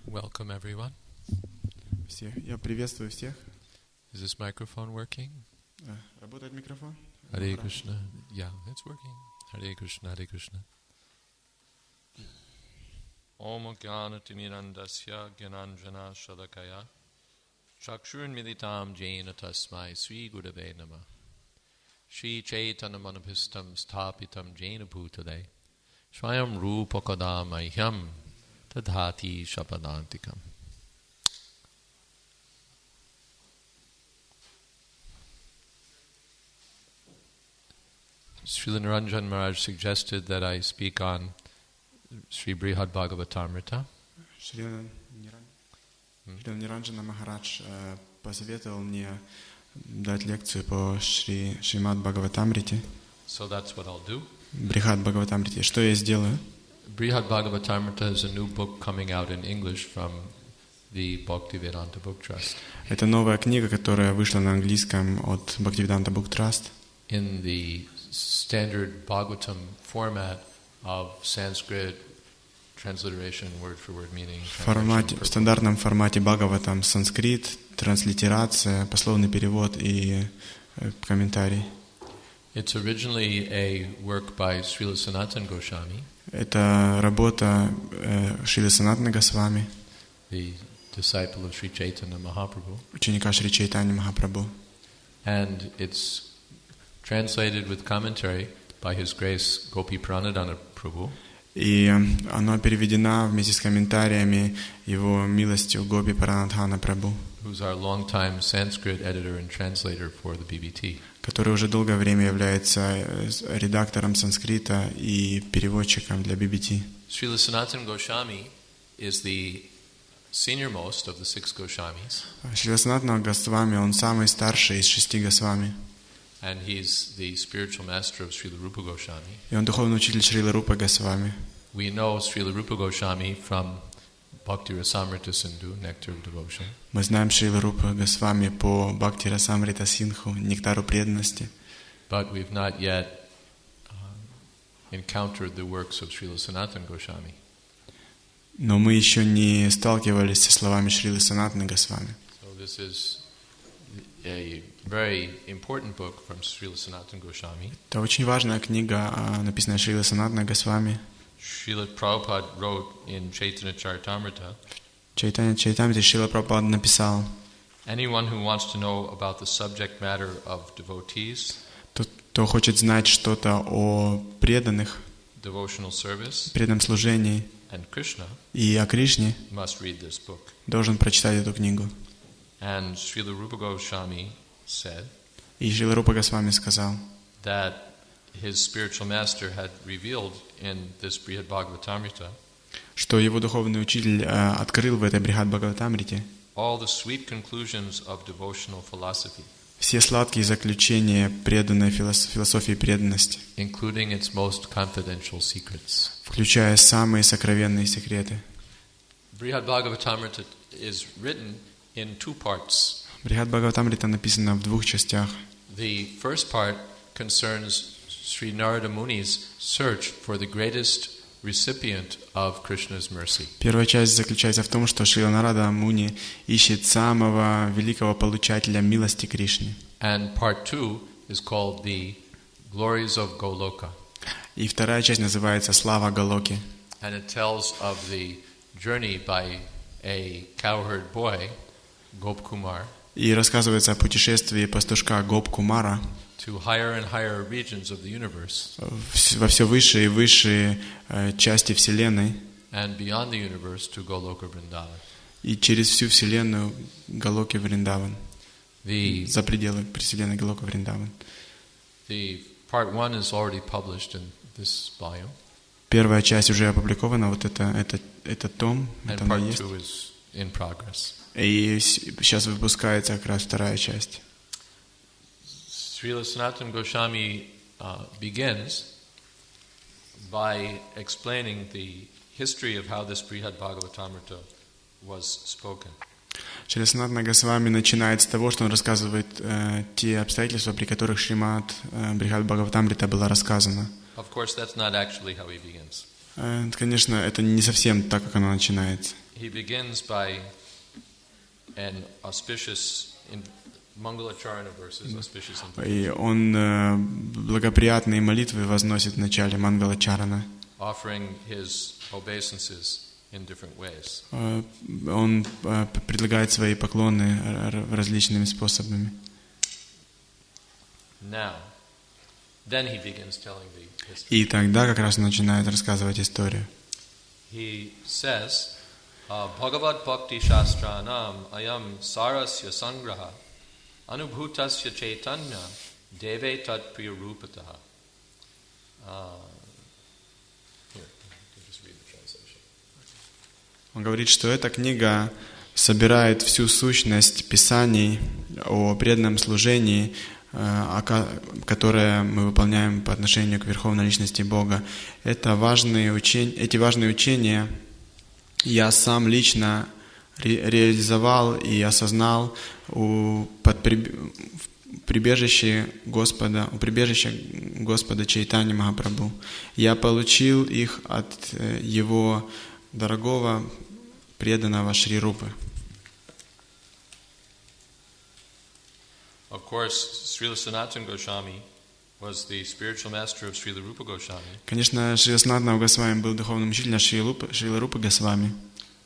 Welcome everyone. Всех. Я приветствую всех. Is this microphone working? Работает микрофон? Hare Krishna. Yeah, it's working. Hare Krishna, Hare Krishna. Om Jnanatirmirandasya Jnananjana Shalakaya Chakshurun Militam Jaina Tasmai Sri Gurave Namah Shri Chaitanya Manabhistam Sthapitam Jaina Bhutale Swayam Rupakadamahyam Tadhati Shapadantikam. Srila Niranjan Maharaj suggested that I speak on Sri Brihad Bhagavatamrite. Шрила Ниранджана Махарадж посоветовал мне дать лекцию по Шримад Бхагаватамрите. So that's what I'll do. Брихад Бхагаватамрите. Что я сделаю? Brihad Bhagavatamrite is a new book coming out in English from the Bhaktivedanta Book Trust. Это новая книга, которая вышла на английском от Bhaktivedanta Book Trust. In the standard Bhagavatam format of Sanskrit transliteration, word for word meaning. В стандартном формате Бхагаватам санскрит, транслитерация, пословный перевод и комментарий. It's originally a work by Srila Sanatana Goswami. Это работа Шрилы Санатана Госвами, The disciple of Sri Chaitanya Mahaprabhu. ученика Шри Чайтани Махапрабху. And it's translated with commentary by His Grace Gopi Pranadana Prabhu. И она переведена вместе с комментариями его милостью Гопи Пранадхана Прабху, Who's our longtime Sanskrit editor and translator for the BBT. который уже долгое время является редактором санскрита и переводчиком для BBT. Srila Sanatana Goswami is the senior most of the 6 Goswamis. Шрила Санатана Госвами, он самый старший из 6 Госвами. And he's the spiritual master of Srila Rupa Goswami. И он духовный учитель Шрилы Рупы Госвами. We know Srila Rupa Goswami from Bhakti Rasamrita Sindhu, Nectar of Devotion. Мы знаем Шрилу Рупы Госвами по Бхакти Расамрита Синдху, нектару преданности. But we've not yet encountered the works of Srila Sanatana Goswami. Но мы еще не сталкивались со словами Шрилы Санатана Госвами. So this is a very important book from Srila Sanatana Goswami. Это очень важная книга, написанная Шрилой Санатана Госвами. Srila Prabhupada wrote in Chaitanya Charitamrita, Чайтанья Чаритамрите Шрила Прабхупада написал: anyone who wants to know about the subject matter of devotees, тот, кто хочет знать что-то о преданных, devotional service, преданном служении and Krishna, и о Кришне, must read this book. должен прочитать эту книгу. And Srila Rupa Goswami said И Шрила Рупа Госвами сказал, that his spiritual master had revealed in this Brihad Bhagavatamrita что его духовный учитель открыл в этой Брихад Бхагаватамрите all the sweet conclusions of devotional philosophy, все сладкие заключения преданной философии преданности, including its most confidential secrets. включая самые сокровенные секреты. Brihad Bhagavatamrita is written in 2 parts. Брихад Бхагаватамрита написано в 2 частях. The first part concerns Sri Narada Muni's search for the greatest recipient of Krishna's mercy. Первая часть заключается в том, что Шрила Нарада Муни ищет самого великого получателя милости Кришны. And part 2 is called the glories of Goloka. И вторая часть называется «Слава Галоки». And it tells of the journey by a cowherd boy, Gopkumar, И рассказывается о путешествии пастушка Гоп-Кумара to higher and higher regions of the universe, во все высшие и высшие части Вселенной and beyond the universe to Goloka Vrindavan. и через всю Вселенную Галоки Вриндаван, The за пределы Вселенной Галока Вриндаван. part 1 is already published in this volume, Первая часть уже опубликована, вот это том, and это она part есть. 2 is in progress. И сейчас выпускается как раз вторая часть. Srila Sanatana Goswami begins by explaining the history of how this Brihad Bhagavatamrita was spoken. Шрила Санатана Госвами начинает с того, что он рассказывает те обстоятельства, при которых Шримад Брихад Бхагаватамрита была рассказана. Of course, that's not actually how he begins. Конечно, это не совсем так, как оно начинается. He begins by an auspicious Mangalacharana verses, auspicious И он благоприятные молитвы возносит в начале Мангалачарана. offering his obeisances in different ways. Он предлагает свои поклоны различными способами. Now, then he begins telling the history. И тогда как раз начинает рассказывать историю. He says, Bhagavad Bhakti Shastranam ayam sarasya sangraha anubhutasya chaitanya deve tat priyarupataha. Он говорит, что эта книга собирает всю сущность писаний о преданном служении, которое мы выполняем по отношению к Верховной Личности Бога. Эти важные учения я сам лично реализовал и осознал у прибежища Господа Чайтаньи Махапрабху. Я получил их от его дорогого преданного Шри Рупы. Of course, Srila Sanatana Goswami was the spiritual master of Srila Rupa Goswami. Конечно, Шрила Санатана Госвами был духовным учителем Шрила Рупы Госвами.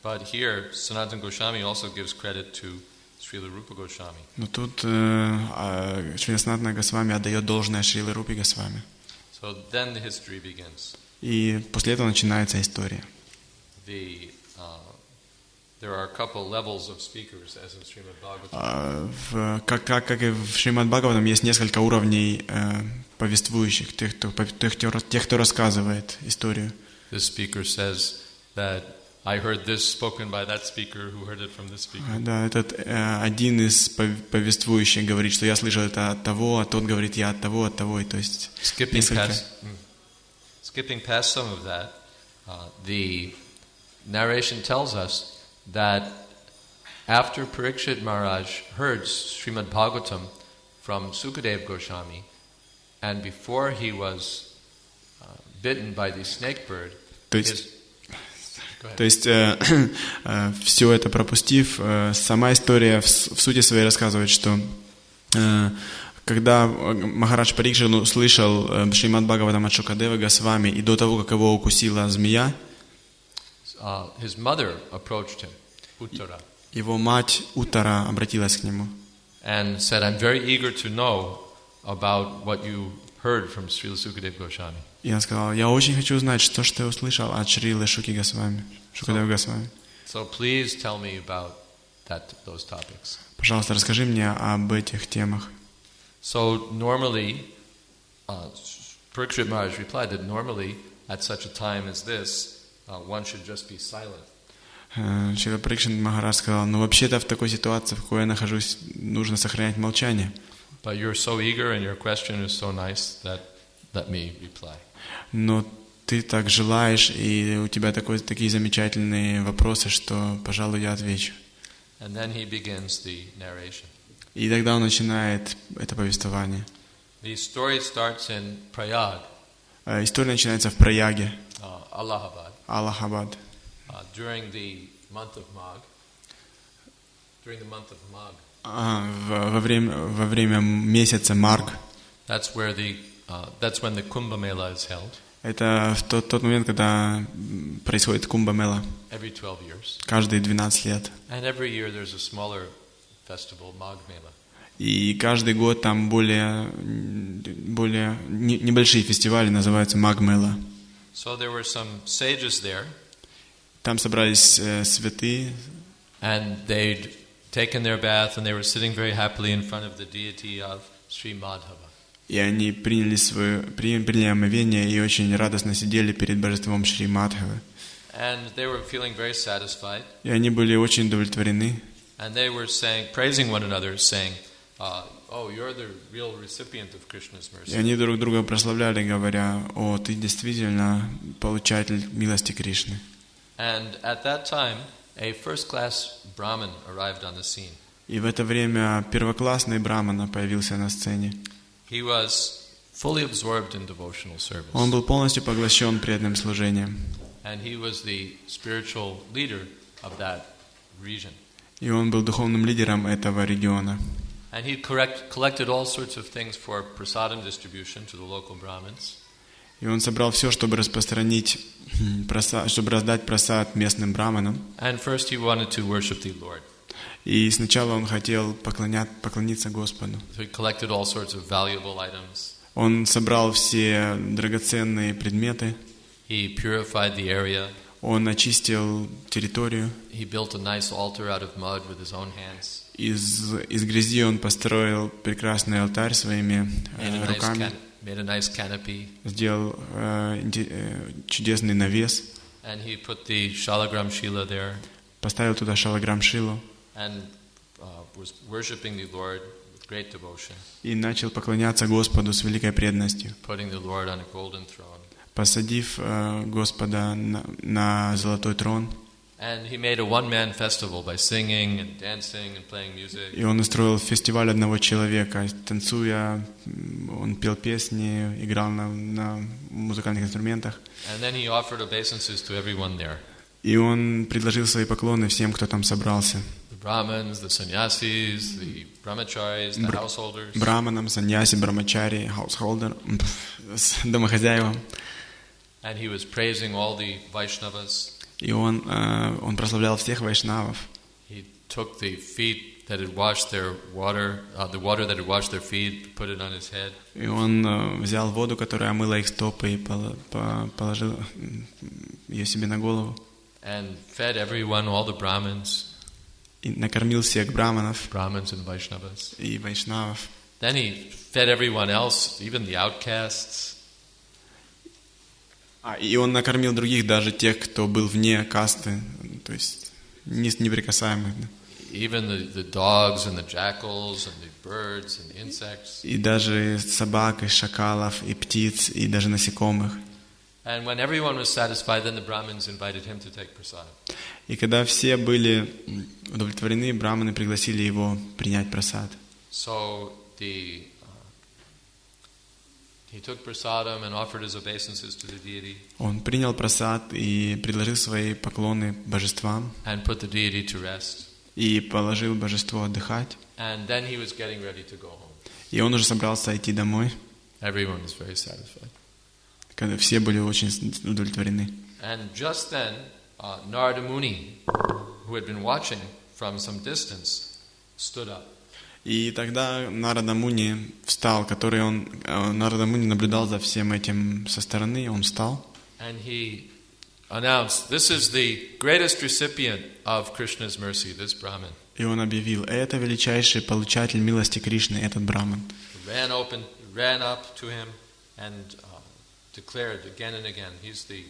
But here, Sanatana Goswami also gives credit to Srila Rupa Goswami. Но тут Шрила Санатана Госвами отдает должное Шриле Рупе Госвами. So then the history begins. И после этого начинается история. There are a couple levels of speakers, as in Shrimad Bhagavatam. Как и в Шримад Бхагаватам есть несколько уровней повествующих, тех, кто рассказывает историю. This speaker says that I heard this spoken by that speaker who heard it from this speaker. Да, этот один из повествующих говорит, что я слышал это от того, а тот говорит, я от того, и то есть Skipping past some of that, the narration tells us that after Parikshit Maharaj heard Shrimad Bhagavatam from Sukadeva Goswami, and before he was bitten by the snake bird, то есть все это пропустив, сама история в сути своей рассказывает, что когда Махарадж Парикшит услышал Шримад Бхагаватам от Шукадевы Госвами, и до того, как его укусила змея, his mother approached him, Uttara, его мать Уттара обратилась к нему and said, I'm very eager to know about what you heard from Srila Sukadeva Goswami. И она сказала, я очень хочу узнать, что ты услышал от Шрилы Шуки Госвами, Шукадевы Госвами. So please tell me about those topics. Пожалуйста, расскажи мне об этих темах. So normally, Parikshit Maharaj replied that normally at such a time as this, one should just be silent. Шрила Парикшит Махарадж сказал, вообще-то в такой ситуации, в какой я нахожусь, нужно сохранять молчание. But you're so eager and your question is so nice that let me reply. Но ты так желаешь, и у тебя такие замечательные вопросы, что, пожалуй, я отвечу. And then he begins the narration. И тогда он начинает это повествование. The story starts in Prayag. История начинается в Праяге, Allahabad. Аллахабад. During the month of Magh. Во время месяца Марг. That's when the Kumbh Mela is held. Это в тот момент, когда происходит Кумба Мела. Every 12 years. Каждые 12 лет. And every year there's a smaller festival, Magh Mela. И каждый год там более небольшие фестивали, называются Магh Mela. So there were some sages there. Там собрались святые. And they'd taken their bath and they were sitting very happily in front of the deity of Sri Madhava. И они приняли омовение и очень радостно сидели перед божеством Шри Мадхавы. And they were feeling very satisfied. И они были очень удовлетворены. And they were praising one another, saying, "Oh, you're the real recipient of Krishna's mercy." И они друг друга прославляли, говоря, «О, ты действительно получатель милости Кришны». And at that time, a first-class Brahmin arrived on the scene. И в это время первоклассный брамана появился на сцене. He was fully absorbed in devotional service. Он был полностью поглощен преданным служением. And he was the spiritual leader of that region. И он был духовным лидером этого региона. And he collected all sorts of things for prasadam distribution to the local Brahmins. И он собрал все, чтобы распространить, чтобы раздать прасад местным браманам. And first he wanted to worship the Lord. И сначала он хотел поклониться Господу. So he collected all sorts of valuable items. Он собрал все драгоценные предметы. He purified the area. Он очистил территорию. He built a nice altar out of mud with his own hands. Из грязи он построил прекрасный алтарь своими руками. Made a nice canopy. Сделал чудесный навес. And he put the Shalagram Shila there. Поставил туда шалаграм шилу. And was worshiping the Lord with great devotion. И начал поклоняться Господу с великой преданностью. Putting the Lord on a golden throne. Посадив Господа на золотой трон. And he made a one-man festival by singing and dancing and playing music. И он устроил фестиваль одного человека, танцуя, он пел песни, играл на музыкальных инструментах. And then he offered obeisances to everyone there. И он предложил свои поклоны всем, кто там собрался. The Brahmins, the sannyasis, the brahmacharis, the householders. Браманам, саньяси, брамачари, householder, домохозяевам. And he was praising all the Vaishnavas. И он прославлял всех вайшнавов. He took the feet that had washed their water, the water that had washed their feet, put it on his head. И он взял воду, которая омыла их стопы, и положил ее себе на голову. And fed everyone, all the Brahmins. И накормил всех браманов. Brahmins and Vaishnavas. И вайшнавов. Then he fed everyone else, even the outcasts. И он накормил других, даже тех, кто был вне касты, то есть неприкасаемых. Even the dogs and the jackals and the birds and the insects. И даже собак, и шакалов, и птиц, и даже насекомых. And when everyone was satisfied, then the Brahmins invited him to take prasad. И когда все были удовлетворены, браманы пригласили его принять прасад. So he took prasadam and offered his obeisances to the deity. Он принял прасад и предложил свои поклоны божествам. And put the deity to rest. И положил божество отдыхать. And then he was getting ready to go home. И он уже собрался идти домой. Everyone was very satisfied. Когда все были очень удовлетворены. And just then, Narada Muni, who had been watching from some distance, stood up. И тогда Нарада Муни встал, Нарада Муни наблюдал за всем этим со стороны, он встал. And he announced, "This is the greatest recipient of Krishna's mercy, this Brahmin." И он объявил: это величайший получатель милости Кришны, этот браман. Ran up to him and declared again and again, he's the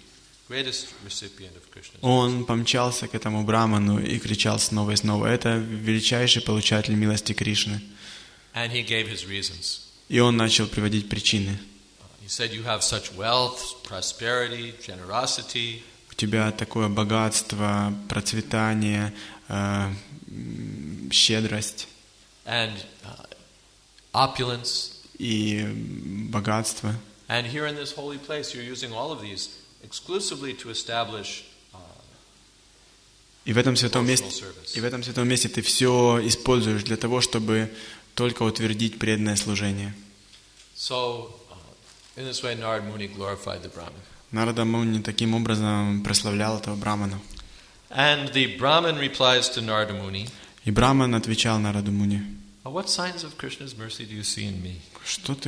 greatest recipient of Krishna's mercy. Он помчался к этому браману и кричал снова и снова: это величайший получатель милости Кришны. And he gave his reasons. И он начал приводить причины. He said, "You have such wealth, prosperity, generosity." У тебя такое богатство, процветание, щедрость. And opulence. И богатство. And here in this holy place, you're using all of these exclusively to establish И в этом святом месте ты все используешь для того, чтобы только утвердить преданное служение. So, in this way, Narada Muni glorified the Brahman. Нарада Муни таким образом прославлял этого брамана. And the Brahman replies to Narada Muni. И браман отвечал Нараду Муни: What signs of Krishna's mercy do you see in me?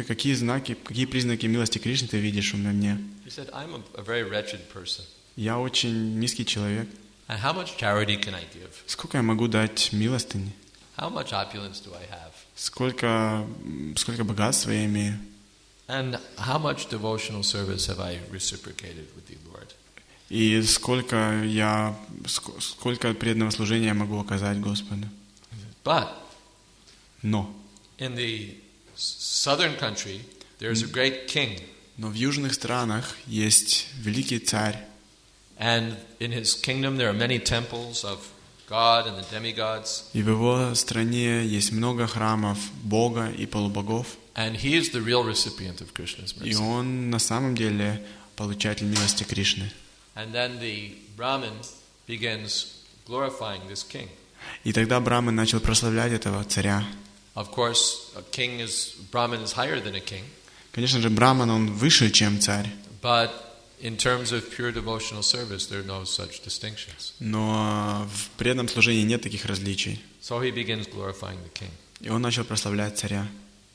Какие признаки милости Кришны ты видишь у меня? He said, I'm a very wretched person. Я очень низкий человек. And how much charity can I give? Сколько я могу дать милостыни? How much opulence do I have? Сколько богатства я имею? And how much devotional service have I reciprocated with the Lord? И сколько преданного служения я могу оказать Господу? Но in the southern country, there's a great king. Но в южных странах есть великий царь. And in his kingdom there are many temples of God and the demigods. И в его стране есть много храмов Бога и полубогов. And he is the real recipient of Krishna's И mercy. он на самом деле получатель милости Кришны. And then the Brahmin begins glorifying this king. И тогда Брахман начал прославлять этого царя. Of course, Brahmin is higher than a king. Конечно же, Брахман, он выше, чем царь. But in terms of pure devotional service, there are no such distinctions. Но в преданном служении нет таких различий. So he begins glorifying the king. И он начал прославлять царя.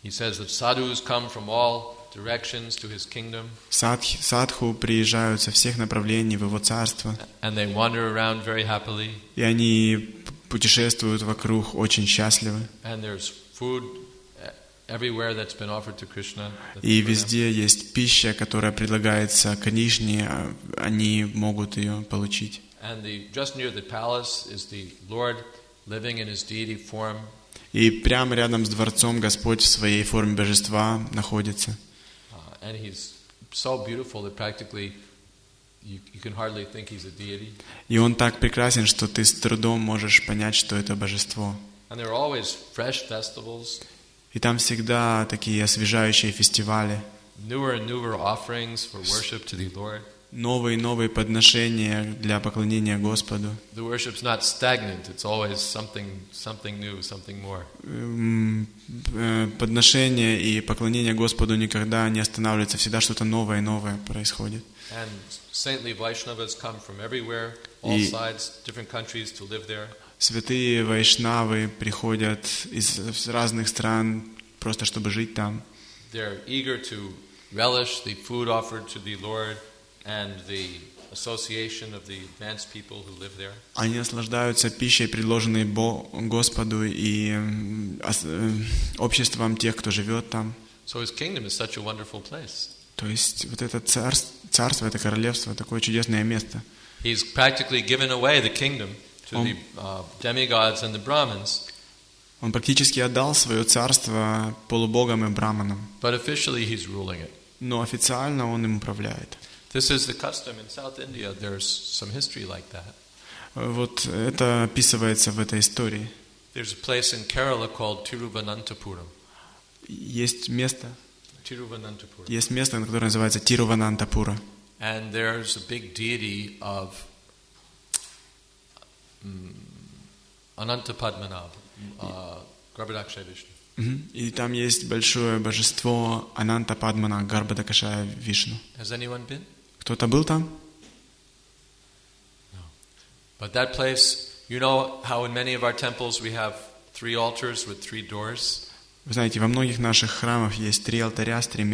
He says that sadhus come from all directions to his kingdom. Садху приезжают со всех направлений в его царство. And they wander around very happily. И они путешествуют вокруг очень счастливы. And there's food everywhere that's been offered to Krishna. И везде есть пища, которая предлагается Кришне, они могут ее получить. And just near the palace is the Lord living in his deity form. И прямо рядом с дворцом Господь в своей форме божества находится. And he's so beautiful that practically you can hardly think he's a deity. И он так прекрасен, что ты с трудом можешь понять, что это божество. And there are always fresh festivals. И там всегда такие освежающие фестивали. Newer and newer offerings for worship to the Lord. Новые и новые подношения для поклонения Господу. The worship's not stagnant. It's always something new, something more. Подношение и поклонение Господу никогда не останавливается, всегда что-то новое и новое происходит. And saintly Vaishnavas come from everywhere, all sides, different countries to live there. Святые вайшнавы приходят из разных стран просто чтобы жить там. They're eager to relish the food offered to the Lord and the association of the advanced people who live there. Они наслаждаются пищей, предложенной Господу, и обществом тех, кто живет там. So his kingdom is such a wonderful place. То есть вот это царство, это королевство, такое чудесное место. He's practically given away the kingdom to the demigods and the Brahmins. Он практически отдал свое царство полубогам и браманам. But officially he's ruling it. Но официально он им управляет. This is the custom in South India. There's some history like that. Вот это описывается в этой истории. There's a place in Kerala called Tiruvananthapuram. Есть место, Tiruvananthapuram. которое называется Тируванантапура. And there's a big deity of Anantapadmanabha, Garbhadakshaya Vishnu. И там есть большое божество Анантападмана, Гарбхадакшая Вишну. Has anyone been? Кто-то был там? No. But that place, you know how in many of our temples we have 3 altars with 3 doors? Вы знаете, во многих наших храмах есть 3 алтаря с 3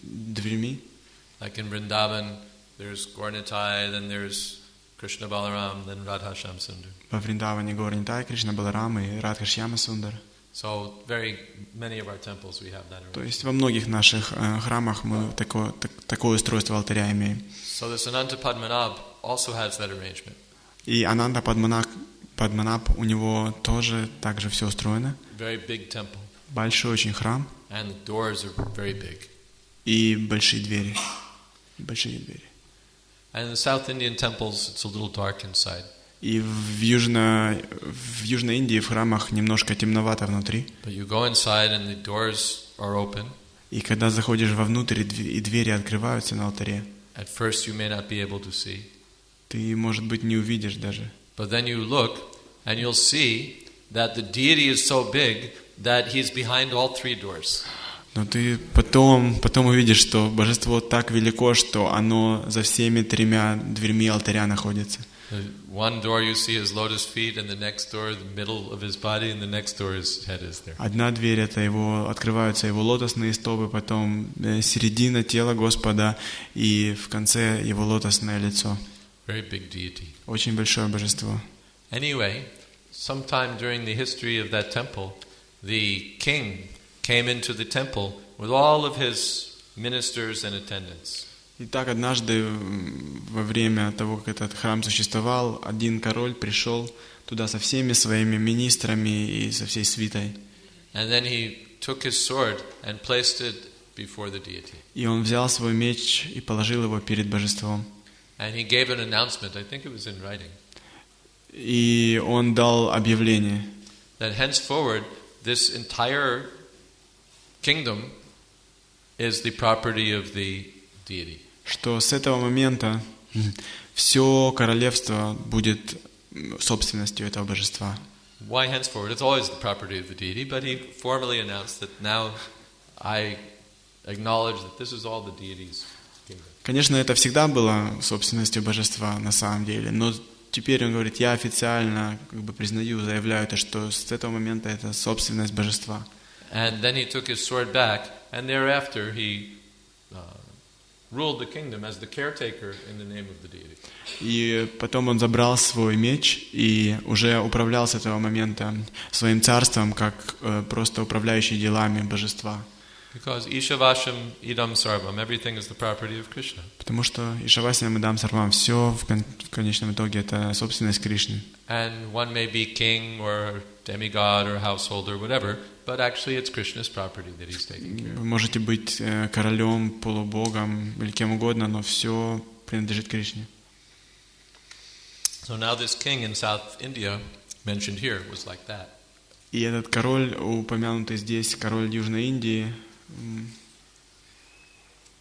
дверьми. Like in Vrindavan, there's Gaurnitai, then there's Krishna Balaram, then Radha Shamsundar. Во Вриндаване Gaurnitai, Кришна Баларам и Радха Шьяма Сундар. So very many of our temples we have that arrangement. То есть во многих наших храмах мы такое устройство алтаря имеем. So this Anantapadmanabha also has that arrangement. И Ананда Падманаб, у него тоже так же все устроено. Very big temple. Большой очень храм. And the doors are very big. И большие двери. Большие двери. And in the South Indian temples, it's a little dark inside. И в Южной Индии в храмах немножко темновато внутри. But you go inside and the doors are open. И когда заходишь вовнутрь, и двери открываются на алтаре. At first you may not be able to see. Ты, может быть, не увидишь даже. But then you look and you'll see that the deity is so big that he's behind all 3 doors. Но ты потом увидишь, что божество так велико, что оно за всеми 3 дверьми алтаря находится. One door you see his lotus feet, and the next door the middle of his body, and the next door his head is there. Одна дверь это открываются его лотосные стопы, потом середина тела Господа и в конце его лотосное лицо. Very big deity. Очень большое божество. Anyway, sometime during the history of that temple, the king came into the temple with all of his ministers and attendants. Итак, однажды во время того, как этот храм существовал, один король пришел туда со всеми своими министрами и со всей свитой. And then he took his sword and placed it before the deity. И он взял свой меч и положил его перед божеством. And he gave an announcement, I think it was in writing. И он дал объявление. That henceforward, this entire kingdom is the property of the deity. Что с этого момента все королевство будет собственностью этого божества. Why henceforward? It's always the property of the deity, but he formally announced that now I acknowledge that this is all the deity's kingdom. Конечно, это всегда было собственностью божества на самом деле, но теперь он говорит, я официально признаю, заявляю, что с этого момента это собственность божества. And then he took his sword back, and thereafter he ruled the kingdom as the caretaker in the name of the deity. И потом он забрал свой меч и уже управлял с этого момента своим царством как просто управляющий делами божества. Because Ishavasham idam sarvam, everything is the property of Krishna. Потому что Ишавасьям идам сарвам, все в конечном итоге это собственность Кришны. And one may be king or demigod or household or whatever, but actually it's Krishna's property that he's taking care of. Вы можете быть королем, полубогом или кем угодно, но все принадлежит Кришне. So now this king in South India, mentioned here, was like that. И этот король, упомянутый здесь, король Южной Индии,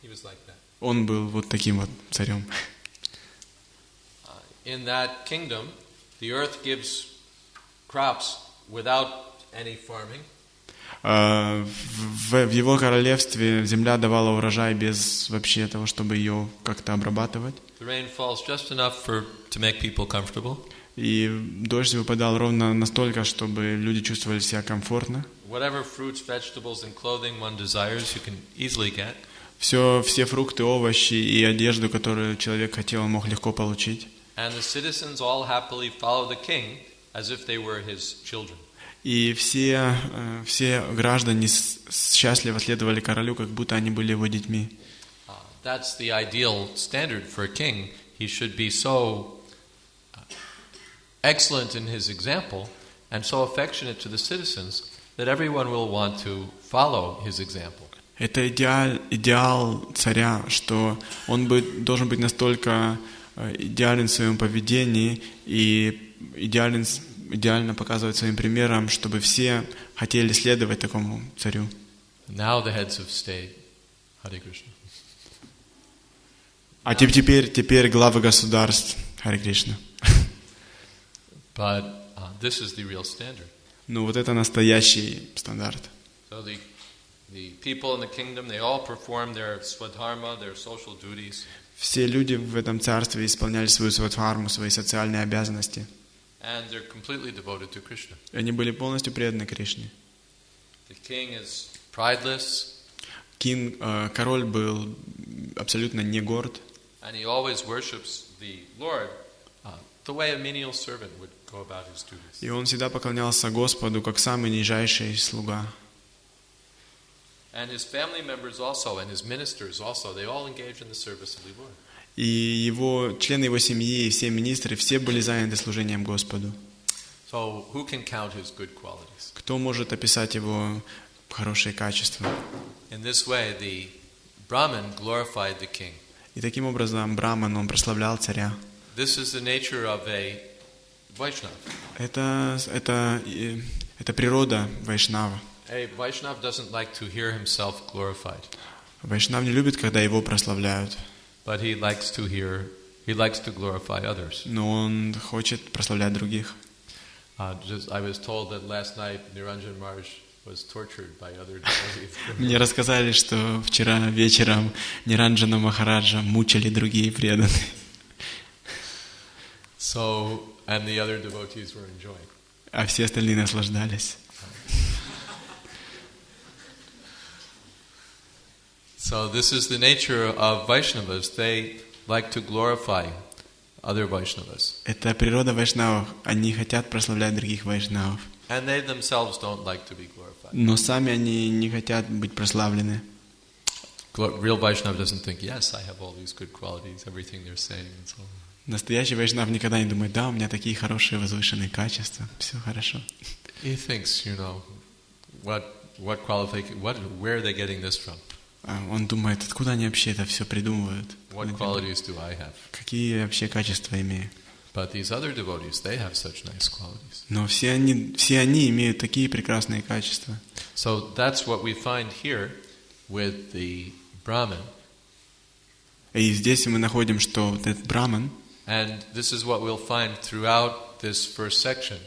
He was like that. Он был вот таким вот царем. In that kingdom, the earth gives crops without any farming. В его королевстве земля давала урожай без вообще того, чтобы ее как-то обрабатывать. The rain falls just enough to make people comfortable. И дождь выпадал ровно настолько, чтобы люди чувствовали себя комфортно. Whatever fruits, vegetables, and clothing one desires, you can easily get. Все фрукты, овощи и одежду, которую человек хотел, он мог легко получить. And the citizens all happily follow the king as if they were his children. И все граждане счастливо следовали королю, как будто они были его детьми. That's the ideal standard for a king. He should be so excellent in his example and so affectionate to the citizens that everyone will want to follow his example. Это идеал царя, что он должен быть настолько идеален в своем поведении и идеально показывать своим примером, чтобы все хотели следовать такому царю. Now the heads of state, Hare Krishna. А теперь главы государств, Харе Кришна. But this is the real standard. Ну вот это настоящий стандарт. So the people in the kingdom, they all perform their swadharma, their social duties. Все люди в этом царстве исполняли свою свадхарму, свои социальные обязанности. And they're completely devoted to Krishna. Они были полностью преданы Кришне. The king is prideless. Король был абсолютно не горд. And he always worships the Lord the way a menial servant would go about his duties. И он всегда поклонялся Господу, как самый нижайший слуга. And his family members also, and his ministers also, they all engage in the service of the Lord. И члены его семьи, и все министры, все были заняты служением Господу. So who can count his good qualities? Кто может описать его хорошие качества? In this way, the Brahman glorified the king. И таким образом Браман, он прославлял царя. This is the nature of a Vaishnava. Это природа Вайшнава. A Vaishnava doesn't like to hear himself glorified. Вайшнав не любит, когда его прославляют. But he likes to glorify others. Но он хочет прославлять других. I was told that last night Niranjan Maharaj was tortured by other devotees. Мне рассказали, что вчера вечером Ниранджана Махараджа мучили другие преданные. And the other devotees were enjoying. А все остальные наслаждались. So this is the nature of Vaishnavas. They like to glorify other Vaishnavas. Это природа вайшнавов. Они хотят прославлять других вайшнавов. And they themselves don't like to be glorified. Но сами они не хотят быть прославлены. Real Vaishnava doesn't think, yes, I have all these good qualities, everything they're saying, and so on. Naстоящий вайшнав никогда не думает, да, у меня такие хорошие возвышенные качества, все хорошо. He thinks, where are they getting this from? Он думает, откуда они вообще это все придумывают? What qualities do I have? Какие вообще качества имею? But these other devotees, they have such nice qualities. Но все они имеют такие прекрасные качества. So that's what we find here with the Brahman. И здесь мы находим, что вот этот Браман, And this is what we'll find throughout this first section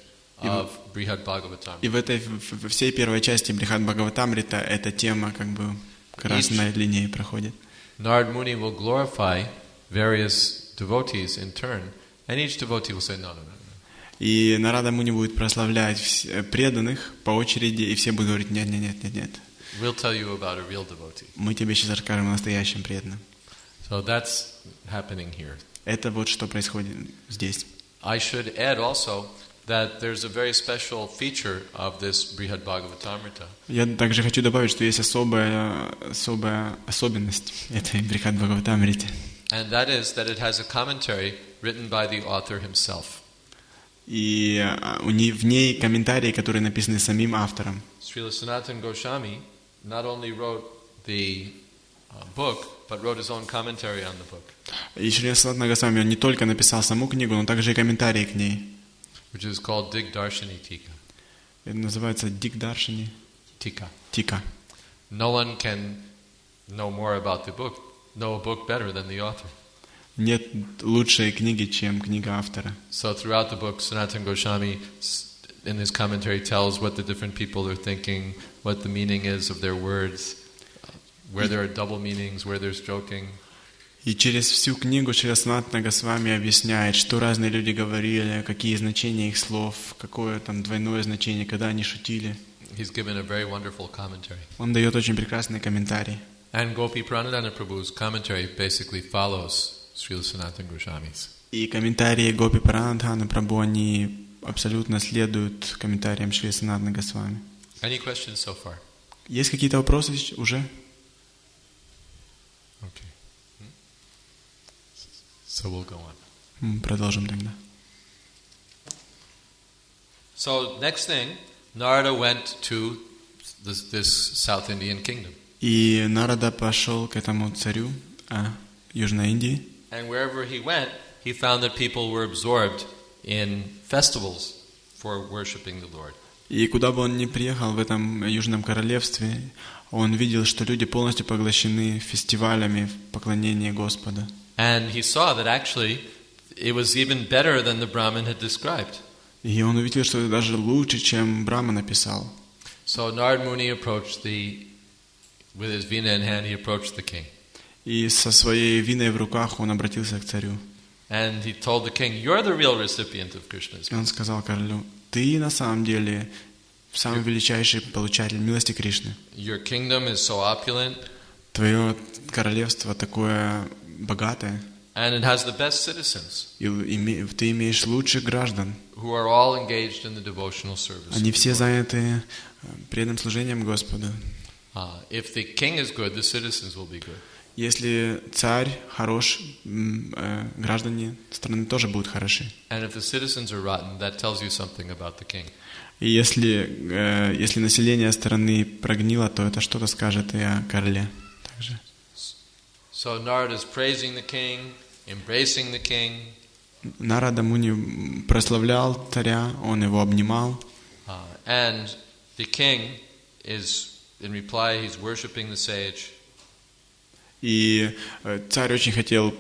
of Brihad Bhagavatam. и во всей первой части Брихад Бхагаватамрита эта тема как бы красной линией проходит. Narad Muni will glorify various devotees in turn, and each devotee will say, no. И Нарада Муни будет прославлять преданных по очереди, и все будут говорить, нет. We'll tell you about a real devotee. Мы тебе сейчас расскажем о настоящем преданном. So that's happening here. Это вот что происходит здесь. I should add also that there's a very special feature of this Brihad Bhagavatamrite. Я также хочу добавить, что есть особая особенность этой Брихад Бхагаватамрите. And that is that it has a commentary written by the author himself. И в ней комментарии, которые написаны самим автором. Srila Sanatana Goswami not only wrote the book, but wrote his own commentary on the book. И Шрила Санатана Госвами, он не только написал саму книгу, но также и комментарии к ней. Which is called Digdarshini Tika. Это называется Дигдаршини Тика. No one can know more about the book, know a book better than the author. Нет лучшей книги, чем книга автора. So throughout the book, Sanatana Goswami, in his commentary, tells what the different people are thinking, what the meaning is of their words, where there are double meanings, where there's joking. И через всю книгу Шрила Санатана Госвами объясняет, что разные люди говорили, какие значения их слов, какое там двойное значение, когда они шутили. He's given a very wonderful commentary. Он дает очень прекрасный комментарий. And Gopi Pranadhana Prabhu's commentary basically follows Srila Sanatana Goswami's. И комментарии Гопи Пранадхана Прабху, они абсолютно следуют комментариям Шрила Санатана Госвами. Any questions so far? Есть какие-то вопросы уже? Okay. So we'll go on. Продолжим тогда. So next thing, Narada went to this South Indian kingdom. И Нарада пошел к этому царю Южной Индии. And wherever he went, he found that people were absorbed in festivals for worshiping the Lord. И куда бы он ни приехал в этом Южном Королевстве, он видел, что люди полностью поглощены фестивалями в поклонении Господа. And he saw that actually it was even better than the Brahmin had described. И он увидел, что это даже лучше, чем Брахма написал. So Narad Muni approached with his veena in hand, he approached the king. И со своей виной в руках он обратился к царю. And he told the king, "You're the real recipient of Krishna's." И он сказал королю: ты на самом деле самый величайший получатель милости Кришны. Your kingdom is so opulent. Твое королевство такое богатое. And it has the best citizens. И ты имеешь лучших граждан. Who are all engaged in the devotional service. Они все заняты преданным служением Господу. If the king is good, the citizens will be good. Если царь хорош, граждане страны тоже будут хороши. And if the citizens are rotten, that tells you something about the king. И если население страны прогнило, то это что-то скажет и о короле также. So Narada is praising the king, embracing the king. Нарада Муни прославлял царя, он его обнимал. And the king is, in reply, he's worshiping the sage. И царь очень хотел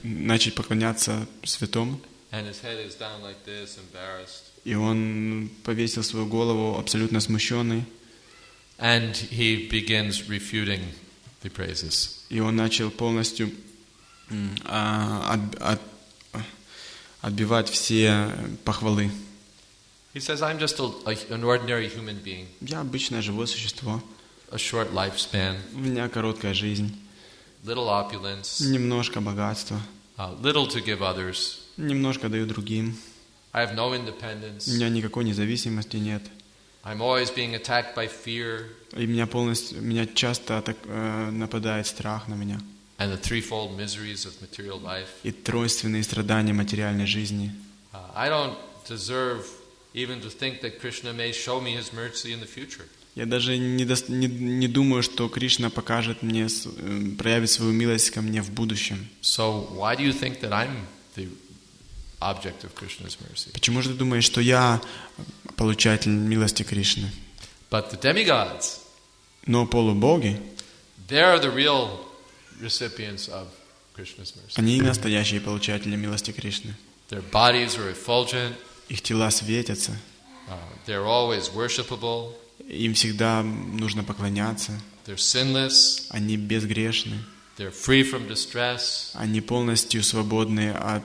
начать поклоняться святому. And his head is down like this, embarrassed. И он повесил свою голову абсолютно смущенный. And he begins refuting the praises. И он начал полностью отбивать все похвалы. He says, I'm just an ordinary human being. Я обычное живое существо. A short lifespan. У меня короткая жизнь. Little opulence. Немножко богатства. Little to give others. Немножко даю другим. I have no independence. У меня никакой независимости нет. I'm always being attacked by fear. И меня часто нападает страх на меня. And the threefold miseries of material life. И тройственные страдания материальной жизни. I don't deserve even to think that Krishna may show me his mercy in the future. Я даже не думаю, что Кришна покажет мне, проявит свою милость ко мне в будущем. So why do you think that I'm the object of Krishna's mercy. Почему же ты думаешь, что я получатель милости Кришны? But the demigods, Но полубоги, they're the real recipients of Krishna's mercy. они настоящие получатели милости Кришны. Their bodies are effulgent. Их тела светятся. They're always worshipable. Им всегда нужно поклоняться. They're sinless. Они безгрешны. They're free from distress. Они полностью свободны от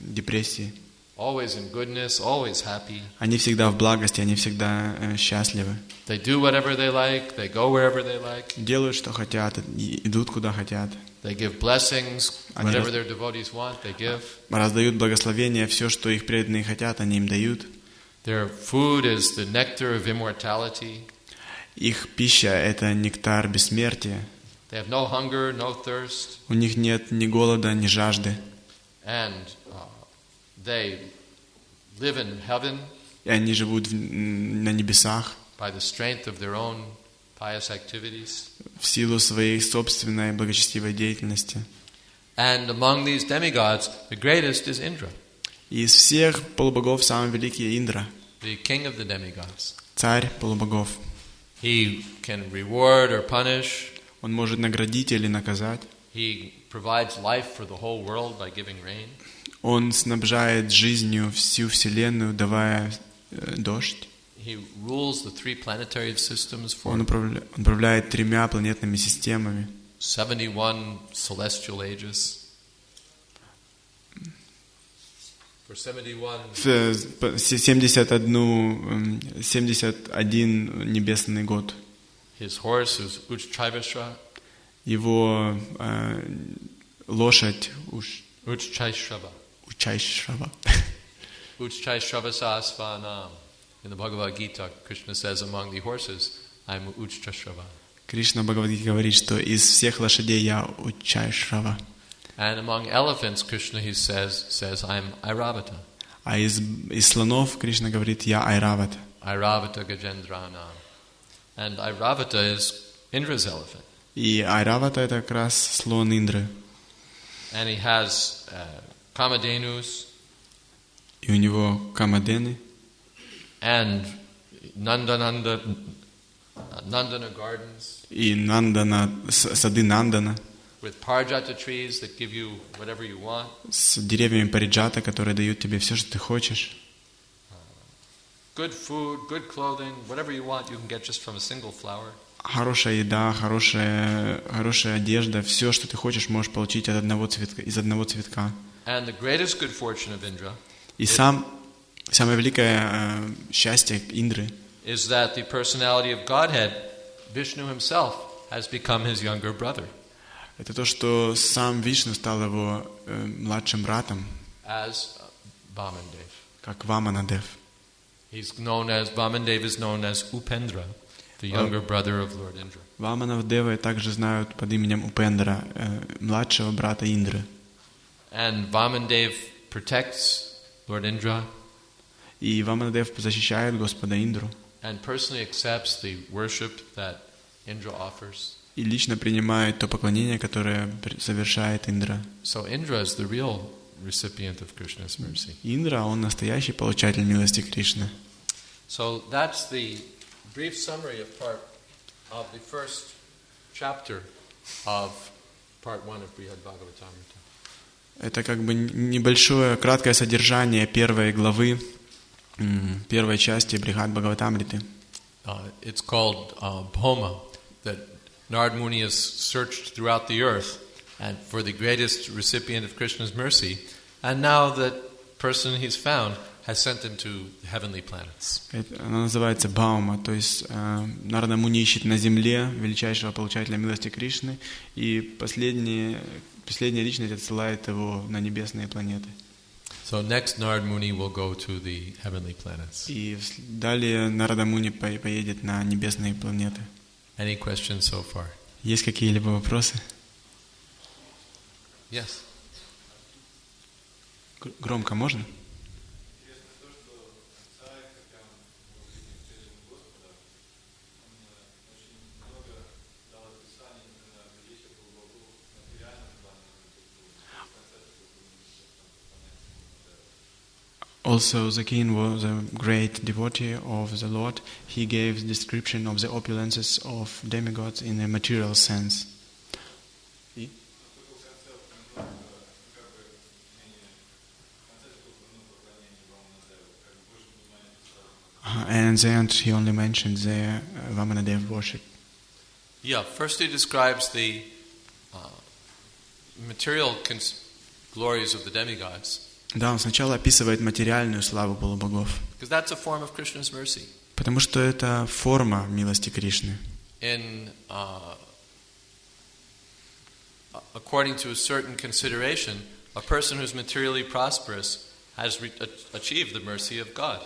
депрессии. Always in goodness, always happy. Они всегда в благости, они всегда счастливы. They do whatever they like. They go wherever they like. Делают, что хотят, идут, куда хотят. They give blessings. Whatever their devotees want, they give. Раздают благословения, все, что их преданные хотят, они им дают. Their food is the nectar of immortality. Их пища – это нектар бессмертия. They have no hunger, no thirst. У них нет ни голода, ни жажды. And they live in heaven. И они живут на небесах. By the strength of their own pious activities. В силу своей собственной благочестивой деятельности. And among these demigods, the greatest is Indra. И из всех полубогов самый великий Индра. The king of the demigods. Царь полубогов. He can reward or punish. Он может наградить или наказать. He provides life for the whole world by giving rain. Он снабжает жизнью всю вселенную, давая дождь. He rules the three planetary systems for Он управляет 3 планетными системами. 71 celestial ages. For 71 небесный год. His horse is Uchchaivashra. Его лошадь Uchchaishrava. Uchchaishrava. Uchchaishrava Sasvanam. In the Bhagavad Gita, Krishna says among the horses, I'm Uchchaishrava. Кришна Бхагаватгите говорит, что из всех лошадей я Uchchaishrava. And among elephants, Krishna he says I'm Airavata. А из слонов Кришна говорит, я Айравата. Airavata Gajendranam. And Airavata is Indra's elephant. И Айравата это как раз слон Индры. And he has Kamadhenus. И у него камадены. And Nandana gardens. И Нандана, сады Нандана. With parijata trees that give you whatever you want. С деревьями париджата, которые дают тебе все, что ты хочешь. Good food, good clothing, whatever you want, you can get just from a single flower. Хорошая еда, хорошая одежда, все, что ты хочешь, можешь получить из одного цветка. And the greatest good fortune of Indra. И самое великое счастье Индры is that the personality of Godhead, Vishnu himself, has become his younger brother. Это то, что сам Вишну стал его младшим братом, as Vamandev. как Ваманадев. Vamandev is known as Upendra, the younger brother of Lord Indra. Ваманадева также знают под именем Упендра, младшего брата Индры. And Vamandev protects Lord Indra. И Ваманадев защищает Господа Индру. And personally accepts the worship that Indra offers. И лично принимает то поклонение, которое совершает Индра. So Indra is the real recipient of Krishna's mercy. Индра, он настоящий получатель милости Кришны. So that's the brief summary of the first chapter of part 1 of Brihad Bhagavatamrite. Это как бы небольшое, краткое содержание первой главы, первой части Брихад Бхагаватамрите. It's called Bhoma, that Narad Muni has searched throughout the earth and for the greatest recipient of Krishna's mercy, and now that person he's found has sent him to the heavenly planets. Она называется Бхаума, то есть Нарада Муни ищет на земле величайшего получателя милости Кришны, и последняя личность отсылает его на небесные планеты. So next Narad Muni will go to the heavenly planets. И далее Нарада Муни поедет на небесные планеты. Any questions so far? Есть какие-либо вопросы? Yes. Громко можно? Also, the king was a great devotee of the Lord. He gave description of the opulences of demigods in a material sense. And then he only mentioned the Vamanadev worship. Yeah, first he describes the material glories of the demigods. Да, он сначала описывает материальную славу полубогов. Because that's a form of Krishna's mercy. Потому что это форма милости Кришны. According to a certain consideration, a person who's materially prosperous has achieved the mercy of God.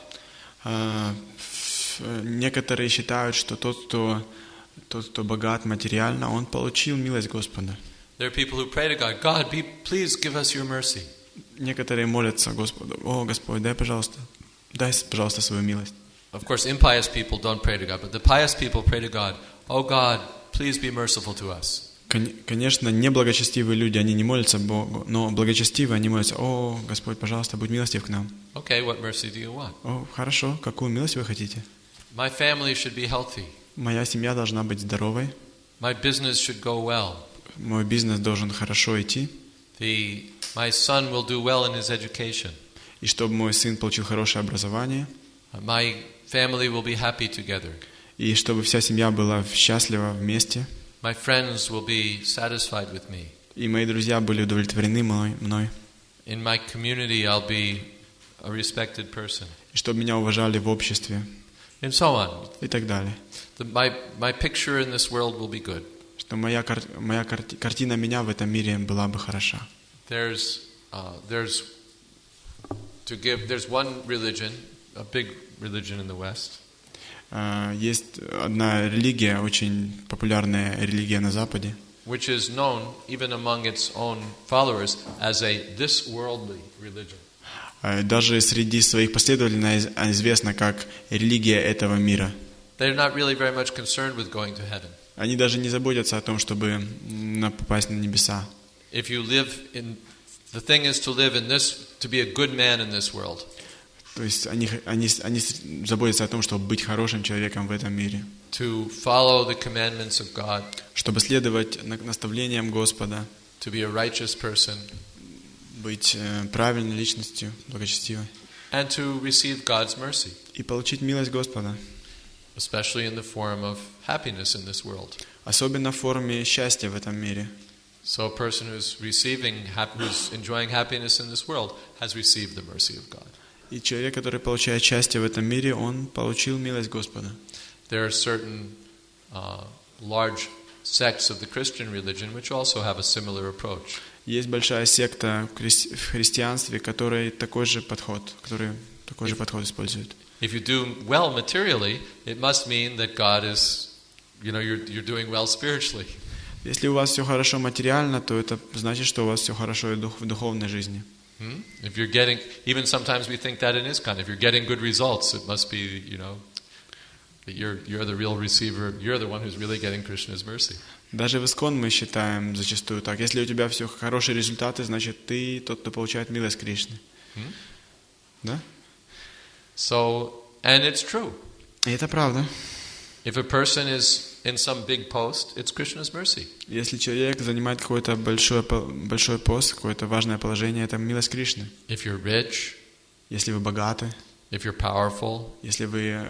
Некоторые считают, что тот, кто богат материально, он получил милость Господа. There are people who pray to God, God, please give us your mercy. Некоторые молятся Господу, о Господь, дай, пожалуйста, свою милость. Of course, impious people don't pray to God, but the pious people pray to God, oh God, please be merciful to us. Конечно, неблагочестивые люди, они не молятся Богу, но благочестивые, они молятся, о Господь, пожалуйста, будь милостив к нам. Okay, what mercy do you want? О, хорошо, какую милость вы хотите? My family should be healthy. Моя семья должна быть здоровой. My business should go well. Мой бизнес должен хорошо идти. My son will do well in his education. И чтобы мой сын получил хорошее образование. My family will be happy together. И чтобы вся семья была счастлива вместе. My friends will be satisfied with me. И мои друзья были удовлетворены мной. In my community, I'll be a respected person. И чтобы меня уважали в обществе. And so on. И так далее. My picture in this world will be good. Что моя картина меня в этом мире была бы хороша. There's one religion, a big religion in the West. Есть одна религия, очень популярная религия на Западе, which is known even among its own followers as a this worldly religion. Даже среди своих последователей известна как религия этого мира. They're not really very much concerned with going to heaven. Они даже не заботятся о том, чтобы попасть на небеса. If you live in, the thing is to live in this, to be a good man in this world. То есть они заботятся о том, чтобы быть хорошим человеком в этом мире. To follow the commandments of God. Чтобы следовать наставлениям Господа. To be a righteous person. Быть правильной личностью, благочестивой. And to receive God's mercy. И получить милость Господа. Especially in the form of happiness in this world. Особенно в форме счастья в этом мире. So a person who's enjoying happiness in this world has received the mercy of God. И человек, который получает счастье в этом мире, он получил милость Господа. There are certain large sects of the Christian religion which also have a similar approach. Есть большая секта в христианстве, которая такой же подход использует. If you do well materially, it must mean that God is, you're doing well spiritually. Если у вас все хорошо материально, то это значит, что у вас все хорошо и в духовной жизни. If you're getting, even sometimes we think that in ISKCON, if you're getting good results, it must be, that you're the real receiver, you're the one who's really getting Krishna's mercy. Даже в ISKCON мы считаем зачастую так. Если у тебя все хорошие результаты, значит ты тот, кто получает милость Кришны. Да? So, and it's true. И это правда. If a person is in some big post, it's Krishna's mercy. Если человек занимает какой-то большой пост, какое-то важное положение, это милость Кришны. If you're rich, если вы богаты, if you're powerful, если вы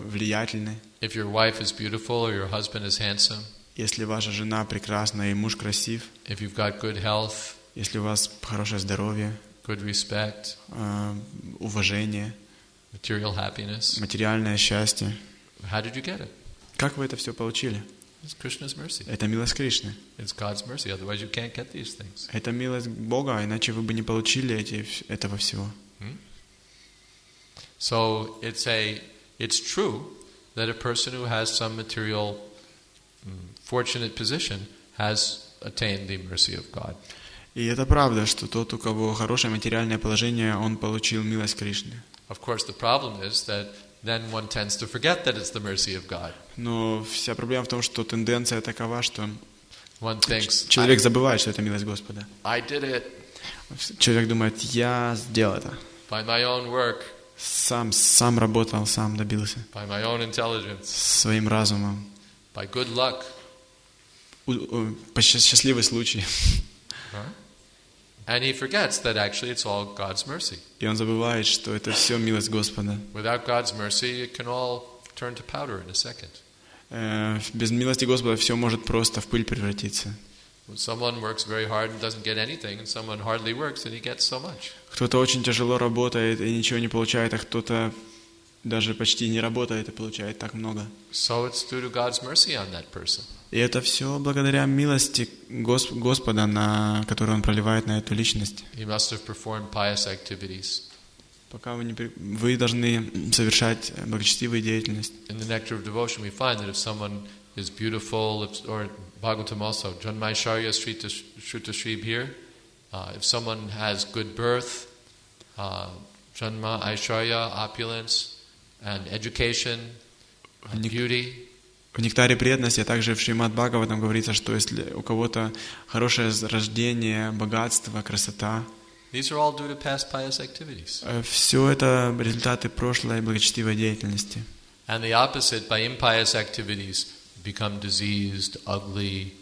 влиятельны, if your wife is beautiful or your husband is handsome, если ваша жена прекрасна и муж красив, if you've got good health, если у вас хорошее здоровье, good respect, уважение, material happiness, материальное счастье, how did you get it? Как вы это все получили? It's Krishna's mercy. Это милость Кришны. It's God's mercy. Otherwise, you can't get these things. Это милость Бога, иначе вы бы не получили этого всего. So it's true that a person who has some material fortunate position has attained the mercy of God. И это правда, что тот, у кого хорошее материальное положение, он получил милость Кришны. Of course, the problem is that then one tends to forget that it's the mercy of God. Но вся проблема в том, что тенденция такова, что one thinks, человек забывает, что это милость Господа. I did it. Человек думает, я сделал это. by my own work, сам работал, сам добился, by my own intelligence, своим разумом, by good luck. по счастливый случай. And he forgets that actually it's all God's mercy. И он забывает, что это все милость Господа. Without God's mercy, it can all turn to powder in a second. Без милости Господа все может просто в пыль превратиться. When someone works very hard and doesn't get anything, and someone hardly works and he gets so much. Кто-то очень тяжело работает и ничего не получает, а кто-то даже почти не работает и получает так много. So it's due to God's mercy on that person. И это все благодаря милости Господа, которую Он проливает на эту личность. He must have performed pious activities. Пока вы должны совершать благочестивую деятельность. In the nectar of devotion, we find that if someone is beautiful, or Bhagavatam also, Janmaisharya Shruta Shrib here, if someone has good birth, Janma, Aishwarya, opulence, and education, and beauty. В нектаре преданности, а также в Шримад Бхагаватам говорится, что если у кого-то хорошее рождение, богатство, красота, These are all due to past pious activities. Все это результаты прошлой благочестивой деятельности. And the opposite, by impious activities, become diseased, ugly,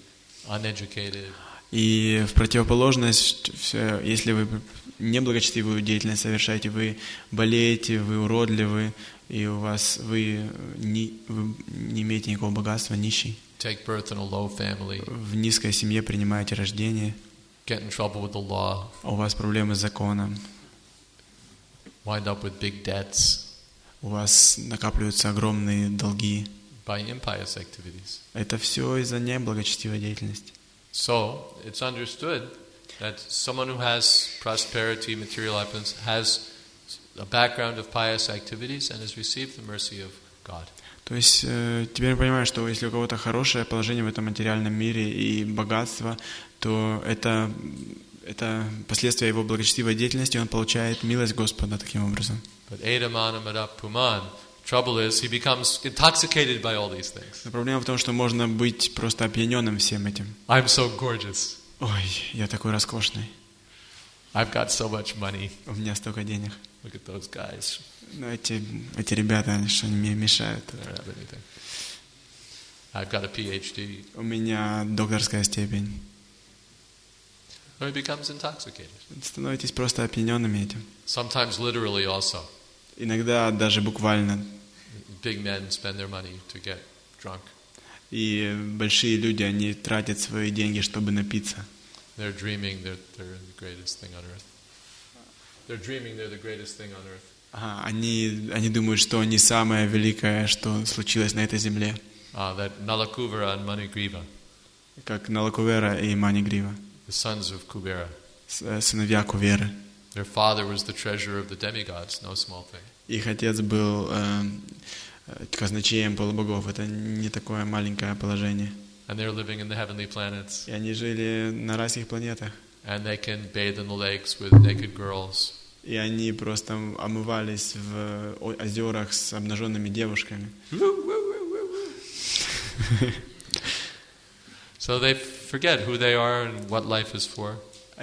uneducated. И в противоположность, если вы неблагочестивую деятельность совершаете, вы болеете, вы уродливы, и вы не имеете никакого богатства, нищий. Take birth in a low family. В низкой семье принимаете рождение. Get in trouble with the law. У вас проблемы с законом. Wind up with big debts. У вас накапливаются огромные долги. By impious activities. Это все из-за неблагочестивой деятельности. So, it's understood that someone who has prosperity, material opulence, has a background of pious activities and has received the mercy of God. То есть теперь мы понимаем, что если у кого-то хорошее положение в этом материальном мире и богатство, то это последствия его благочестивой деятельности, он получает милость Господа таким образом. But trouble is he becomes intoxicated by all these things. Но проблема в том, что можно быть просто опьяненным всем этим. I'm so gorgeous. Ой, я такой роскошный. I've got so much money. У меня столько денег. Look at those guys. Но эти ребята, что они мне мешают. They don't have anything. I've got a PhD. У меня докторская степень. Or he becomes intoxicated. Становитесь просто опьяненными этим. Sometimes literally also. Иногда даже буквально. Big men spend their money to get drunk. И большие люди, они тратят свои деньги, чтобы напиться. They're dreaming they're the greatest thing on earth. They're dreaming they're the greatest thing on earth. Они думают, что они самое великое, что случилось на этой земле. That Nalakuvara and Manigriva. Как Налакувера и Манигрива. The sons of Kubera. Сыновья Куверы. Their father was the treasurer of the demigods, no small thing. Их отец был казначеем полубогов. Это не такое маленькое положение. And they're living in the heavenly planets. И они жили на райских планетах. And they can bathe in the lakes with naked girls. И они просто омывались в озерах с обнаженными девушками. So they forget who they are and what life is for.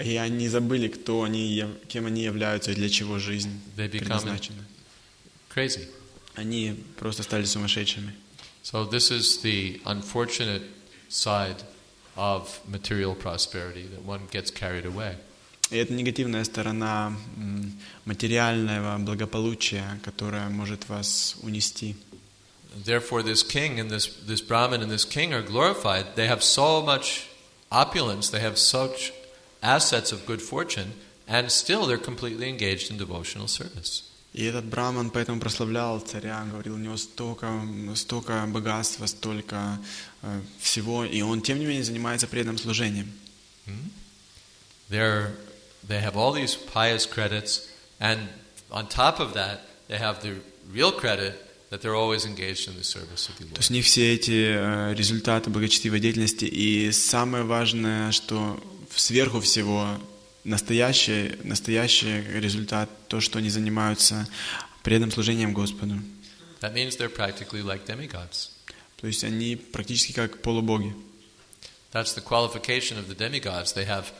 И они забыли, кто они, кем они являются и для чего жизнь предназначена. Crazy. Они просто стали сумасшедшими. So this is the unfortunate side of material prosperity, that one gets carried away. И это негативная сторона материального благополучия, которая может вас унести. Therefore, this king and this Brahmin and this king are glorified. They have so much opulence, they have such assets of good fortune, and still they're completely engaged in devotional service. И этот браман поэтому прославлял царя, говорил, у него столько богатства, столько всего, и он тем не менее занимается преданным служением. They have all these pious credits, and on top of that, they have the real credit that they're always engaged in the service of the Lord. То есть у них все эти результаты благочестивой деятельности, и самое важное, что сверху всего настоящий результат, то, что они занимаются преданным служением Господу. That means they're practically like demigods. То есть они практически как полубоги. That's the qualification of the demigods. They have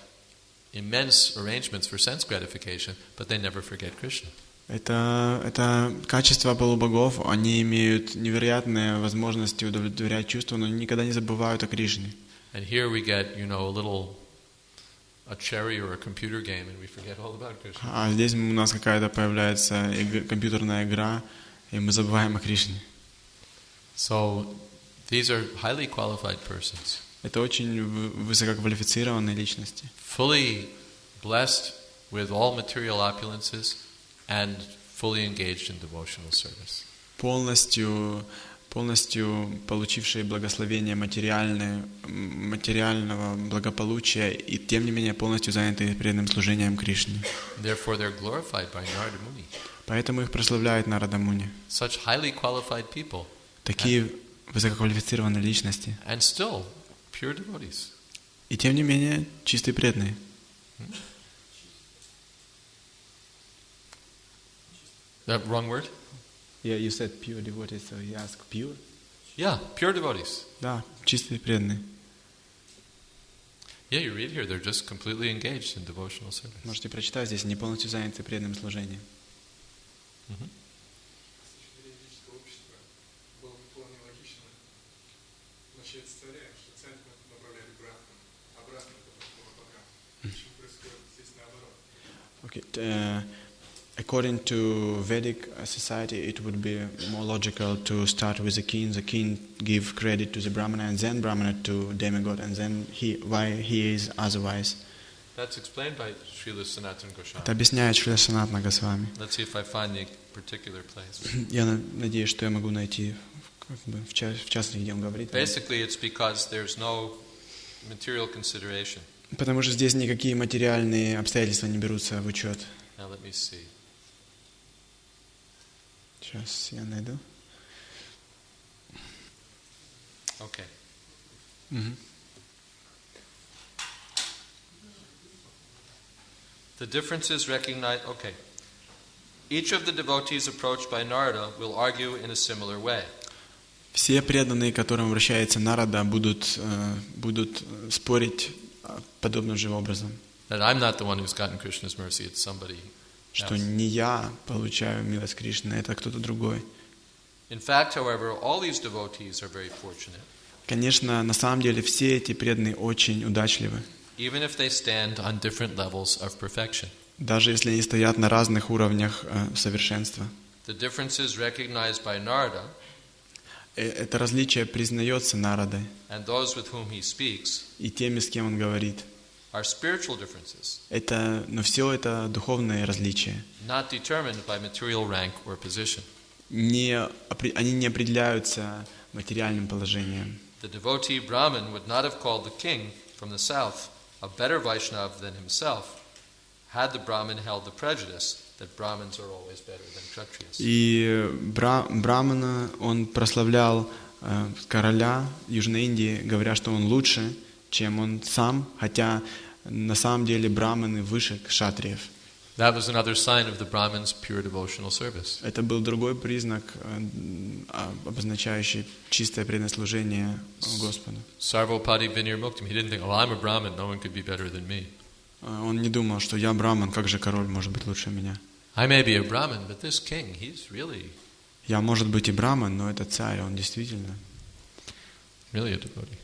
immense arrangements for sense gratification, but they never forget Krishna. Это качество полубогов, они имеют невероятные возможности удовлетворять чувства, но никогда не забывают о Кришне. And here we get, a cherry or a computer game, and we forget all about Krishna. А здесь у нас какая-то появляется компьютерная игра, и мы забываем о Кришне. So these are highly qualified persons. Это очень высококвалифицированные личности. Fully blessed with all material opulences and fully engaged in devotional service. Полностью получившие благословение материального благополучия и тем не менее полностью занятые преданным служением Кришне. Therefore they're glorified by Narada Muni. Поэтому их прославляет Нарада Муни. Such highly qualified people. Такие высококвалифицированные личности. And still pure devotees. И тем не менее чистые преданные. That wrong word? Yeah, you said pure devotees, so you ask pure? Yeah, pure devotees. Да, чистые преданные. Yeah, you read here, they're just completely engaged in devotional service. Можете прочитать, здесь они полностью заняты преданным служением. Okay. According to Vedic society, it would be more logical to start with the king give credit to the Brahmana, and then Brahmana to demigod, and then why he is otherwise. That's explained by Srila Sanatana Goswami. Это объясняет Шрила Санатана Госвами. Let's see if I find the particular place. Я надеюсь, что я могу найти в частности, где он говорит. Basically, it's because there's no material consideration. Потому что здесь никакие материальные обстоятельства не берутся в учет. Now let me see. Сейчас я найду. Okay. The differences recognized. Okay. Each of the devotees approached by Narada will argue in a similar way. Все преданные, к которым обращается Нарада, будут спорить подобным же образом. That I'm not the one who's gotten Krishna's mercy, it's somebody что else. не я получаю милость Кришны, это кто-то другой. In fact, however, all these devotees are very fortunate. Конечно, на самом деле все эти преданные очень удачливы. Even if they stand on different levels of perfection. Даже если они стоят на разных уровнях совершенства. The differences recognized by Narada. Это различие признается Нарадой. And those with whom he speaks. И теми, с кем он говорит. Are spiritual differences. Но все это духовные различия. Not determined by material rank or position. Они не определяются материальным положением. The devotee Brahmin would not have called the king from the south a better Vaishnav than himself, had the Brahmin held the prejudice that Brahmins are always better than Kshatriyas. И Брахмана, он прославлял короля Южной Индии, говоря, что он лучше, чем он сам, хотя на самом деле браманы выше кшатриев. That was another sign of the Brahmin's pure devotional service. Это был другой признак, обозначающий чистое преданное служение Господу. Sarvopati Vinir Muktim. He didn't think, I'm a Brahmin, no one could be better than me. Он не думал, что я браман, как же король может быть лучше меня. I may be a Brahmin, but this king, he's really... Я, может быть, и браман, но это царь, он действительно... Really a devotee.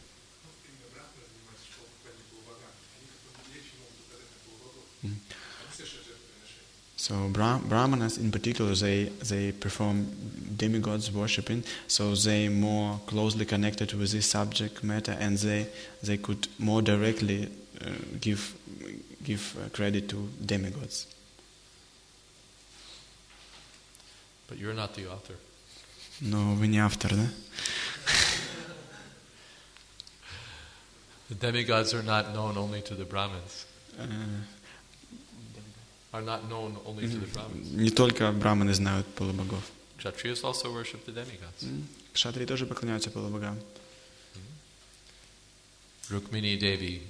So Brahmanas in particular, they perform demigods worshipping, so they more closely connected with this subject matter, and they could more directly give credit to demigods. But you're not the author. Но вы не автор, да? The demigods are not known only to the Brahmins. Are not known only to the Brahmins. Не только браманы знают полубогов. Kshatriyas also worship the demigods. Кшатрии тоже поклоняются полубогам. Rukmini Devi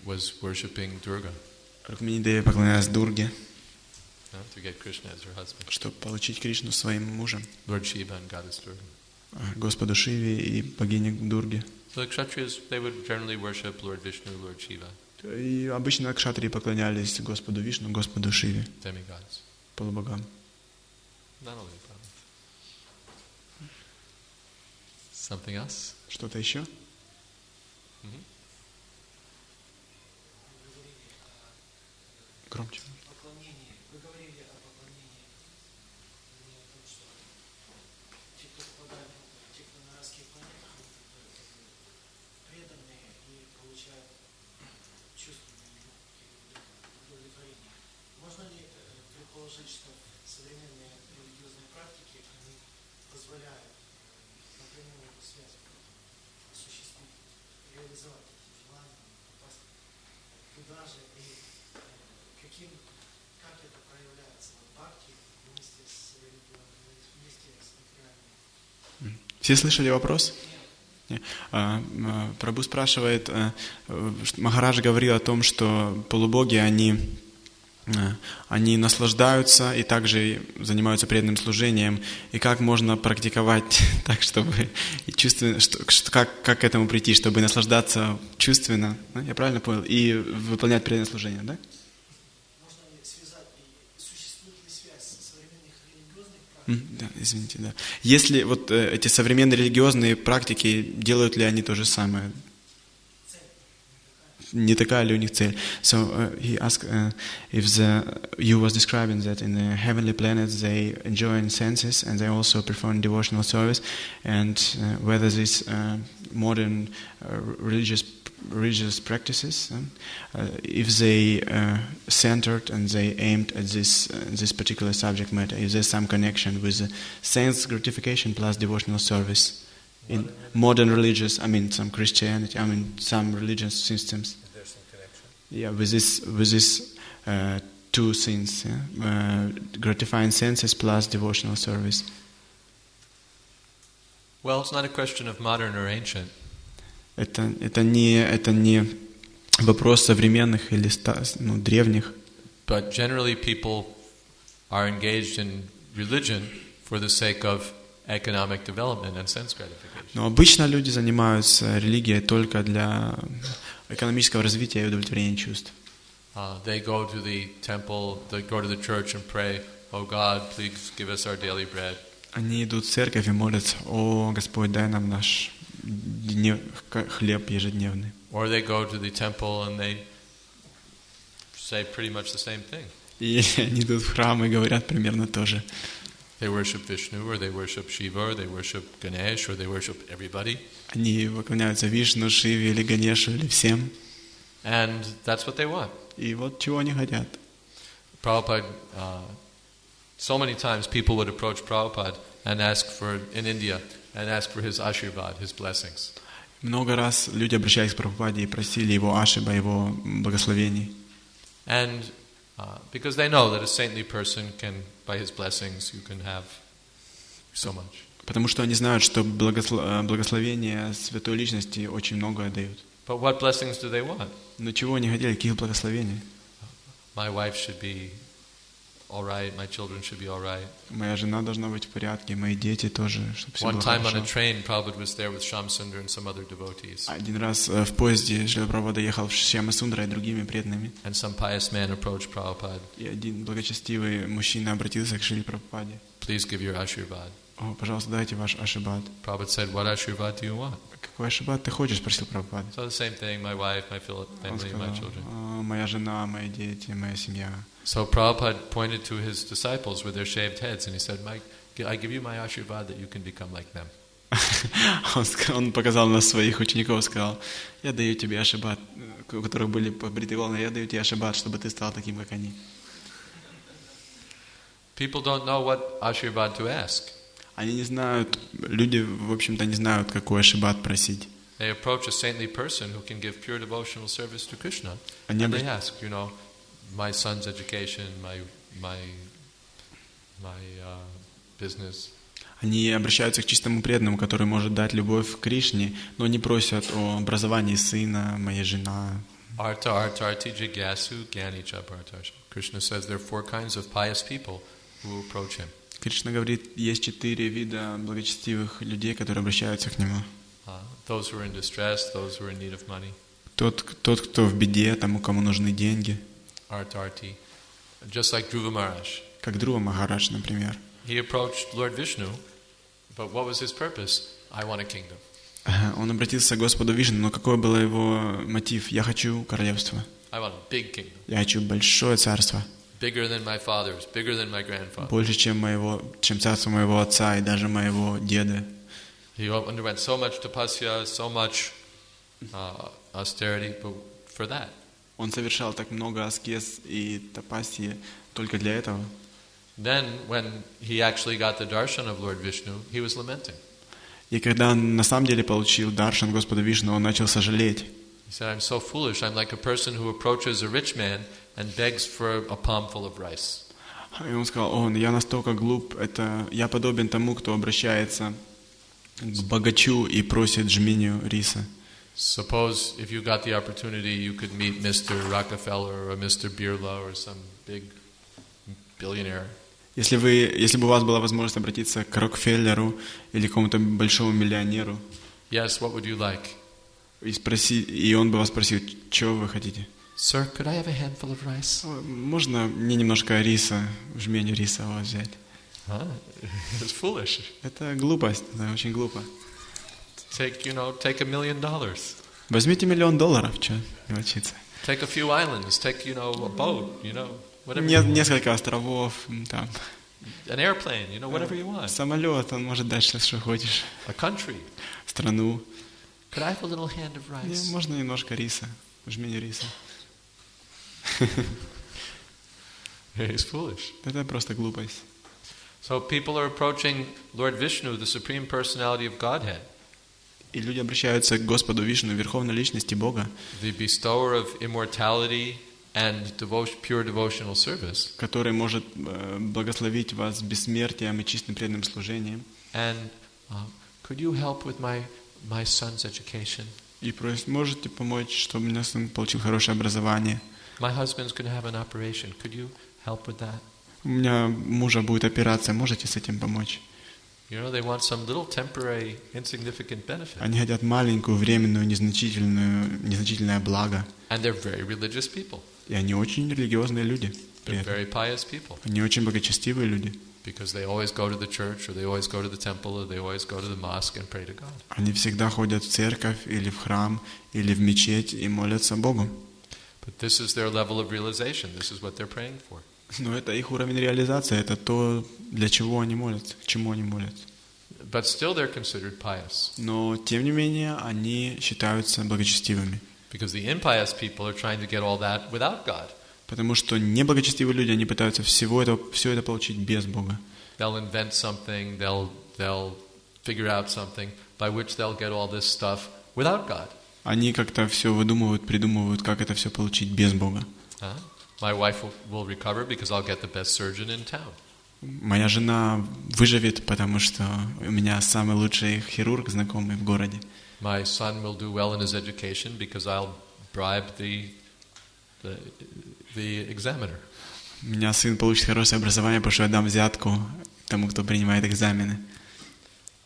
was worshipping Durga. Рукмини Деви поклонялась Дурге, To get Krishna as her husband. чтобы получить Кришну своим мужем, Lord Shiva and Goddess Durga. Господу Шиве и богине Дурге. So the Kshatriyas, they would generally worship Lord Vishnu, Lord Shiva. И обычно кшатрии поклонялись Господу Вишну, Господу Шиве, demigods. полубогам. Not only a problem. Something else? Что-то еще? Громче. Вы говорили о поклонении, о том, что те, кто попадают, те, кто на райские планеты, преданные и получают чувственное удовлетворение. Можно ли предположить, что современные религиозные практики, они позволяют напрямую эту связь осуществить, реализовать эти желания, попасть туда же и как это проявляется в бхакти вместе с религиозным, вместе с материальным? Все слышали вопрос? Нет. Прабху спрашивает, Махарадж говорил о том, что полубоги, они наслаждаются и также занимаются преданным служением. И как можно практиковать так, чтобы и чувственно, как к этому прийти, чтобы наслаждаться чувственно, я правильно понял, и выполнять преданное служение, да? Можно ли связать, существует ли связь современных религиозных практик? Да, извините, да. Если вот эти современные религиозные практики, делают ли они то же самое? Не такая ли у них цель? So he asked if you was describing that in the heavenly planets they enjoy senses and they also perform devotional service, and whether these modern religious practices, if they centered and they aimed at this particular subject matter, if there's some connection with the sense gratification plus devotional service in modern religious, some Christianity, some religious systems. Yeah, with this two things, gratifying senses plus devotional service. Well, it's not a question of modern or ancient. Это не вопрос современных или древних. But generally people are engaged in religion for the sake of economic development and sense gratification. Но обычно люди занимаются религией только для экономического развития и удовлетворения чувств. They go to the temple, they go to the church and pray, "Oh God, please give us our daily bread." Они идут в церковь и молятся: «О Господь, дай нам наш хлеб ежедневный». Or they go to the temple and they say pretty much the same thing. И они идут в храм и говорят примерно то же. They worship Vishnu, or they worship Shiva, or they worship Ganesh, or they worship everybody. Они поклоняются Вишну, Шиве или Ганешу, или всем. And that's what they want. И вот чего они хотят. Prabhupada, so many times people would approach Prabhupada and ask for, in India, and ask for his ashirvad, his blessings. Много раз люди обращались к Прабхупаде и просили его ашиба, его благословений. And because they know that a saintly person can, by his blessings, you can have so much. Потому что они знают, что благословения святой личности очень многое дают. But what blessings do they want? Но чего они хотели, каких благословений? My wife should be all right, my children should be all right. Моя жена должна быть в порядке, мои дети тоже, чтобы все было One time on a хорошо. train, Prabhupada was there with Shamsundar and some other devotees. Один раз в поезде Шрила Прабхупада ехал с Шьямасундрой и другими преданными. And some pious man approached Prabhupada. И один благочестивый мужчина обратился к Шриле Прабхупаде. Please give your ashirvad. О, пожалуйста, дайте ваш ашибад. Prabhupada said, what ashirvad do you want? Какой ашибад ты хочешь? Спросил Прабхупада. So the same thing, my wife, my Он family, my сказал: children. моя жена, мои дети, моя семья. So Prabhupada pointed to his disciples with their shaved heads and he said, I give you my ashirvad that you can become like them. Он показал на своих учеников и сказал: я даю тебе ашибад, у которых были побритые волны, я даю тебе ашибад, чтобы ты стал таким, как они. People don't know what ashirvad to ask. Они не знают, люди, в общем-то, не знают, какой ашибад просить. They approach a saintly person who can give pure devotional service to Krishna, Они and they ask, my son's education, my business. Они обращаются к чистому преданному, который может дать любовь к Кришне, но не просят о образовании сына, моей жена. Arta artarti jigyasu gyani cha bhartarsha. Krishna says there are 4 kinds of pious people who approach him. Кришна говорит, есть 4 вида благочестивых людей, которые обращаются к нему. Those who are in distress, those who are in need of money. Тот, кто в беде, тому, кому нужны деньги. Arti. Just like Dhruva Maharaj. Как Dhruva Maharaj, например. He approached Lord Vishnu, but what was his purpose? I want a kingdom. Он обратился к Господу Вишну, но какой был его мотив? Я хочу королевство. I want a big kingdom. Я хочу большое царство. Bigger than my father's, bigger than my grandfather. Больше, чем царство моего отца и даже моего деда. He underwent so much tapasya, so much austerity, but for that. Он совершал так много аскез и тапасьи только для этого. Then, when he actually got the darshan of Lord Vishnu, he was lamenting. И когда он на самом деле получил даршан Господа Вишну, он начал сожалеть. He said, I'm so foolish. I'm like a person who approaches a rich man and begs for a palm full of rice. И он сказал, я настолько глуп, я подобен тому, кто обращается к богачу и просит жменю риса. Suppose if you got the opportunity, you could meet Mr. Rockefeller or Mr. Birla or some big billionaire. Если бы у вас была возможность обратиться к Рокфеллеру или какому-то большому миллионеру, Yes, what would you like? И он бы вас спросил, чего вы хотите? Sir, could I have a handful of rice? Можно мне немножко риса, жменю риса у вас взять? It's foolish. Это глупость, это очень глупо. Take $1 million. Возьмите $1 миллион, что мелочиться. Take a few islands, take, a boat, whatever. Несколько островов, там. An airplane, whatever you want. Самолет, он может дать что хочешь. A country. Страну. Could I have a little hand of rice? Можно немножко риса, жменю риса. It's foolish. Это просто глупость. So people are approaching Lord Vishnu, the Supreme Personality of Godhead. И люди обращаются к Господу Вишну, Верховной Личности Бога, the bestower of immortality and pure devotional service. Который может благословить вас бессмертием и чистым преданным служением. And could you help with my son's education? И просит, можете помочь, чтобы у меня сын получил хорошее образование. My husband's going to have an operation. Could you help with that? У меня мужа будет операция, можете с этим помочь? They want some little temporary, insignificant benefit. Они хотят маленькую, временную, незначительное благо. And they're very religious people. И они очень религиозные люди. They're very pious people. Они очень благочестивые люди. Because they always go to the church, or they always go to the temple, or they always go to the mosque and pray to God. Они всегда ходят в церковь или в храм или в мечеть и молятся Богу. But this is their level of realization. This is what they're praying for. Но это их уровень реализации, это то, для чего они молятся, к чему они молятся. But still they're considered pious. Но тем не менее они считаются благочестивыми. Because the impious people are trying to get all that without God. Потому что неблагочестивые люди, они пытаются все это получить без Бога. They'll invent something, they'll figure out something by which they'll get all this stuff without God. Они как-то все выдумывают, придумывают, как это все получить без Бога. My wife will recover because I'll get the best surgeon in town. Моя жена выживет, потому что у меня самый лучший хирург знакомый в городе. My son will do well in his education because I'll bribe the examiner. У меня сын получит хорошее образование, потому что я дам взятку тому, кто принимает экзамены.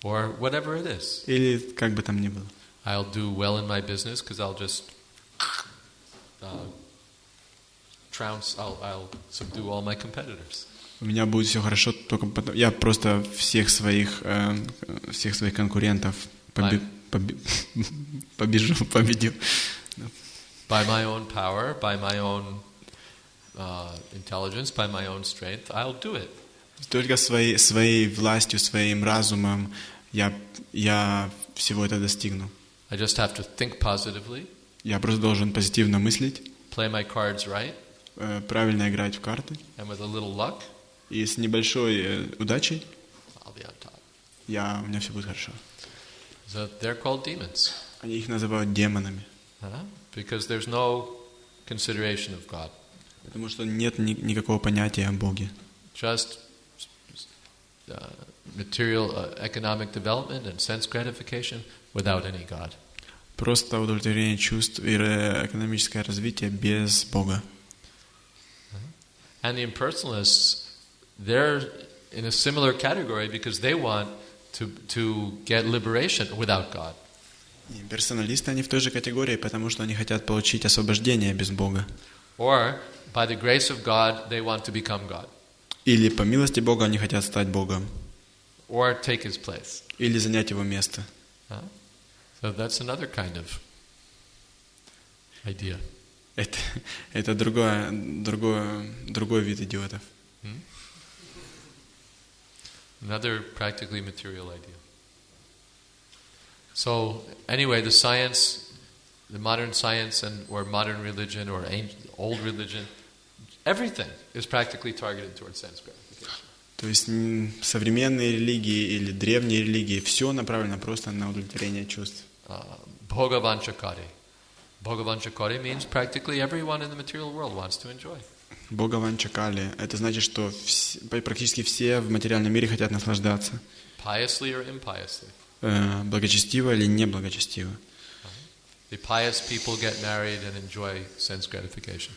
Or whatever it is. Или как бы там ни было. I'll do well in my business because I'll just I'll subdue all my competitors. У меня будет все хорошо, только потом я просто всех своих конкурентов победю. By my own power, by my own intelligence, by my own strength, I'll do it. Только своей властью, своим разумом я всего это достигну. I just have to think positively. Я просто должен позитивно мыслить. Play my cards right. Правильно играть в карты. And with a little luck, и с небольшой удачей I'll be on top. У меня все будет хорошо. So they're called demons. Они их называют демонами. Because there's no consideration of God. Потому что нет никакого понятия о Боге. Just material economic development and sense gratification without any God. Просто удовлетворение чувств и экономическое развитие без Бога. And the impersonalists, they're in a similar category because they want to get liberation without God. И персоналисты, они в той же категории, потому что они хотят получить освобождение без Бога. Or, by the grace of God, they want to become God. Или по милости Бога они хотят стать Богом. Or take His place. Или занять Его место. So that's another kind of idea. Это другой вид идиотов. Another practically material idea. So anyway, the science, the modern science or modern religion or old religion, everything is practically targeted towards sense gratification. То есть современные религии или древние религии, все направлено просто на удовлетворение чувств. Bhagavanchakari. Bhagavanchakari means practically everyone in the material world wants to enjoy. Бхагаванчакали, это значит, что практически все в материальном мире хотят наслаждаться. Piously or impiously. Благочестиво или неблагочестиво. The pious people get married and enjoy sense gratification.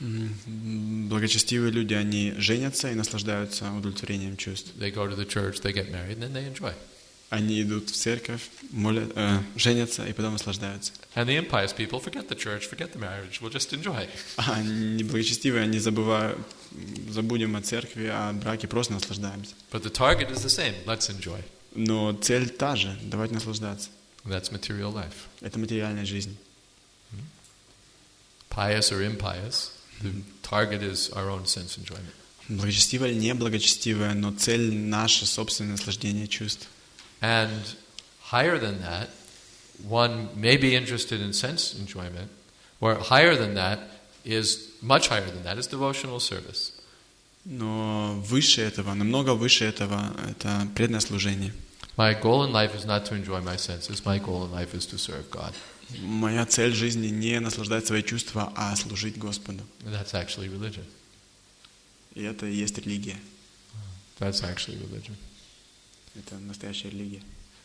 Благочестивые люди, они женятся и наслаждаются удовлетворением чувств. They go to the church, they get married, and then they enjoy. Они идут в церковь, женятся и потом наслаждаются. And the impious people forget the church, forget the marriage, will just enjoy. А неблагочестивые, они забудем о церкви, о браке, просто наслаждаемся. But the target is the same. Let's enjoy. Но цель та же, давайте наслаждаться. That's material life. Это материальная жизнь. Pious or impious, the target is our own sense enjoyment. Благочестивое или неблагочестивое, но цель наше собственное наслаждение чувств. And higher than that, one may be interested in sense enjoyment, or higher than that is, much higher than that, is devotional service. Но выше этого, намного выше этого, это преданное служение. My goal in life is not to enjoy my senses. My goal in life is to serve God. Моя цель жизни не наслаждать свои чувства, а служить Господу. And that's actually religion. И это и есть религия. That's actually religion. Это настоящая религия.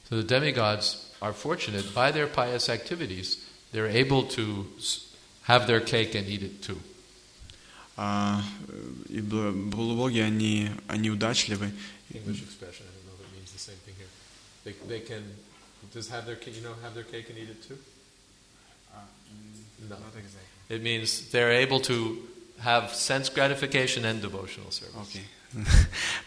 So the demigods are fortunate by their pious activities. They're able to have their cake and eat it too. И полубоги, они удачливы. English expression. I don't know if it means the same thing here. They can just have their cake, have their cake and eat it too. No. Not exactly. It means they're able to have sense gratification and devotional service. Okay.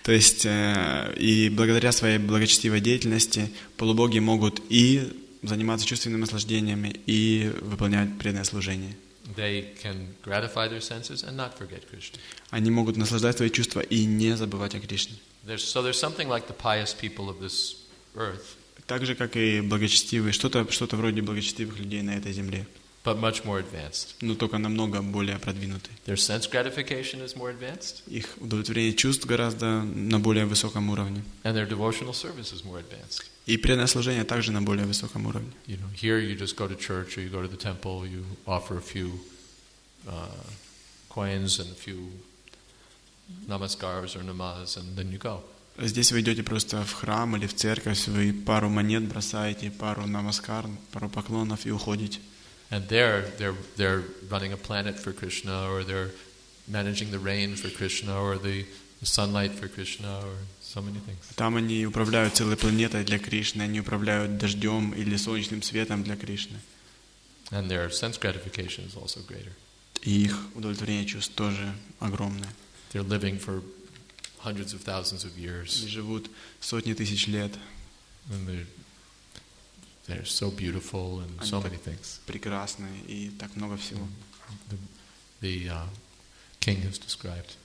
То есть и благодаря своей благочестивой деятельности полубоги могут и заниматься чувственными наслаждениями, и выполнять преданное служение. They can gratify their senses and not forget Krishna. Они могут наслаждать свои чувства и не забывать о Кришне. So there's something like the pious people of this earth. Так же, как и благочестивые, что-то вроде благочестивых людей на этой земле. But much more advanced. Но только намного более продвинутые. Their sense gratification is more advanced. Их удовлетворение чувств гораздо на более высоком уровне. And their devotional service is more advanced. И преданное служение также на более высоком уровне. Here you just go to church or you go to the temple, you offer a few coins and a few namaskars or namaz, and then you go. Здесь вы идете просто в храм или в церковь, вы пару монет бросаете, пару намаскар, пару поклонов и уходите. And they're running a planet for Krishna, or they're managing the rain for Krishna, or the sunlight for Krishna, or so many things. Там они управляют целой планетой для Кришны, они управляют дождем или солнечным светом для Кришны. And their sense gratification is also greater. И их удовлетворение чувств тоже огромное. They're living for hundreds of thousands of years. Они живут сотни тысяч лет. And they're so beautiful and so many things. Прекрасны и так много всего. The king has described.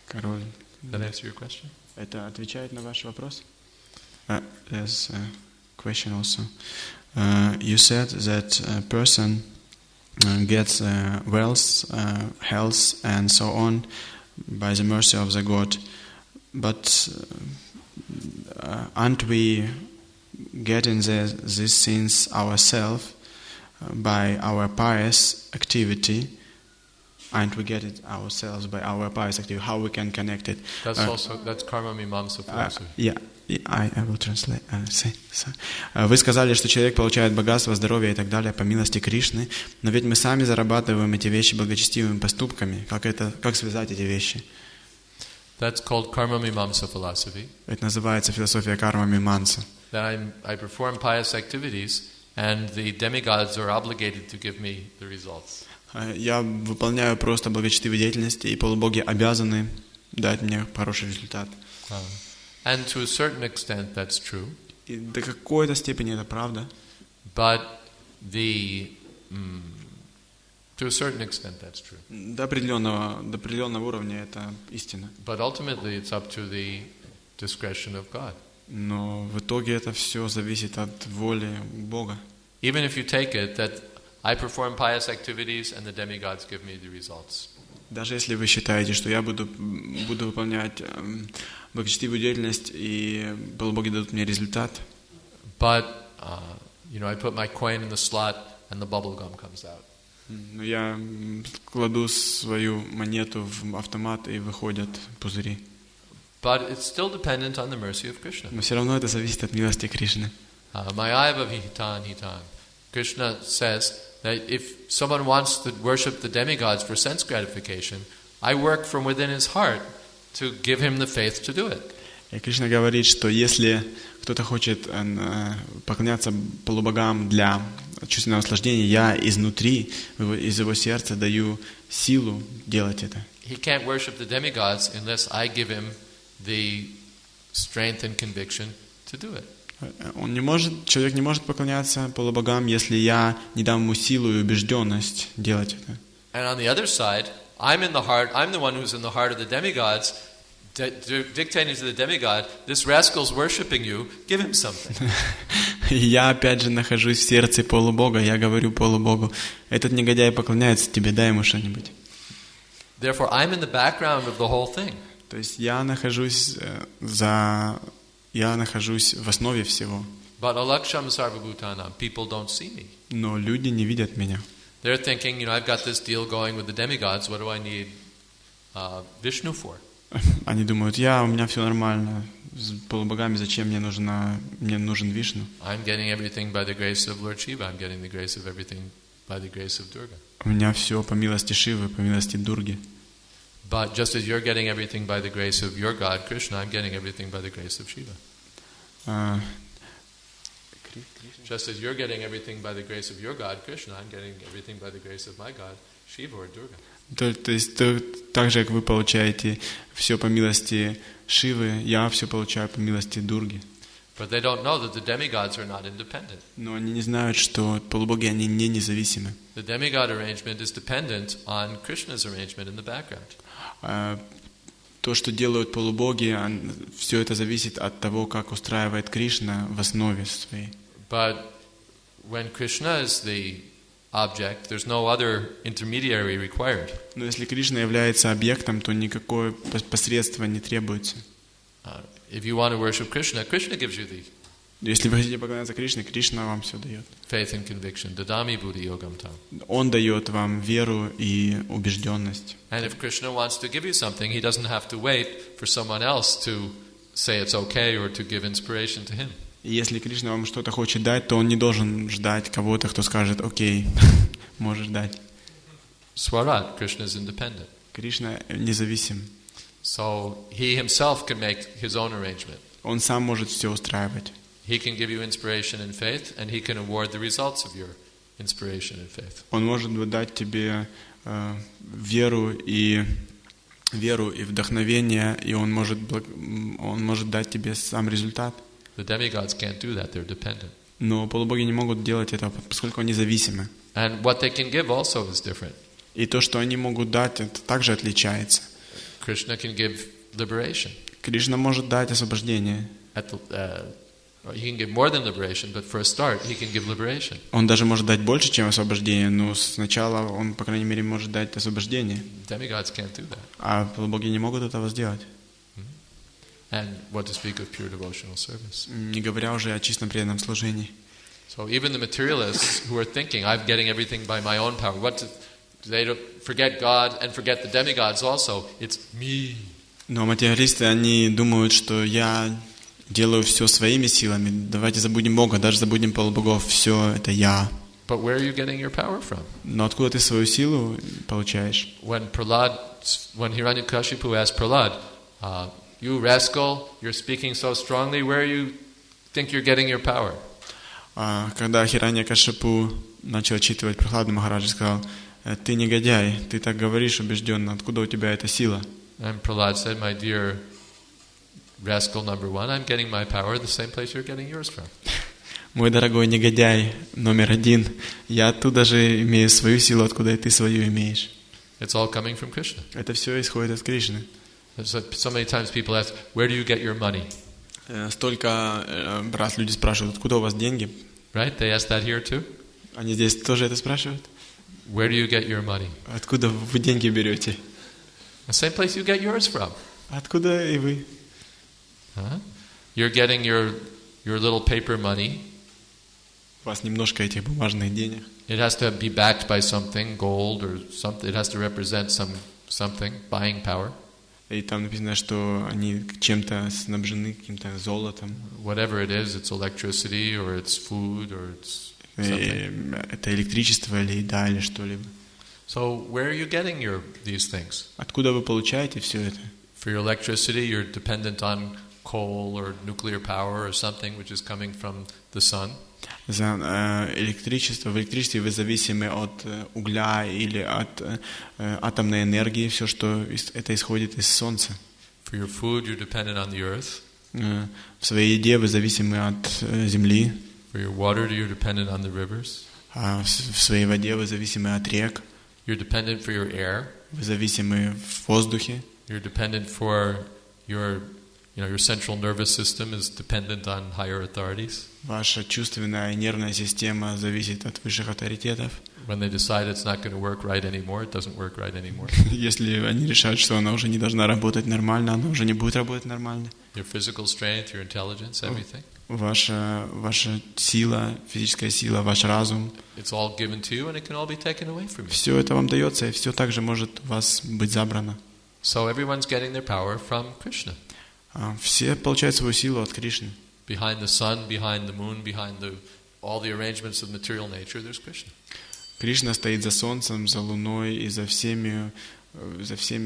Король. That answer your question? Это отвечает на ваш вопрос? There's a question also. You said that a person gets wealth, health, and so on by the mercy of the God, but aren't we getting these things ourselves by our pious activity? Aren't we get it ourselves by our pious activity? How we can connect it? That's karma mimamsa philosophy. Yeah, I will translate. Вы сказали, что человек получает богатство, здоровье и так далее по милости Кришны, но ведь мы сами зарабатываем эти вещи благочестивыми поступками. Как связать эти вещи? That's called karma mimamsa philosophy. Это называется философия карма мимамса. That I perform pious activities and the demigods are obligated to give me the results. Я выполняю просто благочестивые деятельности, и полубоги обязаны дать мне хороший результат. And to a certain extent that's true. И до какой-то степени это правда. But to a certain extent that's true. До определенного уровня это истина. But ultimately it's up to the discretion of God. Но в итоге это все зависит от воли Бога. Even if you take it that I perform pious activities and the demigods give me the results. Даже если вы считаете, что я буду выполнять благочестивую деятельность и полубоги дадут мне результат. But I put my coin in the slot and the bubble gum comes out. Но я кладу свою монету в автомат и выходят пузыри. But it's still dependent on the mercy of Krishna. Но все равно это зависит от милости Кришны. Mayaiva hitan hitan. Krishna says that if someone wants to worship the demigods for sense gratification, I work from within his heart to give him the faith to do it. И Кришна говорит, что если кто-то хочет поклоняться полубогам для чувственного наслаждения, я изнутри, из его сердца даю силу делать это. He can't worship the demigods unless I give him the strength and conviction to do it. Человек не может поклоняться полубогам, если я не дам ему силу и убежденность делать это. And on the other side, I'm the one who's in the heart of the demigods, dictating to the demigod, this rascal's worshiping you, give him something. Я опять же нахожусь в сердце полубога, я говорю полубогу, этот негодяй поклоняется тебе, дай ему что-нибудь. Therefore, I'm in the background of the whole thing. То есть я нахожусь в основе всего. But alaksham sarvabhutanam, people don't see me. Но люди не видят меня. They're thinking, I've got this deal going with the demigods. What do I need Vishnu for? Они думают, у меня все нормально с полубогами, зачем мне нужен Вишну? I'm getting everything by the grace of Lord Shiva. I'm getting the grace of everything by the grace of Durga. У меня все по милости Шивы, по милости Дурги. But just as you're getting everything by the grace of your God, Krishna, I'm getting everything by the grace of Shiva. Just as you're getting everything by the grace of your God, Krishna, I'm getting everything by the grace of my God, Shiva or Durga. То есть так же, как вы получаете все по милости Шивы, я все получаю по милости Дурги. But they don't know that the demigods are not independent. Но они не знают, что полубоги они не независимы. The demigod arrangement is dependent on Krishna's arrangement in the background. То, что делают полубоги, все это зависит от того, как устраивает Кришна в основе своей. But when Krishna is the object, there's no other intermediary required. Но если Кришна является объектом, то никакое посредство не требуется. If you want to worship Krishna, Krishna gives you the Если вы хотите поклоняться Кришне, Кришна вам все дает. Faith and conviction. Dadami buddhi yogam tam. Он дает вам веру и убежденность. And if Krishna wants to give you something, he doesn't have to wait for someone else to say it's okay or to give inspiration to him. И если Кришна вам что-то хочет дать, то он не должен ждать кого-то, кто скажет, окей, можешь дать. Swarat, Krishna is independent. Кришна независим. So he himself can make his own arrangement. Он сам может все устраивать. He can give you inspiration and faith, and he can award the results of your inspiration and faith. Он может дать тебе веру и вдохновение, и он может дать тебе сам результат. The demigods can't do that; they're dependent. Но полубоги не могут делать этого, поскольку они зависимы. And what they can give also is different. И то, что они могут дать, это также отличается. Krishna can give liberation. Кришна может дать освобождение. He can give more than liberation, but for a start, he can give liberation. Он даже может дать больше, чем освобождение, но сначала он, по крайней мере, может дать освобождение. Demigods can't do that. А полубоги не могут этого сделать. And what to speak of pure devotional service. Не говоря уже о чистом преданном служении. So even the materialists who are thinking, I'm getting everything by my own power, they don't forget God and forget the demigods also. It's me. Но материалисты, они думают, что я делаю все своими силами. Давайте забудем Бога, даже забудем полубогов. Все это я. But where are you getting your power from? Но откуда ты свою силу получаешь? When Hiranyakashipu asked Prahlad, you rascal, you're speaking so strongly, where you think you're getting your power? Когда Хираньякашипу начал отчитывать Прохладу Махараджа, сказал: ты негодяй, ты так говоришь убежденно, откуда у тебя эта сила? And Prahlad said, my dear rascal number one, I'm getting my power the same place you're getting yours from. Мой дорогой негодяй номер один, я оттуда же имею свою силу, откуда и ты свою имеешь. It's all coming from Krishna. Это все исходит от Кришны. So many times people ask, where do you get your money? Столько раз люди спрашивают, откуда у вас деньги? Right? They ask that here too. Они здесь тоже это спрашивают. Where do you get your money? Откуда вы деньги берете? The same place you get yours from. Откуда и вы? You're getting your little paper money. У вас немножко этих бумажных денег. It has to be backed by something, gold or something. It has to represent something, buying power. И там написано, что они чем-то снабжены, каким-то золотом. Whatever it is, it's electricity or it's food or it's something. Это электричество или еда или что-либо. So where are you getting these things? Откуда вы получаете все это? For your electricity, you're dependent on coal or nuclear power or something which is coming from the sun. За электричество, в электричестве вы зависимы от угля или от атомной энергии, все, что это исходит из солнца. For your food, you're dependent on the earth. В своей еде вы зависимы от земли. For your water, you're dependent on the rivers. В своей воде вы зависимы от рек. You're dependent for your air. Вы зависимы в воздухе. You're dependent for your central nervous system is dependent on higher authorities. Ваша чувственная и нервная система зависит от высших авторитетов. When they decide it's not going to work right anymore, it doesn't work right anymore. Если они решают, что она уже не должна работать нормально, она уже не будет работать нормально. Your physical strength, your intelligence, everything. Ваша сила, физическая сила, ваш разум. It's all given to you and it can all be taken away from you. Все это вам дается, и все также может у вас быть забрано. So everyone's getting their power from Krishna. Все получают свою силу от Кришны. Behind the sun, behind the moon, behind all the arrangements of material nature, there's Krishna. Кришна стоит за солнцем, за луной и за всеми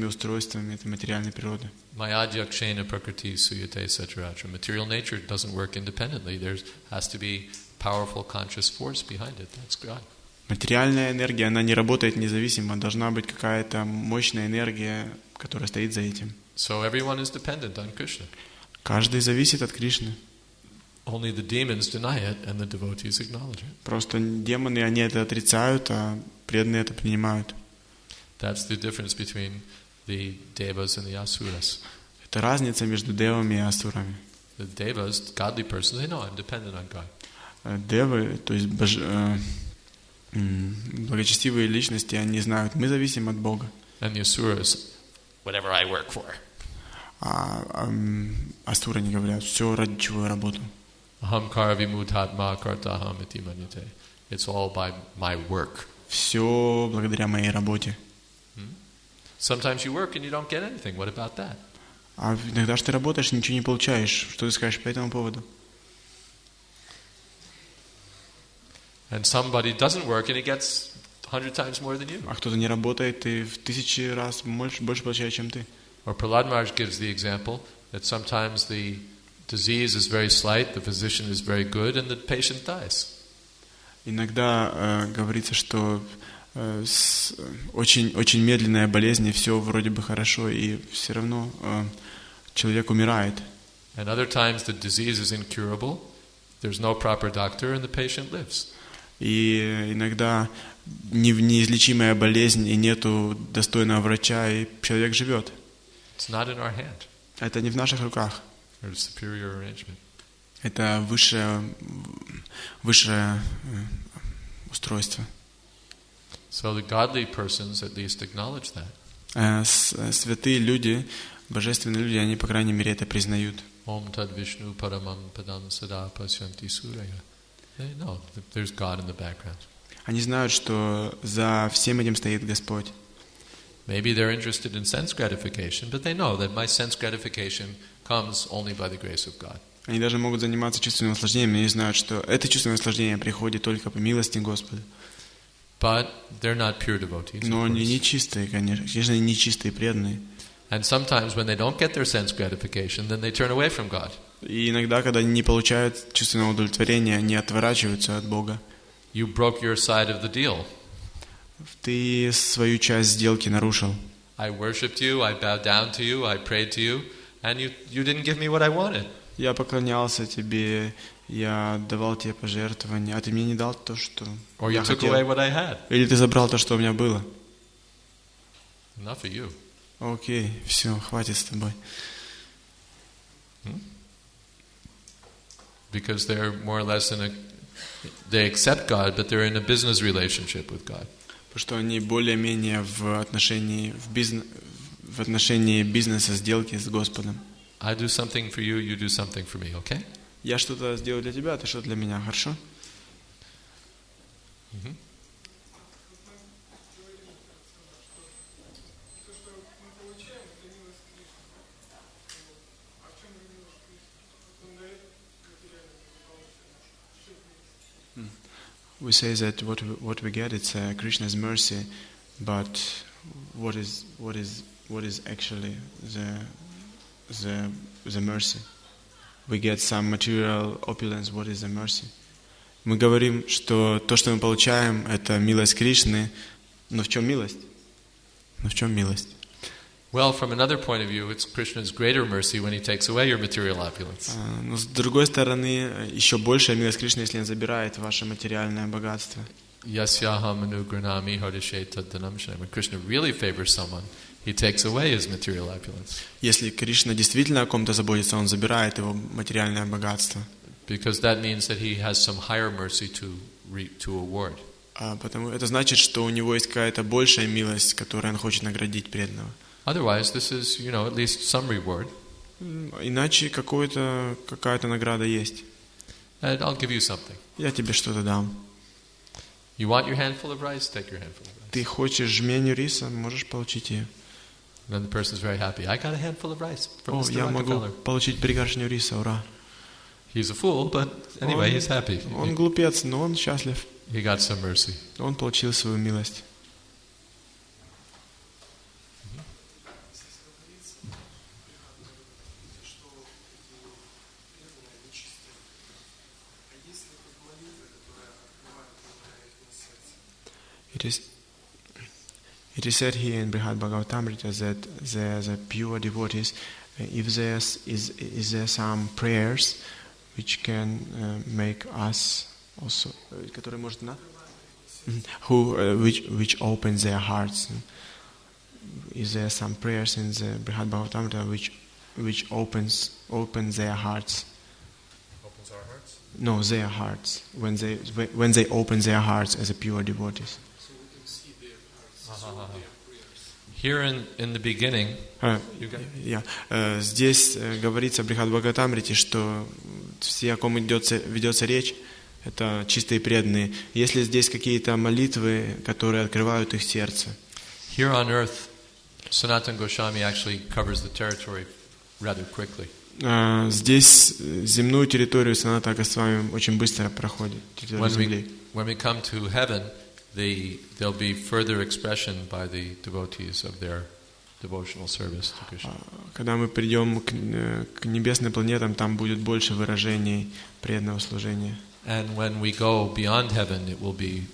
устройствами этой материальной природы. Mayadhyakshena prakriti suyate satratra. Material nature doesn't work independently. There has to be powerful conscious force behind it. That's God. Материальная энергия, она не работает независимо. Должна быть какая-то мощная энергия, которая стоит за этим. So everyone is dependent on Krishna. Каждый зависит от Кришны. Only the demons deny it, and the devotees acknowledge it. Просто демоны, они это отрицают, а преданные это принимают. That's the difference between the devas and the asuras. Это разница между девами и асурами. The devas, godly persons, they know I'm dependent on God. Девы, то есть благочестивые личности, они знают, мы зависим от Бога. And the asuras, whatever I work for. Асуры не говорят, все, ради чего я работаю. Ahamkara vimudhatma kartaham iti manyate. It's all by my work. Все благодаря моей работе. Sometimes you work and you don't get anything. What about that? А иногда же ты работаешь, ничего не получаешь. Что ты скажешь по этому поводу? And somebody doesn't work and he gets 100 times more than you. А кто-то не работает и в 1000 раз больше получает, чем ты. Or Prahlad Maharaj gives the example that sometimes the disease is very slight, the physician is very good, and the patient dies. Иногда говорится, что очень медленная болезнь, и все вроде бы хорошо, и все равно человек умирает. And other times the disease is incurable, there's no proper doctor, and the patient lives. И иногда неизлечимая болезнь, и нету достойного врача, и человек живет. It's not in our hand. Это не в наших руках. There's a superior arrangement. Это высшее устройство. So the godly persons at least acknowledge that. Святые люди, божественные люди, они, по крайней мере, это признают. Om tad Vishnu paramam padam sada pasyanti suraya. They know that there's God in the background. Они знают, что за всем этим стоит Господь. Maybe they're interested in sense gratification, but they know that my sense gratification comes only by the grace of God. Они даже могут заниматься чувственным наслаждением, и они знают, что это чувственное наслаждение приходит только по милости Господа. But they're not pure devotees. Но они не чистые, конечно, они не чистые преданные. And sometimes when they don't get their sense gratification, then they turn away from God. И иногда, когда они не получают чувственного удовлетворения, они отворачиваются от Бога. You broke your side of the deal. Ты свою часть сделки нарушил. I worshipped you, I bowed down to you, I prayed to you, and you didn't give me what I wanted. Я поклонялся тебе, я давал тебе пожертвования, а ты мне не дал то, что Or я you took хотел. away what I had. Или ты забрал то, что у меня было. Enough of you. Окей, все, хватит с тобой. Because they're more or less they accept God, but they're in a business relationship with God. Потому что они более-менее в отношении бизнеса, сделки с Господом. I do something for you, you do something for me, okay? Я что-то сделаю для тебя, ты что-то для меня, хорошо? We say that what we get it's Krishna's mercy, but what is actually the mercy? We get some material opulence. What is the mercy? Мы говорим, что то, что мы получаем, это милость Кришны. Но в чем милость? Well, from another point of view, it's Krishna's greater mercy when he takes away your material opulence. Но с другой стороны, еще большая милость Кришны, если он забирает ваше материальное богатство. Yasyaham anugranami hardishe taddanam shnai. When Krishna really favors someone, he takes away his material opulence. Если Кришна действительно о ком-то заботится, он забирает его материальное богатство. Because that means that he has some higher mercy to award. Потому это значит, что у него есть какая-то большая милость, которой он хочет наградить преданного. Otherwise, this is, at least some reward. Иначе какая-то награда есть. And I'll give you something. Я тебе что-то дам. You want your handful of rice? Take your handful of rice. Ты хочешь жменю риса, можешь получить ее. And then the person is very happy. I got a handful of rice from Mr. Я могу Rockefeller. получить пригоршню риса, ура. He's a fool, but anyway, he's happy. Он глупец, но он счастлив. He got some mercy. Он получил свою милость. It is said here in Brihad Bhagavatamrite that the pure devotees, if there is there some prayers which can make us also, который может which open their hearts. Is there some prayers in the Brihad Bhagavatamrite which open their hearts? Opens our hearts? No, their hearts when they open their hearts as a pure devotees. Here in the beginning, здесь говорится в Брихад Бхагаватамрите, что все, о ком ведется речь, это чистые преданные. Если здесь какие-то молитвы, которые открывают их сердце. Here on earth, Sanatana Goswami actually covers the territory rather quickly. Здесь земную территорию Санатана Госвами очень быстро проходит. When we come to heaven, there'll be further expression by the devotees of their devotional service to Krishna. Когда мы придем к небесным планетам, там будет больше выражений преданного служения. And when we go beyond heaven, it will be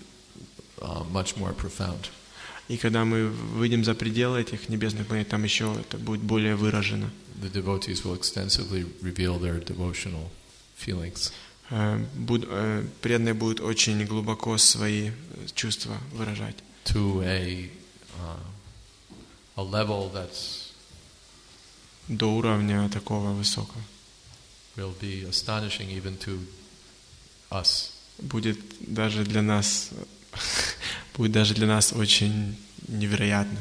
much more profound. И когда мы выйдем за пределы этих небесных планет, там еще это будет более выражено. The devotees will extensively reveal their devotional feelings. Преданные будут очень глубоко свои чувства выражать. To a level that's до уровня такого высокого. Will be astonishing even to us. Будет даже для нас очень невероятно.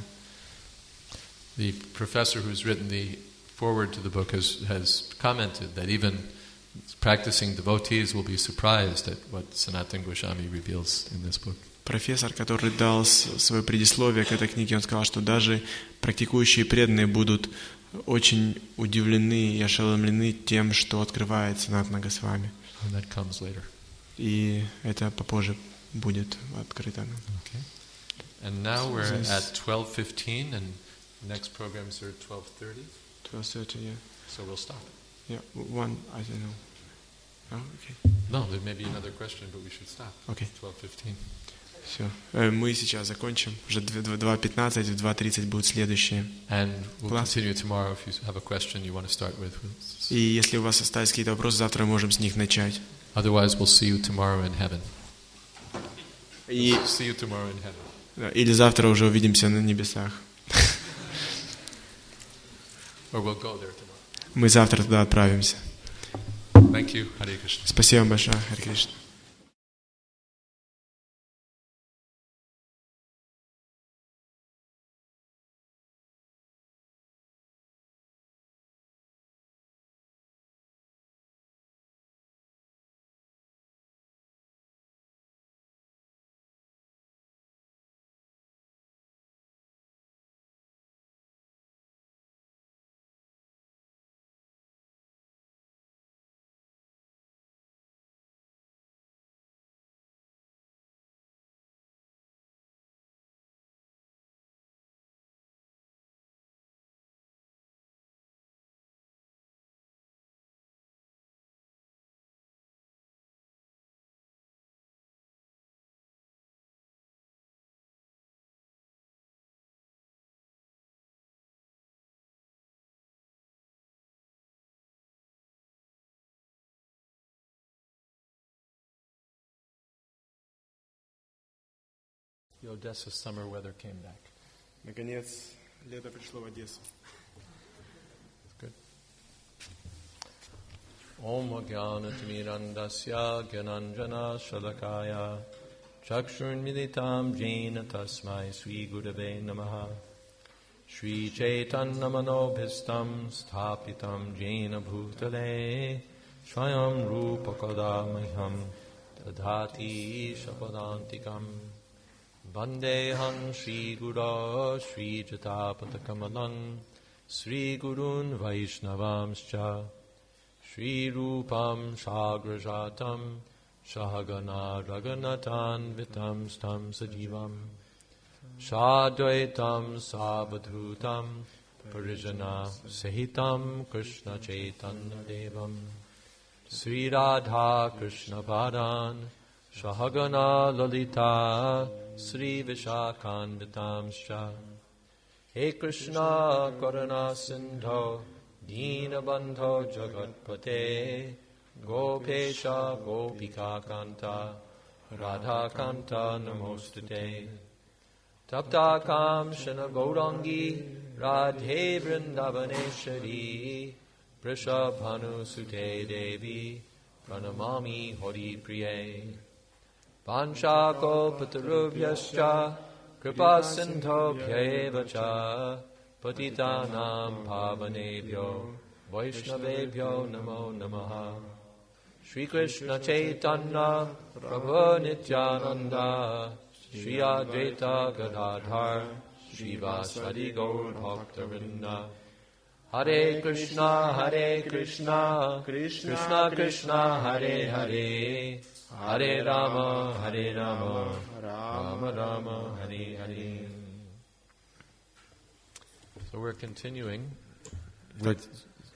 The professor who's written the foreword to the book has commented that even practicing devotees will be surprised at what Sanatana Goswami reveals in this book. Профессор, который дал свое предисловие к этой книге, он сказал, что даже практикующие преданные будут очень удивлены и ошеломлены тем, что открывает Санатана Госвами. And that comes later. И это попозже будет открыто. Okay. And now we're at 12:15, and Next programs are at 12:30, 12:30, yeah. so we'll stop. Yeah, one, I don't know. Oh, okay. No, there may be another question, but we should stop. Okay. 12:15. Все. Мы сейчас закончим. Уже 2:15, в 2:30 будет следующее. And we'll continue tomorrow if you have a question you want to start with. И если у вас остались какие-то вопросы, завтра можем с них начать. Otherwise, we'll see you tomorrow in heaven. И... See you tomorrow in heaven. Или завтра уже увидимся на небесах. Or we'll go there tomorrow. Мы завтра туда отправимся. Thank you. Харе Кришна. Спасибо вам большое. Харе Кришна. The Odessa summer weather came back. Наконец, лето пришло в Одессу. Good. Om Jnanatimirandasya Gyananjana Shalakaya Chakshurmilitam Jena Tasmai Sri Gurave Namaha Sri Chaitanya Manobhistam Sthapitam Jena Bhutale Swayam Rupa Kadamaham Tadhati Shapadantikam Vandeham Sri Guru Sri Jatapatakamanam Sri Gurun Vaishnavamscha Shri Rupam Shagrajatam Shahagana Raganatan Vitam Stam Sajivam Shadvaitam Savadhutam Parijana Sahitam Krishna Chaitanya Devam Sri Radha Krishna Padan Shahagana Lalita Sri Vishakhanvitamscha He Krishna Karuna Sindho Dina Bandho Jagatpate Gopesha Gopika Kanta Radha Kanta Namostate Tapta Kamshana Gaurangi Radhe Vrindavaneshari Vrishabhanu Sute Devi Pranamami Hori Priye Panchako Patarubhyascha Kripa Sindho Pyevacha Patitanam Pavanebhyo Vaishnavebhyo Namo Namaha Shri Krishna Chaitanya Prabhu Nityananda Shri Advaita Gadadhar Shri Vasadi Gaur Bhaktavinda Hare Krishna Krishna Krishna Hare Hare Hare Rama Rama Rama Hare Hare. So we're continuing with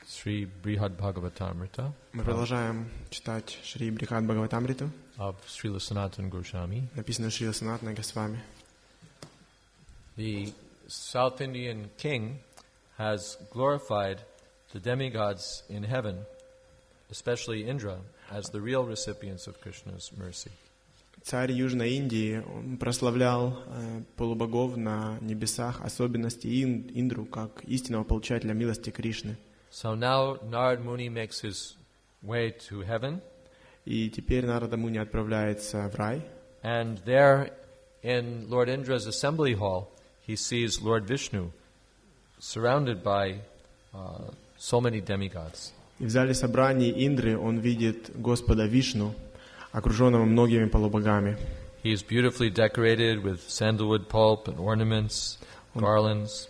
Sri Brihad Bhagavatamrite. Мы продолжаем читать Шри Брихад Бхагаватамриту, of Srila Sanatana Goswami. написанную Шрила Санатана Госвами. The South Indian king has glorified the demigods in heaven, especially Indra, as the real recipients of Krishna's mercy. Царь Южной Индии он прославлял полубогов на небесах, особенности Индру, как истинного получателя милости Кришны. So now Narad Muni makes his way to heaven. И теперь Нарада Муни отправляется в рай. And there in Lord Indra's assembly hall, he sees Lord Vishnu surrounded by so many demigods. И в зале собраний Индры он видит Господа Вишну, окруженного многими полубогами. He is beautifully decorated with sandalwood pulp and ornaments, garlands.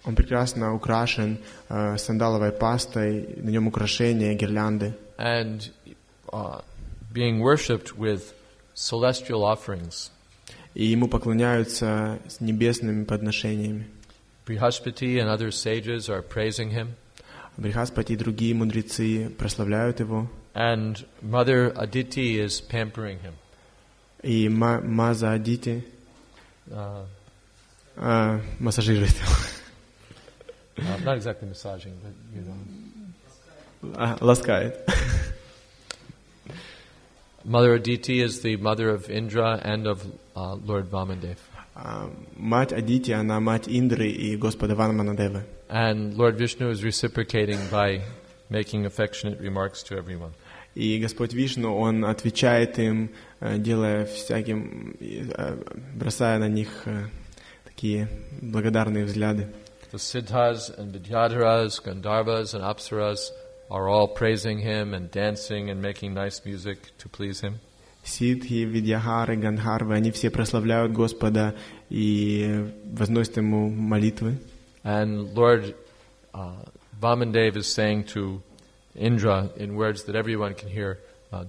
Он прекрасно украшен сандаловой пастой, на нем украшения, гирлянды. And being worshipped with celestial offerings. И ему поклоняются с небесными подношениями. Brihaspati and other sages are praising him. Брихаспати и другие мудрецы прославляют его. And Mother Aditi is pampering him. И Маза Адити массажирует его. Not exactly massaging, but you know. Ласкает. Mother Aditi is the mother of Indra and of Lord Vamandev. Мать Адити, она мать Индры и Господа Ваманадевы. And Lord Vishnu is reciprocating by making affectionate remarks to everyone. И Господь Вишну, Он отвечает им, делая всяким, бросая на них такие благодарные взгляды. The Siddhas and Vidyadharas, Gandharvas and Apsaras are all praising him and dancing and making nice music to please him. Сидхи, Видьяхары, Гандхарвы, они все прославляют Господа и возносят Ему молитвы. And Lord Vamandev is saying to Indra in words that everyone can hear,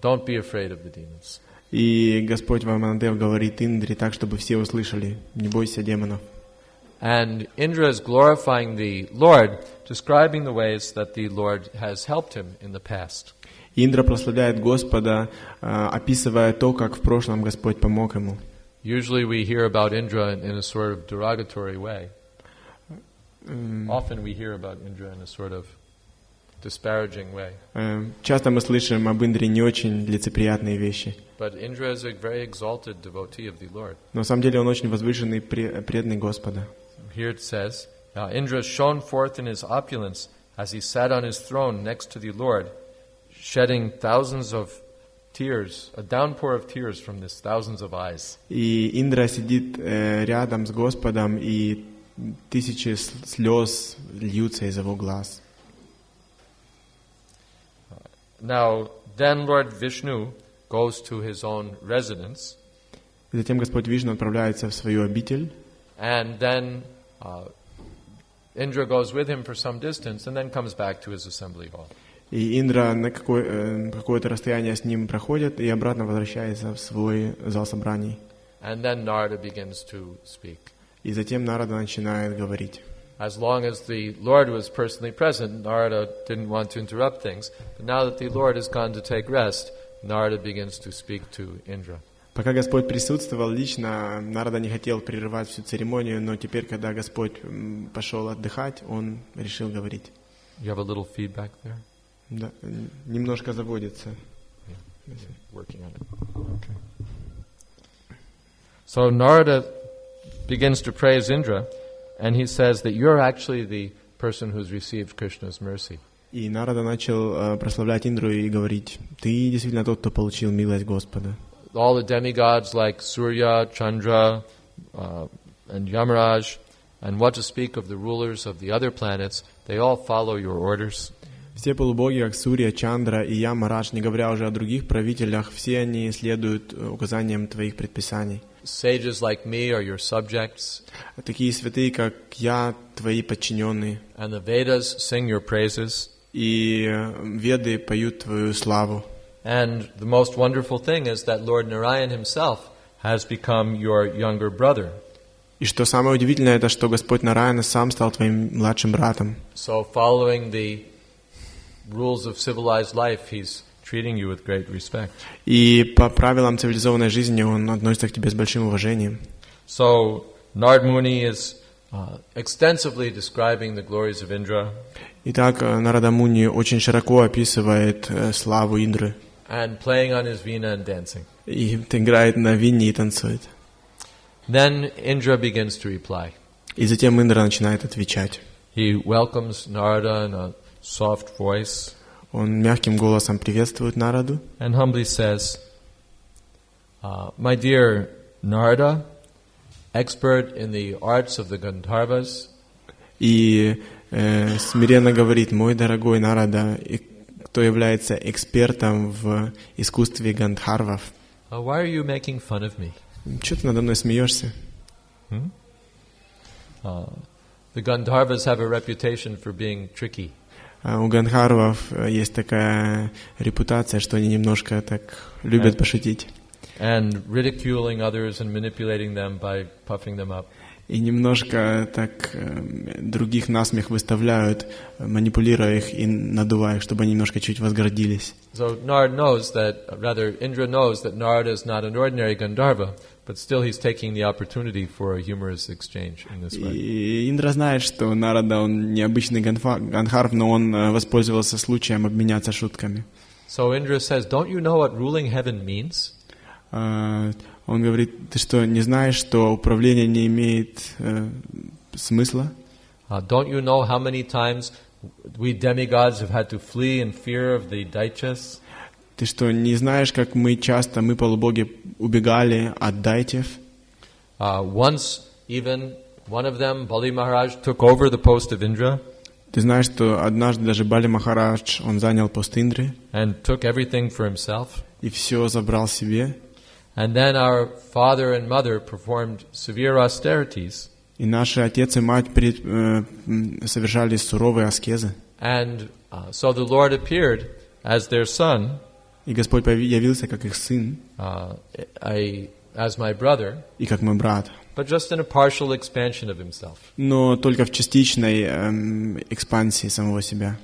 don't be afraid of the demons. И Господь Ваманадев говорит Индре так, чтобы все услышали: не бойся демонов. And Indra is glorifying the Lord, describing the ways that the Lord has helped him in the past. Индра прославляет Господа, описывая то, как в прошлом Господь помог ему. Usually we hear about Indra in a sort of derogatory way. Often we hear about Indra in a sort of disparaging way. Часто мы слышим об Индре не очень лицеприятные вещи. But Indra is a very exalted devotee of the Lord. Но на самом деле он очень возвышенный, преданный Господа. Here it says, Indra shone forth in his opulence as he sat on his throne next to the Lord, shedding thousands of tears, a downpour of tears from his thousands of eyes. И Индра сидит рядом с Господом, и тысячи слез льются из его глаз. Now, then Lord Vishnu goes to his own residence. И затем Господь Вишну отправляется в свою обитель. And then Indra goes with him for some distance and then comes back to his assembly hall. И Индра на какое-то расстояние с ним проходит и обратно возвращается в свой зал собраний. And then Narada begins to speak. И затем Нарада начинает говорить. As long as the Lord was personally present, Narada didn't want to interrupt things. But now that the Lord has gone to take rest, Narada begins to speak to Indra. Пока Господь присутствовал лично, Нарада не хотел прерывать всю церемонию, но теперь, когда Господь пошел отдыхать, он решил говорить. You have a little feedback there? Да, немножко заводится. Yeah, working on it. Okay. So Narada begins to praise Indra, and he says that you're actually the person who's received Krishna's mercy. И Нарада начал прославлять Индру и говорить: ты действительно тот, кто получил милость Господа. All the demigods like Surya, Chandra, and Yamaraj, and what to speak of the rulers of the other planets, they all follow your orders. Все полубоги, как Сурья, Чандра и Ямарадж, не говоря уже о других правителях, все они следуют указаниям твоих предписаний. Sages like me are your subjects. Такие святые, как я, твои подчиненные. And the Vedas sing your praises. И Веды поют твою славу. And the most wonderful thing is that Lord Narayan himself has become your younger brother. И что самое удивительное, это что Господь Нараяна сам стал твоим младшим братом. So following the rules of civilized life, he's treating you with great respect. И по правилам цивилизованной жизни он относится к тебе с большим уважением. So Narad Muni is extensively describing the glories of Indra. Итак, Нарада Муни очень широко описывает славу Индры. And playing on his veena and dancing. И играет на вине и танцует. Then Indra begins to reply. И затем Индра начинает отвечать. He welcomes Narada in a soft voice. Он мягким голосом приветствует Нараду. And humbly says, my dear Narada, expert in the arts of the Gandharvas. И смиренно говорит: мой дорогой Нарада, кто является экспертом в искусстве гандхарвов. Why are you making fun of me? Чего ты надо мной смеешься? The Gandharvas have a reputation for being tricky. У гандхарвов есть такая репутация, что они немножко так любят пошутить. And ridiculing others and manipulating them by puffing them up. и немножко так других насмех выставляют, манипулируя их и надувая их, чтобы они немножко чуть возгордились. So Indra knows that Narada is not an ordinary Gandharva, but still he's taking the opportunity for a humorous exchange in this way. И Индра знает, что Нарада, он необычный Гандхарв, но он воспользовался случаем обменяться шутками. So Indra says, don't you know what ruling heaven means? Он говорит, ты что, не знаешь, что управление не имеет смысла? Don't you know how many times we demigods have had to flee in fear of the Daityas? Ты что, не знаешь, как мы полубоги, убегали от дайтев? Once even one of them, Bali Maharaj, took over the post of Indra. Ты знаешь, что однажды даже Бали Махарадж, он занял пост Индры. And took everything for himself. И все забрал себе. And then our father and mother performed severe austerities. И наши отец и мать совершали суровые аскезы. And so the Lord appeared as their son. И Господь явился как их сын. As my brother. И как мой брат. But just in a partial expansion of himself. Но только в частичной экспансии самого себя.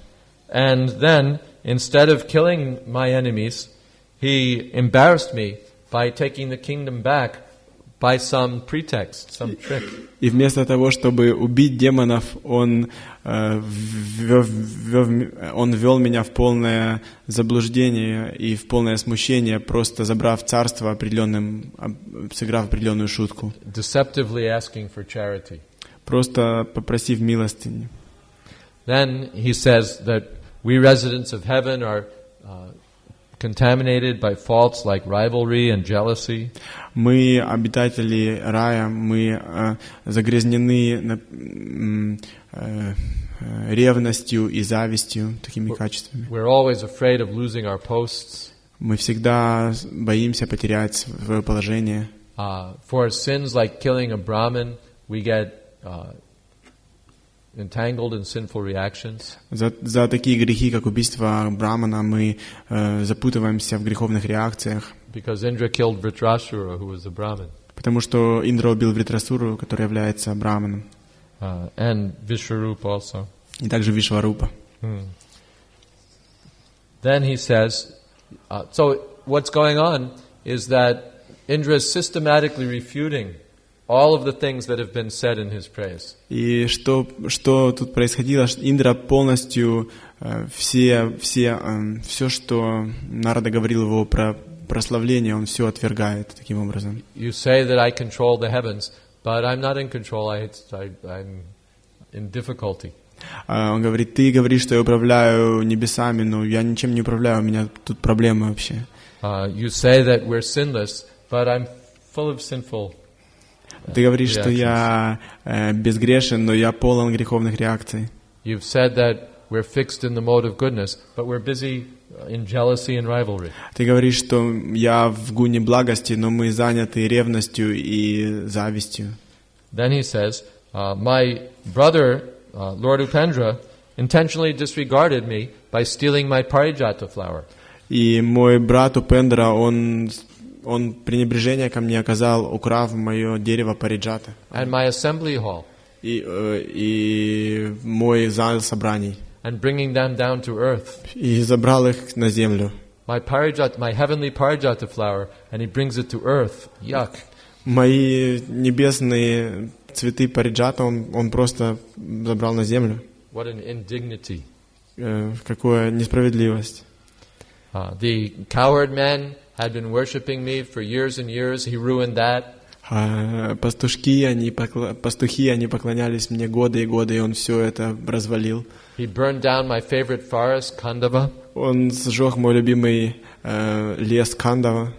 And then, instead of killing my enemies, he embarrassed me by taking the kingdom back by some pretext, some trick. И вместо того, чтобы убить демонов, он ввел меня в полное заблуждение и в полное смущение, просто забрав царство сыграв определенную шутку. Deceptively asking for charity. Просто попросив милостыни. Then he says that we residents of heaven are contaminated by faults like rivalry and jealousy. Мы, обитатели рая, мы загрязнены ревностью и завистью, такими качествами. We're always afraid of losing our posts. Мы всегда боимся потерять свое положение. For sins like killing a Brahmin, we get entangled in sinful reactions. За такие грехи, как убийство Брамана, мы запутываемся в греховных реакциях. Because Indra killed Vritrasura, who was a Brahmin. Потому что Индра убил Вритрасуру, который является Браманом. And Vishwarupa also. И также Вишварупа. Then he says, so what's going on is that Indra is systematically refuting all of the things that have been said in his praise. И что тут происходило? Индра полностью все, что Нарада говорил его про прославление, он все отвергает таким образом. You say that I control the heavens, but I'm not in control. I'm in difficulty. Он говорит, ты говоришь, что я управляю небесами, но я ничем не управляю, у меня тут проблемы вообще. You say that we're sinless, but I'm full of sinful. Ты говоришь, что я безгрешен, но я полон греховных реакций. You've said that we're fixed in the mode of goodness, but we're busy in jealousy and rivalry. Ты говоришь, что я в гуне благости, но мы заняты ревностью и завистью. Then he says, my brother, Lord Upendra, intentionally disregarded me by stealing my parijata flower. И мой брат Упендра, он пренебрежение ко мне оказал, украв мое дерево париджата. And my assembly hall. И мой зал собраний. And bringing them down to earth. И забрал их на землю. My heavenly parijata flower, and he brings it to earth. Yuck. Мои небесные цветы париджата он просто забрал на землю. What an indignity. Какая несправедливость. The cowherd men had been worshipping me for years and years. He ruined that. Пастухи, они поклонялись мне годы и годы, и он все это развалил. He burned down my favorite forest, Khandava. Он сжег мой любимый лес Кандава.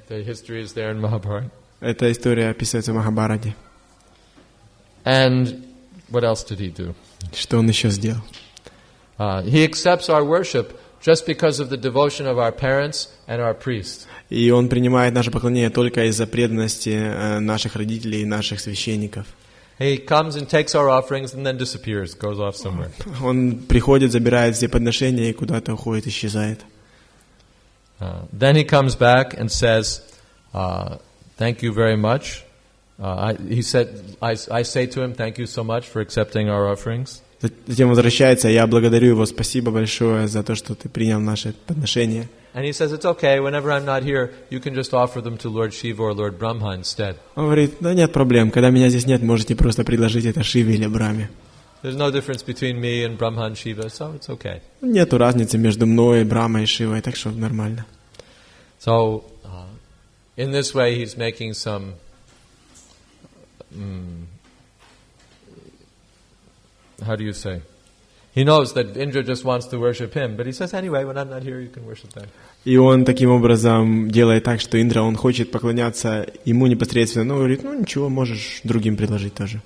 The history is there in Mahabharata. Эта история описывается в Махабхарате. And what else did he do? Что он еще сделал? He accepts our worship just because of the devotion of our parents and our priests. И он принимает наше поклонение только из-за преданности наших родителей и наших священников. He comes and takes our offerings and then disappears, goes off somewhere. Он приходит, забирает все подношения и куда-то уходит, исчезает. Then he comes back and says, "Thank you very much. he said, I say to him, thank you so much for accepting our offerings. Затем возвращается, я благодарю его, спасибо большое за то, что ты принял наши подношения. And he says, it's okay, whenever I'm not here, you can just offer them to Lord Shiva or Lord Brahma instead. Он говорит, да нет проблем, когда меня здесь нет, можете просто предложить это Шиве или Брахме. There's no difference between me and Brahma and Shiva, so it's okay. Нету разницы между мной, Брахмой и Шивой, так что нормально. So, in this way, he's making some how do you say? He knows that Indra just wants to worship him, but he says, anyway, when I'm not here, you can worship them. И он таким образом делает так, что Индра, он хочет поклоняться ему непосредственно, но говорит, ничего, можешь другим предложить тоже.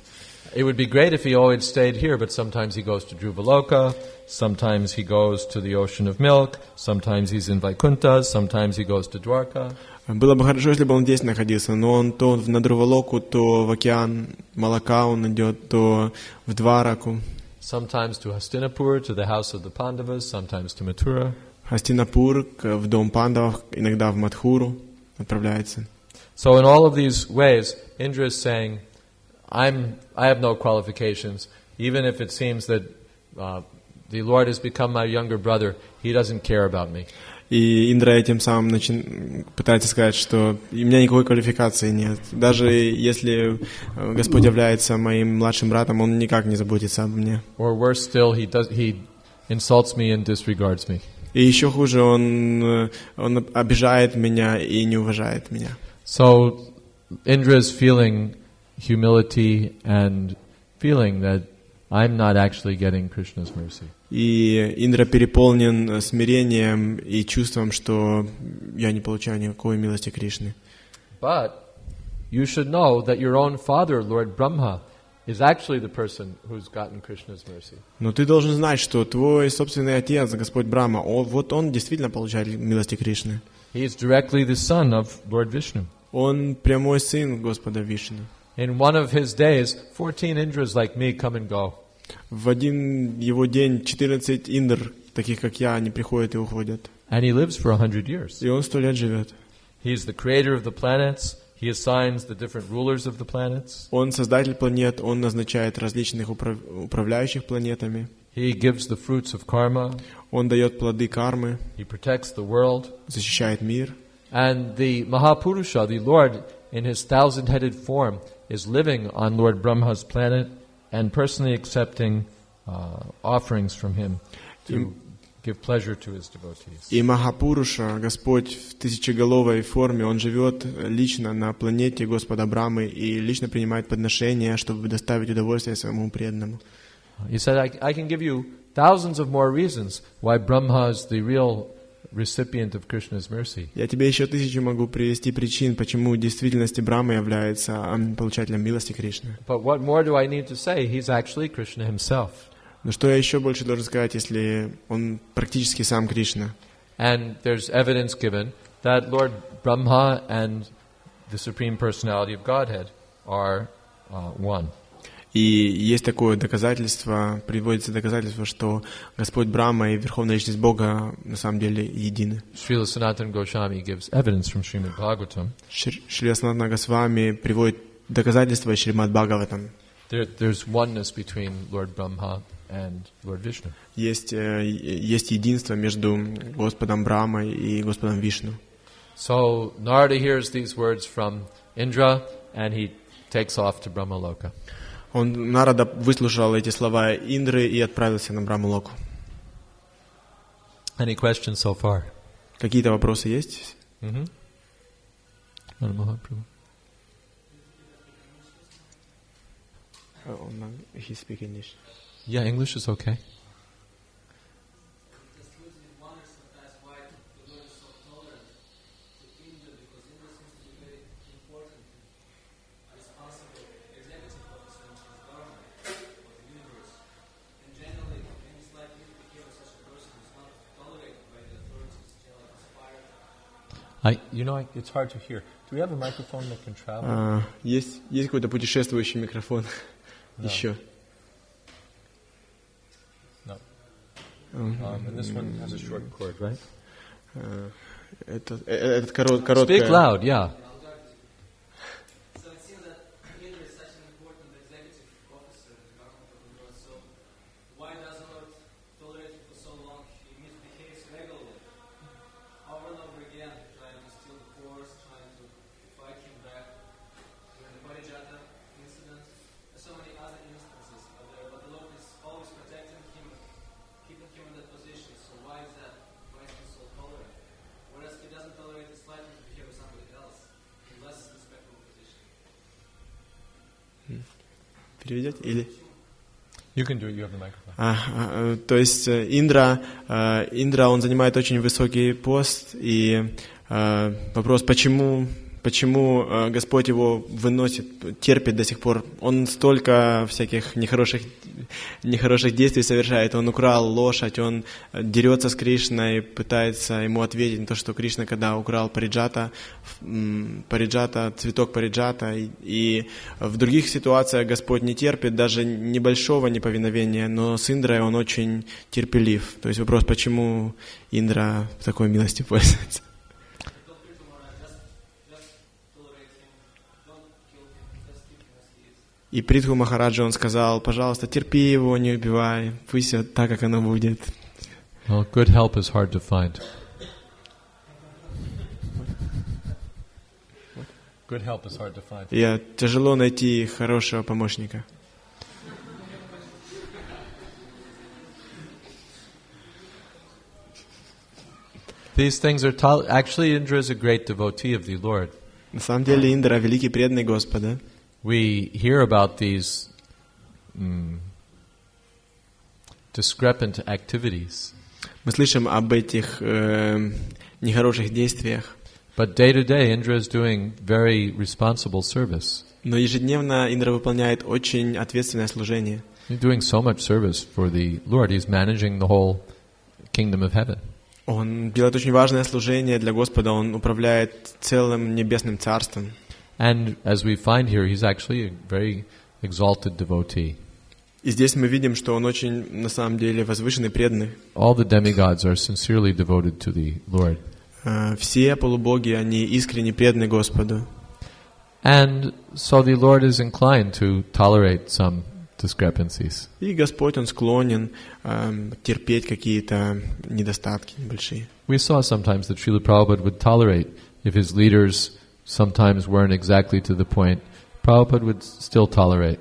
It would be great if he always stayed here, but sometimes he goes to Dhruvaloka, sometimes he goes to the ocean of milk, sometimes he's in Vaikuntha, sometimes he goes to Dwarka. Было бы хорошо, если бы он здесь находился, но он то на Дhruvaloku, то в океан молока он идет, то в Двараку. Sometimes to Hastinapur, to the house of the Pandavas, sometimes to Mathura. Хастинапур, в дом пандавов, иногда в Мадхуру отправляется. So in all of these ways, Indra is saying, I have no qualifications. Even if it seems that the Lord has become my younger brother, He doesn't care about me. И Индра этим самым пытается сказать, что у меня никакой квалификации нет. Даже если Господь является моим младшим братом, Он никак не заботится обо мне. Or worse still, he insults me and disregards me. И еще хуже, он обижает меня и не уважает меня. So Indra is feeling humility and feeling that I'm not actually getting Krishna's mercy. И Индра переполнен смирением и чувством, что я не получаю никакой милости Кришны. But you should know that your own father, Lord Brahma, is actually the person who's gotten Krishna's mercy. Но ты должен знать, что твой собственный отец, Господь Брахма, вот он действительно получает милости Кришны. He is directly the son of Lord Vishnu. Он прямой сын Господа Вишну. In one of his days, 14 Indras like me come and go. В один его день 14 Индр, таких как я, они приходят и уходят. And he lives for 100 years. И он 100 лет живет. He is the creator of the planets. He assigns the different rulers of the planets. Он создатель планет, он назначает различных управляющих планетами. He gives the fruits of karma. Он дает плоды кармы. He protects the world. Защищает мир. And the Mahapurusha, the Lord, in his thousand-headed form, is living on Lord Brahma's planet and personally accepting offerings from him to give pleasure to his devotees. И Махапуруша, Господь в тысячеголовой форме, он живет лично на планете Господа Брамы и лично принимает подношения, чтобы доставить удовольствие своему преданному. He said, I can give you thousands of more reasons why Brahma is the real recipient of Krishna's mercy. Я тебе еще 1000 могу привести причин, почему в действительности Брахма является получателем милости Кришны. But what more do I need to say? He's actually Krishna himself. Но что я еще больше должен сказать, если он практически сам Кришна? And there's evidence given that Lord Brahma and the Supreme Personality of Godhead are one. И есть такое доказательство, приводится доказательство, что Господь Брахма и Верховная Личность Бога на самом деле едины. Srila Sanatana Goswami gives evidence from Шримад Бхагаватам. Шрила Санатана Госвами приводит доказательства из Шримад Бхагаватам. There's oneness between Lord Brahma and Lord Vishnu. Есть единство между Господом Брахмой и Господом Вишну. So Narada hears these words from Indra and he takes off to Brahmaloka. Нарада выслушал эти слова Индры и отправился на Брахмалоку. Any questions so far? Какие-то вопросы есть? He speaks English. Yeah, English is okay. It's hard to hear. Do we have a microphone that can travel? Есть какой-то путешествующий микрофон еще? No. And this one has a short cord, right? Этот короткий. Speak loud, yeah. So it seems that Переведете или? You can do it, you have the microphone. То есть Индра, он занимает очень высокий пост, и вопрос, почему Господь его выносит, терпит до сих пор. Он столько всяких нехороших действий совершает. Он украл лошадь, он дерется с Кришной, пытается ему ответить на то, что Кришна, когда украл париджата, цветок париджата, и в других ситуациях Господь не терпит даже небольшого неповиновения, но с Индрой он очень терпелив. То есть вопрос, почему Индра такой милостью пользуется. И Притху Махараджа он сказал, пожалуйста, терпи его, не убивай, пусть все так, как оно будет. Well, good help is hard to find. Good help is hard to find. И тяжело найти хорошего помощника. These things are actually Indra is a great devotee of the Lord. На самом деле Индра великий преданный Господа. We hear about these discrepant activities. Мы слышим об этих нехороших действиях. But day to day, Indra is doing very responsible service. Но ежедневно Индра выполняет очень ответственное служение. He's doing so much service for the Lord. He's managing the whole kingdom of heaven. Он делает очень важное служение для Господа. Он управляет целым небесным царством. And as we find here, he's actually a very exalted devotee. И здесь мы видим, что он очень, на самом деле, возвышенный, преданный. All the demigods are sincerely devoted to the Lord. Все полубоги, они искренне преданы Господу. And so the Lord is inclined to tolerate some discrepancies. И Господь, Он склонен терпеть какие-то недостатки небольшие. We saw sometimes that Srila Prabhupada would tolerate if his leaders sometimes weren't exactly to the point. Prabhupada would still tolerate.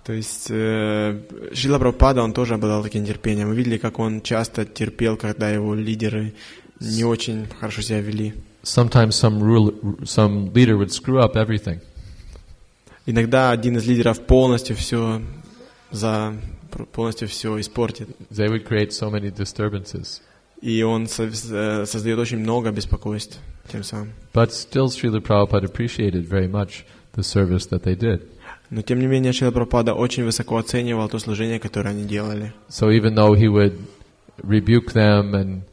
То есть Шрила Прабхупада, он тоже обладал таким терпением. Мы видели, как он часто терпел, когда его лидеры не очень хорошо себя вели. Sometimes some leader would screw up everything. Иногда один из лидеров полностью все испортит. They would create so many disturbances. И он создает очень много беспокойств тем самым. But still, Srila Prabhupada appreciated very much the service that they did. Но тем не менее, Шрила Прабхупада очень высоко оценивал то служение, которое они делали. So even though he would rebuke them and,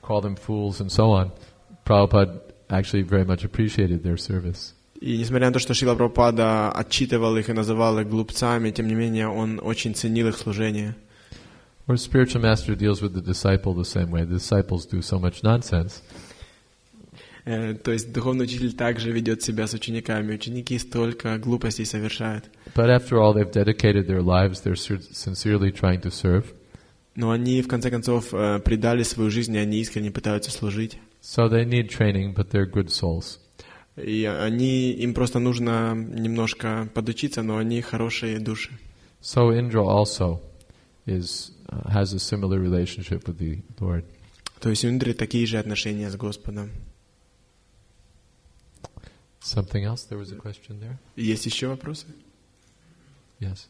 call them fools and so on, Prabhupada actually very much appreciated their service. И несмотря на то, что Шрила Прабхупада отчитывал их и называл их глупцами, тем не менее, он очень ценил их служение. Or spiritual master deals with the disciple the same way. The disciples do so much nonsense. То есть духовный учитель также ведет себя с учениками. Ученики столько глупостей совершают. But after all, they've dedicated their lives. They're sincerely trying to serve. Но они, в конце концов, предали свою жизнь, и они искренне пытаются служить. So they need training, but they're good souls. И им просто нужно немножко подучиться, но они хорошие души. So Indra also has a similar relationship with the Lord. То есть у Индры такие же отношения с Господом. Something else? There was a question there? Есть еще вопросы? Yes.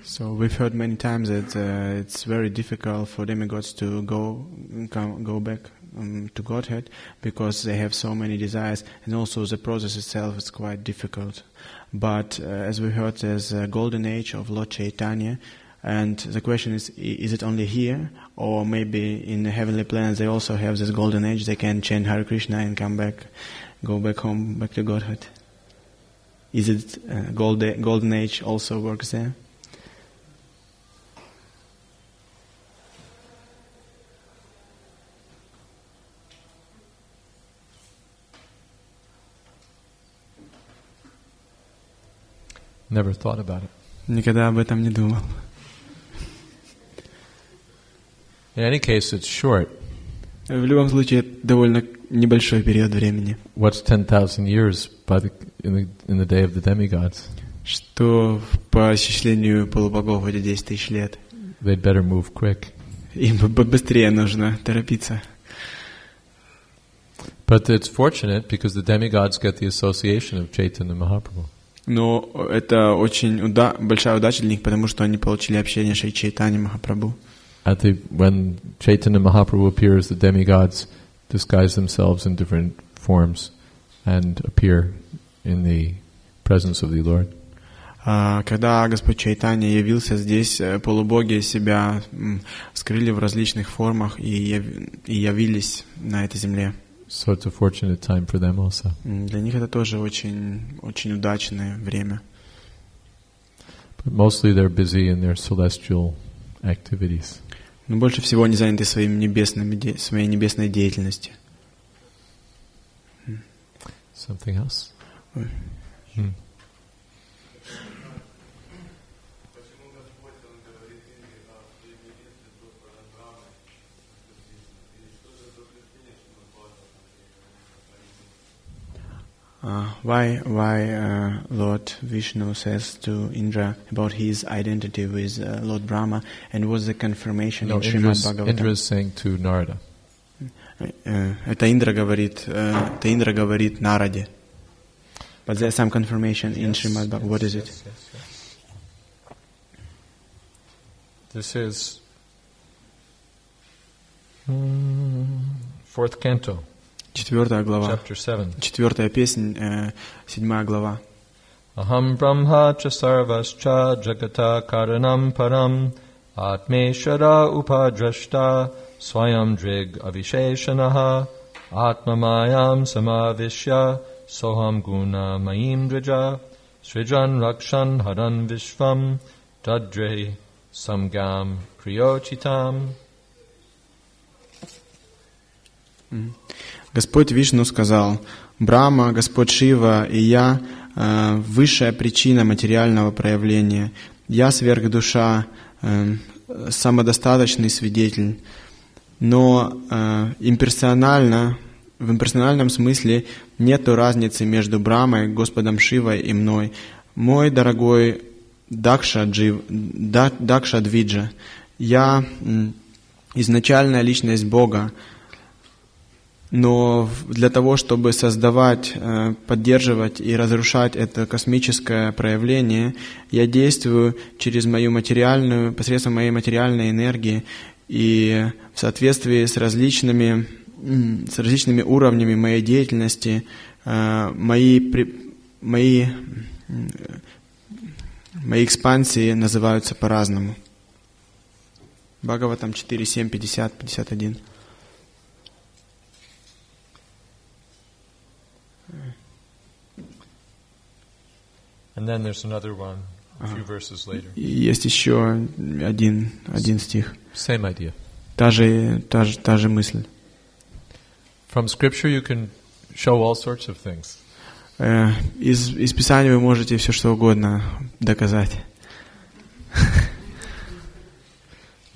So we've heard many times that it's very difficult for demigods to go back to Godhead because they have so many desires, and also the process itself is quite difficult. But as we heard, there's a golden age of Lord Chaitanya, and the question is it only here, or maybe in the heavenly planets they also have this golden age? They can chant Hare Krishna and go back home, back to Godhead. Is it golden age also works there? Never thought about it. Никогда об этом не думал. In any case, it's short. В любом случае, это довольно небольшой период времени. What's 10,000 years in the day of the demigods? Что по исчислению полубогов это 10 тысяч лет. They'd better move quick. Им быстрее нужно торопиться. But it's fortunate because the demigods get the association of Chaitanya Mahaprabhu. Но это очень большая удача для них, потому что они получили общение с Чайтаньей Махапрабху. When Chaitanya Mahaprabhu appears, the demigods disguise themselves in different forms and appear in the presence of the Lord. Когда Господь Чайтанья явился здесь, полубоги себя скрыли в различных формах и явились на этой земле. So it's a fortunate time for them also. Для них это тоже очень, очень удачное время. But mostly they're busy in their celestial activities. Но больше всего они заняты своей небесной деятельностью. Something else? Why Lord Vishnu says to Indra about his identity with Lord Brahma, and was the confirmation in Шримад Бхагаватам? Indra is saying to Narada. Это Индра говорит Нараде. But there's some confirmation in Шримад Bhagavatam. What is it? Yes. This is 4th canto. 4 глава. Chapter 7. 4 песнь, 7 глава. Aham brahma cha sarvascha jagata karanam param atmeshara upadrashta swayam drig avisheshanaha atmamayam samavishya soham guna mayim drija srijan rakshan haran vishvam tadre samgam kriyochitam. Господь Вишну сказал: Брахма, Господь Шива и я высшая причина материального проявления. Я сверхдуша, самодостаточный свидетель. Но в имперсональном смысле нет разницы между Брахмой, Господом Шивой и мной. Мой дорогой Дакшадвиджа, я изначальная личность Бога. Но для того, чтобы создавать, поддерживать и разрушать это космическое проявление, я действую через посредством моей материальной энергии и в соответствии с различными уровнями моей деятельности, мои экспансии называются по-разному. Бхагаватам 4, 7, 50, 51. And then there's another one, a few verses later. Есть еще один стих. Same idea. Та же мысль. From scripture you can show all sorts of things. Из Писания вы можете все что угодно доказать.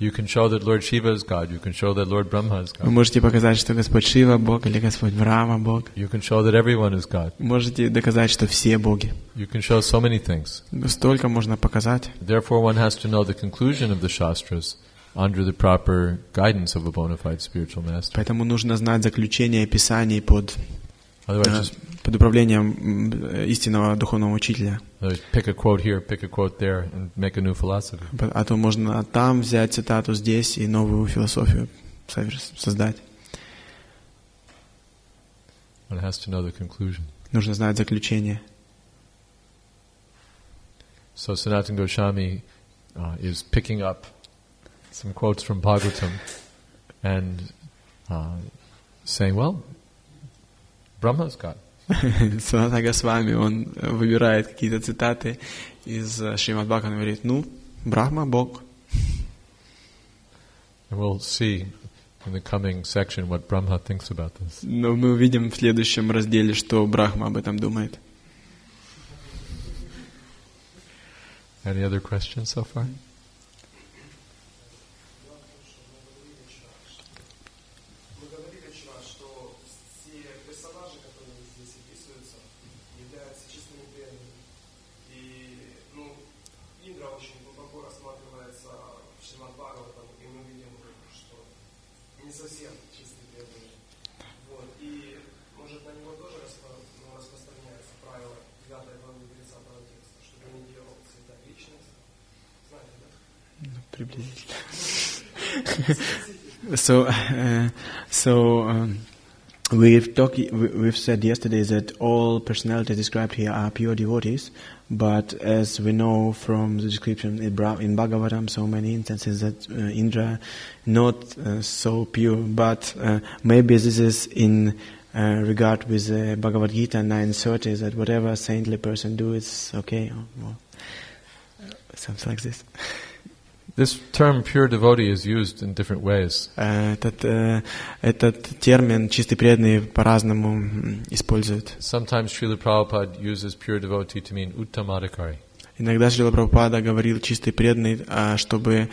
You can show that Lord Shiva is God. You can show that Lord Brahma is God. Вы можете показать, что Господь Шива Бог или Господь Брахма Бог. You can show that everyone is God. Можете доказать, что все боги. You can show so many things. Столько можно показать. Therefore, one has to know the conclusion of the Shastras under the proper guidance of a bona fide spiritual master. Поэтому нужно знать заключение Писаний под управлением истинного духовного учителя. Pick a quote here, pick a quote there, and make a new philosophy. А то можно там взять цитату здесь и новую философию создать. One has to know the conclusion. Нужно знать заключение. So Sanatana Goswami is picking up some quotes from Bhagavatam and saying, well, Brahma is God. Санатана Госвами, он выбирает какие-то цитаты из Шримад Бхагаватам и говорит, Брахма — Бог. And we'll see in the coming section what Brahma thinks about this. Но мы увидим в следующем разделе, что Брахма об этом думает. Any other questions so far? Совсем чистый преданный. Вот. И может на него тоже распространяется правило 9 главы 30 текста, чтобы не делал цвета личности. Знаете, да? We've said yesterday that all personalities described here are pure devotees, but as we know from the description in Bhagavatam, so many instances that Indra not so pure, but maybe this is in regard with the Bhagavad Gita 9:30, that whatever saintly person do is okay, or something like this. This term pure devotee is used in different ways. Этот термин чистый преданный по-разному используют. Sometimes Srila Prabhupada uses pure devotee to mean uttamadhikari. Иногда Шрила Прабхупада говорил чистый преданный, чтобы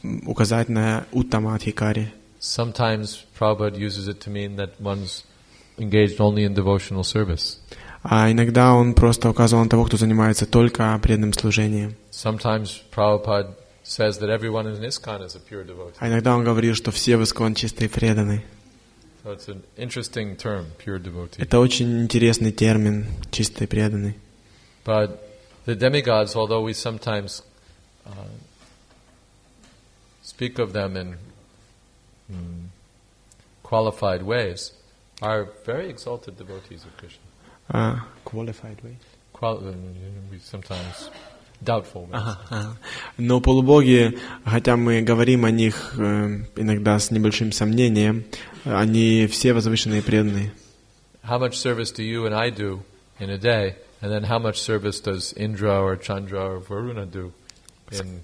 указать на уттамадхикари. Sometimes Prabhupada uses it to mean that one's engaged only in devotional service. А иногда он просто указывал на того, кто занимается только преданным служением. Sometimes Prabhupada says that everyone in ISKCON is a pure devotee. А иногда он говорил, что все в ISKCON чистые преданные. So it's an interesting term, pure devotee. Это очень интересный термин, чистый преданный. But the demigods, although we sometimes speak of them in qualified ways, are very exalted devotees of Krishna. Qualified ways. We sometimes doubtful ways. Но полубоги, хотя мы говорим о них иногда с небольшим сомнением, они все возвышенные преданные. How much service do you and I do in a day, and then how much service does Indra or Chandra or Varuna do in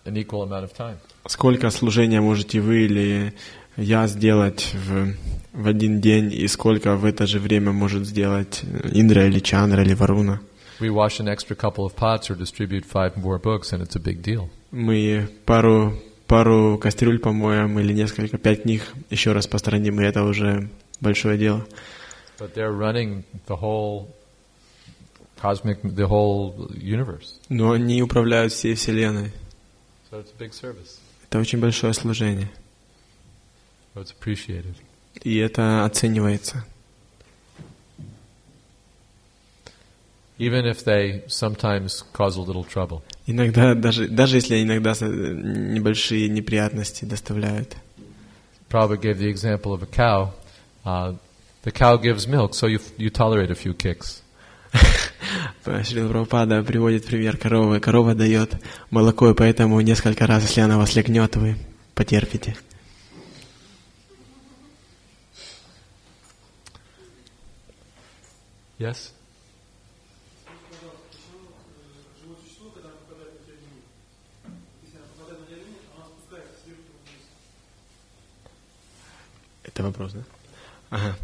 an equal amount of time? Сколько служения можете вы или я сделать в один день, и сколько в это же время может сделать Индра или Чандра или Варуна? We wash an extra couple of pots or distribute 5 more books, and it's a big deal. Мы пару кастрюль помоем или 5 книг еще распространим, и это уже большое дело. But they're running the whole universe. Но они управляют всей вселенной. So it's a big service. Это очень большое служение. So it's appreciated. И это оценивается. Even if they sometimes cause a little trouble. Иногда, даже если иногда небольшие неприятности доставляют. Prabhupada gave the example of a cow. The cow gives milk, so you tolerate a few kicks. Шрила Прабхупада приводит пример коровы. Корова дает молоко, и поэтому несколько раз, если она вас легнет, вы потерпите. Yes? Это вопрос, да? Ага.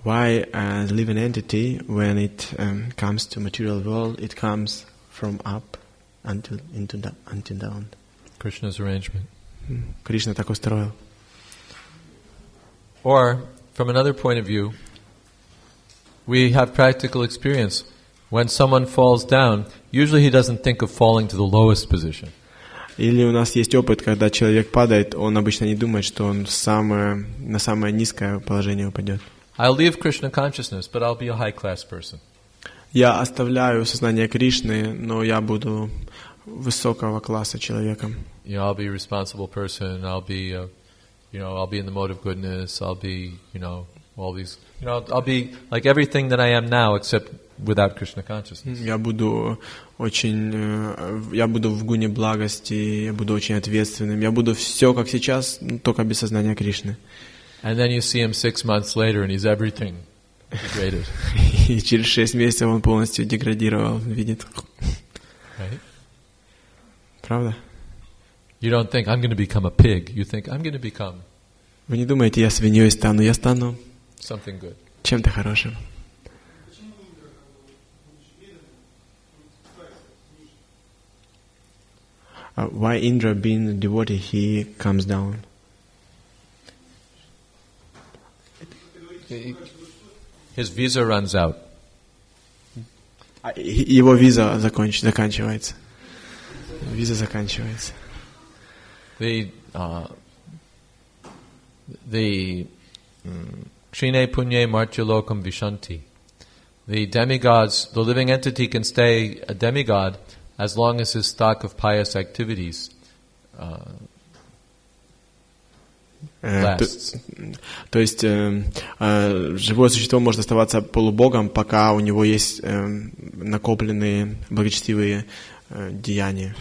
Why the living entity, when it comes to material world, it comes from up until down? Krishna's arrangement. Кришна так устроил. Or, from another point of view, we have practical experience. When someone falls down, usually he doesn't think of falling to the lowest position. Или у нас есть опыт, когда человек падает, он обычно не думает, что он на самое низкое положение упадет. I'll leave Krishna consciousness, but I'll be a high-class person. Я оставляю сознание Кришны, но я буду высокого класса человеком. You know, I'll be a responsible person. I'll be in the mode of goodness. I'll be, all these. I'll be like everything that I am now, except without Krishna consciousness. Я буду в гуне благости, я буду очень ответственным, я буду все как сейчас, только без сознания Кришны. And then you see him 6 months later, and he's everything degraded. И через 6 месяцев он полностью деградировал, видит. Right? Правда? You don't think I'm going to become a pig. You think I'm going to become. Вы не думаете, я свиньей стану, я стану something good. Чем-то хорошим. Why Indra, being a devotee, he comes down? His visa runs out. Его виза заканчивается. Виза заканчивается. The Krine Punye Martyalokam Vishanti. The demigods, the living entity can stay a demigod as long as his stock of pious activities lasts. То есть живое существо может оставаться полубогом, пока у него есть накопленные благочестивые деяния.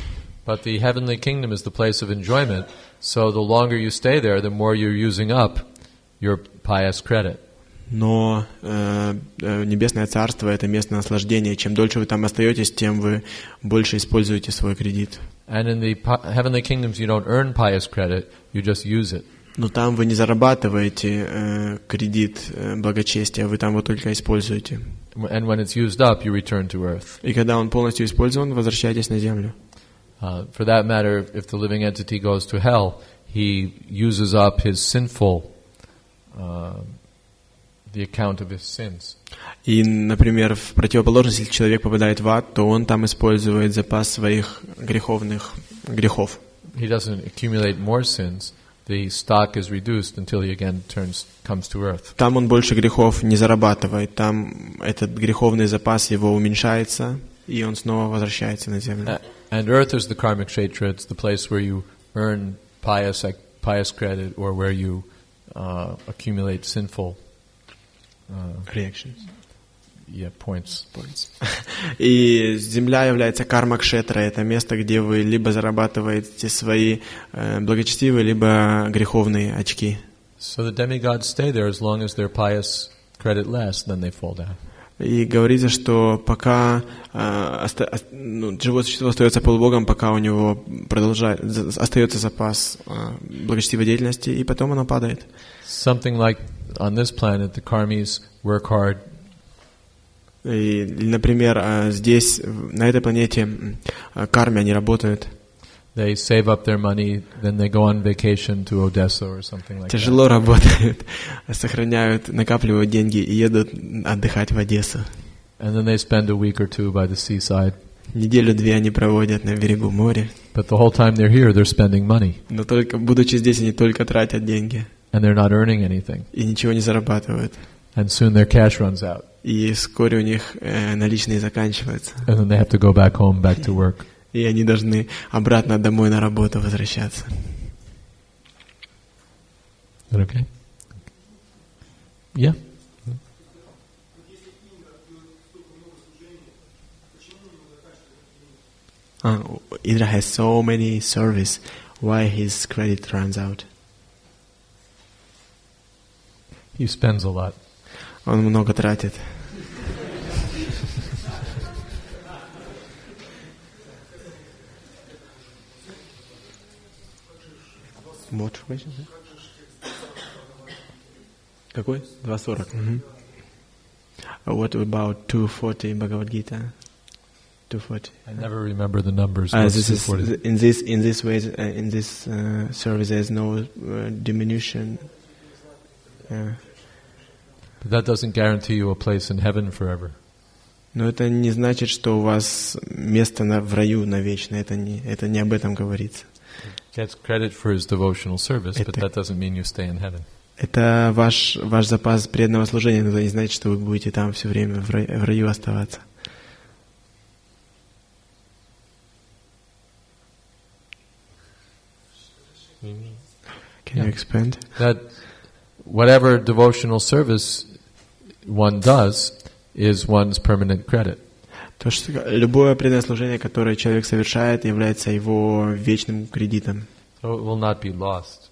But the heavenly kingdom is the place of enjoyment, so the longer you stay there, the more you're using up your pious credit. Но Небесное Царство — это место наслаждения. Чем дольше вы там остаетесь, тем вы больше используете свой кредит. And in the heavenly kingdoms you don't earn pious credit, you just use it. Но там вы не зарабатываете кредит благочестия, вы там его только используете. And when it's used up, you return to earth. И когда он полностью использован, возвращаетесь на землю. For that matter, if the living entity goes to hell, he uses up his sinful, the account of his sins. И, например, в противоположность, если человек попадает в ад, то он там использует запас своих грехов. He doesn't accumulate more sins. The stock is reduced until he again comes to earth. Там он больше грехов не зарабатывает. Там этот греховный запас его уменьшается, и он снова возвращается на землю. And earth is the karmic kshetra. It's the place where you earn pious credit, or where you accumulate sinful reactions. Yeah, points. И земля является карма-кшетра. Это место, где вы либо зарабатываете свои благочестивые, либо греховные очки. So the demigods stay there as long as their pious credit lasts, then they fall down. И говорится, что пока живое существо остается полубогом, пока у него остается запас благочестивой деятельности, и потом оно падает. Something like on this planet, the karmis work hard. И, например, здесь, на этой планете, карми, они работают. They save up their money, then they go on vacation to Odessa or something like Тяжело работают, сохраняют, накапливают деньги и едут отдыхать в Одессу. And then they spend a week or two by the seaside. Неделю-две они проводят на берегу моря. But the whole time they're here, they're spending money. Но только, будучи здесь, они только тратят деньги. And they're not earning anything. И ничего не зарабатывают. And soon their cash runs out. И вскоре у них наличные заканчиваются. And then they have to go back home, back to work. И они должны обратно домой на работу возвращаться. Is that okay? Yeah. Indra has so many service. Why his credit runs out? He spends a lot. Он много тратит. Какой? 2.40. What about 2.40 Bhagavad Gita? 2.40. I never remember the numbers. This is, in this way, in this service, there is no diminution. But that doesn't guarantee you a place in heaven forever. Но это не значит, что у вас место в раю навечно. Это не об этом говорится. Gets credit for his devotional service, but that doesn't mean you stay in heaven. Это ваш запас преданного служения, но это не значит, что вы будете там все время в раю оставаться. Can you expand? That whatever devotional service one does is one's permanent credit. То, что любое преданное служение, которое человек совершает, является его вечным кредитом. So it will not be lost.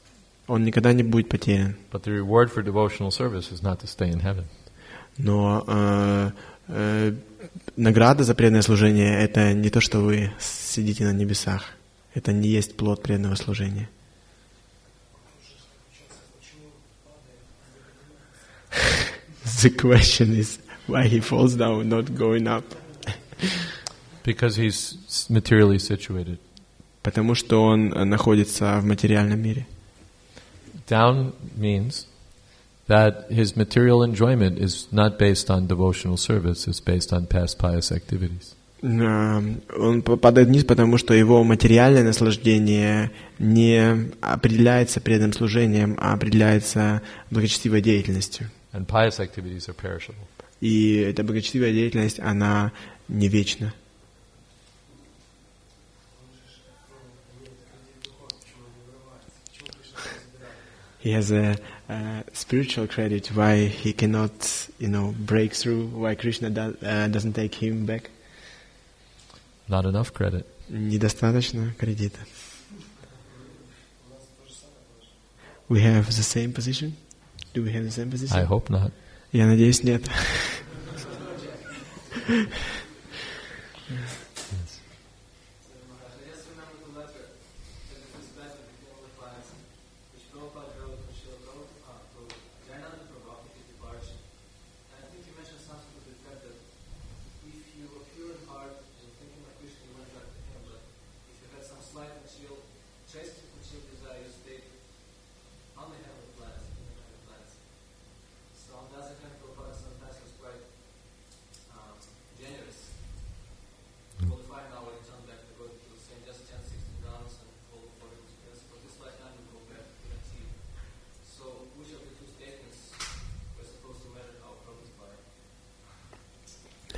Он никогда не будет потерян. But the reward for devotional service is not to stay in heaven. Но награда за преданное служение — это не то, что вы сидите на небесах. Это не есть плод преданного служения. The question is why he falls down, not going up. Because he's materially situated. потому что он находится в материальном мире. Down means that his material enjoyment is not based on devotional service, it's based on past pious activities. Он падает вниз, потому что его материальное наслаждение не определяется преданным служением, а определяется благочестивой деятельностью. And pious activities are perishable. И эта благочестивая деятельность, она не вечна. He has a spiritual credit why he cannot, break through, why Krishna doesn't take him back. Not enough credit. Недостаточно кредита. We have the same position? Do we have the same position? I hope not. Я надеюсь, нет.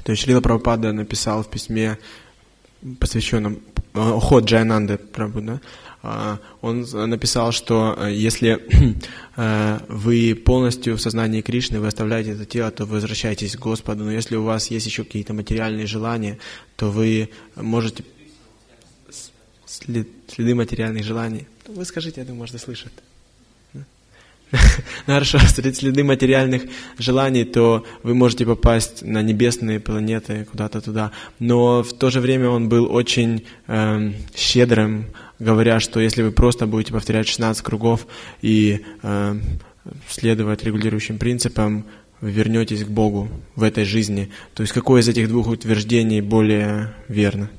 То есть Шрила Прабхупада написал в письме, посвященном уход Джайананды Прабху, да? Он написал, что если вы полностью в сознании Кришны, вы оставляете это тело, то вы возвращаетесь к Господу. Но если у вас есть еще какие-то материальные желания, то вы можете... Следы материальных желаний. Вы скажите, я думаю, может, и слышат. Хорошо, следы материальных желаний, то вы можете попасть на небесные планеты, куда-то туда. Но в то же время он был очень щедрым, говоря, что если вы просто будете повторять 16 кругов и следовать регулирующим принципам, вы вернетесь к Богу в этой жизни. То есть какое из этих двух утверждений более верно?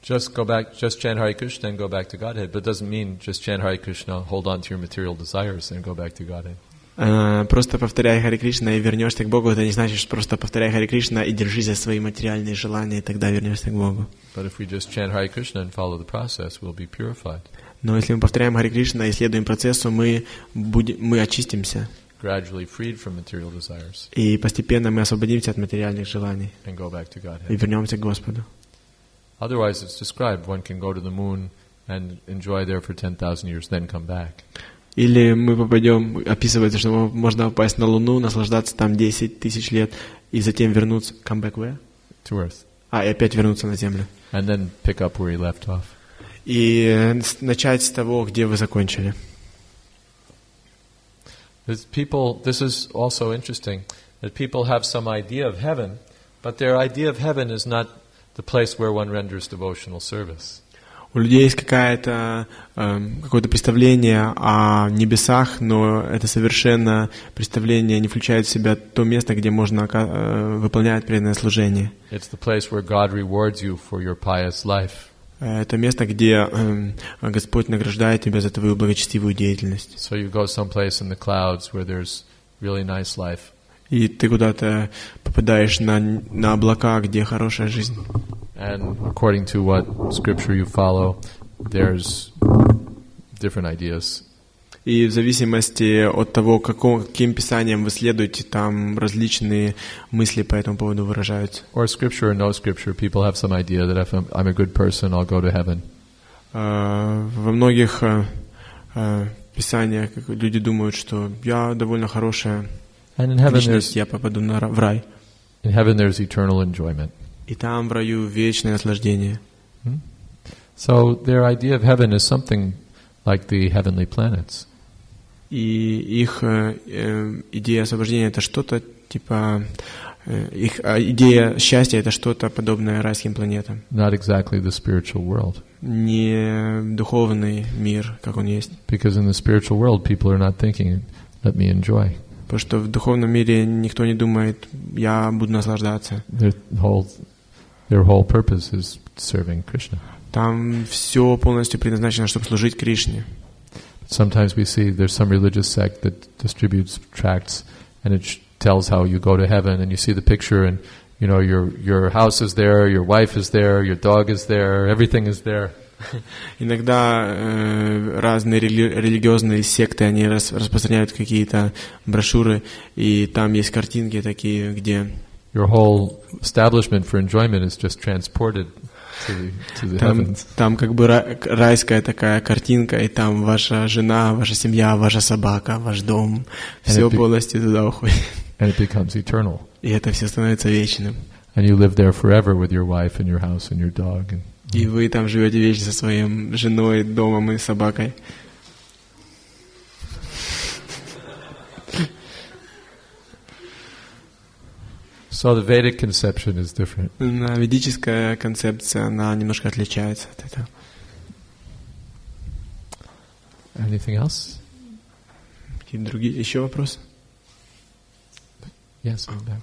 Just chant Hare Krishna and go back to Godhead. But it doesn't mean just chant Hare Krishna, hold on to your material desires and go back to Godhead. Просто повторяй Харе Кришна и вернешься к Богу, это не значит, что просто повторяй Харе Кришна и держись за свои материальные желания, и тогда вернешься к Богу. But if we just chant Hare Krishna and follow the process, we'll be purified. Но если мы повторяем Харе Кришна и следуем процессу, мы очистимся. Gradually freed from material desires. И постепенно мы освободимся от материальных желаний. And go back to Godhead. И вернемся к Господу. Otherwise, it's described, one can go to the moon and enjoy there for 10,000 years, then come back. Или мы попадем, описывается, что можно попасть на Луну, наслаждаться там 10 тысяч лет, и затем вернуться, come back where? To Earth. И опять вернуться на Землю. And then pick up where you left off. И начать с того, где вы закончили. This is also interesting, that people have some idea of heaven, but their idea of heaven is not the place where one renders devotional service. У людей есть какое-то представление о небесах, но это совершенно представление не включает в себя то место, где можно выполнять преданное служение. It's the place where God rewards you for your pious life. Это место, где Господь награждает тебя за твою благочестивую деятельность. So you go someplace in the clouds where there's really nice life. И ты куда-то попадаешь на облака, где хорошая жизнь. And according to what scripture you follow, there's different ideas. И в зависимости от того, каким писанием вы следуете, там различные мысли по этому поводу выражаются. Or scripture or no scripture, people have some idea that if I'm a good person, I'll go to heaven. Во многих писаниях люди думают, что я довольно хорошая личность, я попаду в рай. In heaven there's eternal enjoyment. И там в раю вечное наслаждение. So their idea of heaven is something like the heavenly planets. И их идея освобождения — это что-то типа... Их идея счастья — это что-то подобное райским планетам. Not exactly the spiritual world. Не духовный мир, как он есть. Because in the spiritual world people are not thinking, let me enjoy. Потому что в духовном мире никто не думает, я буду наслаждаться. Their whole purpose is serving Krishna. Там все полностью предназначено, чтобы служить Кришне. Sometimes we see there's some religious sect that distributes tracts, and it tells how you go to heaven, and you see the picture, and you know your house is there, your wife is there, your dog is there, everything is there. Иногда разные религиозные секты, они распространяют какие-то брошюры, и там есть картинки такие, где your whole establishment for enjoyment is just transported to the heavens. Там как бы райская такая картинка, и там ваша жена, ваша семья, ваша собака, ваш дом, все полностью туда уходит. And it becomes eternal. И это все становится вечным. And you live there forever with your wife and your house and your dog. И вы там живете вечно со своей женой, домом и собакой. So the Vedic conception is different. Ведическая концепция, она немножко отличается от этого. Anything else? Какие-то другие еще вопросы? Yes, I'm back.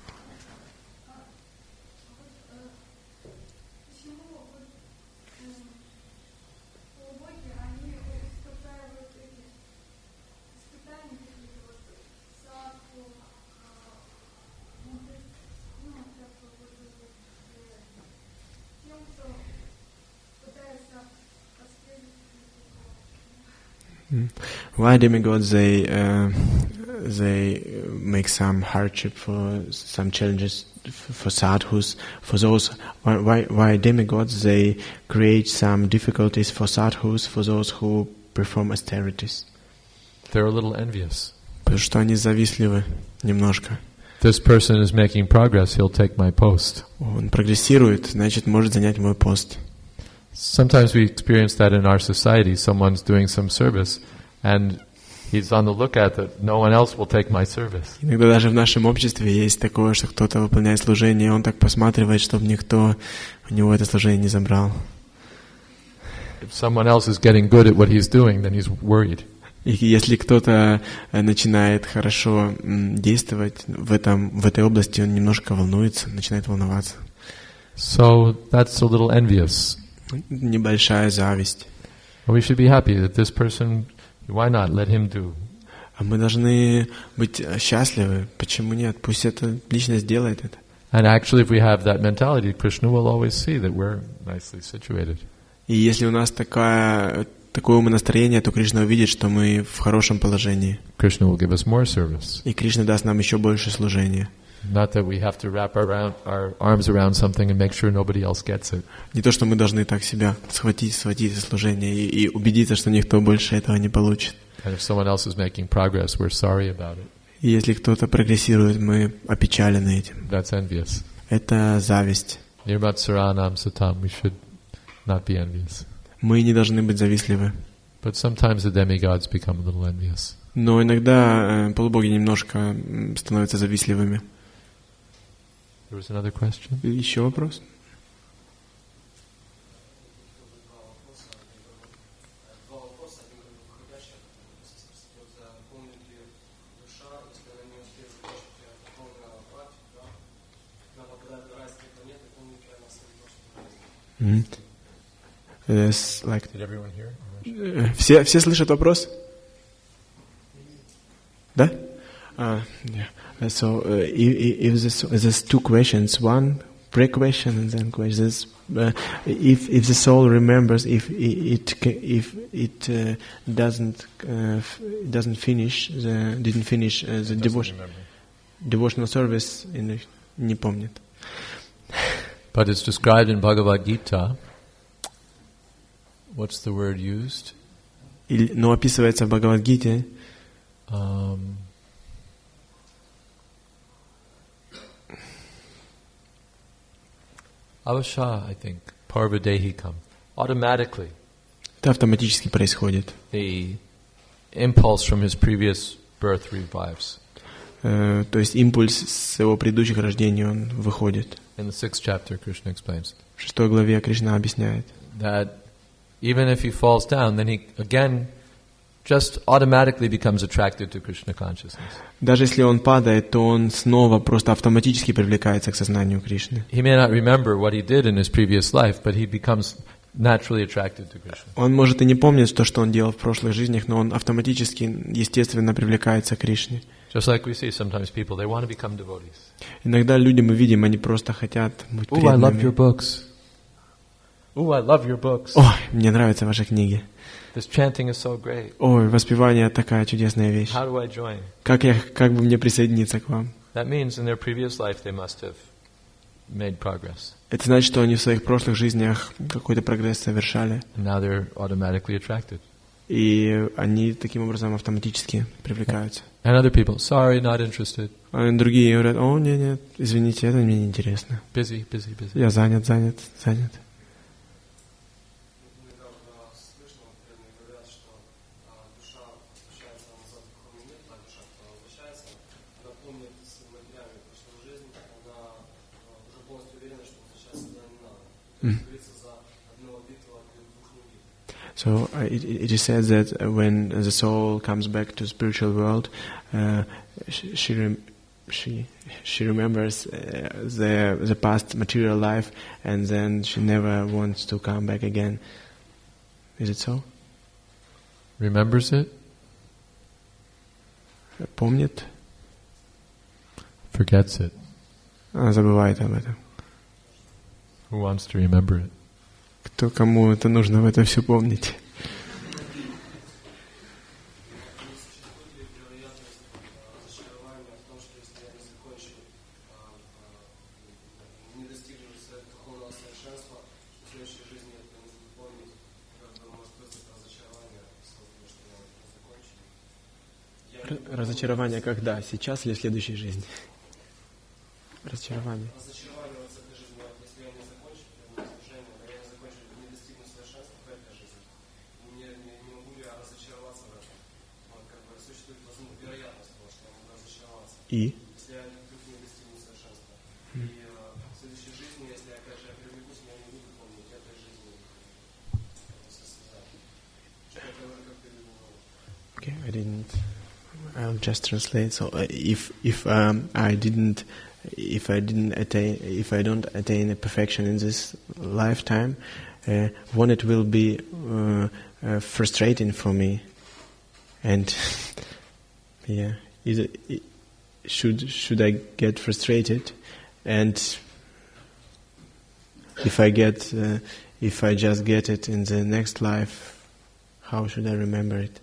Why demigods they make some hardship for some challenges for sadhus, for those why demigods they create some difficulties for sadhus, for those who perform austerities? They're a little envious. Потому что они завистливы немножко. This person is making progress, he'll take my post. Он прогрессирует, значит, может занять мой пост. Sometimes we experience that in our society. Someone's doing some service, and he's on the lookout that no one else will take my service. Иногда даже в нашем обществе есть такое, что кто-то выполняет служение, и он так посматривает, чтобы никто у него это служение не забрал. If someone else is getting good at what he's doing, then he's worried. И если кто-то начинает хорошо действовать в этой области, он немножко волнуется, начинает волноваться. So that's a little envious. Небольшая зависть. We should be happy that this person, why not let him do? А мы должны быть счастливы. Почему нет? Пусть эта личность делает это. And actually, if we have that mentality, Krishna will always see that we're nicely situated. И если у нас такое умонастроение, то Кришна увидит, что мы в хорошем положении. Krishna will give us more service. И Кришна даст нам еще больше служения. Not that we have to wrap our arms around something and make sure nobody else gets it. Не то, что мы должны так себя схватить за служение и убедиться, что никто больше этого не получит. And if someone else is making progress, we're sorry about it. И если кто-то прогрессирует, мы опечалены этим. That's envious. Это зависть. Nirmat saranam satam. We should not be envious. Мы не должны быть завистливы. But sometimes the demigods become a little envious. Но иногда полубоги немножко становятся завистливыми. There was another question? Еще вопрос? Did everyone hear? Все слышат вопрос? Да? Yeah. So if there's two questions, one pre-question and then questions. If the soul remembers, if it didn't finish the devotional service, не помнит. But it's described in Bhagavad Gita. What's the word used? Но описывается в Бхагавад-гите. Avasha, I think, parvadehikam. Automatically. Это автоматически происходит. The impulse from his previous birth revives. То есть импульс с его предыдущих рождений, он выходит. In the 6th chapter, Krishna explains. В 6 главе Кришна объясняет. That even if he falls down, then he again just automatically becomes attracted to Krishna consciousness. Даже если он падает, то он снова просто автоматически привлекается к сознанию Кришны. He may not remember what he did in his previous life, but he becomes naturally attracted to Krishna. Он может и не помнить то, что он делал в прошлых жизнях, но он автоматически, естественно, привлекается к Кришне. Just like we see sometimes people, they want to become devotees. Иногда люди мы видим, они просто хотят быть Oh, I love your преданными. books. Oh, I love your books. Ой, мне нравятся ваши книги. This chanting is so great. Ой, воспевание такая чудесная вещь. How do I join? Как бы мне присоединиться к вам? That means in their previous life they must have made progress. Это значит, что они в своих прошлых жизнях какой-то прогресс совершали. And now they're automatically attracted. И они таким образом автоматически привлекаются. And other people, sorry, not interested. А другие говорят, о, нет, извините, это мне не интересно. Busy, busy, busy. Я занят. So it is said that when the soul comes back to the spiritual world, she remembers the past material life, and then she never wants to come back again. Is it so? Remembers it? Помнит? Forgets it. Забывает об этом. Who wants to remember it? Кому это нужно в это все помнить? Разочарование когда? Сейчас или в следующей жизни? Разочарование. И? Если я вдруг не достигну совершенства. И в следующей жизни, если я опять же привлекусь, я не буду помнить этой жизни. Okay, I'll just translate. So if I don't attain a perfection in this lifetime, one it will be frustrating for me, and yeah, should I get frustrated, and if I just get it in the next life, how should I remember it?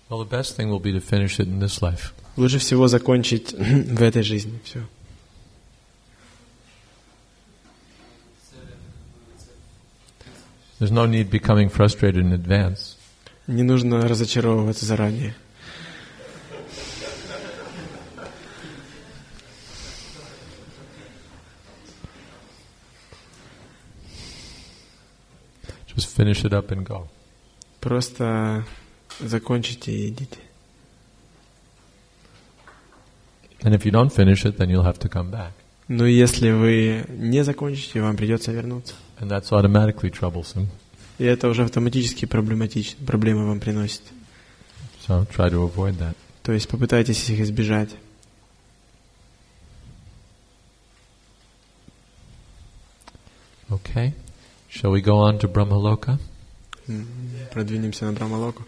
Well, the best thing will be to finish it in this life. Лучше всего закончить в этой жизни все. There's no need becoming frustrated in advance. Не нужно разочаровываться заранее. Just finish it up and go. Просто закончите и идите. And if you don't finish it, then you'll have to come back. Но если вы не закончите, вам придется вернуться. And that's automatically troublesome. И это уже автоматически проблематично, проблемы вам приносит. So try to avoid that. То есть попытайтесь их избежать. Okay. Shall we go on to Brahmaloka? Продвинемся на Брахмалоку.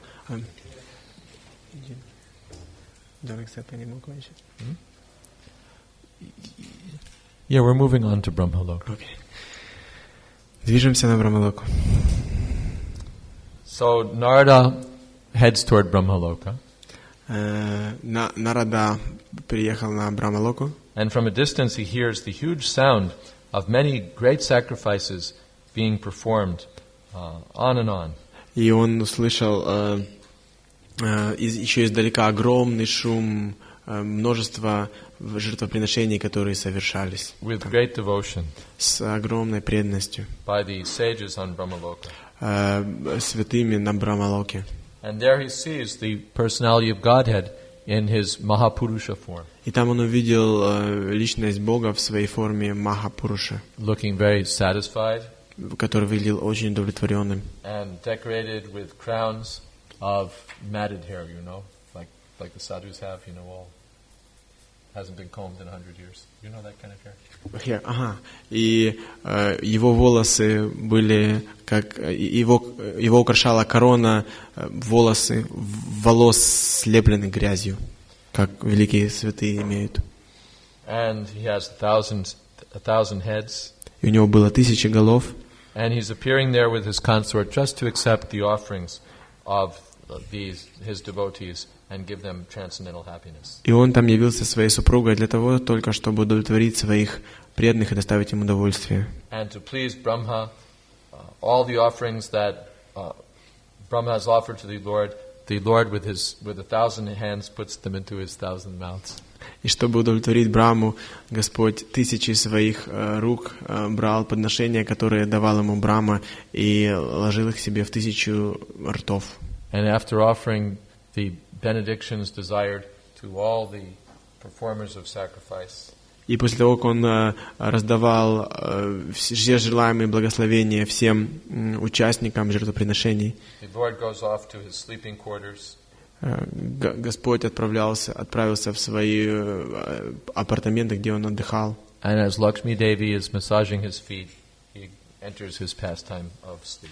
Don't accept any more questions. Yeah, we're moving on to Brahmaloka. Okay. Движемся на Брахмалоку. So Narada heads toward Brahmaloka. Нарада приехал на Брахмалоку. And from a distance he hears the huge sound of many great sacrifices being performed on and on. И он услышал еще издалека огромный шум, множество жертвоприношений, которые совершались. With great devotion. С огромной преданностью. By the sages on Brahmaloka. Святыми на Брахмалоке. And there he sees the personality of Godhead in his Mahapurusha form. И там он увидел личность Бога в своей форме Махапуруша. Looking very satisfied. Который выглядел очень удовлетворенным. And decorated with crowns. of matted hair, like the sadhus have, all hasn't been combed in 100 years. You know that kind of hair? Ага. И его волосы были, как его украшала корона волос слеплены грязью, как великие святые имеют. And he has 1,000 heads. И у него было 1000 голов. And he's appearing there with his consort just to accept the offerings of his devotees and give them transcendental happiness. И он там явился своей супругой для того только, чтобы удовлетворить своих преданных и доставить им удовольствие. And to please Brahma, all the offerings that Brahma has offered to the Lord with 1,000 hands puts them into his 1,000 mouths. И чтобы удовлетворить Брахму, Господь 1000 своих рук брал подношения, которые давал ему Брахма, и ложил их себе в 1000 ртов. And after offering the benedictions desired to all the performers of sacrifice, И после того, как он раздавал все желаемые благословения всем участникам жертвоприношений, the Lord goes off to his sleeping quarters. Господь отправился в свои апартаменты, где он отдыхал. And as Lakshmi Devi is massaging his feet, he enters his pastime of sleep.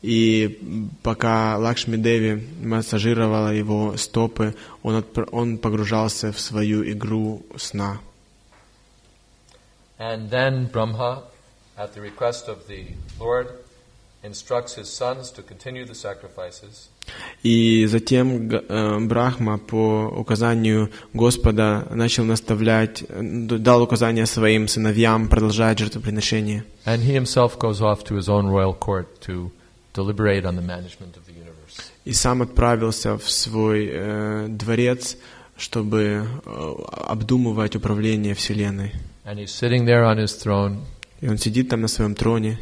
И пока Лакшми Деви массажировала его стопы, он погружался в свою игру сна. And then Brahma, at the request of the Lord, instructs his sons to continue the sacrifices. И затем Брахма по указанию Господа начал дал указания своим сыновьям продолжать жертвоприношение. And he himself goes off to his own royal court to deliberate on the management of the universe. И сам отправился в свой дворец, чтобы обдумывать управление Вселенной. And he's sitting there on his throne, И он сидит там на своем троне,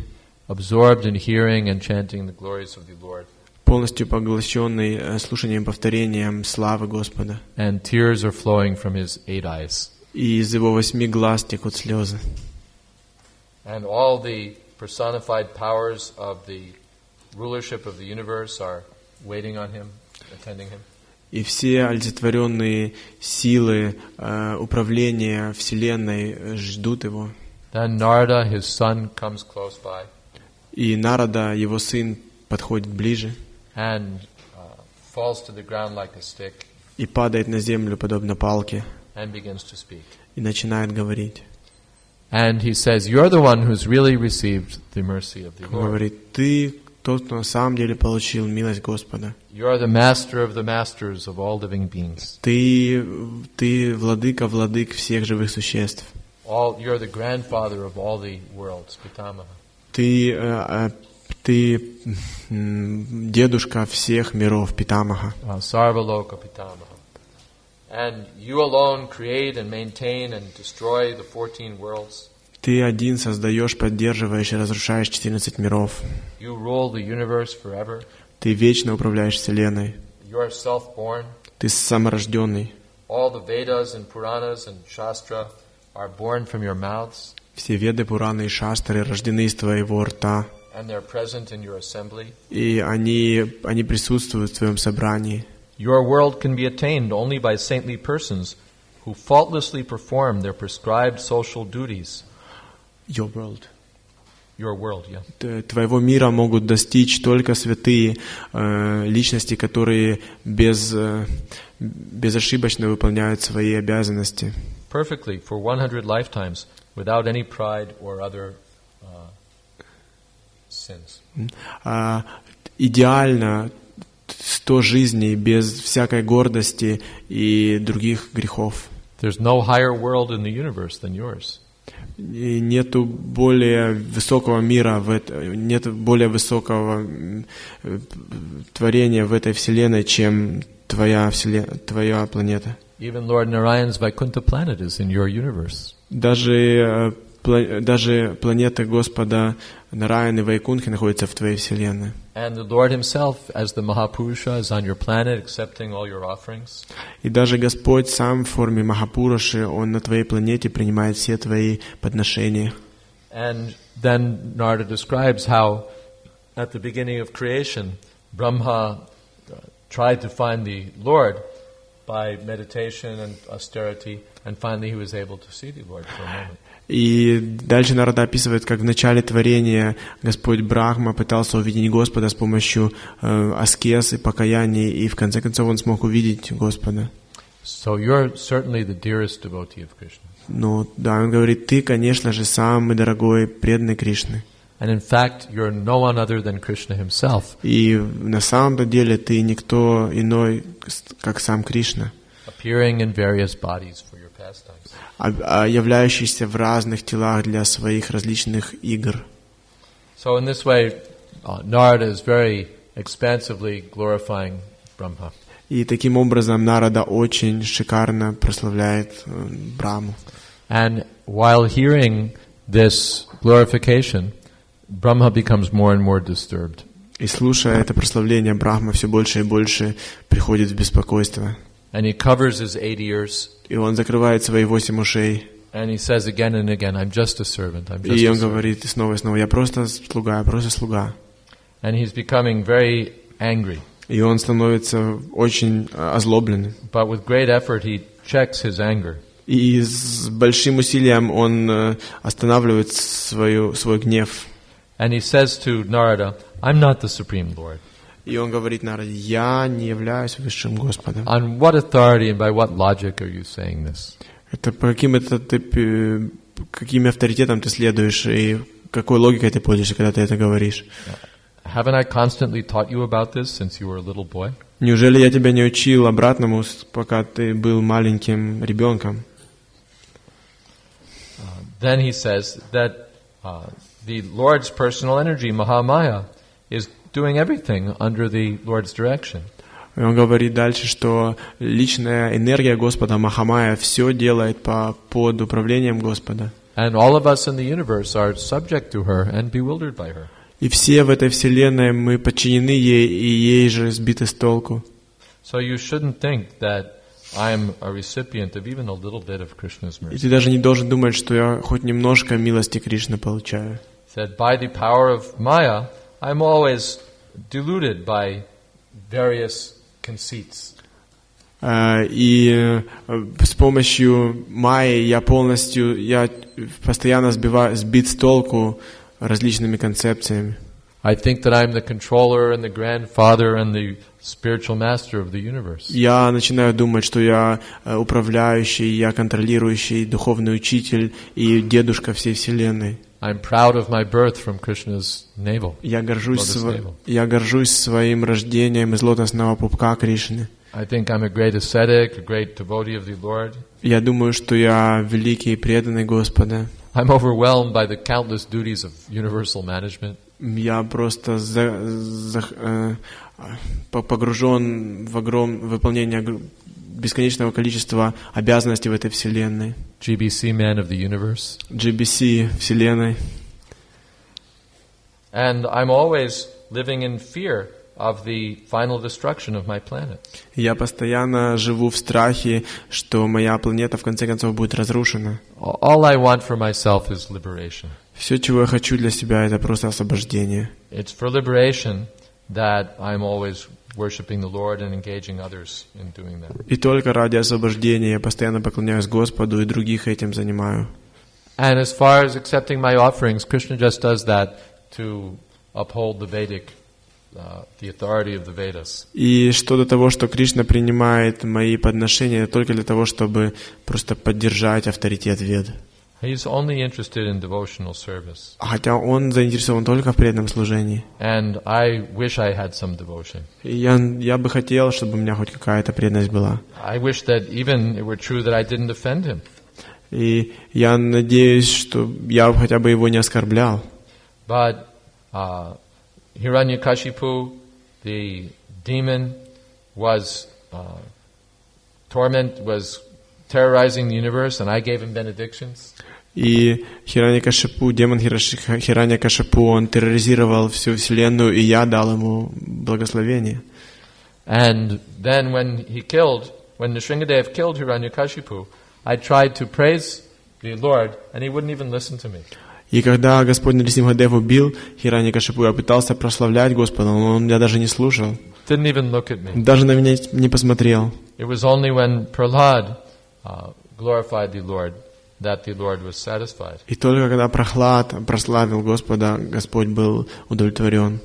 absorbed in hearing and chanting the glories of the Lord. полностью поглощенный слушанием и повторением славы Господа. And tears are flowing from his 8 eyes. И из его 8 глаз текут слезы. And all the personified powers of the rulership of the universe are waiting on him, attending him. И все олицетворенные силы управления Вселенной ждут его. Then Narada, his son, comes close by. И Нарада, его сын, подходит ближе and falls to the ground like a stick. И падает на землю подобно палке. And begins to speak. И начинает говорить. And he says, "You're the one who's really received the mercy of the Lord." Говорит, ты тот, кто на самом деле получил милость Господа. You are the master of the masters of all living beings. Ты владыка владык всех живых существ. You're the grandfather of all the worlds, Pitamaha. Ты дедушка всех миров, Питамаха. Sarvaloka Pitamaha. And you alone create and maintain and destroy the 14 worlds. Ты один создаешь, поддерживаешь и разрушаешь 14 миров. You rule the universe forever. Ты вечно управляешь Вселенной. You are self-born. Ты саморожденный. All the Vedas and Puranas and Shastra are born from your mouths. Все Веды, Пураны и Шастры рождены из твоего рта. And they're present in your assembly. И они присутствуют в твоем собрании. Your world can be attained only by saintly persons who faultlessly perform their prescribed social duties. Your world. Your world, yeah. Твоего мира могут достичь только святые личности, которые безошибочно выполняют свои обязанности. Perfectly for 100 lifetimes, without any pride or other sins. Идеально 100 жизней без всякой гордости и других грехов. There's no higher world in the universe than yours. И нету более высокого мира, нет более высокого творения в этой вселенной, чем твоя планета. Even Lord Narayan's Vaikuntha planet is in your universe. Даже планеты Господа Нараяны и Вайкунхи находятся в твоей вселенной. And the Lord Himself, as the Mahapurusha, is on your planet, accepting all your offerings. И даже Господь сам в форме Махапуруши, Он на твоей планете принимает все твои подношения. And then Narada describes how, at the beginning of creation, Brahma tried to find the Lord by meditation and austerity, and finally he was able to see the Lord for a moment. И дальше Нарада описывает, как в начале творения Господь Брахма пытался увидеть Господа с помощью аскез и покаяния, и в конце концов он смог увидеть Господа. So you're certainly the dearest devotee of Krishna. Ну да, он говорит, ты, конечно же, самый дорогой преданный Кришны. And in fact, you're no one other than Krishna himself. И на самом деле ты никто иной, как сам Кришна, Appearing in various bodies for your pastimes. являющийся в разных телах для своих различных игр. So in this way, Narada is very expansively glorifying Brahma. И таким образом Нарада очень шикарно прославляет Брахму. And while hearing this glorification, Brahma becomes more and more disturbed. И слушая это прославление, Брахма все больше и больше приходит в беспокойство. And he covers his 8 ears. И он закрывает свои 8 ушей. And he says again and again, I'm just a servant, I'm just И a он servant. говорит и снова, я просто слуга, я просто слуга. And he's becoming very angry. И он становится очень озлобленным. But with great effort he checks his anger. И с большим усилием он останавливает свой гнев. And he says to Narada, I'm not the Supreme Lord. И он говорит Нараде, я не являюсь высшим Господом. On what authority and by what logic are you saying this? Это по каким авторитетам ты следуешь и какой логикой ты пользуешься, когда ты это говоришь? Haven't I constantly taught you about this since you were a little boy? Неужели я тебя не учил обратному, пока ты был маленьким ребенком? Then he says that the Lord's personal energy, Mahamaya, is doing everything under the Lord's direction. И он говорит дальше, что личная энергия Господа, Махамая, все делает под управлением Господа. And all of us in the universe are subject to her and bewildered by her. И все в этой вселенной мы подчинены ей, и ей же сбиты с толку. So you shouldn't think that I'm a recipient of even a little bit of Krishna's И mercy. ты даже не должен думать, что я хоть немножко милости Кришны получаю. That by the power of Maya, I'm always deluded by various conceits. И с помощью Майи я постоянно сбит с толку различными концепциями. I think that I'm the controller and the grandfather and the spiritual master of the universe. Я начинаю думать, что я управляющий, я контролирующий, духовный учитель и дедушка всей вселенной. I'm proud of my birth from Krishna's navel. Я горжусь своим рождением из лотосного пупка Кришны. I think I'm a great ascetic, a great devotee of the Lord. Я думаю, что я великий и преданный Господа. I'm overwhelmed by the countless duties of universal management. Я просто погружен в выполнение бесконечного количества обязанностей в этой вселенной. GBC man of the universe. GBC вселенной. And I'm always living in fear of the final destruction of my planet. Я постоянно живу в страхе, что моя планета в конце концов будет разрушена. All I want for myself is liberation. Все, чего я хочу для себя, это просто освобождение. It's for liberation that I'm always worshiping the Lord and engaging others in doing that. И только ради освобождения я постоянно поклоняюсь Господу и других этим занимаю. And as far as accepting my offerings, Krishna just does that to uphold the Vedic, the authority of the Vedas. И что до того, что Кришна принимает мои подношения только для того, чтобы просто поддержать авторитет Вед. He's only interested in devotional service. Хотя он заинтересован только в преданном служении. And I wish I had some devotion. И я бы хотел, чтобы у меня хоть какая-то преданность была. I wish that even it were true that I didn't offend him. И я надеюсь, что я хотя бы его не оскорблял. But Hiranyakashipu, the demon, was terrorizing the universe, and I gave him benedictions. И Хираньякашипу, демон Хираньякашипу, он терроризировал всю вселенную, и я дал ему благословение. And then when Nrsingadev killed Hiranyakashipu, I tried to praise the Lord, and he wouldn't even listen to me. И когда Господь Нрисимхадев убил Хираньякашипу, я пытался прославлять Господа, но он меня даже не слушал. Didn't even look at me. Даже на меня не посмотрел. It was only when Prahlad glorified the Lord that the Lord was satisfied. И только когда Прохлад прославил Господа, Господь был удовлетворен.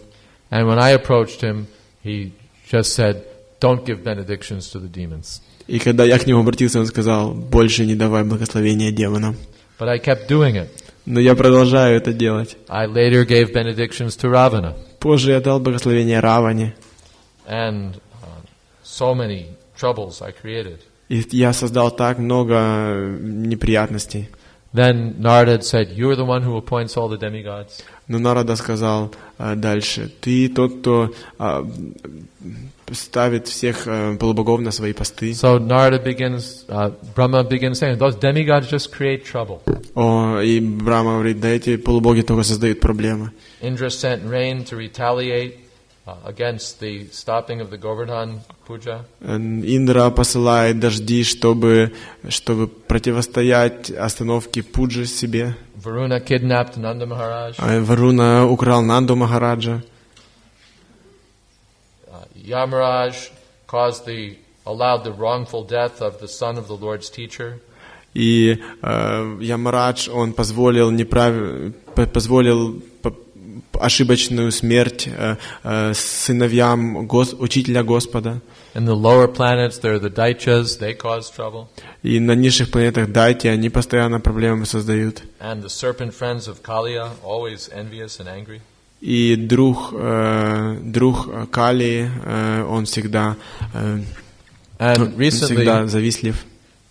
And when I approached him, he just said, "Don't give benedictions to the demons." И когда я к нему обратился, он сказал: больше не давай благословения демонам. But I kept doing it. Но я продолжаю это делать. I later gave benedictions to Ravana. Позже я дал благословение Раване. And so many troubles I created. И я создал так много неприятностей. Then Narada said, "You are the one who appoints all the demigods." Но Нарада сказал дальше: ты тот, кто ставит всех полубогов на свои посты. So Narada begins, Brahma begins saying, "Those demigods just create trouble." И Брахма говорит: да эти полубоги только создают проблемы. Indra sent rain to retaliate against the stopping of the Govardhan puja. Индра посылает дожди, чтобы противостоять остановке пуджи себе. Varuna kidnapped Nanda Maharaj. Варуна украл Нанду Махараджа. Yamaraj allowed the wrongful death of the son of the Lord's teacher. И Ямарадж, он позволил ошибочную смерть сыновьям учителя Господа. In the lower planets, there are the Daityas, they cause trouble. И на низших планетах дайти, они постоянно проблемы создают. And the serpent friends of Kaliya, always envious and angry. И друг Кали, он всегда завистлив.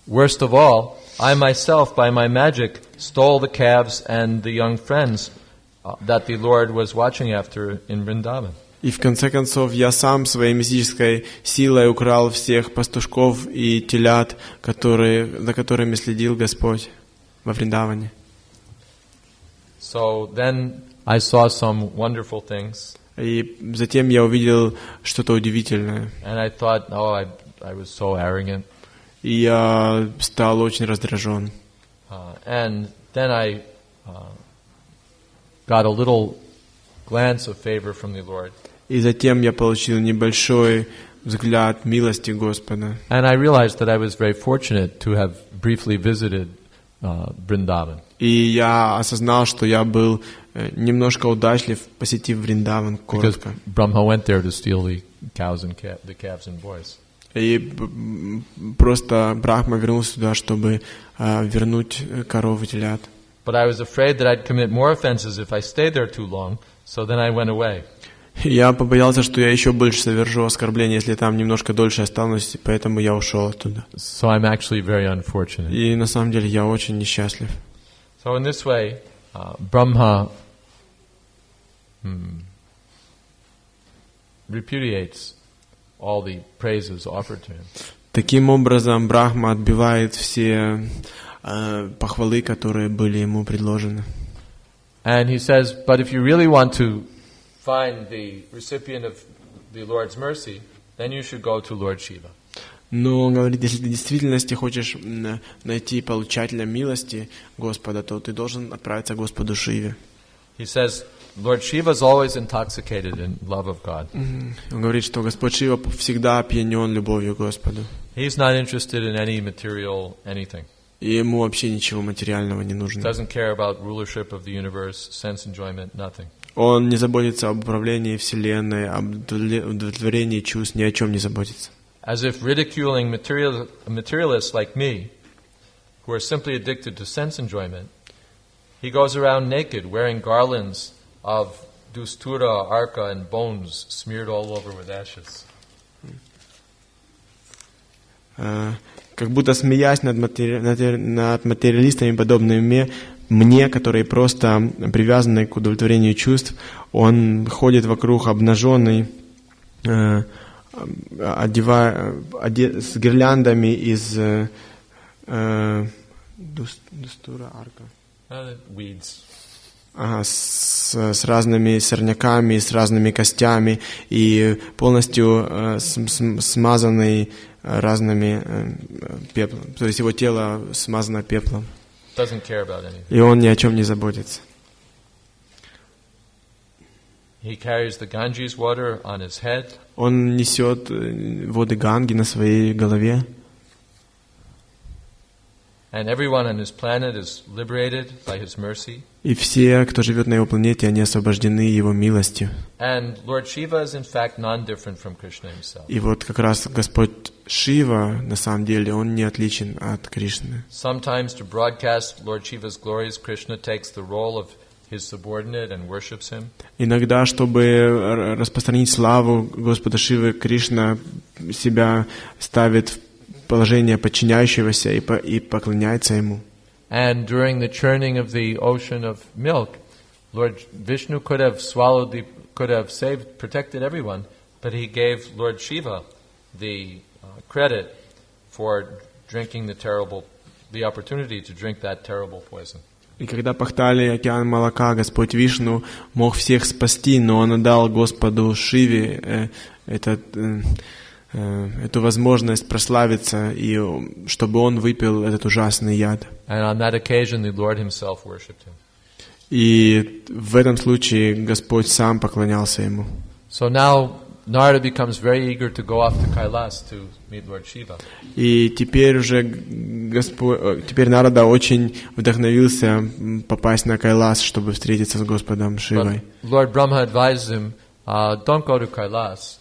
Worst of all, I myself, by my magic, stole the calves and the young friends that the Lord was watching after in Vrindavan. И в конце концов я сам своей мистической силой украл всех пастушков и телят, за которыми следил Господь во Вриндаване. So then I saw some wonderful things. И затем я увидел что-то удивительное. And I thought, I was so arrogant. И я стал очень раздражен. And then I got a little glance of favor from the Lord. И затем я получил небольшой взгляд милости Господа. And I realized that I was very fortunate to have briefly visited Vrindavan. И я осознал, что я был немножко удачлив, посетив Вриндаван коротко. Because Brahma went there to steal the cows and the calves and boys. И просто Брахма вернулся туда, чтобы вернуть коров и телят. But I was afraid that I'd commit more offenses if I stayed there too long, so then I went away. Я побоялся, что я еще больше совершу оскорбление, если там немножко дольше останусь, поэтому я ушел оттуда. So I'm actually very unfortunate. И на самом деле я очень несчастлив. So in this way, Brahma repudiates all the praises offered to him. Таким образом, Брахма отбивает все похвалы, которые были ему предложены. And he says, but if you really want to find the recipient of the Lord's mercy, then you should go to Lord Shiva. Но он говорит, если ты в действительности хочешь найти получателя милости Господа, то ты должен отправиться к Господу Шиве. He says, Lord Shiva is always intoxicated in love of God. Он говорит, что Господь Шива всегда опьянен любовью к Господу. He's not interested in any material anything. И ему вообще ничего материального не нужно. Doesn't care about rulership of the universe, sense enjoyment, nothing. Он не заботится об управлении Вселенной, об удовлетворении чувств, ни о чем не заботится. As if ridiculing materialists like me, who are simply addicted to sense enjoyment, he goes around naked, wearing garlands of dustura, arka, and bones smeared all over with ashes. Как будто смеясь над материалистами, подобными мне, которые просто привязаны к удовлетворению чувств, он ходит вокруг обнаженный, с гирляндами из дустура, арка. Weeds. С разными сорняками, с разными костями и полностью смазанный разными пеплом. То есть его тело смазано пеплом. Doesn't care about anything. И он ни о чем не заботится. He carries the Ganges water on his head. Он несет воды Ганги на своей голове. And everyone on his planet is liberated by his mercy. И все, кто живет на его планете, они освобождены его милостью. And Lord Shiva is in fact non-different from Krishna himself. И вот как раз Господь Шива, на самом деле, он не отличен от Кришны. Sometimes to broadcast Lord Shiva's glories, Krishna takes the role of his subordinate and worships him. Иногда, чтобы распространить славу Господа Шивы, Кришна себя ставит в положение подчиняющегося и поклоняется ему. And during the churning of the ocean of milk, Lord Vishnu could have saved, protected everyone, but he gave Lord Shiva the credit for drinking the opportunity to drink that terrible poison. И когда пахтали океан молока, Господь Вишну мог всех спасти, но он отдал Господу Шиве эту возможность прославиться, и чтобы он выпил этот ужасный яд. And on that occasion, the Lord himself worshipped him. И в этом случае Господь сам поклонялся ему. So now Narada becomes very eager to go off to Kailas to meet Lord Shiva. И теперь уже теперь Нарада очень вдохновился попасть на Кайлас, чтобы встретиться с Господом Шивой. But Lord Brahma advised him, don't go to Kailas.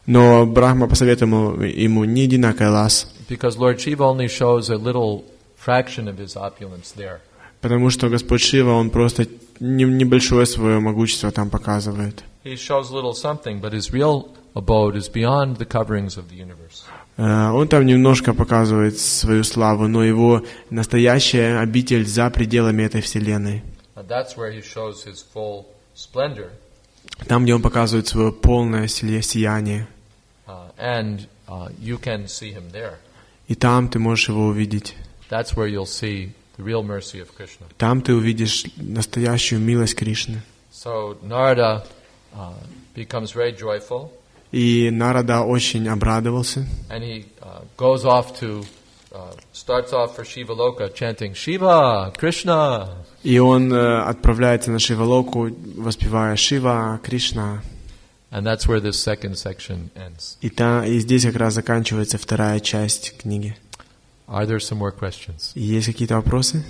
Но Брахма посоветовал ему: не иди на Кайлас. Because Lord Shiva only shows a little fraction of his opulence there. Потому что Господь Шива, он просто небольшое свое могущество там показывает. He shows little something, but his real abode is beyond the coverings of the universe. Он там немножко показывает свою славу, но его настоящая обитель за пределами этой вселенной. And that's where he shows his full splendor. Там, где он показывает свое полное сияние. And you can see him there. И там ты можешь его увидеть. That's where you'll see the real mercy of Krishna. Там ты увидишь настоящую милость Кришны. So Narada becomes very joyful. И Нарада очень обрадовался. And he goes off to starts off for Shiva Loka chanting Shiva, Krishna. И он отправляется на Шивалоку, воспевая Шива, Кришна. And that's where this second section ends. И здесь как раз заканчивается вторая часть книги. Are there some more questions? Есть какие-то вопросы?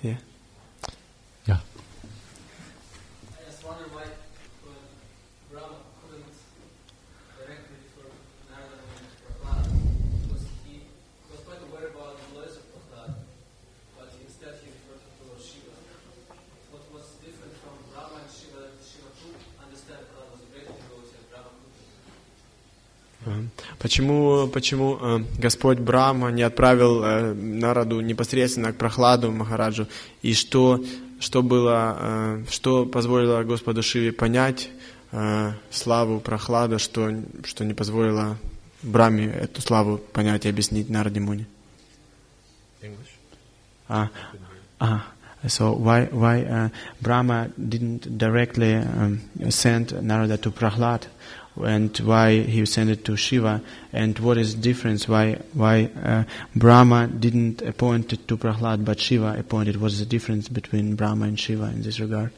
Yeah. Yeah. I just wonder why Brahma couldn't directly refer Narada and Prabhupada, because he was quite aware about the glories of Prabhupada, but instead he referred to Shiva. What was different from Brahma and Shiva that Shiva could understand Prabhupada was a great devotee and Brahma couldn't? Почему Господь Брахма не отправил Нараду непосредственно к Прохладу Махараджу, и что позволило Господу Шиве понять славу Прохлада, что не позволило Брахме эту славу понять и объяснить Нараде Муни? So why Brahma didn't directly send Narada to Prahlad, and why he sent it to Shiva, and what is the difference? Why Brahma didn't appoint it to Prahlad, but Shiva appointed? What is the difference between Brahma and Shiva in this regard?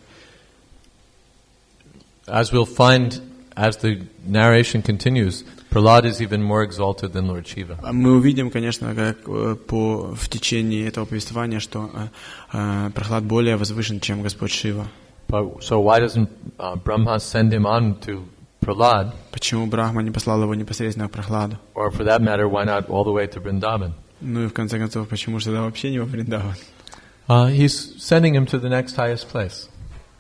As we'll find as the narration continues, Prahlad is even more exalted than Lord Shiva. Мы увидим, конечно, как в течение этого повествования, что Прохлад более возвышен, чем Господь Шива. So why doesn't Brahma send him on to Prahlad? Почему Брахма не послал его непосредственно к Прохладу? Or for that matter, why not all the way to Vrindavan? Ну и в конце концов, почему же тогда вообще не во Вриндаван? He's sending him to the next highest place.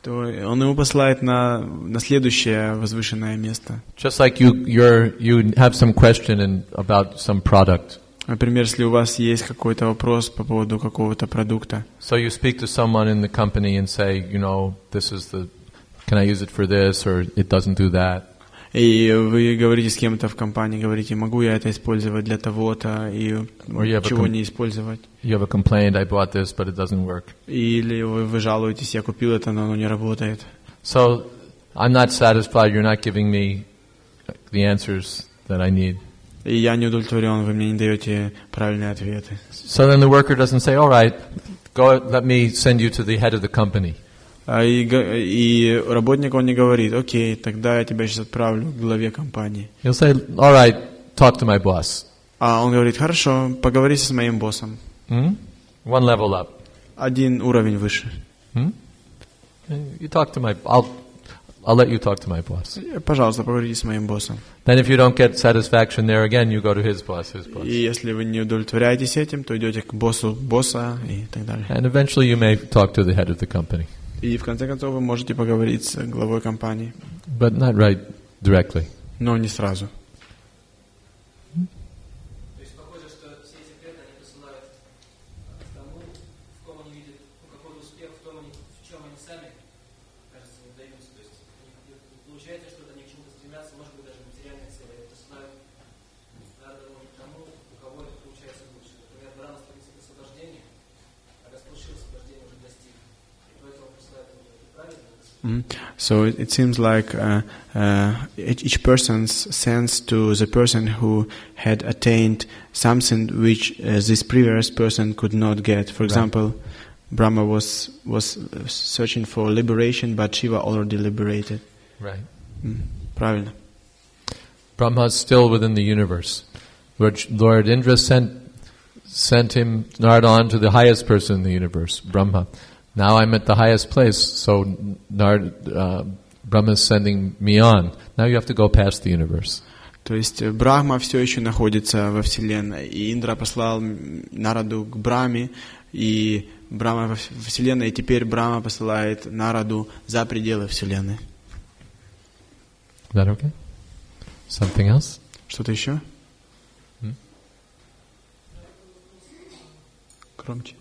То он ему посылает на следующее возвышенное место. Just like you have some question about some product. Например, если у вас есть какой-то вопрос по поводу какого-то продукта. So you speak to someone in the company and say, can I use it for this, or it doesn't do that. И вы говорите с кем-то в компании, говорите, могу я это использовать для того-то, и чего не использовать. You have a complaint, I bought this, but it doesn't work. Или вы жалуетесь, я купил это, но оно не работает. So, I'm not satisfied, you're not giving me the answers that I need. И я не удовлетворен, вы мне не даете правильные ответы. So then the worker doesn't say, all right, go, let me send you to the head of the company. И работник, он не говорит, окей, тогда я тебя сейчас отправлю к главе компании. He'll say, all right, talk to my boss. А он говорит, хорошо, поговори с моим боссом. One level up. Один уровень выше. You talk to my, I'll let you talk to my boss. Пожалуйста, поговорите с моим боссом. Then if you don't get satisfaction there again, you go to his boss. И если вы не удовлетворяетесь этим, то идете к боссу босса и так далее. And eventually you may talk to the head of the company. И в конце концов вы можете поговорить с главой компании. But not right directly. Но не сразу. То есть похоже, что все секреты они посылают к тому, в ком они видят какой-то успех, в чем они сами, кажется, не даются. То есть получается, что они к чему-то стремятся, может быть, даже материальные цели. Они посылают к тому, у кого это получается лучше. Например, Брахма стремится к освобождению, а Господь Шриле освобождение уже достиг. И поэтому посылает ему это правильно. So it seems like each person sends to the person who had attained something which this previous person could not get. For example, Brahma was searching for liberation, but Shiva already liberated. Right. Правильно. Brahma is still within the universe. Lord Indra sent him Narada on to the highest person in the universe, Brahma. Now I'm at the highest place, so Brahma is sending me on. Now you have to go past the universe. То есть Брахма все еще находится во Вселенной, и Индра послал Нараду к Брахме, и Брахма во Вселенной, и теперь Брахма посылает Нараду за пределы Вселенной. Is that okay? Something else? Что-то еще? Громче.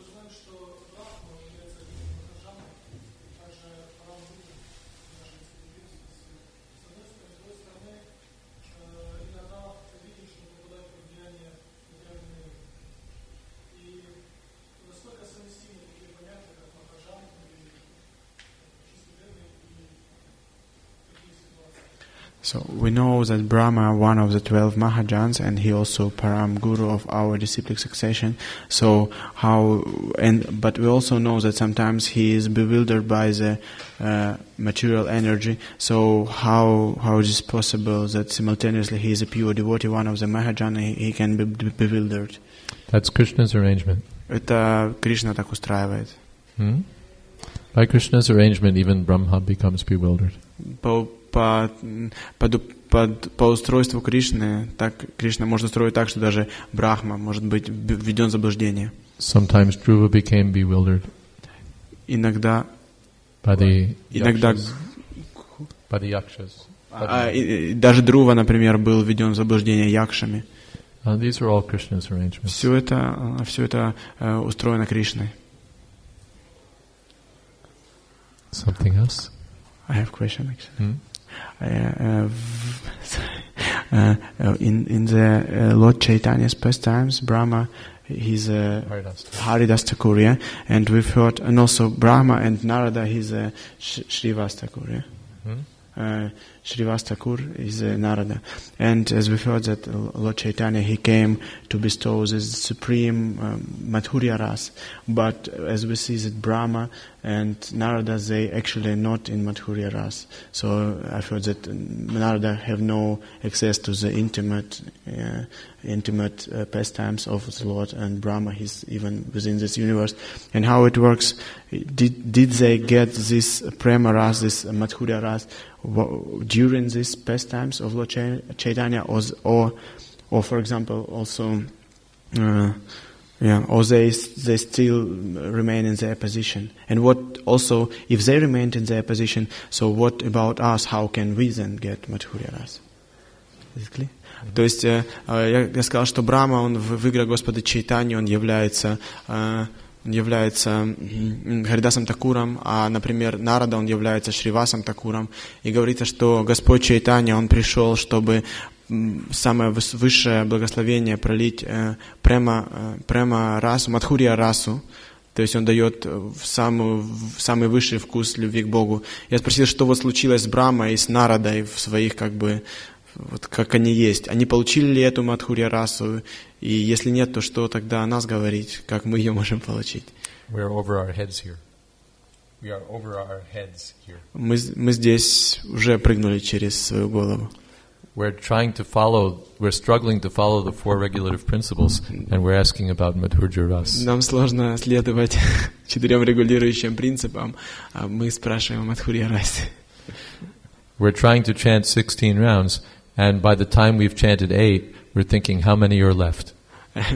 So we know that Brahma, one of the 12 Mahajans, and he also Param Guru of our disciplic succession. So but we also know that sometimes he is bewildered by the material energy. So how is it possible that simultaneously he is a pure devotee, one of the Mahajan, he can be bewildered? That's Krishna's arrangement. Это Кришна так устраивает. By Krishna's arrangement, even Brahma becomes bewildered. По устройству Кришны, так Кришна может устроить так, что даже Брахма может быть введен в заблуждение. Sometimes Dhruva became bewildered. Иногда by the yakshas. Даже Dhruva, например, был введен в заблуждение якшами. These are all Krishna's arrangements. Все это устроено Кришной. Something else? I have a question actually. In the Lord Chaitanya's pastimes, Brahma, he's a Haridas Thakur, yeah? And we've heard, and also Brahma and Narada, he's a Shrivas Thakur, yeah? Shrivas Thakur is Narada. And as we've heard that Lord Chaitanya, he came to bestow this supreme Madhurya Ras. But as we see that Brahma and Narada, they actually are not in Madhurya Ras. So I've heard that Narada have no access to the intimate pastimes of the Lord, and Brahma is even within this universe. And how it works, did they get this Prema Ras, this Madhurya Ras, during these pastimes of Lord Chaitanya, or for example, also, or they still remain in their position? And what also, if they remained in their position, so what about us? How can we then get Madhurya Ras? Is it clear? То есть я сказал, что Брахма, он в игре Господа Чайтаньи, он является Харидасом Такуром, а, например, Нарада, он является Шривасом Такуром. И говорится, что Господь Чайтанья, он пришел, чтобы самое высшее благословение пролить према расу, Мадхурья расу. То есть он дает самый высший вкус любви к Богу. Я спросил, что вот случилось с Брахмой и с Нарадой в своих вот как они есть. Они получили ли эту Мадхурья расу? И если нет, то что тогда о нас говорить? Как мы ее можем получить? We're over our heads here. We are over our heads here. Мы здесь уже прыгнули через свою голову. We're struggling to follow the four regulative principles, and we're asking about Madhurya Ras. Нам сложно следовать 4 регулирующим принципам, а мы спрашиваем о Мадхурья расе. We're trying to chant 16 rounds, and by the time we've chanted 8, we're thinking, how many are left?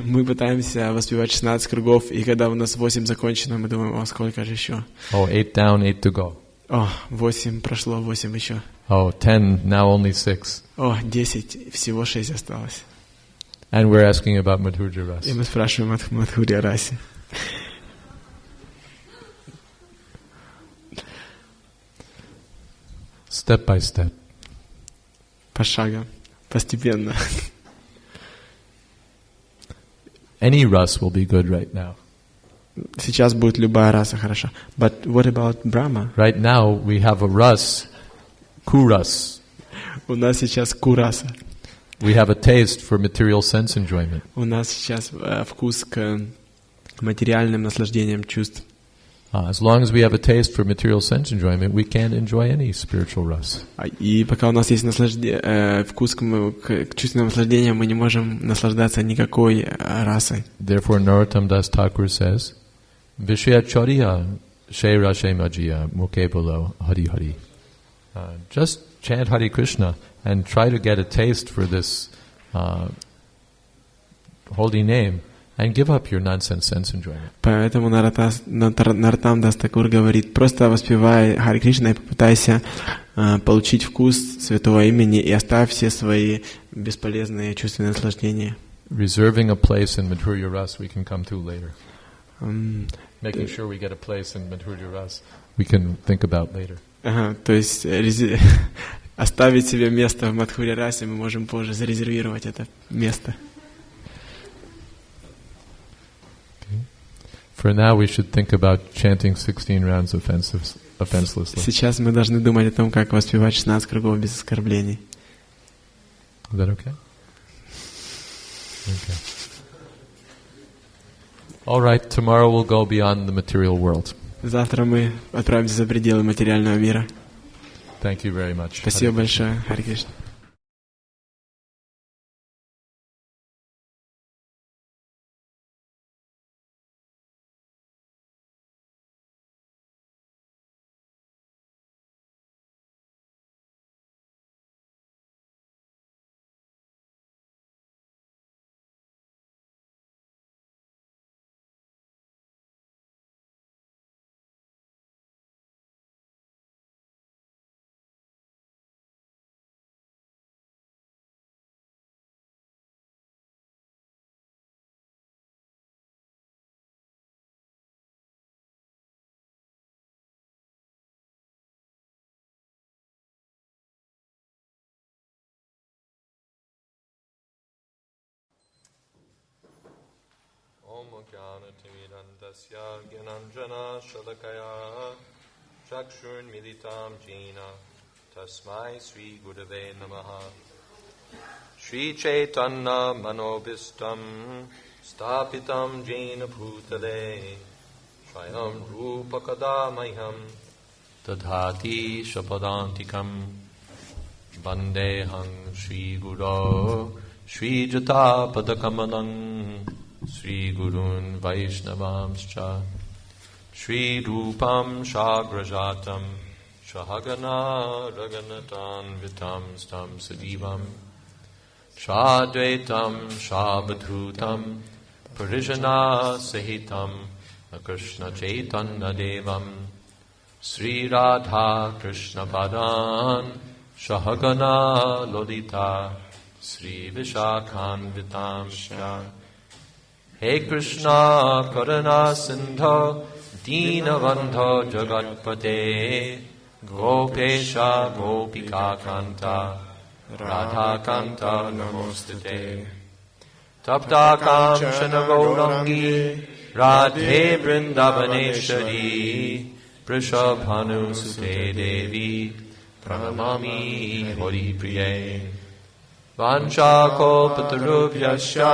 Мы пытаемся воспевать 16 кругов, и когда у нас 8 закончено, мы думаем, о, сколько же еще? Oh, 8 down, 8 to go. О, 8 прошло, 8 еще. Oh, 10, now only 6. О, 10, всего 6 осталось. And we're asking about Madhurya Ras. И мы спрашиваем о Мадхурья расе. Step by step. Пошагово, постепенно. Any ras will be good right now. Сейчас будет любая раса хороша. But what about Brahma? Right now we have a ras, kuras. У нас сейчас кураса. We have a taste for material sense enjoyment. У нас сейчас вкус к материальным наслаждениям чувств. As long as we have a taste for material sense enjoyment, we can't enjoy any spiritual ras. И пока у нас есть вкус к чувственным наслаждениям, мы не можем наслаждаться никакой расой. Therefore, Narottam Das Thakur says, Vishya Choriya Shera Shemajiya Mukhe Bolo Hari Hari. Just chant Hare Krishna and try to get a taste for this holy name. And give up your nonsense sense enjoyment. Поэтому Нароттам Дас Такур говорит, просто воспевай Харе Кришна и попытайся получить вкус святого имени и оставь все свои бесполезные чувственные наслаждения. Reserving a place in Madhurya Ras we can come to later. Making sure we get a place in Madhurya Ras we can think about later. То есть оставить себе место в Мадхурья расе мы можем позже зарезервировать это место. For now, we should think about chanting 16 rounds offenselessly. Сейчас мы должны думать о том, как воспевать 16 кругов без оскорблений. Is that okay? Okay. All right, tomorrow we'll go beyond the material world. Завтра мы отправимся за пределы материального мира. Thank you very much. Спасибо большое, Харе Кришна. Jnanatimidantasya Gyananjana Shalakaya Chakshurmilitam Jena Tasmai Sri Gurave Namaha Sri Chaitanya Manobistam Stapitam Jena Bhutale Swayam Rupa Kadamayam Tadhati Shapadantikam Vandehang Sri Guru Sri Jata Padakamalang Sri Gurun Vaishnavamscha Sri Rupam Shagrajatam Shahagana Raganatan Vitam Stam Sadivam Shadvetam Shabadhutam Parijana Sahitam Krishna Chaitanya Devam Sri Radha Krishna Padan Shahagana Lodita Sri Vishakhan Vitam Shah He Krishna Karuna Sindho Dinabandho Jagatpate Gopesha Gopika Kanta Radha Kanta Namostate Tapta Kamshana Gaurangi Radhe Vrindavaneshwari Prishabhanu Sute Devi Pranamami Hari Priye Vanchakolpatarubhyascha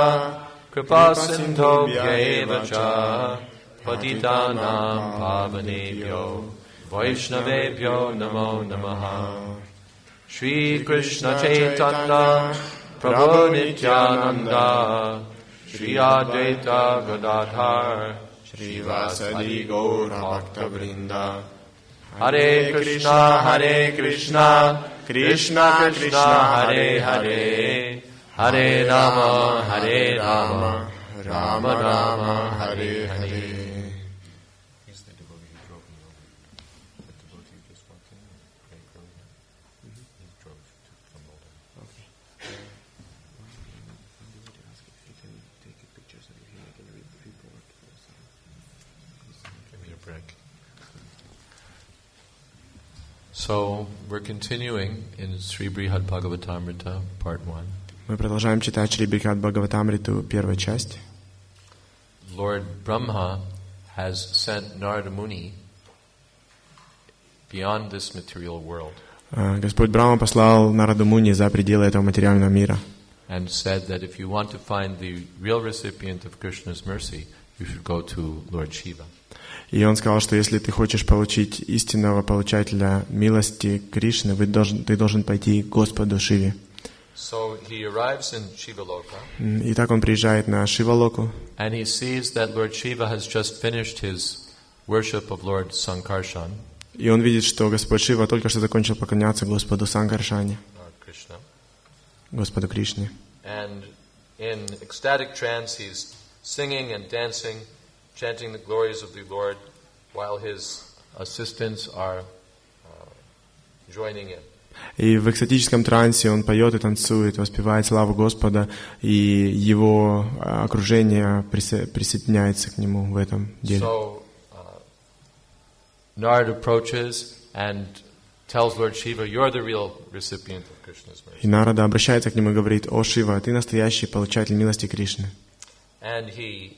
kripasindhobhyeva cha patitanam pavanebhyo vaishnavebhyo namo namaha. Shri Krishna Chaitanya Prabhu Nityananda Shri Advaita Gadadhar Shri Vasadi Gaur Bhaktavrinda. Hare Krishna, Krishna Krishna, Hare Hare, Hare Rama, Rama Rama, Hare Hare. So, we're continuing in Sri Brihad Bhagavatamrite, part 1. Мы продолжаем читать Шри Брихад Бхагаватамриту, первую часть. Lord Brahma has sent Narada Muni beyond this material world. Господь Брахма послал Нараду Муни за пределы этого материального мира. And said that if you want to find the real recipient of Krishna's mercy, you should go to Lord Shiva. И он сказал, что если ты хочешь получить истинного получателя милости Кришны, ты должен пойти к Господу Шиве. So he arrives in Shivaloka. Итак, он приезжает на Шивалоку. And he sees that Lord Shiva has just finished his worship of Lord Sankarshan. И он видит, что Господь Шива только что закончил поклоняться Господу Санкаршане, Господу Кришне. And in ecstatic trance he's singing and dancing, chanting the glories of the Lord, while his assistants are joining in. И в экстатическом трансе он поет и танцует, воспевает славу Господа, и его окружение присоединяется к нему в этом деле. So, Narada approaches and tells Lord Shiva, "You're the real recipient of Krishna's mercy." И Нарада обращается к нему и говорит: «О Шива, ты настоящий получатель милости Кришны». And he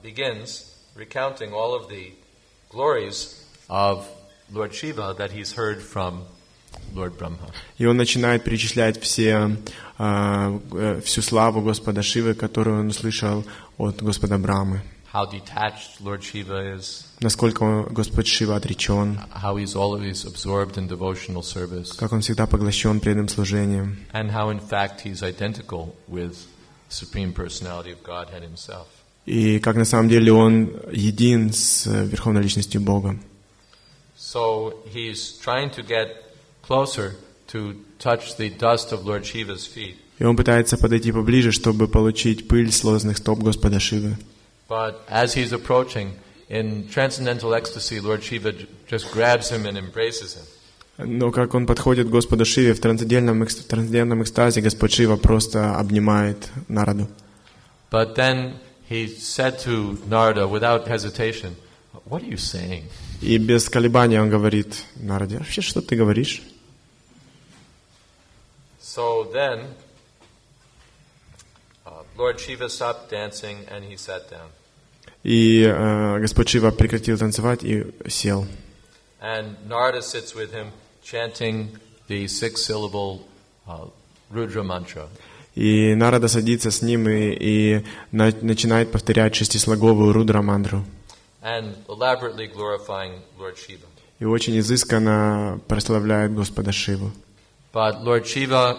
begins recounting all of the glories of Lord Shiva that he's heard from Lord Brahma. И он начинает перечислять всю славу Господа Шивы, которую он услышал от Господа Брахмы. How detached Lord Shiva is. Насколько Господь Шива отречен. How he's always absorbed in devotional service. Как он всегда поглощен преданным служением. And how in fact he's identical with Supreme Personality of Godhead himself. И как на самом деле он един с Верховной Личностью Бога. So he's trying to get closer to touch the dust of Lord Shiva's feet. И он пытается подойти поближе, чтобы получить пыль с лозных стоп Господа Шивы. But as he's approaching, in transcendental ecstasy, Lord Shiva just grabs him and embraces him. Но как он подходит к Господу Шиве в трансцендентном экстазе, Господь Шива просто обнимает Нараду. But then he said to Narada without hesitation, "What are you saying?" И без колебания он говорит Нараде: «Вообще, что ты говоришь?» So then, Lord Shiva stopped dancing and he sat down. И Господь Шива прекратил танцевать и сел. And Narada sits with him, chanting the 6-syllable Rudra mantra. И Нарада садится с ним и начинает повторять шестислоговую Рудра мантру. And elaborately glorifying Lord Shiva. И очень изысканно прославляет Господа Шиву. But Lord Shiva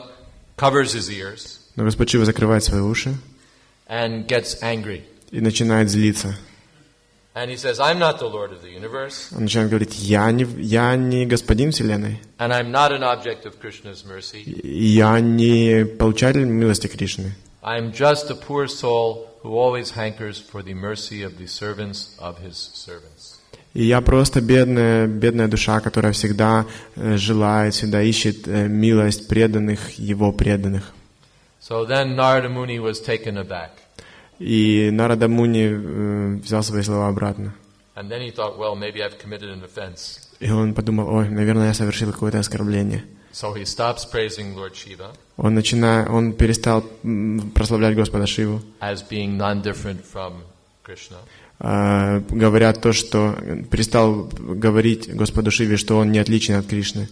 covers his ears. Но Господь Шива закрывает свои уши and gets angry. И начинает злиться. And he says, "I'm not the Lord of the universe." Он начинает говорить: я не господин Вселенной. And I'm not an object of Krishna's mercy. Я не получатель милости Кришны. I'm just a poor soul who always hankers for the mercy of the servants of his servants. И я просто бедная душа, которая всегда желает, всегда ищет милость преданных, его преданных. So then Narada Muni was taken aback. И Нарада Муни взял свои слова обратно. And then he thought, well, maybe I've committed an offense. И он подумал: ой, наверное, я совершил какое-то оскорбление. So he stops praising Lord Shiva. Он перестал прославлять Господа Шиву. As being non-different from Krishna. Говорят то, что перестал говорить Господу Шиве, что он не отличен от Кришны.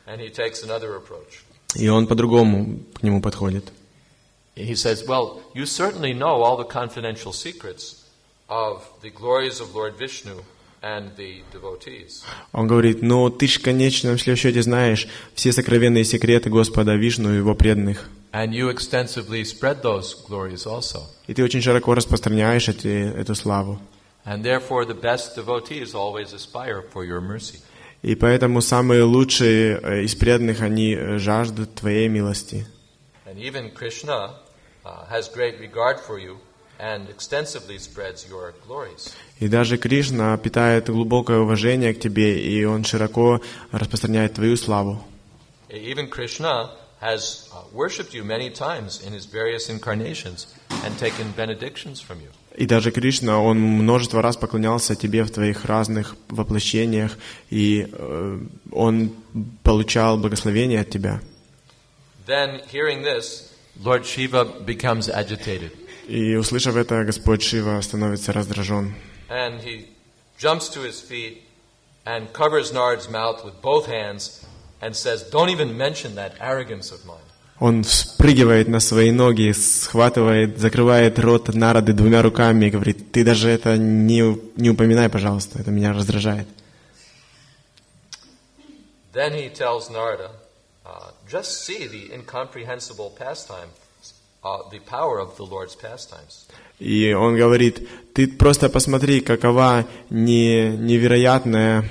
And he takes another approach. И он по-другому к нему подходит. He says, well, you certainly know all the confidential secrets of the glories of Lord Vishnu and the devotees. Он говорит, ну ты ж в конечном счете знаешь все сокровенные секреты Господа Вишну и его преданных. And you extensively spread those glories also. И ты очень широко распространяешь эту славу. And therefore the best devotees always aspire for your mercy. И поэтому самые лучшие из преданных, они жаждут Твоей милости. And even Krishna has great regard for you and extensively spreads your glories. И даже Кришна питает глубокое уважение к Тебе, и Он широко распространяет Твою славу. Even Krishna has worshipped you many times in his various incarnations and taken benedictions from you. И даже Кришна, Он множество раз поклонялся Тебе в Твоих разных воплощениях, и Он получал благословение от Тебя. Then, hearing this, Lord Shiva becomes agitated. И услышав это, Господь Шива становится раздражен. And he jumps to his feet and covers Narad's mouth with both hands and says, "Don't even mention that arrogance of mine." Он вспрыгивает на свои ноги, схватывает, закрывает рот Нарады двумя руками и говорит, ты даже это не упоминай, пожалуйста, это меня раздражает. Then he tells Narada, just see the incomprehensible pastime, the power of the Lord's pastimes. И он говорит, ты просто посмотри, какова невероятная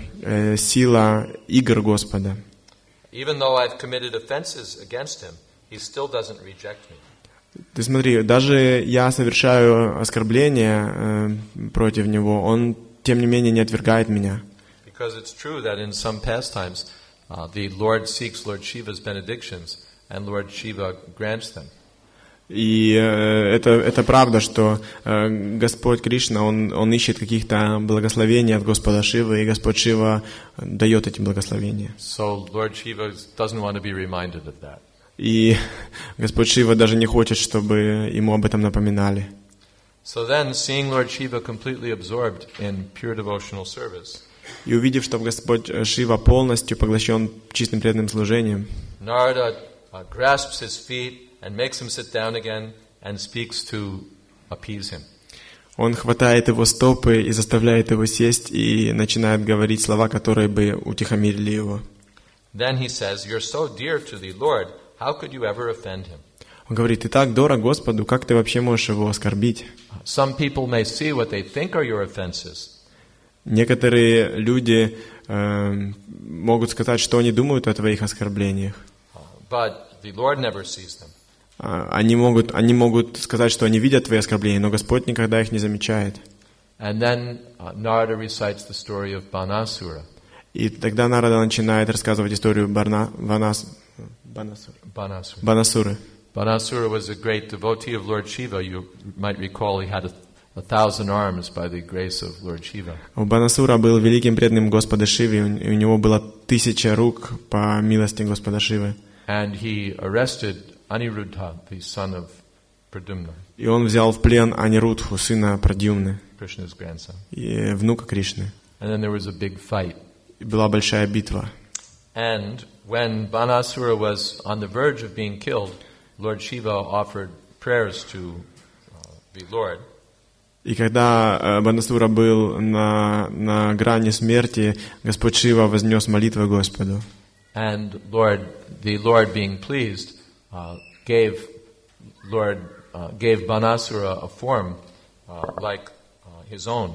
сила игр Господа. Even though I've committed offenses against him, he still doesn't reject me. Ты смотри, даже я совершаю оскорбления против него, он тем не менее не отвергает меня. Because it's true that in some pastimes the Lord seeks Lord Shiva's benedictions and Lord Shiva grants them. И это правда, что Господь Кришна, он ищет каких-то благословений от Господа Шивы, и Господь Шива дает эти благословения. So Lord Shiva doesn't want to be reminded of that. И Господь Шива даже не хочет, чтобы ему об этом напоминали. So then, seeing Lord Shiva completely absorbed in pure devotional service, и увидев, что Господь Шива полностью поглощен чистым преданным служением, Narada grasps his feet and makes him sit down again and speaks to appease him. Он хватает его стопы и заставляет его сесть и начинает говорить слова, которые бы утихомирили его. Then he says, "You're so dear to the Lord, how could you ever offend him?" Он говорит, ты так дорог Господу, как ты вообще можешь его оскорбить? Some people may see what they think are your offenses. Некоторые люди могут сказать, что они думают о твоих оскорблениях. But the Lord never sees them. Они могут сказать, что они видят твои оскорбления, но Господь никогда их не замечает. And then Narada recites the story of Banasura. И тогда Нарада начинает рассказывать историю Банасуры. Banasura was a great devotee of Lord Shiva. You might recall he had 1,000 arms by the grace of Lord Shiva. Банасура был великим преданным Господа Шивы, и у него было 1000 рук по милости Господа Шивы. And he arrested Aniruddha, the son of Pradyumna. И он взял в плен Анирудху, сына Прадьюмны, Krishna's grandson. И внука Кришны. And then there was a big fight. И была большая битва. And when Banasura was on the verge of being killed, Lord Shiva offered prayers to the Lord. И когда Банасура был на грани смерти, Господь Шива вознес молитвы Господу. And the Lord, being pleased, gave Banasura a form like his own.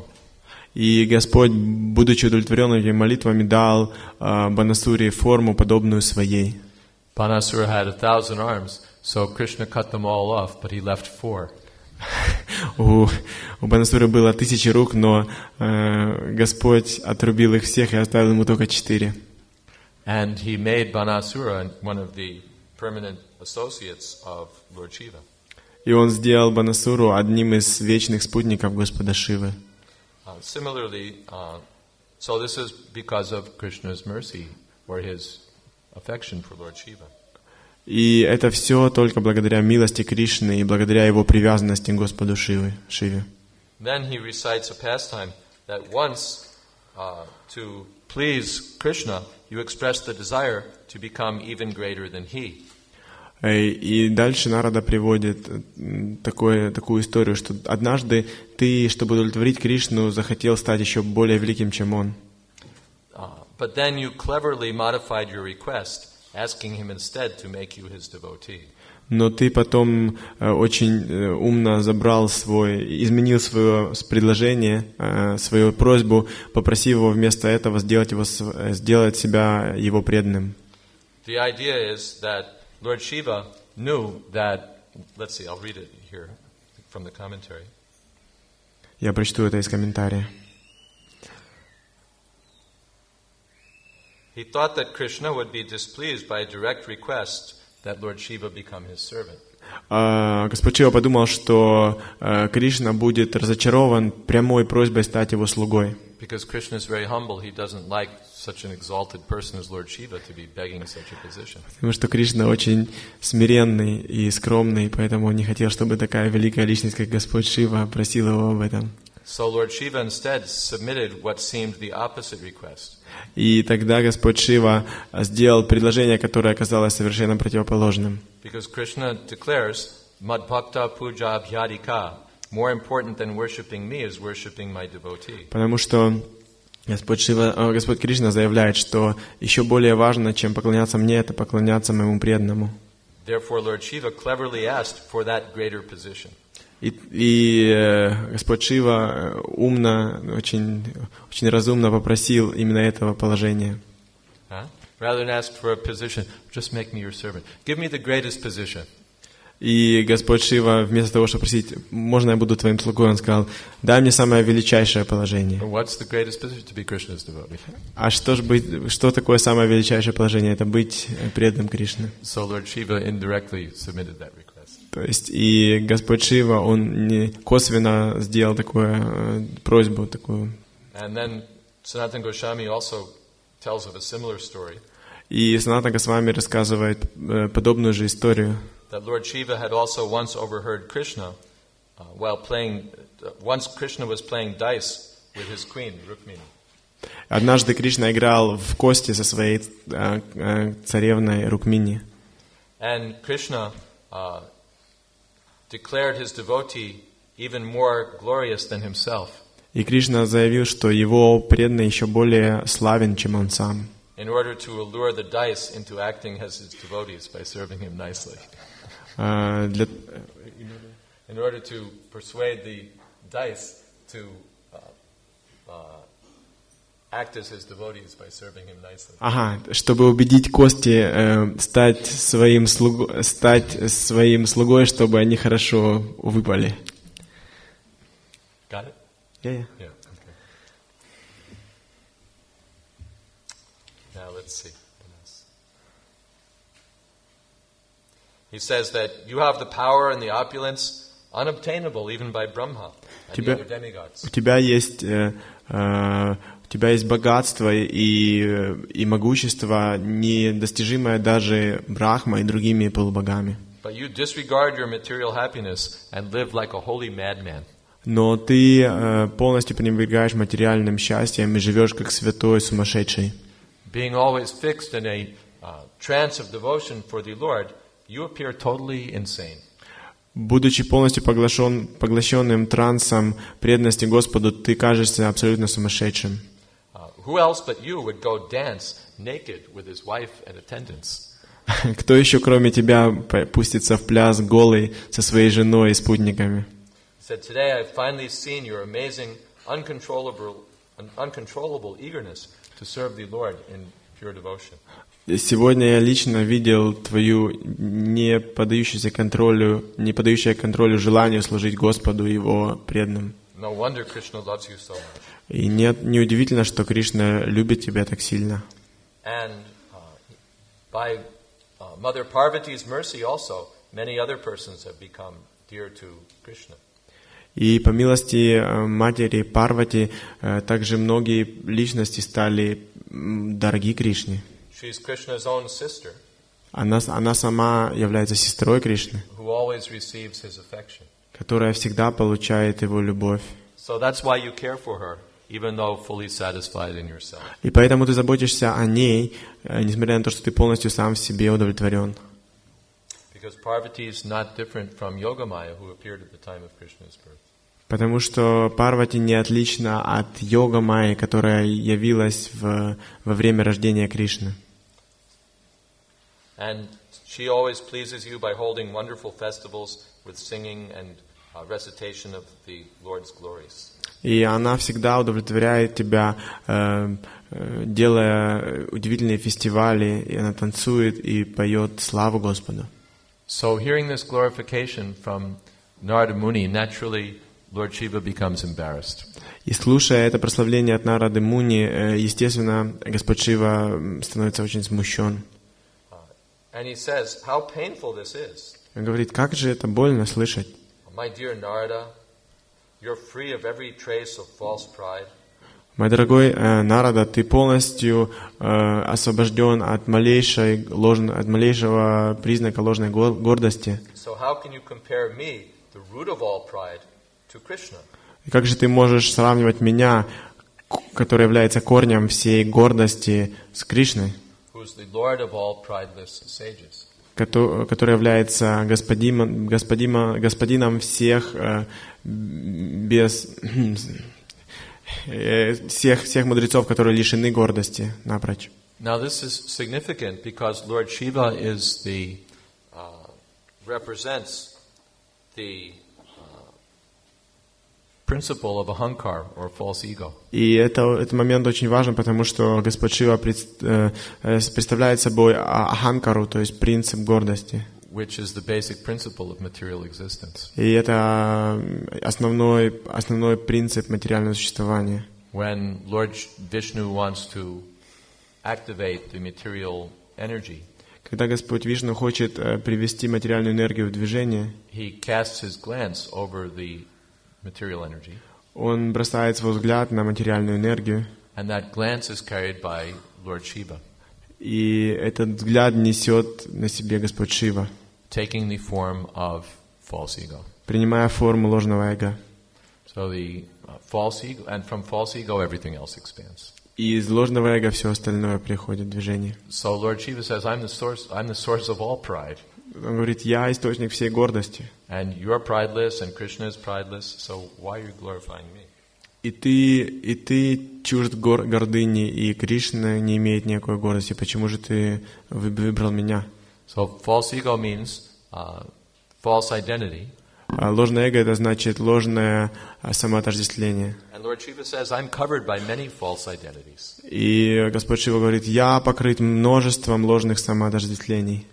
И Господь, будучи удовлетворен этими молитвами, дал Банасуре форму, подобную своей. Banasura had 1,000 arms, so Krishna cut them all off, but he left 4. У Банасуры было 1000 рук, но Господь отрубил их всех и оставил ему только 4. And he made Banasura one of the permanent associates of Lord Shiva. И он сделал Банасуру одним из вечных спутников Господа Шивы. Similarly, so this is because of Krishna's mercy or his affection for Lord Shiva. И это все только благодаря милости Кришны и благодаря его привязанности к Господу Шиве. Then he recites a pastime that once, to please Krishna, you express the desire to become even greater than he. И дальше Нарада приводит такую историю, что однажды ты, чтобы удовлетворить Кришну, захотел стать еще более великим, чем он. But then you cleverly modified your request, asking him instead to make you his devotee. Но ты потом очень умно изменил свое предложение, свою просьбу, попросив его вместо этого сделать себя его преданным. The idea is that Lord Shiva knew that, let's see, I'll read it here from the commentary. Я прочту это из комментария. He thought that Krishna would be displeased by a direct request that Lord Shiva become his servant. Господь Шива подумал, что Кришна будет разочарован прямой просьбой стать его слугой. Because Krishna is very humble, he doesn't like such an exalted person as Lord Shiva to be begging such a position. Потому что Кришна очень смиренный и скромный, поэтому он не хотел, чтобы такая великая личность, как Господь Шива, просила его об этом. So Lord Shiva instead submitted what seemed the opposite request. И тогда Господь Шива сделал предложение, которое оказалось совершенно противоположным. Because Krishna declares, Mad Bhakta Puja Abhyadika, more important than worshipping me is worshipping my devotee. Потому что Господь Кришна заявляет, что еще более важно, чем поклоняться мне, это поклоняться моему преданному. Therefore, Lord Shiva cleverly asked for that greater position. И Господь Шива умно, очень разумно попросил именно этого положения. Rather than ask for a position, just make me your servant. Give me the greatest position. И Господь Шива, вместо того, чтобы просить, можно я буду твоим слугой, он сказал, дай мне самое величайшее положение. What's the greatest position? To be Krishna's devotee. А что такое самое величайшее положение? Это быть преданным Кришне. So Lord Shiva indirectly submitted that request. То есть и Господь Шива, он не косвенно сделал такую просьбу, такую. And then Sanatana Goswami also tells of a similar story. И Санатана Госвами рассказывает подобную же историю. That Lord Shiva had also once overheard Krishna while playing. Once Krishna was playing dice with his queen Rukmini. Однажды Кришна играл в кости со своей царевной Рукмини. And Krishna declared his devotee even more glorious than himself. И Кришна заявил, что его преданный еще более славен, чем он сам. In order to allure the dice into acting as his devotees by serving him nicely. In order to persuade the dice to act as his devotees by serving him nicely. Чтобы убедить кости стать своим слугой, чтобы они хорошо выпали. Got it? Yeah. Yeah. Okay. Now let's see. He says that you have the power and the opulence unobtainable even by Brahma and the other demigods. У тебя есть богатство и могущество, недостижимое даже Брахма и другими полубогами. But you disregard your material happiness and live like a holy madman. Но ты полностью пренебрегаешь материальным счастьем и живешь как святой сумасшедший. Being always fixed in a trance of devotion for the Lord, you appear totally insane. Будучи полностью поглощенным трансом преданности Господу, ты кажешься абсолютно сумасшедшим. Who else but you would go dance naked with his wife and attendants? Кто еще, кроме тебя, пустится в пляс голый со своей женой и спутниками? He said, "Today I've finally seen your amazing, uncontrollable eagerness to serve the Lord in pure devotion." Сегодня я лично видел твою не поддающуюся контролю желанию служить Господу и Его преданным. No wonder Krishna loves you so much. И неудивительно, что Кришна любит тебя так сильно. And by Mother Parvati's mercy also, many other persons have become dear to Krishna. И по милости матери Парвати также многие личности стали дороги Кришне. She's Krishna's own sister. Она сама является сестрой Кришны, Who always receives his affection. которая всегда получает его любовь. So that's why you care for her, even though fully satisfied in yourself. И поэтому ты заботишься о ней, несмотря на то, что ты полностью сам в себе удовлетворен. Because Parvati is not different from Yogamaya, who appeared at the time of Krishna's birth. Потому что Парвати не отлична от йога Майи, которая явилась во время рождения Кришны. And she always pleases you by holding wonderful festivals with singing and recitation of the Lord's glories. И она всегда удовлетворяет тебя, делая удивительные фестивали, и она танцует и поет славу Господу. So hearing this glorification from Narada Muni, naturally Lord Shiva becomes embarrassed. И слушая это прославление от Нарады Муни, естественно, Господь Шива становится очень смущен. And he says, how painful this is. Он говорит, как же это больно слышать. My dear Narada, you're free of every trace of false pride. Мой дорогой Нарада, ты полностью освобожден от малейшего признака ложной гордости. So how can you compare me, the root of all pride, to Krishna? И как же ты можешь сравнивать меня, который является корнем всей гордости, с Кришной, Who's the Lord of all prideless sages? который является господином всех всех мудрецов, которые лишены гордости напрочь. Now this is significant because Lord Shiva is represents the principle of ahankar or false ego. И этот момент очень важен, потому что Господь Шива представляет собой аханкару, то есть принцип гордости. Which is the basic principle of material existence. И это основной принцип материального существования. When Lord Vishnu wants to activate the material energy, когда Господь Вишну хочет привести материальную энергию в движение, he casts his glance over the material energy. Он бросает свой взгляд на материальную энергию. And that glance is carried by Lord Shiva. И этот взгляд несет на себе Господь Шива, taking the form of false ego. принимая форму ложного эго. So the false ego, and from false ego everything else expands. И из ложного эго все остальное приходит в движение. So Lord Shiva says, I'm the source of all pride. Он говорит, я источник всей гордости. And you're prideless, and Krishna is prideless, so why are you glorifying me? И ты чужд гордыни, и Кришна не имеет никакой гордости. Почему же ты выбрал меня? So false ego means false identity. Ложное эго — это значит ложное самоотождествление. And Lord Shiva says, I'm covered by many false identities. И Господь Шива говорит, я покрыт множеством ложных самоотождествлений.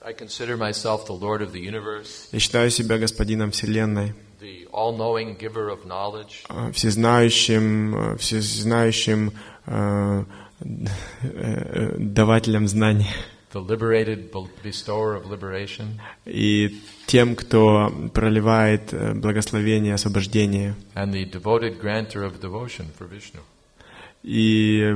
I consider myself the Lord of the universe. Я считаю себя господином Вселенной, The all-knowing giver of knowledge. всезнающим давателем знаний. The liberated bestower of liberation. И тем, кто проливает благословение, освобождение. And the devoted granter of devotion for Vishnu. И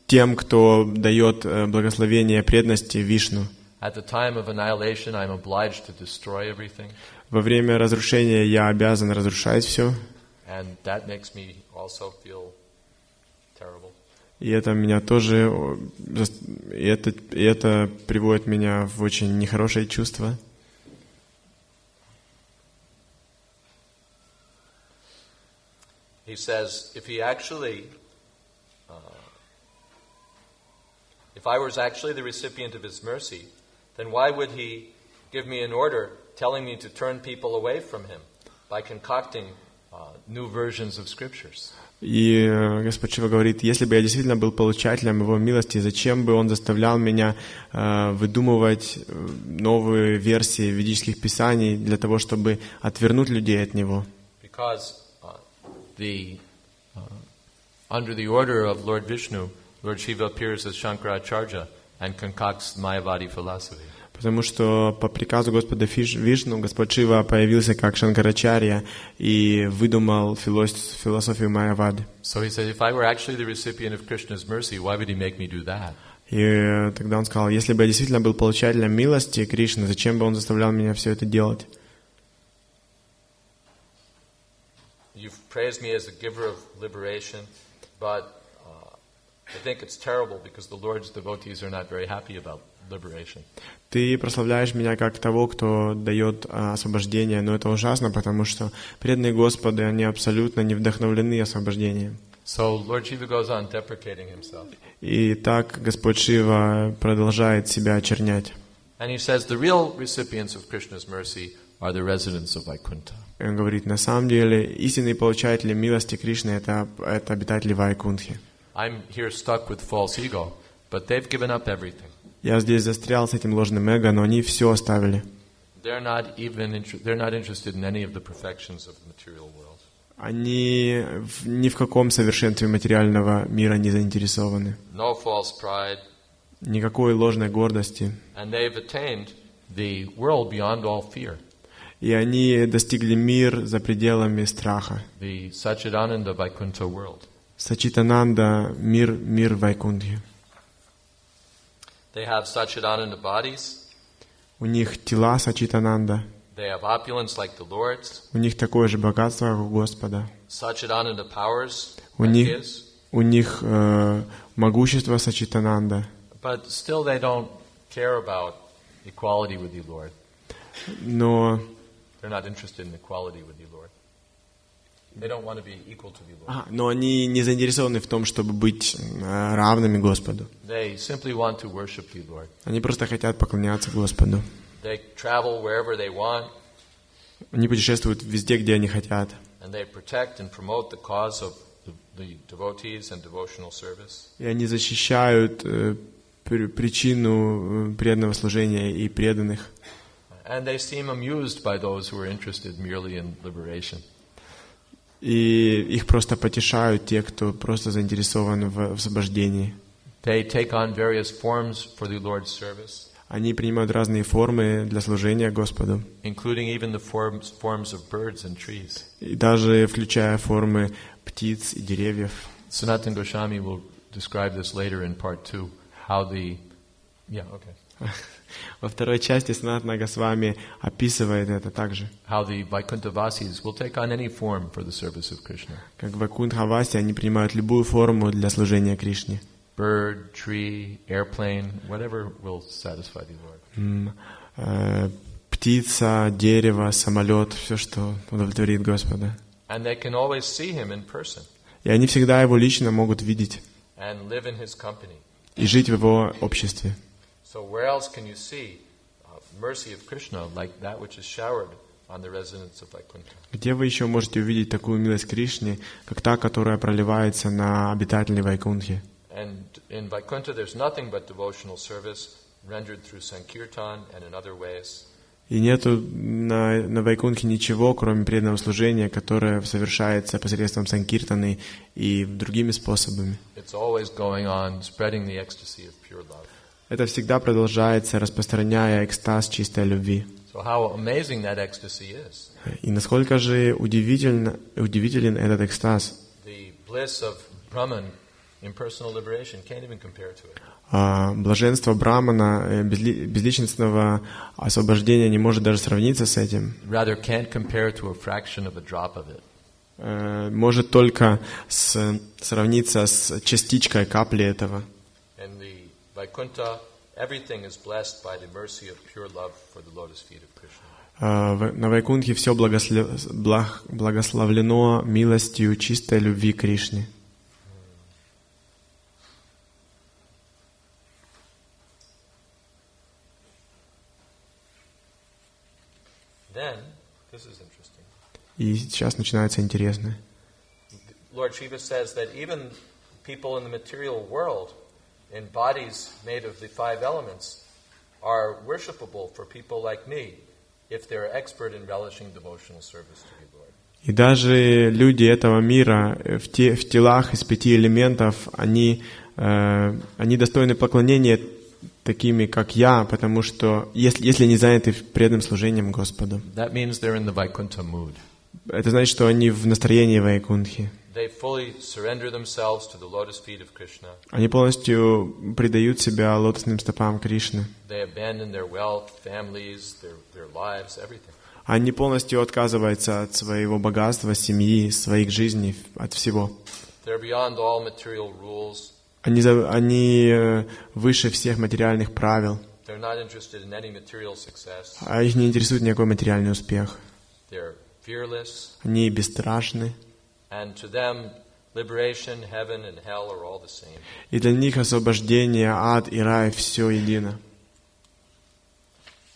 тем, кто дает благословение преданности Вишну. At the time of annihilation, I'm obliged to destroy everything. Во время разрушения я обязан разрушать все. And that makes me also feel terrible. И это меня тоже, это приводит меня в очень нехорошее чувство. He says, if I was actually the recipient of his mercy, then why would he give me an order telling me to turn people away from him by concocting new versions of scriptures? И Господь Шива говорит, если бы я действительно был получателем Его милости, зачем бы Он заставлял меня выдумывать новые версии ведических писаний для того, чтобы отвернуть людей от Него? Because under the order of Lord Vishnu, Lord Shiva appears as Shankaracharya and concocts Mayavadi philosophy. Потому что по приказу Господа Вишну Господь Шива появился как Шанкарачарья и выдумал философию Майявады. So he said, if I were actually the recipient of Krishna's mercy, why would he make me do that? И тогда он сказал, если бы я действительно был получателем милости Кришны, зачем бы он заставлял меня все это делать? You've praised me as a giver of liberation, but I think it's terrible because the Lord's devotees are not very happy about liberation. Ты прославляешь меня как того, кто дает освобождение, но это ужасно, потому что преданные Господу, они абсолютно не вдохновлены освобождением. So Lord Shiva goes on deprecating himself. И так Господь Шива продолжает себя очернять. And he says the real recipients of Krishna's mercy are the residents of Vaikuntha. И он говорит, на самом деле, истинные получатели милости Кришны — это обитатели Вайкунтхи. I'm here stuck with false ego, but they've given up everything. Я здесь застрял с этим ложным эго, но они все оставили. They're not interested in any of the perfections of the material world. Они ни в каком совершенстве материального мира не заинтересованы. No false pride. Никакой ложной гордости. And they've attained the world beyond all fear. И они достигли мир за пределами страха. The Satchidananda Vaikuntha world. Сачитананда — мир Вайкунтхи. They have Satchidananda bodies. У них тела Сачитананда. They have opulence like the Lord's. У них такое же богатство, как у Господа. Satchidananda powers У like них his. могущество Сачитананда. But still they don't care about equality with you, Lord. Но They're not interested in equality with you, Lord. They don't want to be equal to you, Lord. но они не заинтересованы в том, чтобы быть равными Господу. They simply want to worship you, Lord. Они просто хотят поклоняться Господу. They travel wherever they want. Они путешествуют везде, где они хотят. And they protect and promote the cause of the devotees and devotional service. И они защищают причину преданного служения и преданных. And they seem amused by those who are interested merely in liberation. И их просто потешают те, кто просто заинтересован в освобождении. They take on various forms for the Lord's service. Они принимают разные формы для служения Господу. Including even the forms of birds and trees. И даже включая формы птиц и деревьев. Sanatana Goswami will describe this later in part 2, how the... Yeah, okay. Во второй части Санатана Госвами описывает это также. How the Vaikuntha-vasis will take on any form for the service of Krishna. Как Вайкунтха-васи, они принимают любую форму для служения Кришне. Bird, tree, airplane, whatever will satisfy the Lord. Птица, дерево, самолет, все, что удовлетворит Господа. And they can always see him in person. И они всегда его лично могут видеть And live in his company. и жить в его обществе. So where else can you see mercy of Krishna like that which is showered on the residents of Vaikuntha? Где вы еще можете увидеть такую милость Кришне, как та, которая проливается на обитателей Вайкунтхи? And in Vaikuntha there's nothing but devotional service rendered through Sankirtan and in other ways. И нету на Вайкунтхе ничего, кроме преданного служения, которое совершается посредством санкиртаны и другими способами. It's always going on, spreading the ecstasy of pure love. Это всегда продолжается, распространяя экстаз чистой любви. So how amazing that ecstasy is. И насколько же удивителен этот экстаз. The bliss of Brahman, impersonal liberation, can't even compare to it. Блаженство Брамана, безличностного освобождения, не может даже сравниться с этим. Rather can't compare to a fraction of a drop of it. Может только сравниться с частичкой капли этого. In the Vaikuntha, everything is blessed by the mercy of pure love for the lotus feet of Krishna. На Вайкунтхе все благословлено милостью чистой любви к Кришне. Then, this is interesting. И сейчас начинается интересное. Lord Shiva says that even people in the material world, in bodies made of the 5 elements, are worshipable for people like me, if they're expert in relishing devotional service to the Lord. И даже люди этого мира в телах из 5 элементов, они достойны поклонения такими, как я, потому что если они заняты преданным служением Господу, That means they're in the Vaikuntha mood. это значит, что они в настроении Вайкунтхи. They fully surrender themselves to the lotus feet of Krishna. Они полностью предают себя лотосным стопам Кришны. They abandon their wealth, families, their lives, everything. Они полностью отказываются от своего богатства, семьи, своих жизней, от всего. They're beyond all material rules. Они выше всех материальных правил. They're not interested in any material success. А их не интересует никакой материальный успех. They're fearless. Они бесстрашны. And to them, liberation, heaven, and hell are all the same. И для них освобождение, ад и рай все едино.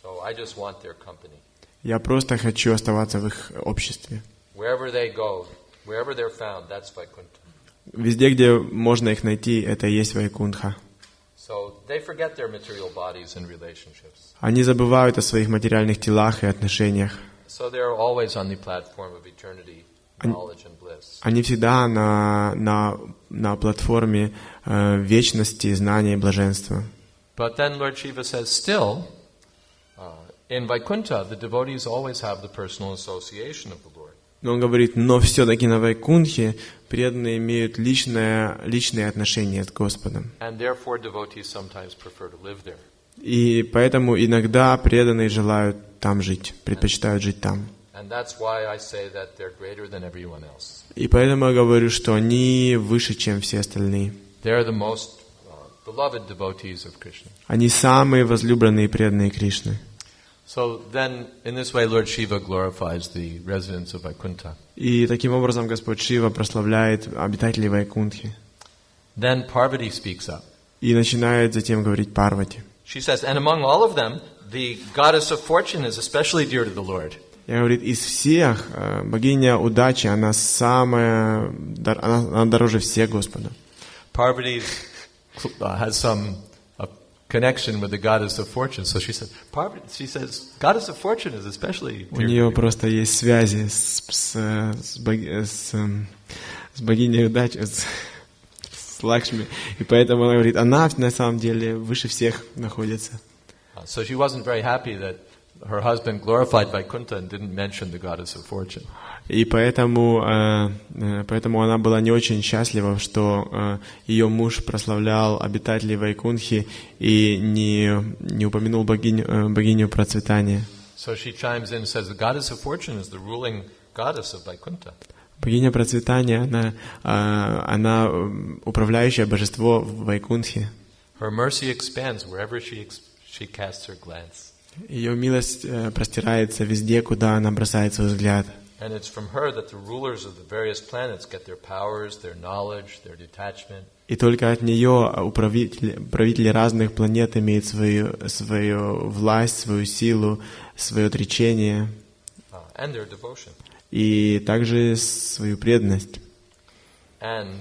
So I just want their company. Я просто хочу оставаться в их обществе. Wherever they go, wherever they're found, that's Vaikuntha. Везде, где можно их найти, это и есть Вайкунтха. So they forget their material bodies and relationships. Они забывают о своих материальных телах и отношениях. So they're always on the platform of eternity, knowledge and bliss. Они всегда на платформе вечности, знания и блаженства. But then Lord Shiva says, still, in Vaikuntha, the devotees always have the personal association of the Lord. Но он говорит, но все-таки на Вайкунтхе преданные имеют личные отношения с Господом. And therefore devotees sometimes prefer to live there. И поэтому иногда преданные желают там жить, предпочитают жить там. And that's why I say that they're greater than everyone else. И поэтому я говорю, что они выше, чем все остальные. They're the most beloved devotees of Krishna. Они самые возлюбленные и преданные Кришны. So then, in this way, Lord Shiva glorifies the residents of Vaikuntha. И таким образом Господь Шива прославляет обитателей Вайкунтхи. Then Parvati speaks up. И начинает затем говорить Парвати. She says, and among all of them, the goddess of fortune is especially dear to the Lord. Я говорит, из всех богиня удачи, она дороже всех Господа. Parvati has some connection with the goddess of fortune. So she says, goddess of fortune is especially У dear нее to me. просто есть связи с богиней удачи, с Лакшми. И поэтому она говорит, она на самом деле выше всех находится. So she wasn't very happy that her husband glorified Vaikuntha and didn't mention the goddess of fortune. И поэтому она была не очень счастлива, что ее муж прославлял обитателей Вайкунтхи и не упомянул богиню процветания. So she chimes in and says, the goddess of fortune is the ruling goddess of Vaikuntha. Богиня процветания, она управляющее божество в Вайкунтхе. Her mercy expands wherever she casts her glance. Ее милость простирается везде, куда она бросает свой взгляд. And it's from her that the rulers of the various planets get their powers, their knowledge, their detachment. И только от нее правители разных планет имеют свою власть, свою силу, свое отречение And their devotion. и также свою преданность. And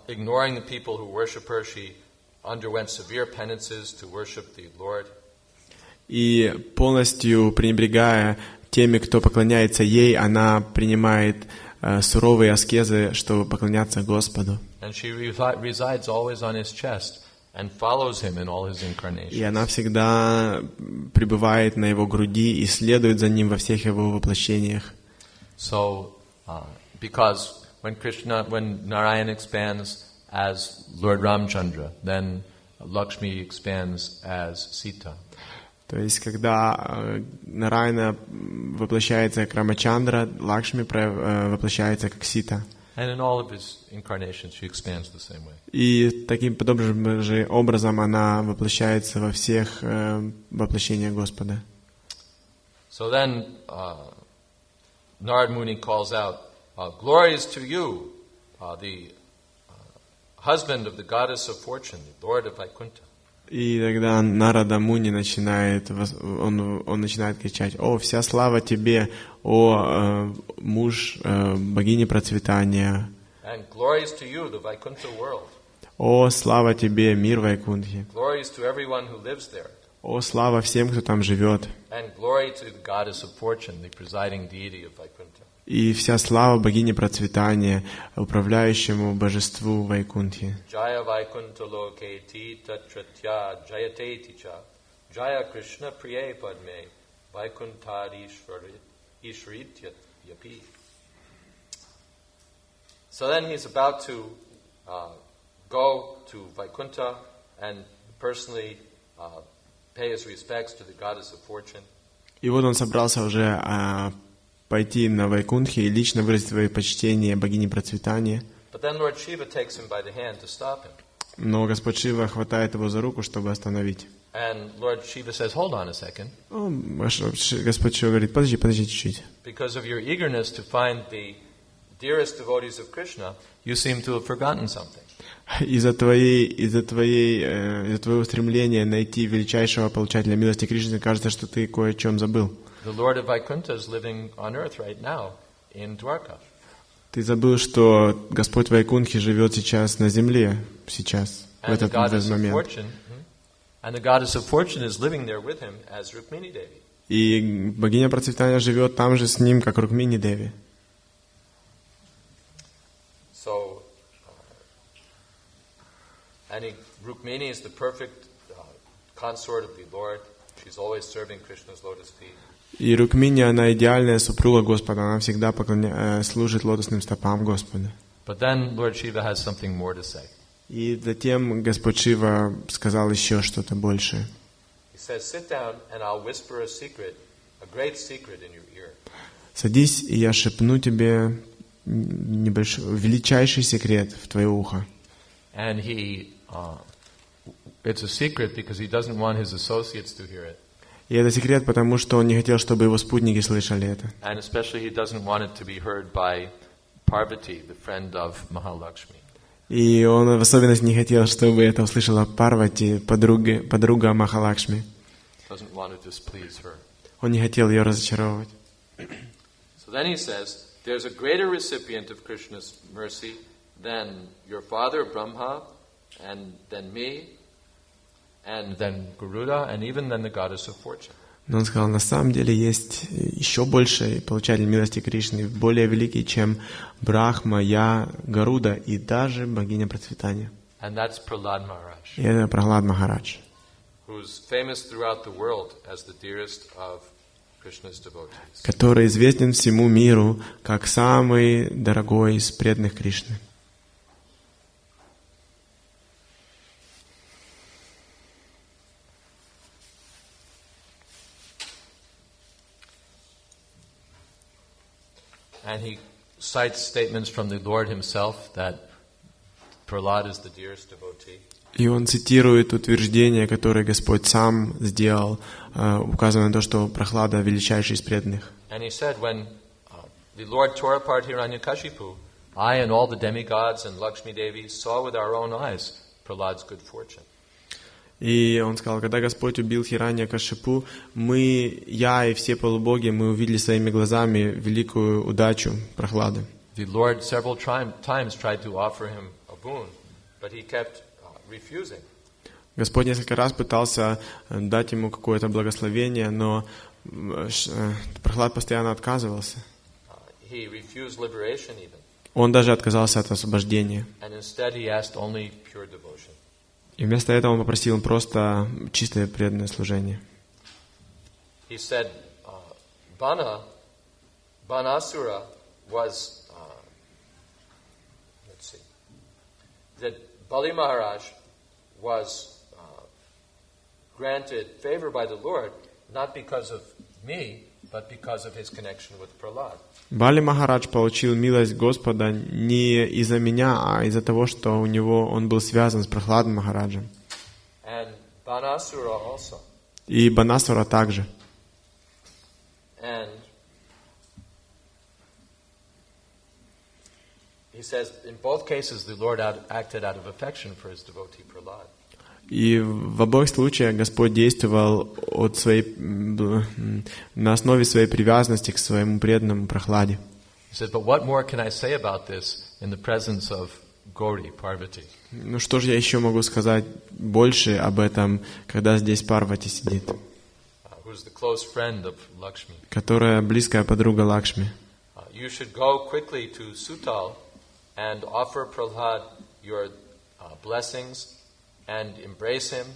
ignoring the people who worship her, she underwent severe penances to worship the Lord. И полностью пренебрегая теми, кто поклоняется ей, она принимает суровые аскезы, чтобы поклоняться Господу. And she resides always on his chest and follows him in all his incarnations. И она всегда пребывает на его груди и следует за ним во всех его воплощениях. So, because when Narayan expands as Lord Ramchandra, then Lakshmi expands as Sita. То есть, когда Нараяна воплощается как Рамачандра, Лакшми воплощается как Сита. And in all of his incarnations, she expands the same way. И таким подобным же образом она воплощается во всех воплощениях Господа. So then, Narad Muni calls out, "Glories to you, the husband of the goddess of fortune, the Lord of Vaikuntha." И тогда Нарада Муни начинает кричать: «О, вся слава тебе, о муж богини процветания! And glories to you, the Vaikuntha world. О, слава тебе, мир Вайкунтхи! Glories to everyone who lives there. О, слава всем, кто там живет! And glory to the goddess of fortune, the presiding deity of Vaikuntha. И вся слава богине процветания, управляющему божеству Вайкунтхи. Jaya Vaikuntha loke ti tatratya jayate ticha Jaya Krishna priye padme Vaikuntadi ishvaritya yapi. So then he's about to go to Vaikuntha and personally pay his respects to the goddess of fortune. И вот он собрался уже пойти на Вайкунтхи и лично выразить свое почтение богине процветания. But then Lord Shiva takes him by the hand to stop him. Но Господь Шива хватает его за руку, чтобы остановить. And Lord Shiva says, hold on a second. Господь Шива говорит, подожди чуть-чуть. Because of your eagerness to find the dearest devotees of Krishna, you seem to have forgotten something. Из-за твоего стремления найти величайшего получателя милости Кришны, кажется, что ты кое о чем забыл. The Lord of Vaikuntha is living on earth right now in Dwarka. Ты забыл, что Господь Вайкунтхи живет сейчас на земле, сейчас, в этот момент. And the goddess of fortune is living there with him as Rukmini Devi. И богиня процветания живет там же с ним, как Рукмини Деви. So, and Rukmini is the perfect consort of the Lord. She's always serving Krishna's lotus feet. И Рукмини, она идеальная супруга Господа, она всегда служит лотосным стопам Господа. But then Lord Shiva has something more to say. И затем Господь Шива сказал еще что-то большее. He says, sit down and I'll whisper a secret, a great secret in your ear. Садись, и я шепну тебе величайший секрет в твое ухо. And it's a secret because he doesn't want his associates to hear it. И это секрет, потому что он не хотел, чтобы его спутники слышали это. And especially he doesn't want it to be heard by Parvati, the friend of Mahalakshmi. И он в особенности не хотел, чтобы это услышала Парвати, подруга Махалакшми. Doesn't want to displease her. Он не хотел ее разочаровывать. So then he says, there's a greater recipient of Krishna's mercy than your father Brahma, and than me, and then Garuda, and even than the goddess of fortune. Но он сказал, на самом деле есть еще больше получатель милости Кришны, более великий, чем Брахма, я, Гаруда и даже богиня процветания. And that's Prahlad Maharaj. И это Прахлад Махарадж, Who's famous throughout the world as the dearest of Krishna's devotees. который известен всему миру как самый дорогой из преданных Кришны. And he cites statements from the Lord himself that Prahlad is the dearest devotee. И он цитирует утверждение, которое Господь сам сделал, указывая на то, что Прахлада величайший из преданных. And he said, when the Lord tore apart Hiranyakashipu, I and all the demigods and Lakshmi Devi saw with our own eyes Prahlad's good fortune. И он сказал, когда Господь убил Хираньякашипу, я и все полубоги, мы увидели своими глазами великую удачу Прахлады. The Lord several times tried to offer him a boon, but he kept refusing. Господь несколько раз пытался дать ему какое-то благословение, но Прахлад постоянно отказывался. He refused liberation even. Он даже отказался от освобождения. And instead he asked only pure devotion. И вместо этого он попросил просто чистое преданное служение. He said, Banasura was, that Bali Maharaj was granted favor by the Lord, not because of me, but because of his connection with Prahlad. Бали Махарадж получил милость Господа не из-за меня, а из-за того, что он был связан с Прахладом Махараджем. And Banasura also. И Банасура также. And he says, in both cases, the Lord acted out of affection for his devotee Prahlad. И в обоих случаях Господь действовал на основе своей привязанности к своему преданному Прахладе. Ну что же я еще могу сказать больше об этом, когда здесь Парвати сидит, которая близкая подруга Лакшми. You should go quickly to Sutal and offer Prahlad your blessings and embrace him,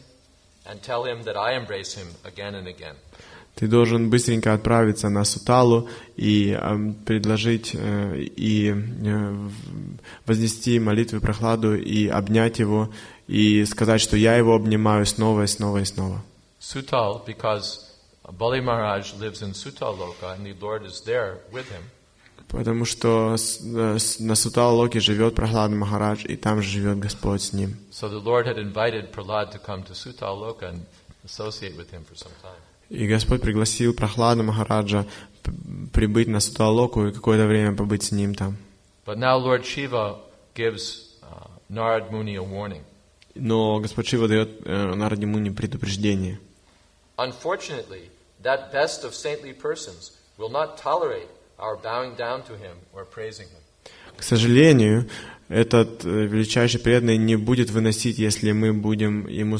and tell him that I embrace him again and again. Ты должен быстренько отправиться на Суталу и предложить и вознести молитвы Прахладу и обнять его и сказать, что я его обнимаю снова и снова и снова. Sutal, because Bali Maharaj lives in Sutaloka, and the Lord is there with him. Потому что на Сутал-локе живет Прохлада Махарадж, и там же живет Господь с ним. So the Lord had invited Prahlad to come to Sutaloka and associate with him for some time. И Господь пригласил Прохлада Махараджа прибыть на Сутал-локу и какое-то время побыть с ним там. But now Lord Shiva gives Narad Muni a warning. Но Господь Шива дает Нараде Муни предупреждение. Unfortunately, that best of saintly persons will not tolerate our bowing down to him or praising him. К сожалению, этот величайший преданный не будет выносить, если мы будем ему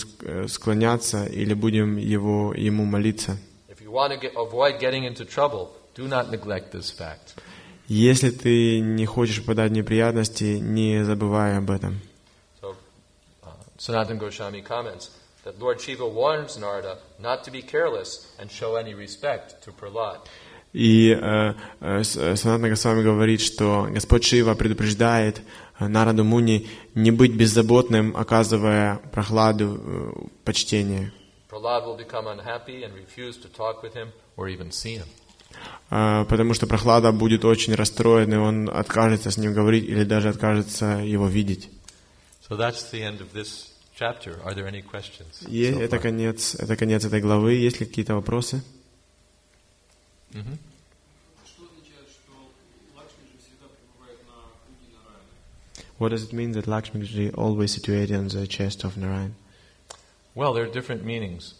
склоняться или будем ему молиться. If you want to avoid getting into trouble, do not neglect this fact. Если ты не хочешь попадать в неприятности, не забывай об этом. So, Sanatana Goswami comments that Lord Shiva warns Narada not to be careless and show any respect to Prahlad. И Санатана Госвами говорит, что Господь Шива предупреждает Нараду Муни не быть беззаботным, оказывая Прохладу почтение. Prahlad will become unhappy and refuse to talk with him or even see him. Потому что Прохлада будет очень расстроен, и он откажется с ним говорить или даже откажется его видеть. So that's the end of this chapter. Are there any questions? И это конец этой главы. Есть ли какие-то вопросы? Что означает, что Лакшми же всегда пребывает на груди Нараяны? What does it mean that Lakshmi is always situated on the chest of Narayan? Well, there are different meanings.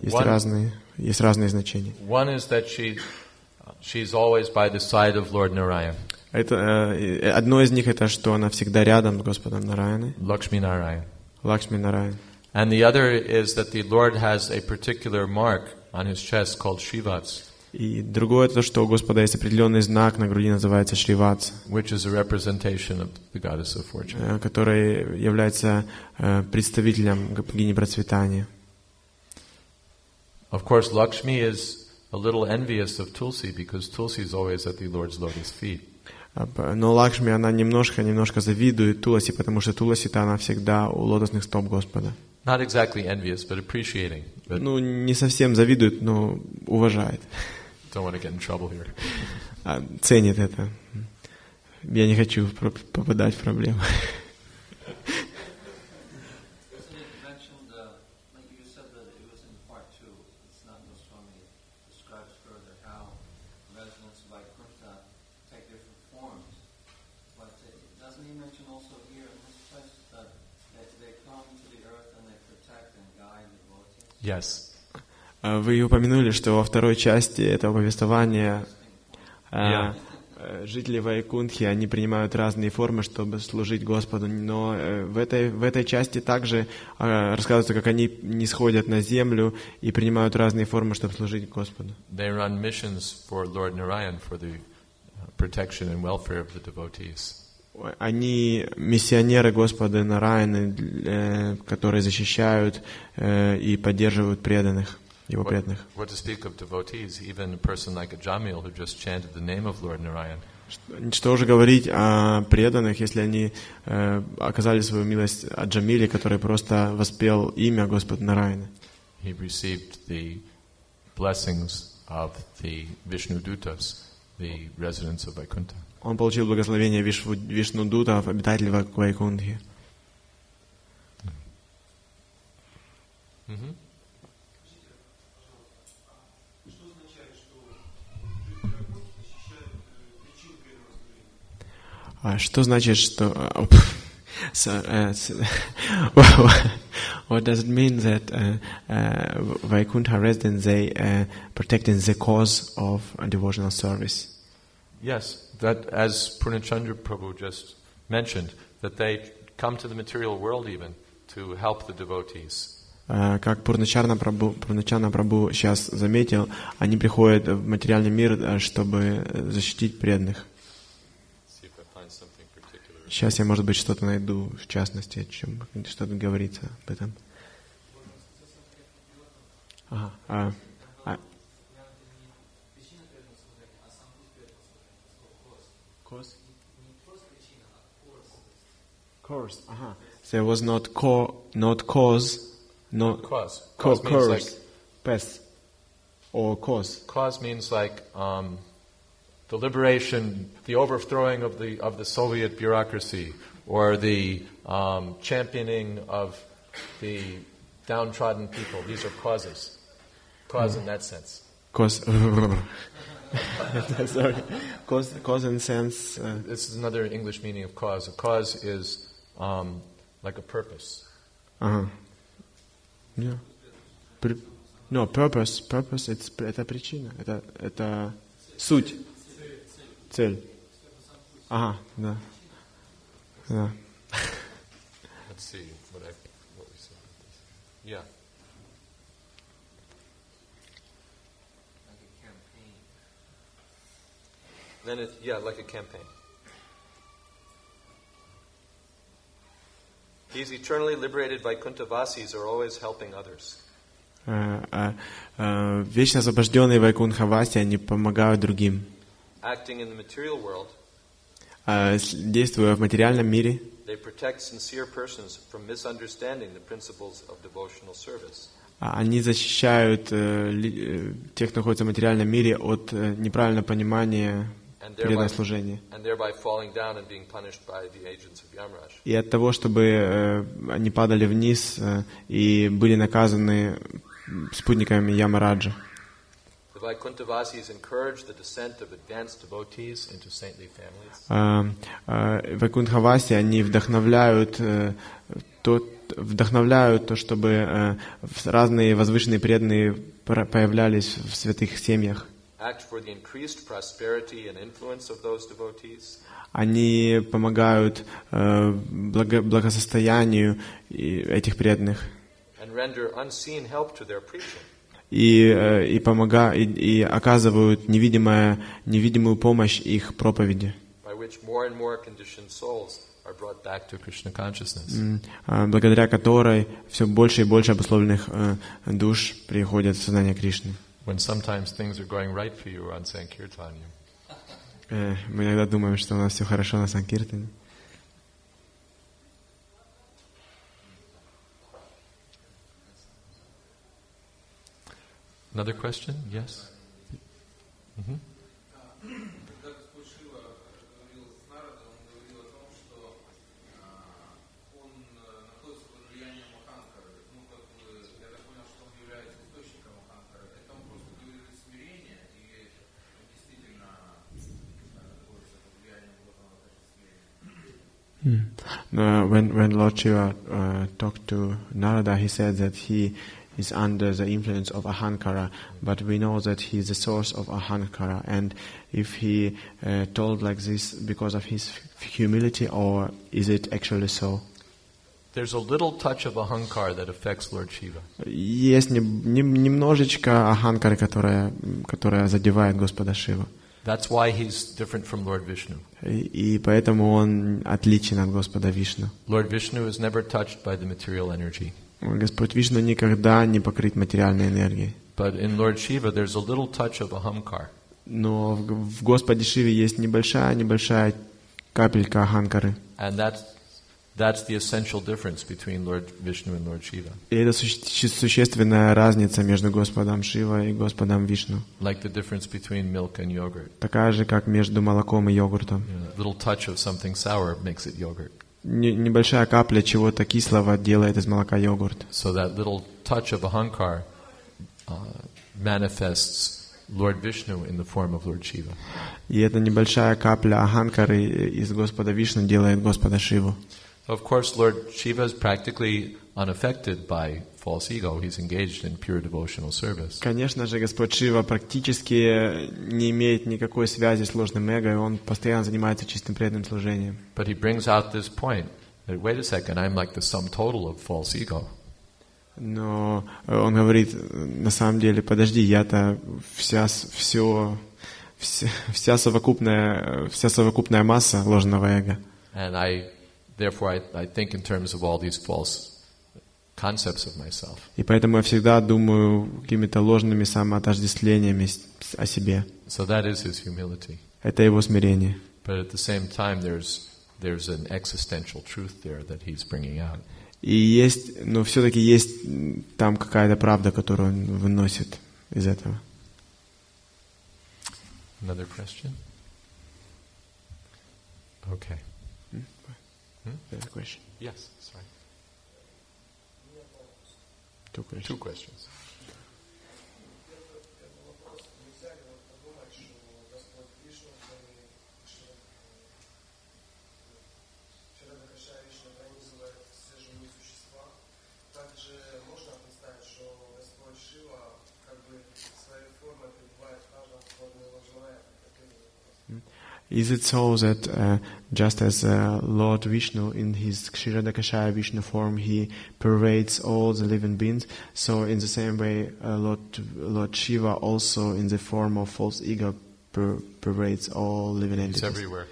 Есть разные значения. One is that she's always by the side of Lord Narayan. Одно из них это, что она всегда рядом с Господом Нараяной. Lakshmi Narayan. Лакшми Нараян. And the other is that the Lord has a particular mark on his chest called Shrivats. И другое то, что у Господа есть определенный знак на груди, называется Шриватс, which is a representation of the goddess of fortune. Который является представителем богини процветания. Of course, Lakshmi is a little envious of Tulsi because Tulsi is always at the Lord's lotus feet. Но Лакшми, она немножко завидует Туласи, потому что Туласи-то она всегда у лотосных стоп Господа. Not exactly envious, but appreciating. But Ну, не совсем завидует, но уважает. don't want to get in trouble here. Ценит это. Я не хочу попадать в проблемы. Yes. Вы упомянули, что во второй части этого повествования жители Вайкунтхи, они принимают разные формы, чтобы служить Господу, но в этой части также рассказывается, как они нисходят на землю и принимают разные формы, чтобы служить Господу. They run missions for Lord Narayan for the protection and welfare of the devotees. Они миссионеры Господа Нараяны, которые защищают и поддерживают преданных, его преданных. What to speak of devotees, even a person like a Jamil who just chanted the name of Lord Narayan. Что же говорить о преданных, если они оказали свою милость от Джамиле, который просто воспел имя Господа Нараяна. He received the blessings of the Vishnu Dutas, the residents of Vaikuntha. Он получил благословение Вишнудутов, обитателей Вайкунтхи. Что означает, что жители Вайкунтхи защищают причин преданного служения? Что значит, что... What does it mean that Vaikuntha residents, they protecting the cause of a devotional service? Yes, that as Purnachandra Prabhu just mentioned, that they come to the material world even to help the devotees. Как Пурначарна Прабhu сейчас заметил, они приходят в материальный мир, чтобы защитить преданных. Сейчас я, может быть, что-то найду, в частности, о чем что-то говорится об этом. Course. There was not cause, no Cause. Cause means like path. Or cause. Cause means like the liberation, the overthrowing of the Soviet bureaucracy, or the championing of the downtrodden people. These are causes. Cause in that sense. Cause. Sorry. Cause in sense. This is another English meaning of cause. A cause is like a purpose. Yeah. No, purpose. Purpose это причина. Это суть. Цель. Ага, да. Да. Let's see what we said. Yeah. Like a campaign. Then like a campaign. These eternally liberated Vaikuntavasis are always helping others. Вечно освобожденные Вайкунтхаваси, они помогают другим. Acting in the material world, действуя в материальном мире, they protect sincere persons from misunderstanding the principles of devotional service. Они защищают тех, кто находится в материальном мире, от неправильного понимания преданного служения. И от того, чтобы они падали вниз и были наказаны спутниками Ямараджа. Вайкунтхаваси, они вдохновляют то, чтобы разные возвышенные преданные появлялись в святых семьях. Они помогают благосостоянию этих преданных. И оказывают невидимую помощь их проповеди, благодаря которой все больше и больше обусловленных душ приходят в сознание Кришны. Мы иногда думаем, что у нас все хорошо на Санкиртане. Another question? Yes? Mm-hmm. Когда Господь Шива говорил с Народом, он говорил о том, что он находится под влиянием Аханкары. Я так понял, что он является источником Аханкары. Это он просто говорит из смирения, или действительно находится под влиянием Божьего отождествления? When Lord Shiva talked to Narada, he said that he is under the influence of Ahankara, but we know that he is the source of Ahankara. And if he told like this because of his humility, or is it actually so? There's a little touch of Ahankara that affects Lord Shiva. Есть немножечко Аханкары, которая задевает Господа Шиву. That's why he's different from Lord Vishnu. И поэтому он отличен от Господа Вишну. Lord Vishnu is never touched by the material energy. Господь Вишну никогда не покрыт материальной энергией. But in Lord Shiva there's a little touch of Ahankar. Но в Господе Шиве есть небольшая капелька Аханкары. And that's the essential difference between Lord Vishnu and Lord Shiva. И это существенная разница между Господом Шива и Господом Вишну. Like the difference between milk and yogurt. Такая же, как между молоком и йогуртом. A little touch of something sour makes it yogurt. Небольшая капля чего-то кислого делает из молока йогурт. So that little touch of Ahankar manifests Lord Vishnu in the form of Lord Shiva. И эта небольшая капля Аханкары из Господа Вишну делает Господа Шиву. Of course, Lord Shiva is practically unaffected by false ego. He's engaged in pure devotional service. Конечно же, Господь Шива практически не имеет никакой связи с ложным эго, и он постоянно занимается чистым преданным служением. But he brings out this point that, wait a second, I'm like the sum total of false ego. Но он говорит, на самом деле, подожди, я-то вся совокупная масса ложного эго. And therefore I think in terms of all these false concepts of myself. И поэтому я всегда думаю какими-то ложными самоотождествлениями о себе. So that is his humility. Это его смирение. But at the same time, there's an existential truth there that he's bringing out. Но все-таки есть там какая-то правда, которую он выносит из этого. Another question? Okay. Another question. Yes, sorry. Two questions. Two questions. Первый вопрос. Нельзя ли подумать, что Господь Кришна, Шримад Кришна пронизывает все живые существа? Также можно представить, что Господь Шива как бы своей формой пребывает в каждом форме важную. Is it so that just as Lord Vishnu in his Kshiradakashaya Vishnu form, he pervades all the living beings, so in the same way Lord Shiva also in the form of false ego pervades all living He's entities? everywhere.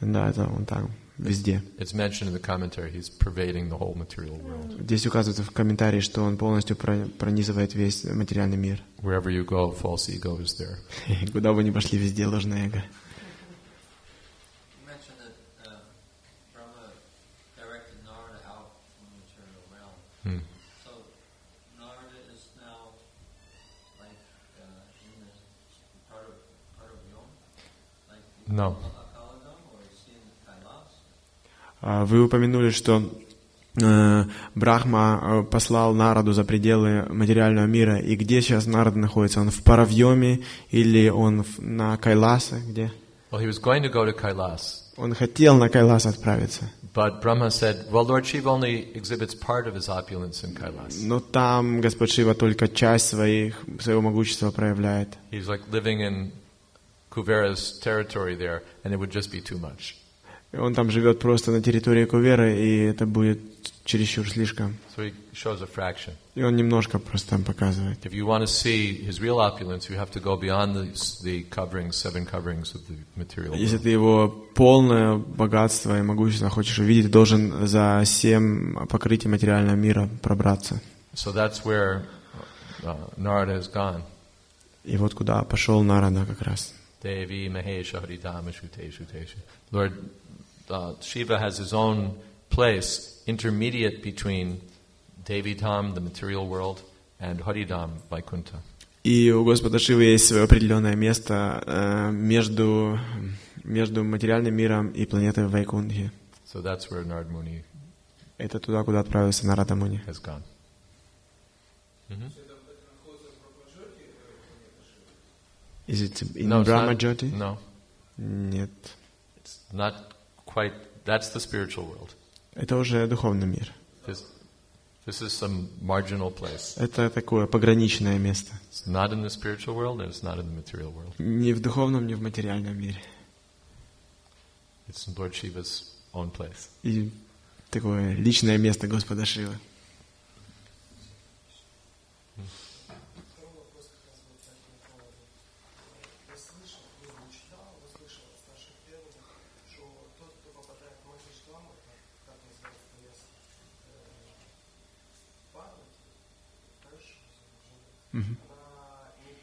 Да, это он там, везде. It's mentioned in the commentary, he's pervading the whole material world. Здесь указывается в комментарии, что он полностью пронизывает весь материальный мир. Wherever you go, false ego is there. Куда бы ни пошли, везде ложное эго. So Narada is now like in the part of Yom, like No. Akaladam, or is he in Kailas? Вы упомянули, что Брахма послал Нараду за пределы материального мира. И где сейчас Нарада находится? Он в Паравьоме или он на Кайласе? Где? Well, he was going to go to Kailas. Он хотел на Кайлас отправиться. But Brahma said, well, Lord Shiva only exhibits part of his opulence in Kailas. Но там Господь Шива только часть своего могущества проявляет. He's like living in Kuvera's territory there, and it would just be too much. И он там живет просто на территории Куверы, и это будет чересчур слишком. So he shows a fraction. И он немножко просто там показывает. If you want to see his real opulence, you have to go beyond the coverings, 7 coverings of the material Если world. ты его полное богатство и могущество хочешь увидеть, ты должен за 7 покрытий материального мира пробраться. So that's where Narada has gone. И вот куда пошел Нарада как раз. Devi Mahesha Haridama Shuteshu Teshu. Lord Shiva has his own place, intermediate between Devi Dham, the material world, and Haridam, Vaikuntha. И у Господа Шивы есть свое определенное место между материальным миром и планетой Вайкунтхи. So that's where Narad Muni Это туда, куда отправился Нарада Муни. has gone. Is it in No, it's Brahma not- Jyoti? No, Нет. it's not quite. That's the spiritual world. Это уже духовный мир. This is some marginal place. Это такое пограничное место. It's not in the spiritual world, and it's not in the material world. Ни в духовном, ни в материальном мире. It's in Lord Shiva's own place. И такое личное место Господа Шивы. Второй вопрос как раз вот таким поводом. Я слышал, вы слышал от старших преданных, что тот, кто попадает в Махишламу, как называется место, Парвати, хорошо, она не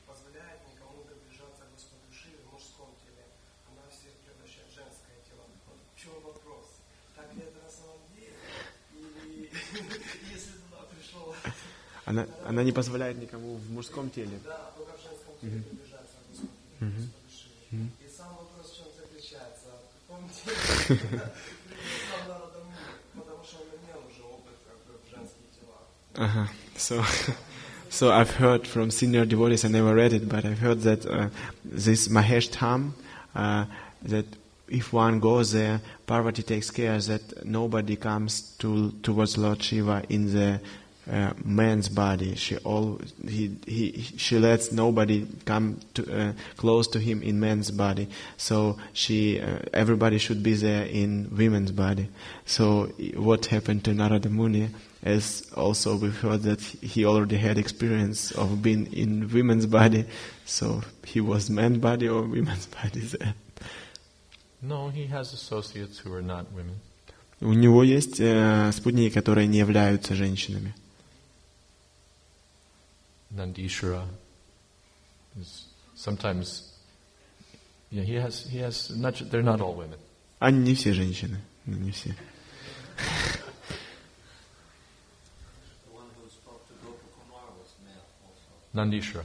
позволяет никому приближаться к Господу Шиве в мужском теле. Она всех превращает в женское тело. Вот в чем вопрос? Так ли это на самом деле? Или если туда пришел... Она не позволяет никому в мужском теле. Да, только в женском теле приближается к Господу Шиве. И сам вопрос в чем заключается? В каком теле сам Нарада Муни? Потому что он имел уже опыт как бы в женские тела. So I've heard from senior devotees, I never read it, but I've heard that this Mahesh Tham, that if one goes there, Parvati takes care that nobody comes towards Lord Shiva in the man's body. She lets nobody come close to him in man's body. So everybody should be there in women's body. So what happened to Narada Muni? As also we've heard that he already had experience of being in women's body. So he was man's body or women's body there. No, he has associates who are not women. У него есть спутники, которые не являются женщинами. Nandishara is sometimes. Yeah, he has. They're not all women. Они не все женщины, не все. The one who spoke to Gopakumar was male also. Nandishara.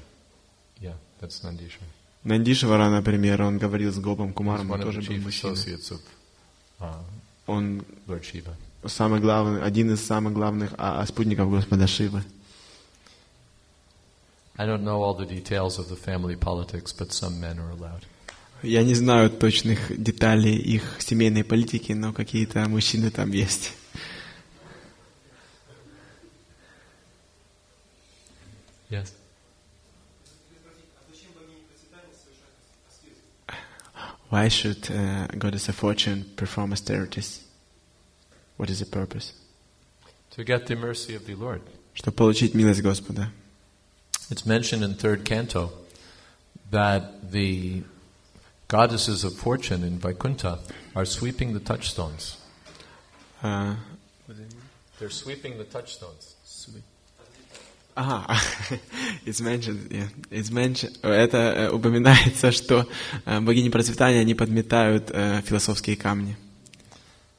Yeah, that's Nandishara. Нандишвара, например, он говорил с Гопом Кумаром, He's он one of тоже the был chief мужчина. associates of Он Lord Shiva. самый главный, один из самых главных спутников Господа Шивы. I don't know all the details of the family politics, but some men are allowed. Я не знаю точных деталей их семейной политики, но какие-то мужчины там есть. Yes. Why should Goddess of Fortune perform austerities? What is the purpose? To get the mercy of the Lord. Чтобы получить милость Господа. It's mentioned in third canto that the goddesses of fortune in Vaikuntha are sweeping the touchstones. They're sweeping the touchstones. Ага, it's mentioned, yeah. It's mentioned. Это упоминается, что богини процветания, они подметают философские камни.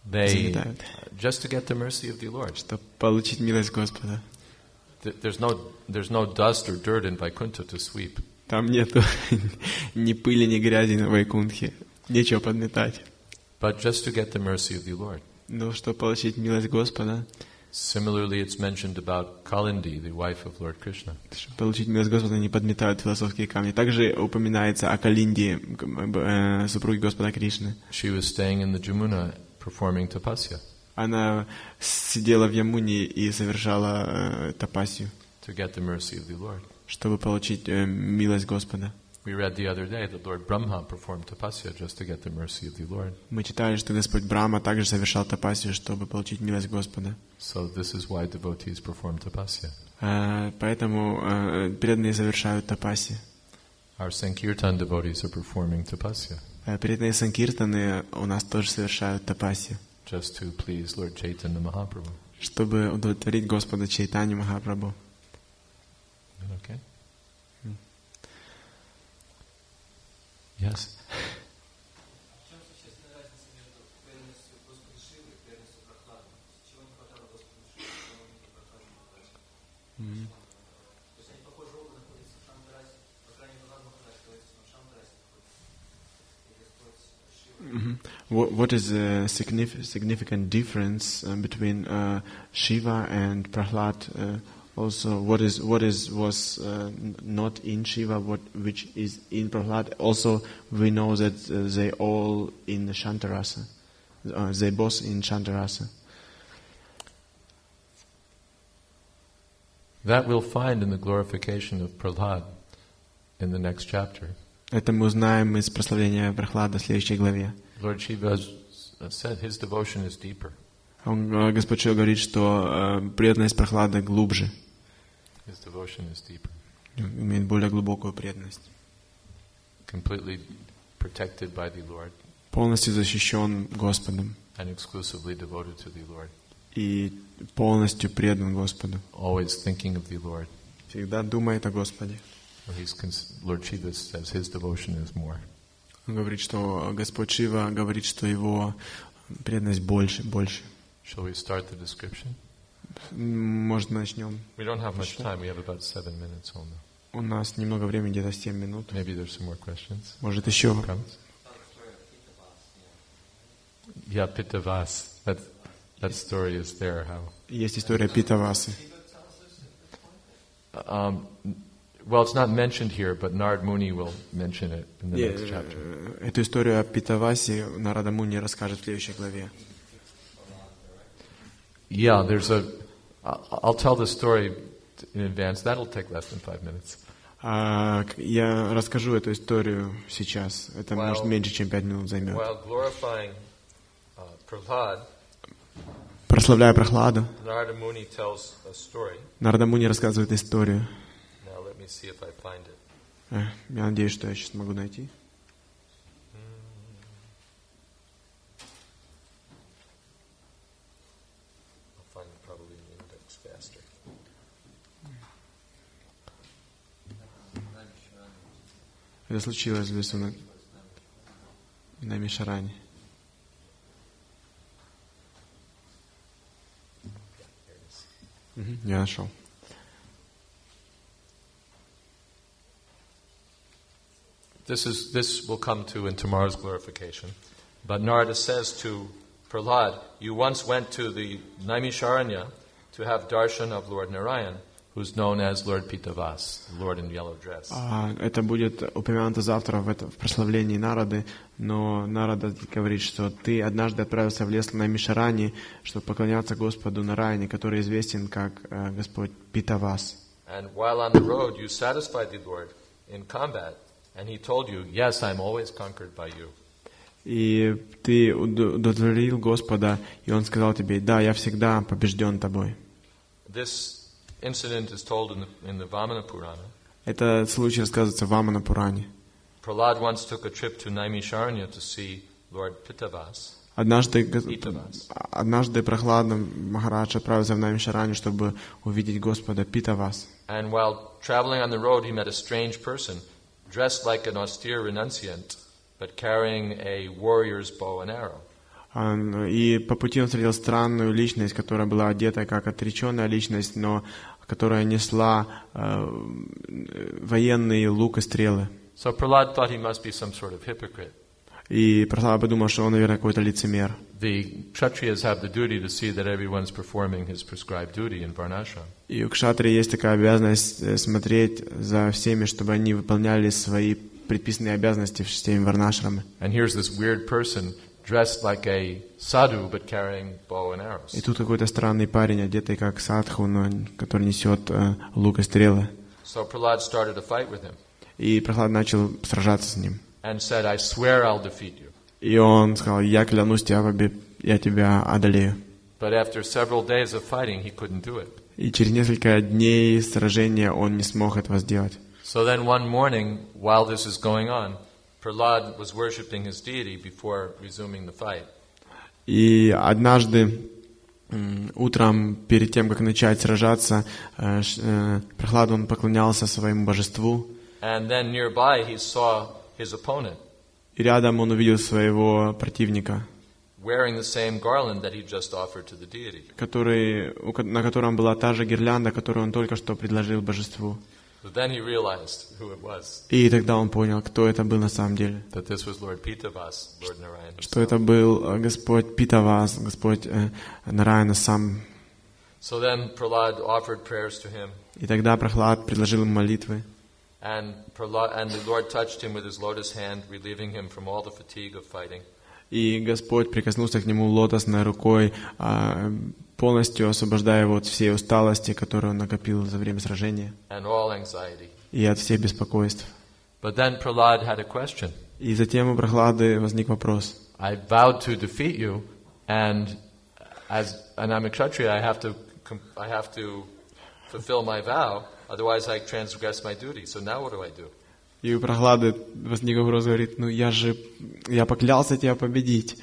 They, Заметают. just to get the mercy of the Lord. Чтобы получить милость Господа. There's no dust or dirt in Vaikuntha to sweep. Там нету ни пыли, ни грязи на Вайкунтхе. Нечего подметать. But just to get the mercy of the Lord. Но чтобы получить милость Господа. Similarly, it's mentioned about Kalindi, the wife of Lord Krishna. Чтобы получить милость Господа, они подметают философские камни. Также упоминается о Калинде, супруге Господа Кришны. She was staying in the Jamuna performing tapasya. Она сидела в Ямуне и совершала тапасию. To get the mercy of the Lord. Чтобы получить милость Господа. We read the other day that Lord Brahma performed tapasya just to get the mercy of the Lord. Мы читали, что Господь Брахма также совершал тапасию, чтобы получить милость Господа. So this is why devotees perform tapasya. Поэтому преданные совершают тапаси. Our Sankirtan devotees are performing tapasya. Преданные Санкиртаны у нас тоже совершают тапаси. Just to please Lord Chaitanya Mahaprabhu. Чтобы удовлетворить Господа Чайтанью Махапрабху. Okay. Yes. В чем существенная разница между преданностью Господу Шивы и преданностью Прохладу? Чего не хватало Господу Шивы, чего не хватало Прохладу? То есть они похожи оба находятся в Шамтарасе, по крайней мере, Бхагаватам находится в Шамтарасе находится. И Господь Шива. What is the significant difference between Shiva and Prahlad? Also, what was not in Shiva, which is in Prahlad. Also, we know that they all in Shantarasa. They both in Shantarasa. That we'll find in the glorification of Prahlad in the next chapter. Это мы узнаем из прославления Прохлада в следующей главе. Lord Shiva said his devotion is deeper. Господь Шива говорит, что преданность Прохлада глубже. His devotion is deeper. Имеет более глубокую преданность. Completely protected by the Lord. Полностью защищен Господом. And exclusively devoted to the Lord. И полностью предан Господу. Always thinking of the Lord. Всегда думает о Господе. Lord Shiva says his devotion is more. Он говорит, что Господь Шива говорит, что его преданность больше. Shall we start the description? Может, начнем? We don't have much time. We have about 7 minutes only. У нас немного времени, где-то 7 минут. Maybe there's some more questions. Может, еще? Yeah, Pitavas. That story is there. How? Есть история Питавасы. Well, it's not mentioned here, but Narad Muni will mention it in the next chapter. Эту историю о Питавасе Нарада Муни расскажет в следующей главе. Yeah, I'll tell the story in advance. That'll take less than 5 minutes. Я расскажу эту историю сейчас. Это может меньше, чем 5 минут займет. While glorifying Prahlad, прославляя Прохладу, Narada Muni tells a story. Нарада Муни рассказывает историю. Now let me see if I find it. Я надеюсь, что я сейчас могу найти. I'll find it probably in the index faster. Это случилось в лесу на Мишаране. Я нашел. This will come to in tomorrow's glorification. But Narada says to Prahlad, you once went to the Naimisharanya to have darshan of Lord Narayan, who's known as Lord Pitavas, Lord in yellow dress. Это будет упомянуто завтра в прославлении Нарады, но Нарада говорит, что ты однажды отправился в лес на Мишарани, чтобы поклоняться Господу Нараяне, который известен как Господь Питавас. And while on the road, you satisfied the Lord in combat, and he told you, yes, I'm always conquered by you. И ты удовлетворил Господа, и Он сказал тебе, да, я всегда побежден тобой. This incident is told in the Vamana Purana. Это случай рассказывается в Вамана Пуране. Prahlad once took a trip to Naimisharanya to see Lord Pitavas. Однажды Прохлада Махарадж отправился в Наймишараню, чтобы увидеть Господа Питавас. And while traveling on the road, he met a strange person, dressed like an austere renunciant, but carrying a warrior's bow and arrow. И по пути он встретил странную личность, которая была одета как отреченная личность, но которая несла военный лук и стрелы. So Prahlad thought he must be some sort of hypocrite. И Прохлада подумал, что он, наверное, какой-то лицемер. The Kshatriyas have the duty to see that everyone's performing his prescribed duty in Varnashram. И у кшатрии есть такая обязанность смотреть за всеми, чтобы они выполняли свои предписанные обязанности в системе Варнашрамы. And here's this weird person dressed like a sadhu but carrying bow and arrows. И тут какой-то странный парень, одетый как садху, но который несет лук и стрелы. So Prahlad started a fight with him. И Прохлад начал сражаться с ним. And said, I swear I'll defeat you. И он сказал, я клянусь тебя, я тебя одолею. But after several days of fighting, he couldn't do it. И через несколько дней сражения он не смог этого сделать. So then one morning, while this is going on, Prahlad was worshipping his deity before resuming the fight. И однажды утром, перед тем, как начать сражаться, Прохлад, он поклонялся своему божеству. And then nearby he saw his opponent. И рядом он увидел своего противника, wearing the same garland that he just offered to the deity. На котором была та же гирлянда, которую он только что предложил божеству. So then he realized who it was. И тогда он понял, кто это был на самом деле. That this was Lord Pitavas, Lord Narayan. Что это был Господь Питавас, Господь Нараяна сам. So then Prahlad offered prayers to him. И тогда Прохлад предложил ему молитвы. And the Lord touched him with his lotus hand, relieving him from all the fatigue of fighting. И Господь прикоснулся к нему лотосной рукой, полностью освобождая его от всей усталости, которую он накопил за время сражения, and all anxiety. И от всех беспокойств. But then Prahlad had a question. И затем у Прохлады возник вопрос. I vowed to defeat you, and I'm a Kshatriya, I have to fulfill my vow, otherwise I transgress my duty. So now what do I do? И у Прохлады возник вопрос, говорит, я поклялся тебя победить,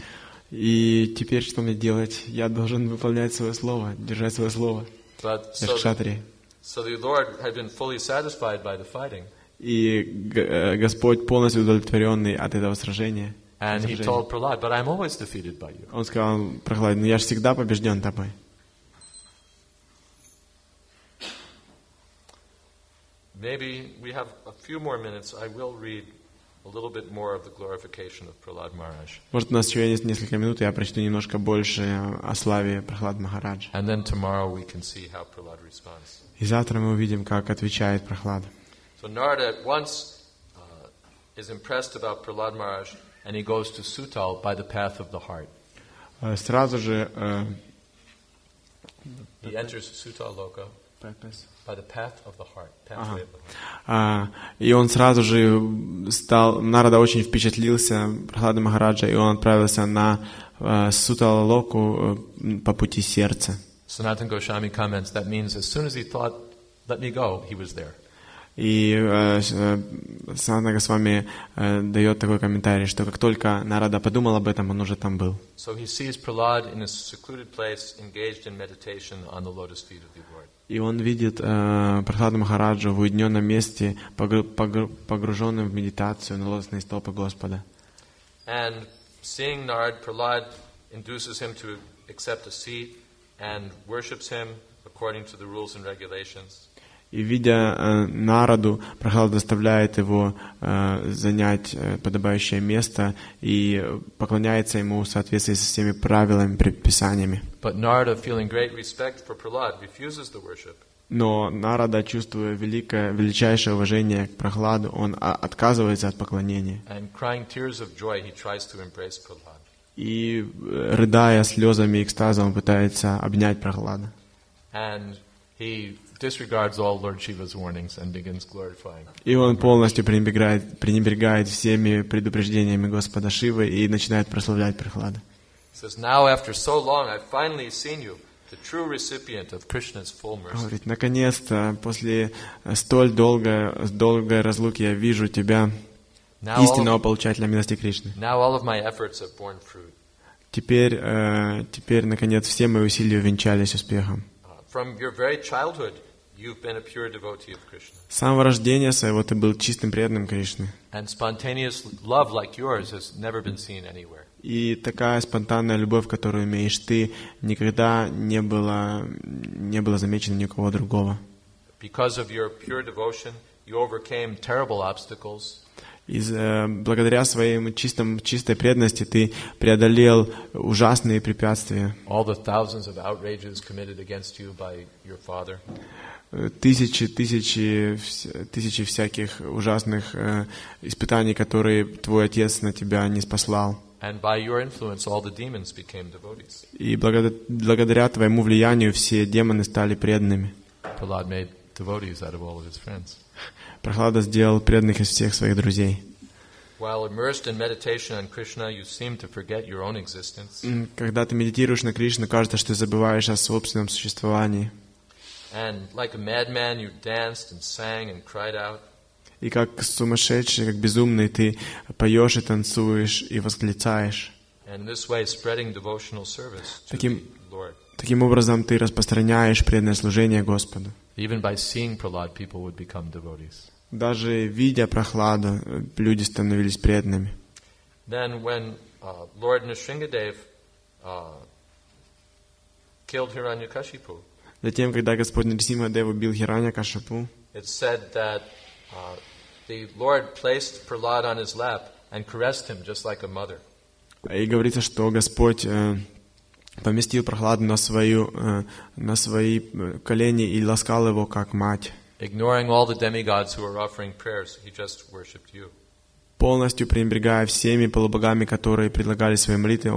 и теперь что мне делать? Я должен выполнять свое слово, держать свое слово. Я кшатрия. So the Lord had been fully satisfied by the fighting. И Господь полностью удовлетворенный от этого сражения. And he told Prahlad, but I'm always defeated by you. Он сказал Прохладе, я же всегда побежден тобой. Maybe we have a few more minutes. I will read a little bit more of the glorification of Prahlad Maharaj. Может, у нас еще есть несколько минут, и я прочту немножко больше о славе Прохлад Махараджа. And then tomorrow we can see how Prahlad responds. И завтра мы увидим, как отвечает Прохлад. So Narada at once is impressed about Prahlad Maharaj, and he goes to Sutal by the path of the heart. Сразу же he enters Sutal Loka by the path of the heart. Pathway of the heart. И он сразу же Нарада очень впечатлился Прохладом Махараджа, и он отправился на Сутала Локу по пути сердца. Sanatana Goswami comments that means as soon as he thought, let me go, he was there. И Санатана Госвами дает такой комментарий, что как только Нарада подумал об этом, он уже там был. So he sees Prahlad in a secluded place, engaged in meditation on the lotus feet of the Lord. И он видит Прохладу Махараджу в уединенном месте, погруженным в медитацию на лотосные стопы Господа. And seeing Narad, Prahlad induces him to accept a seat and worships him according to the rules and regulations. И, видя Нараду, Прохлада заставляет его занять подобающее место и поклоняется ему в соответствии со всеми правилами, предписаниями. But Narada, feeling great respect for Prahlad, refuses the worship. Но Нарада, чувствуя величайшее уважение к Прохладу, он отказывается от поклонения. And crying tears of joy, he tries to embrace Prahlad. И, рыдая слезами экстаза, он пытается обнять Прохлада. And he disregards all Lord Shiva's warnings and begins glorifying. И он полностью пренебрегает всеми предупреждениями Господа Шивы и начинает прославлять Прохлада. He says, now after so long, I've finally seen you, the true recipient of Krishna's full mercy. Говорит, наконец-то, после столь долгой разлуки я вижу тебя, истинного получателя милости Кришны. Now all of my efforts have borne fruit. Теперь, наконец, все мои усилия увенчались успехом. From your very childhood, you've been a pure devotee of Krishna. С самого рождения своего ты был чистым преданным Кришны. And spontaneous love like yours has never been seen anywhere. И такая спонтанная любовь, которую имеешь ты, никогда не была замечена ни у кого другого. Because of your pure devotion, you overcame terrible obstacles. Благодаря своей чистой преданности ты преодолел ужасные препятствия. All the thousands of outrages committed against you by your father. Тысячи всяких ужасных испытаний, которые твой отец на тебя ниспослал. And by your influence, all the demons became devotees. И благодаря твоему влиянию все демоны стали преданными. Prahlad made devotees out of all of his friends. Прохлада сделал преданных из всех своих друзей. While immersed in meditation on Krishna, you seem to forget your own existence. Когда ты медитируешь на Кришну, кажется, что ты забываешь о собственном существовании. And like a madman, you danced and sang and cried out. И как сумасшедший, как безумный, ты поешь и танцуешь и восклицаешь. And this way, spreading devotional service to the Lord. Таким образом, ты распространяешь преданное служение Господу. Even by seeing Prahlad, people would become devotees. Даже видя Прохладу, люди становились преданными. Then when Lord Nrsingadev killed Hiranyakashipu, Затем, когда Господь Нрсимхадев убил Хираньякашипу, it said that the Lord placed Prahlad on his lap and caressed him just like a mother. И говорится, что Господь поместил Прохладу на свои колени и ласкал его как мать. Ignoring all the demigods who were offering prayers, he just worshipped you. Полностью пренебрегая всеми полубогами, которые предлагали свои молитвы,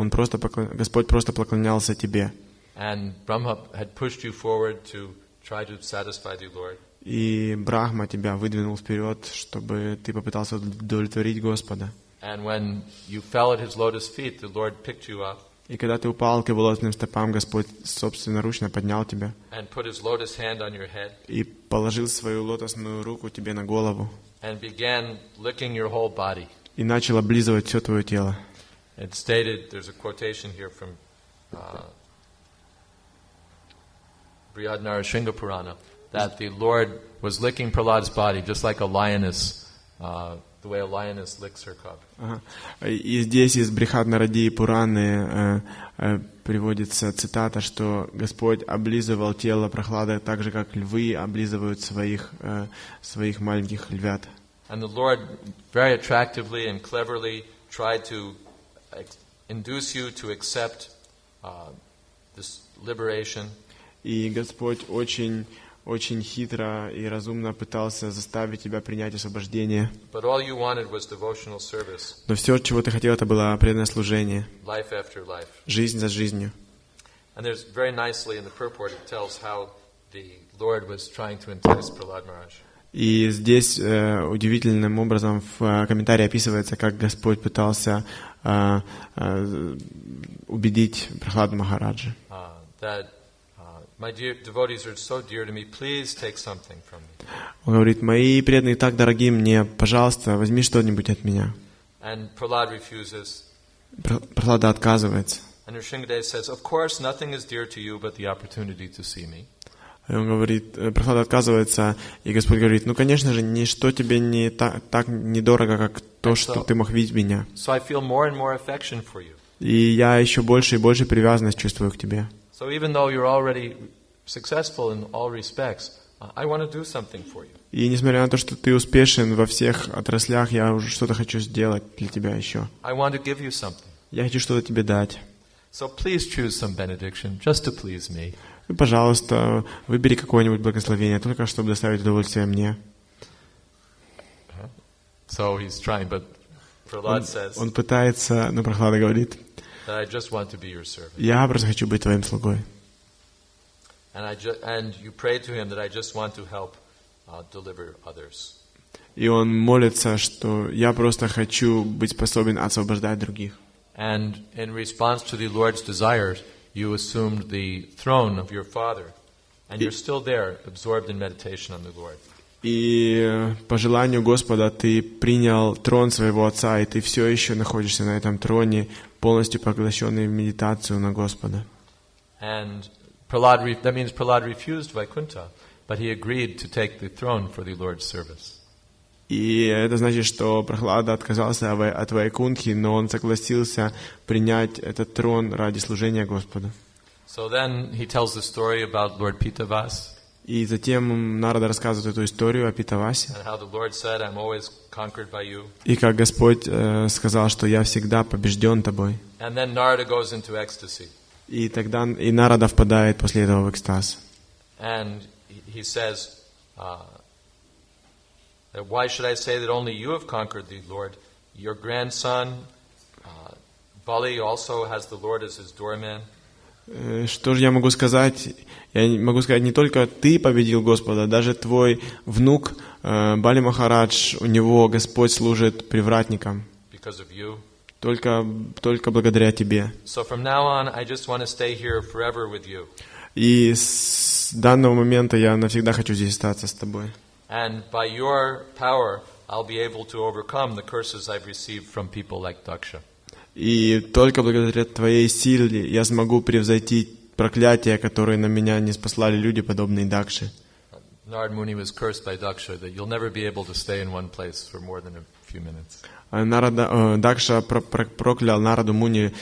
Господь просто поклонялся тебе. And Brahma had pushed you forward to try to satisfy the Lord. И Брахма тебя выдвинул вперед, чтобы ты попытался удовлетворить Господа. And when you fell at his lotus feet, the Lord picked you up. И когда ты упал к его лотосным стопам, Господь собственноручно поднял тебя and put his lotus hand on your head. И положил свою лотосную руку тебе на голову. And began licking your whole body. И начал облизывать все твое тело. It stated, there's a quotation here from Brihad Narashinga Purana, that the Lord was licking Prahlad's body just like a lioness, the way a lioness licks her cub. И здесь из Брихад Нарадии Пураны приводится цитата, что Господь облизывал тело Прохлады так же, как львы облизывают своих маленьких львят. And the Lord very attractively and cleverly tried to induce you to accept this liberation. И Господь очень хитро и разумно пытался заставить тебя принять освобождение. But all you wanted was devotional service. Но все, чего ты хотел, это было преданное служение. Life after life. Жизнь за жизнью. And there's very nicely in the purport it tells how the Lord was trying to entice Prahlad Maharaj. И здесь удивительным образом в комментарии описывается, как Господь пытался убедить Прахладу Махараджа. My dear devotees are so dear to me. Please take something from me. Он говорит: мои преданные так дороги мне, пожалуйста, возьми что-нибудь от меня. And Prahlad refuses. Прахлада отказывается. And Nrsingadev says, of course, nothing is dear to you but the opportunity to see me. И он говорит, Прахлада отказывается, и Господь говорит: ну, конечно же, ничто тебе не так недорого, как то, что ты мог видеть меня. So I feel more and more affection for you. И я еще больше и больше привязанность чувствую к тебе. So even though you're already successful in all respects, I want to do something for you. И несмотря на то, что ты успешен во всех отраслях, я уже что-то хочу сделать для тебя еще. I want to give you something. Я хочу что-то тебе дать. So please choose some benediction just to please me. И, пожалуйста, выбери какое-нибудь благословение, только чтобы доставить удовольствие мне. So he's trying, but Prahlad says Он пытается, но Прохлада говорит, that I just want to be your servant. я просто хочу быть твоим слугой. And you pray to him that I just want to help deliver others. И он молится, что я просто хочу быть способен освобождать других. And in response to the Lord's desires, you assumed the throne of your father, and you're still there, absorbed in meditation on the Lord. И по желанию Господа ты принял трон своего отца, и ты все еще находишься на этом троне, полностью поглощенный в медитацию на Господа. And that means Prahlad refused Vaikuntha, but he agreed to take the throne for the Lord's service. И это значит, что Прохлада отказался от Вайкунтхи, но он согласился принять этот трон ради служения Господу. So then he tells the story about Lord Pitavas. И затем Нарада рассказывает эту историю о Питавасе. And how the Lord said, I'm always conquered by you. И как Господь сказал, что я всегда побежден тобой. And then Narada goes into ecstasy. И тогда и Нарада впадает после этого в экстаз. And he says, that why should I say that only you have conquered the Lord? Your grandson, Bali, also has the Lord as his doorman. Что же я могу сказать? Я могу сказать, не только ты победил Господа, даже твой внук Бали Махарадж, у него Господь служит привратником. Because of you. Только благодаря тебе. So from now on, I just want to stay here forever with you. И с данного момента я навсегда хочу здесь остаться с тобой. And by your power, I'll be able to overcome the curses I've received from people like Daksha. И только благодаря твоей силе я смогу превзойти проклятия, которые на меня ниспослали люди, подобные Дакше. Narad Muni was cursed by Daksha that you'll never be able to stay in one place for more than a few minutes. Дакша проклял Нараду Муни,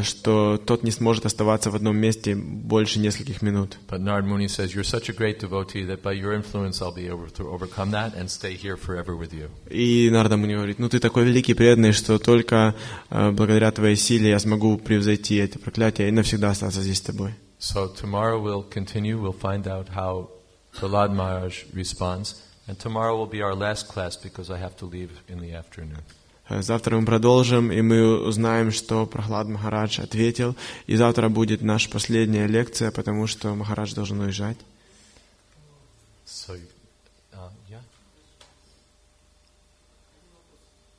что тот не сможет оставаться в одном месте больше нескольких минут. But Narad Muni says, you're such a great devotee that by your influence I'll be able to overcome that and stay here forever with you. И Нарада Муни говорит, ты такой великий преданный, что только благодаря твоей силе я смогу превзойти эти проклятия и навсегда остаться здесь с тобой. So tomorrow we'll continue, we'll find out how Prahlad Maharaj responds, and tomorrow will be our last class because I have to leave in the afternoon. Завтра мы продолжим, и мы узнаем, что Прохлад Махарадж ответил. И завтра будет наша последняя лекция, потому что Махарадж должен уезжать. So,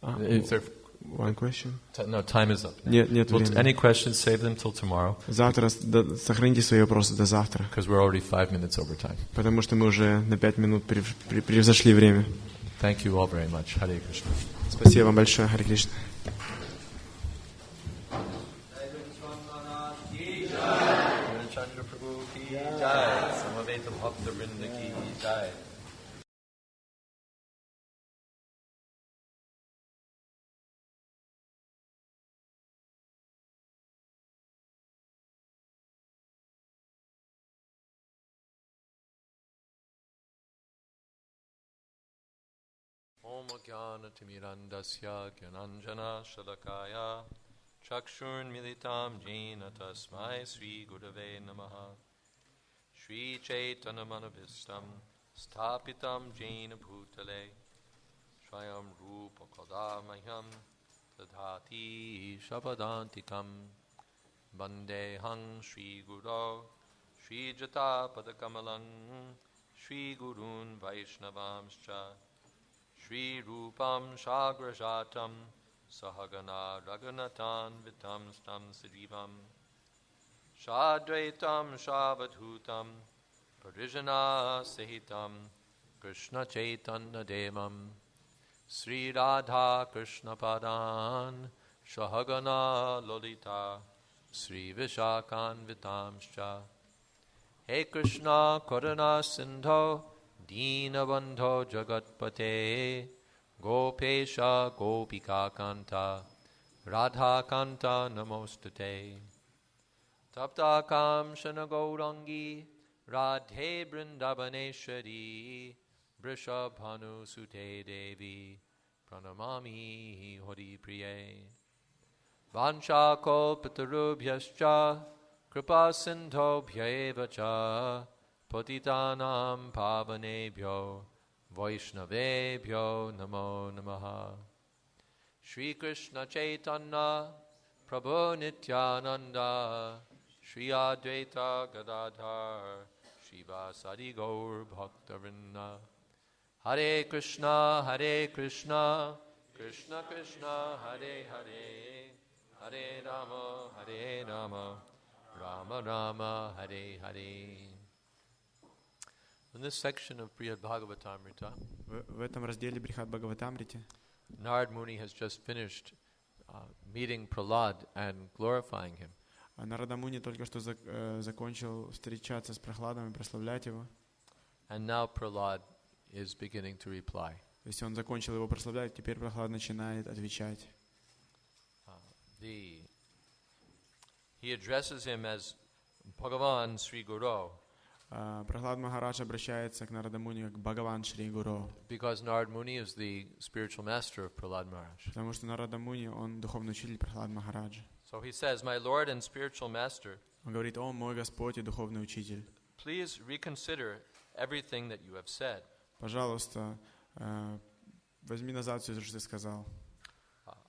Is there one question? No, time is up. Нет времени. Any questions, save them till tomorrow. Завтра сохраните свои вопросы до завтра. Because we're already 5 minutes over time. Потому что мы уже на 5 минут превзошли время. Thank you all very much. Hare Krishna. Спасибо вам большое, Харе Кришна. Om Jnana Timirandasya Gyananjana Shalakaya Chakshurn Militam Jena Tasmai Sri Gurave Namaha Sri Chaitanya Manabhistam Stapitam Jena Bhutale Swayam Rupa Kadamayam Tadhati Shapadantikam Bandehang Sri Guru Sri Jata Padakamalang Sri Gurun Vaishnavamscha Shri Rupam Shagrajatam Sahagana Raghunatan Vitam Stam Sijivam Shadvaitam Shavadhutam Parijana Sahitam Krishna Chaitanya Devam Sri Radha Krishna Padan Shahagana Lolita Sri Vishakan Vitamscha He Krishna Karuna Sindho Deenabandho Jagatpate Gopesha Gopika Kanta Radha Kanta Namostate Tapta Kamshana Gaurangi Radhe Vrindavaneshwari Vrishabhanu Sute Devi Pranamami Hari Priye Vancha Kalpatarubhyascha Kripa Sindhobhyaeva Cha Patitanam Pavanebhyo Vaishnavebhyo Namo Namaha Shri Krishna Chaitanya Prabhu Nityananda Shri Advaita Gadadhar Shivasadi Gaur Bhaktavinda Hare Krishna Krishna Krishna Hare Hare Hare Rama Rama Rama Hare Hare. In this section of Bhagavatavrite, В этом разделе Брихад Бхагаватамрите Narad Muni has just finished meeting Prahlad and glorifying him. Нарада Муни только что закончил встречаться с Прохладом и прославлять его. And now Prahlad is beginning to reply. То есть он закончил его прославлять, теперь Прохлад начинает отвечать. He addresses him as Bhagavan Sri Guru. Прохлад Махарадж обращается к Нарада Муни как Бхагаван Шри Гуру. Because Narad Muni is the spiritual master of Prahlad Maharaj. Потому что Нарада Муни, он духовный учитель Прохлад Махараджа. So he says, "My Lord and spiritual master, Он говорит: «О, мой Господь и духовный учитель, please reconsider everything that you have said. пожалуйста, возьми назад все, что ты сказал».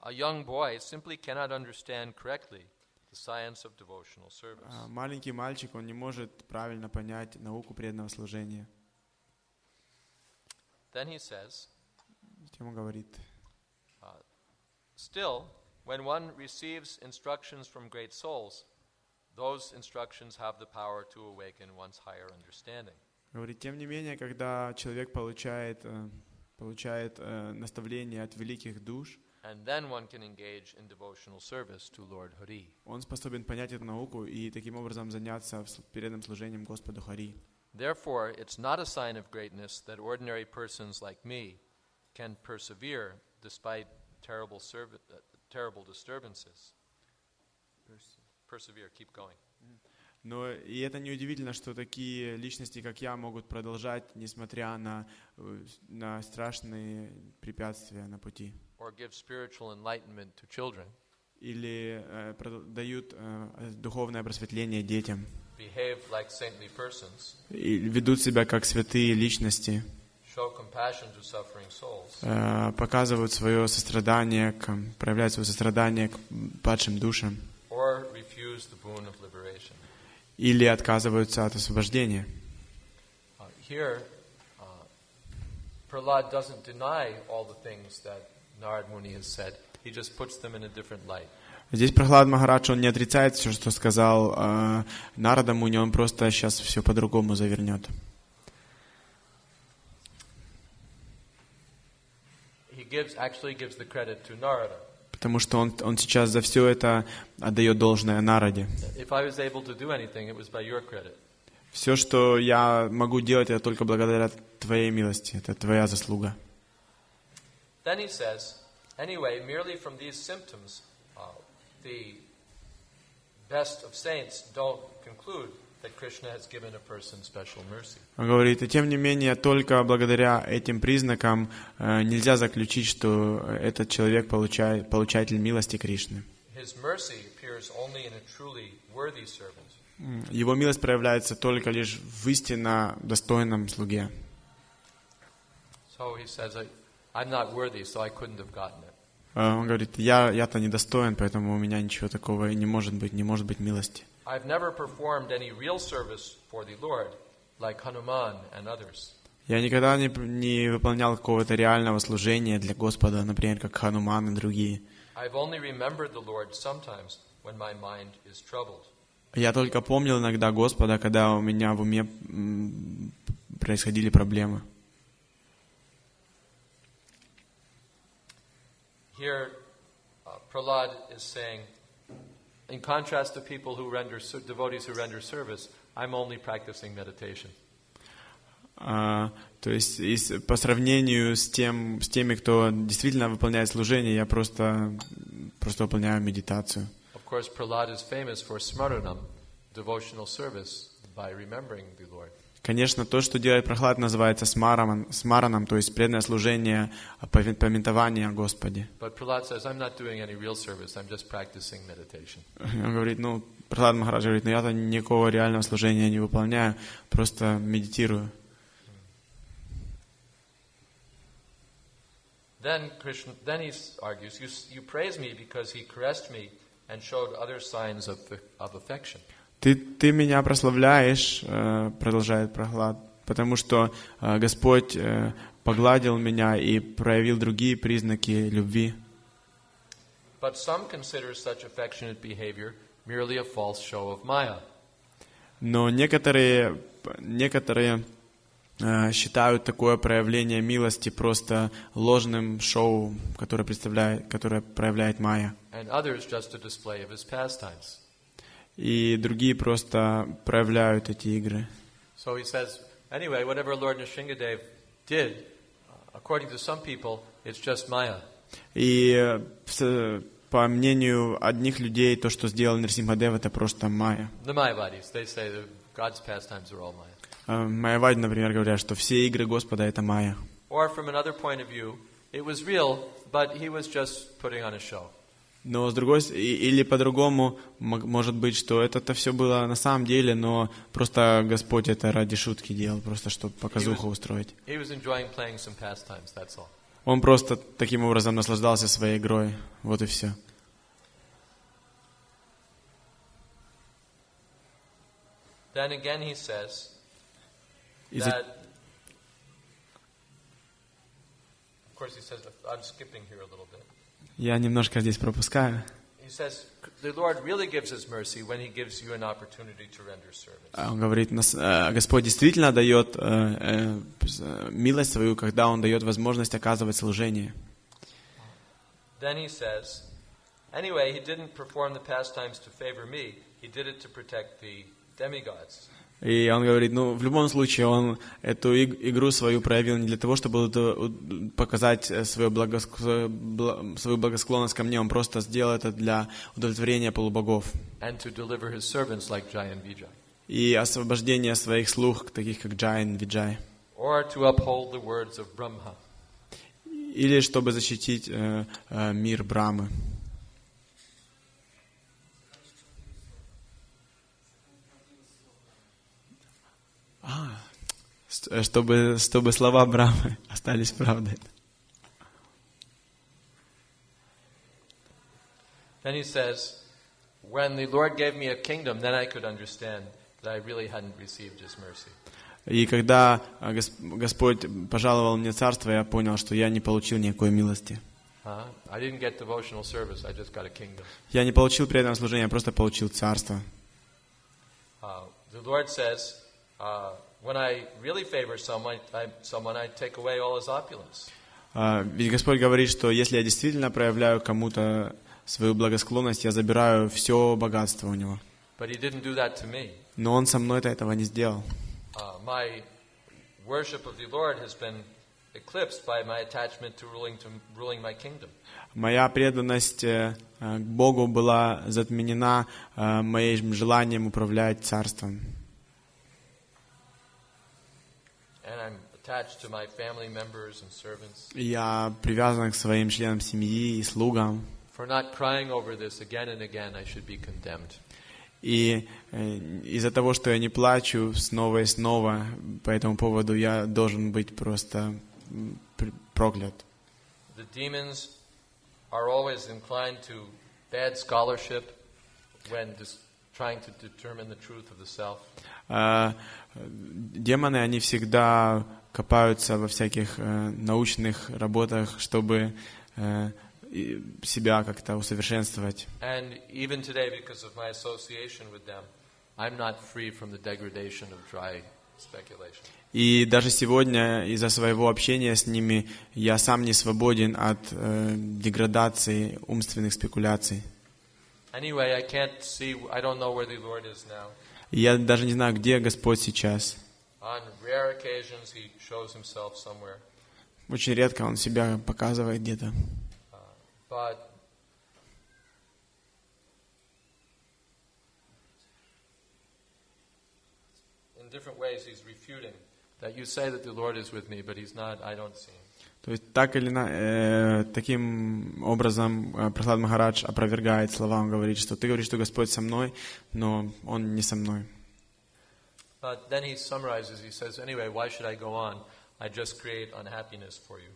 A young boy simply cannot understand correctly the science of devotional service. Маленький мальчик, он не может правильно понять науку преданного служения. Then he says, Затем он говорит: still, when one receives instructions from great souls, those instructions have the power to awaken one's higher understanding. Говорит: тем не менее, когда человек получает наставление от великих душ, And then one can engage in devotional service to Lord Hari. он способен понять эту науку и таким образом заняться преданным служением Господу Хари. Therefore, it's not a sign of greatness that ordinary persons like me can persevere despite terrible disturbances. Persevere, keep going. Но и это неудивительно, что такие личности, как я, могут продолжать, несмотря на страшные препятствия на пути. Or give spiritual enlightenment to children. Или дают духовное просветление детям. Behave like saintly persons. И ведут себя как святые личности. Show compassion to suffering souls. Показывают свое сострадание, проявляют свое сострадание к падшим душам. Or refuse the boon of liberation. Или отказываются от освобождения. Here, Prahlad doesn't deny all the things that Narad Muni has said. He just puts them in a different light. Здесь Прохлад Махарадж, он не отрицает все, что сказал Нарада Муни, он просто сейчас все по-другому завернет. He actually gives the credit to Narada. Потому что он сейчас за все это отдает должное Нараде. If I was able to do anything, it was by your credit. Все, что я могу делать, это только благодаря твоей милости, это твоя заслуга. Then he says, anyway, merely from these symptoms, the best of saints don't conclude that Krishna has given a person special mercy. Он говорит: и тем не менее, только благодаря этим признакам нельзя заключить, что этот человек получатель милости Кришны. His mercy appears only in a truly worthy servant. Его милость проявляется только лишь в истинно достойном слуге. So he says, I'm not worthy, so I couldn't have gotten it. Он говорит: я-то недостоин, поэтому у меня ничего такого не может быть милости. I've never performed any real service for the Lord, like Hanuman and others. Я никогда не выполнял какого-то реального служения для Господа, например, как Хануман и другие. I've only remembered the Lord sometimes when my mind is troubled. Я только помнил иногда Господа, когда у меня в уме происходили проблемы. Here, Prahlad is saying, in contrast to people who devotees who render service, I'm only practicing meditation. То есть по сравнению с теми, кто действительно выполняет служение, я просто выполняю медитацию. Of course, Prahlad is famous for smaranam, devotional service, by remembering the Lord. Конечно, то, что делает Прохлад, называется смараном, то есть преданное служение, памятование о Господе. But Prahlad says, I'm not doing any real service, I'm just practicing meditation. Он говорит, Прохлад Махарадж говорит, я-то никакого реального служения не выполняю, просто медитирую. Then he argues, you praise me because he caressed me and showed other signs of affection. Ты меня прославляешь, продолжает Прохлад, потому что Господь погладил меня и проявил другие признаки любви. But some consider such affectionate behavior merely a false show of Maya. Но некоторые считают такое проявление милости просто ложным шоу, которое проявляет Майя. And others just a display of his pastimes. И другие просто проявляют эти игры. So he says, anyway, whatever Lord Nrsingadev did, according to some people, it's just Maya. И по мнению одних людей, то, что сделал Нрсимхадев, это просто Майя. The Mayavadis, they say that God's pastimes are all Maya. Майявади, например, говорят, что все игры Господа — это Майя. Or from another point of view, it was real, but he was just putting on a show. Но с другой или по-другому, может быть, что это все было на самом деле, но просто Господь это ради шутки делал, просто чтобы показуху устроить. He was enjoying playing some pastimes, that's all. Он просто таким образом наслаждался своей игрой, вот и все. Then again he says that, of course he says, I'm skipping here a little bit. Я немножко здесь пропускаю. He says, the Lord really gives His mercy when He gives you an opportunity to render service. Он говорит, Господь действительно дает милость свою, когда Он дает возможность оказывать служение. Then he says, anyway, He didn't perform the pastimes to favor me. He did it to protect the demigods. И он говорит, в любом случае, он эту игру свою проявил не для того, чтобы показать свою благосклонность ко мне, он просто сделал это для удовлетворения полубогов. И освобождения своих слуг, таких как Джайн, Виджай. Или чтобы защитить мир Брамы. Чтобы слова Брамы остались правдой. Then he says, when the Lord gave me a kingdom, then I could understand that I really hadn't received His mercy. И когда Господь пожаловал мне царство, я понял, что я не получил никакой милости. I didn't get devotional service, I just got a kingdom. Я не получил преданное служение, я просто получил царство. The Lord says, when I really favor someone, I take away all his opulence. Ведь Господь говорит, что если я действительно проявляю кому-то свою благосклонность, я забираю все богатство у него. But he didn't do that to me. Но Он со мной этого не сделал. My worship of the Lord has been eclipsed by my attachment to ruling my kingdom. Моя преданность к Богу была затменена моим желанием управлять царством. And I'm attached to my family members and servants. Я привязан к своим членам семьи и слугам. For not crying over this again and again, I should be condemned. И из-за того, что я не плачу снова и снова по этому поводу, я должен быть просто проклят. The demons are always inclined to bad scholarship when trying to determine the truth of the self. Демоны, они всегда копаются во всяких научных работах, чтобы себя как-то усовершенствовать. And even today, because of my association with them, I'm not free from the degradation of dry speculation. И даже сегодня из-за своего общения с ними я сам не свободен от деградации умственных спекуляций. Anyway, I don't know where the Lord is now. Я даже не знаю, где Господь сейчас. On rare occasions, He shows Himself somewhere. Очень редко Он себя показывает где-то. But different ways he's refuting that you say that the Lord is with me, but he's not, I don't see him. То есть таким образом Прахлад Махарадж опровергает слова, он говорит, что ты говоришь, что Господь со мной, но Он не со мной. But then he summarizes, he says, anyway, why should I go on? I just create unhappiness for you.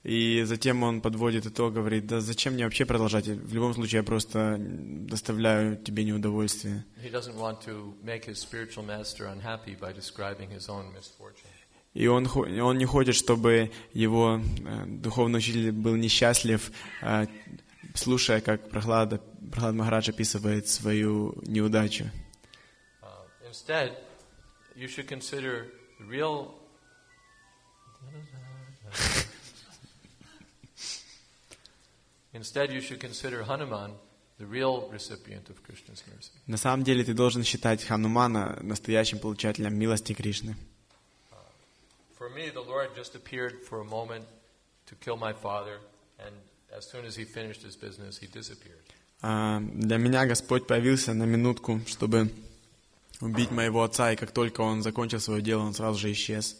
И затем он подводит итог, говорит, да зачем мне вообще продолжать? В любом случае я просто доставляю тебе неудовольствие. He doesn't want to make his spiritual master unhappy by describing his own misfortune. И он не хочет, чтобы его духовный учитель был несчастлив, слушая, как Прахлад Махарадж описывает свою неудачу. Instead, you should consider the real... Instead, you should consider Hanuman the real recipient of Krishna's mercy. На самом деле ты должен считать Ханумана настоящим получателем милости Кришны. For me, the Lord just appeared for a moment to kill my father, and as soon as he finished his business, he disappeared. Для меня Господь появился на минутку, чтобы убить моего отца, и как только он закончил свое дело, он сразу же исчез.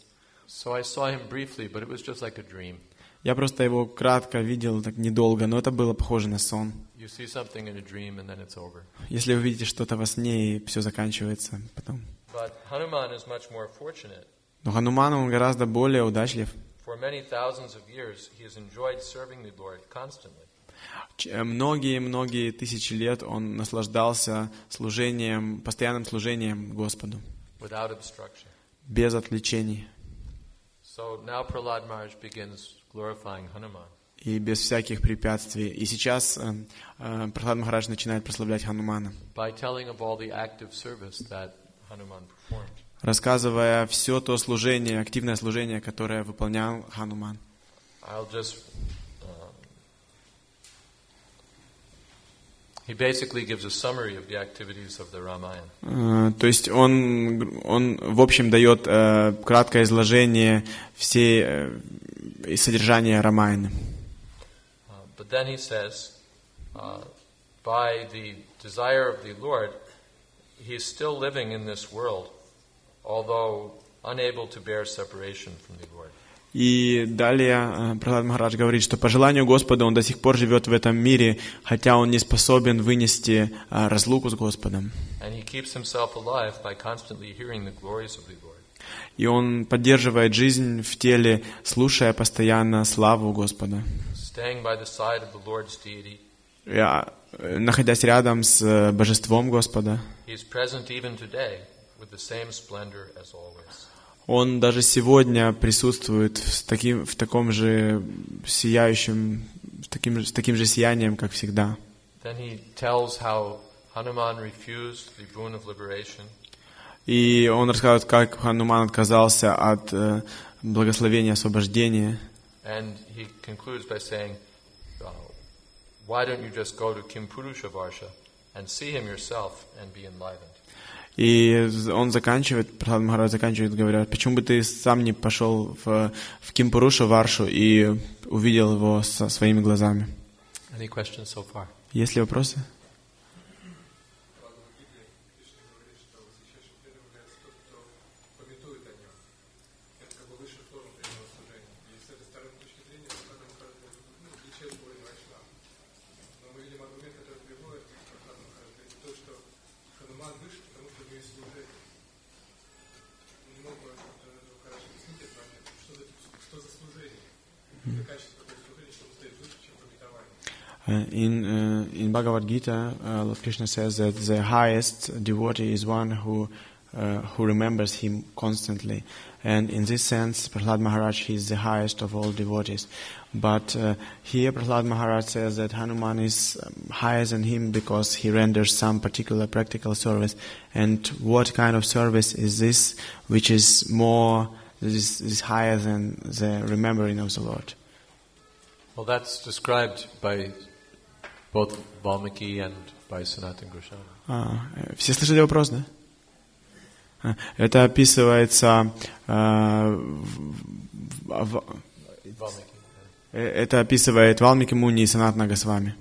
So I saw him briefly, but it was just like a dream. Я просто его кратко видел, так недолго, но это было похоже на сон. You see something in a dream, and then it's over. Если вы видите что-то во сне, и все заканчивается потом. But Hanuman is much more fortunate. Но Хануман, он гораздо более удачлив. For many thousands of years, he has enjoyed serving the Lord constantly. Многие тысячи лет он наслаждался служением, постоянным служением Господу. Without obstruction. Без отвлечений. So now Prahlad Maharaj begins glorifying Hanuman. И без всяких препятствий. И сейчас Прахлад Махарадж начинает прославлять Ханумана. By telling of all the active service that Hanuman performed. Рассказывая все то служение, активное служение, которое выполнял Хануман. I'll just he basically gives a summary of the activities of the Ramayana. То есть он в общем дает краткое изложение всей содержания Рамаяны. But then he says, by the desire of the Lord, he is still living in this world, although unable to bear separation from the Lord. И далее Прахлад Махарадж говорит, что по желанию Господа он до сих пор живет в этом мире, хотя он не способен вынести разлуку с Господом. И он поддерживает жизнь в теле, слушая постоянно славу Господа. Находясь рядом с божеством Господа. Он даже сегодня присутствует с таким же сияющим, с таким же сиянием, как всегда. И он рассказывает, как Хануман отказался от благословения освобождения. И он заканчивает, Прахлад Махарадж заканчивает, говоря, почему бы ты сам не пошел в Кимпуруша Варшу и увидел его своими глазами? So есть ли вопросы? In Bhagavad Gita, Lord Krishna says that the highest devotee is one who remembers him constantly, and in this sense, Prahlad Maharaj he is the highest of all devotees. But here, Prahlad Maharaj says that Hanuman is higher than him because he renders some particular practical service. And what kind of service is this, which is more is higher than the remembering of the Lord? Well, that's described by both Valmiki and by Sanatana Goswami. Все слышали вопрос, да? Это описывается это описывает Валмики Муни и Санатана Госвами.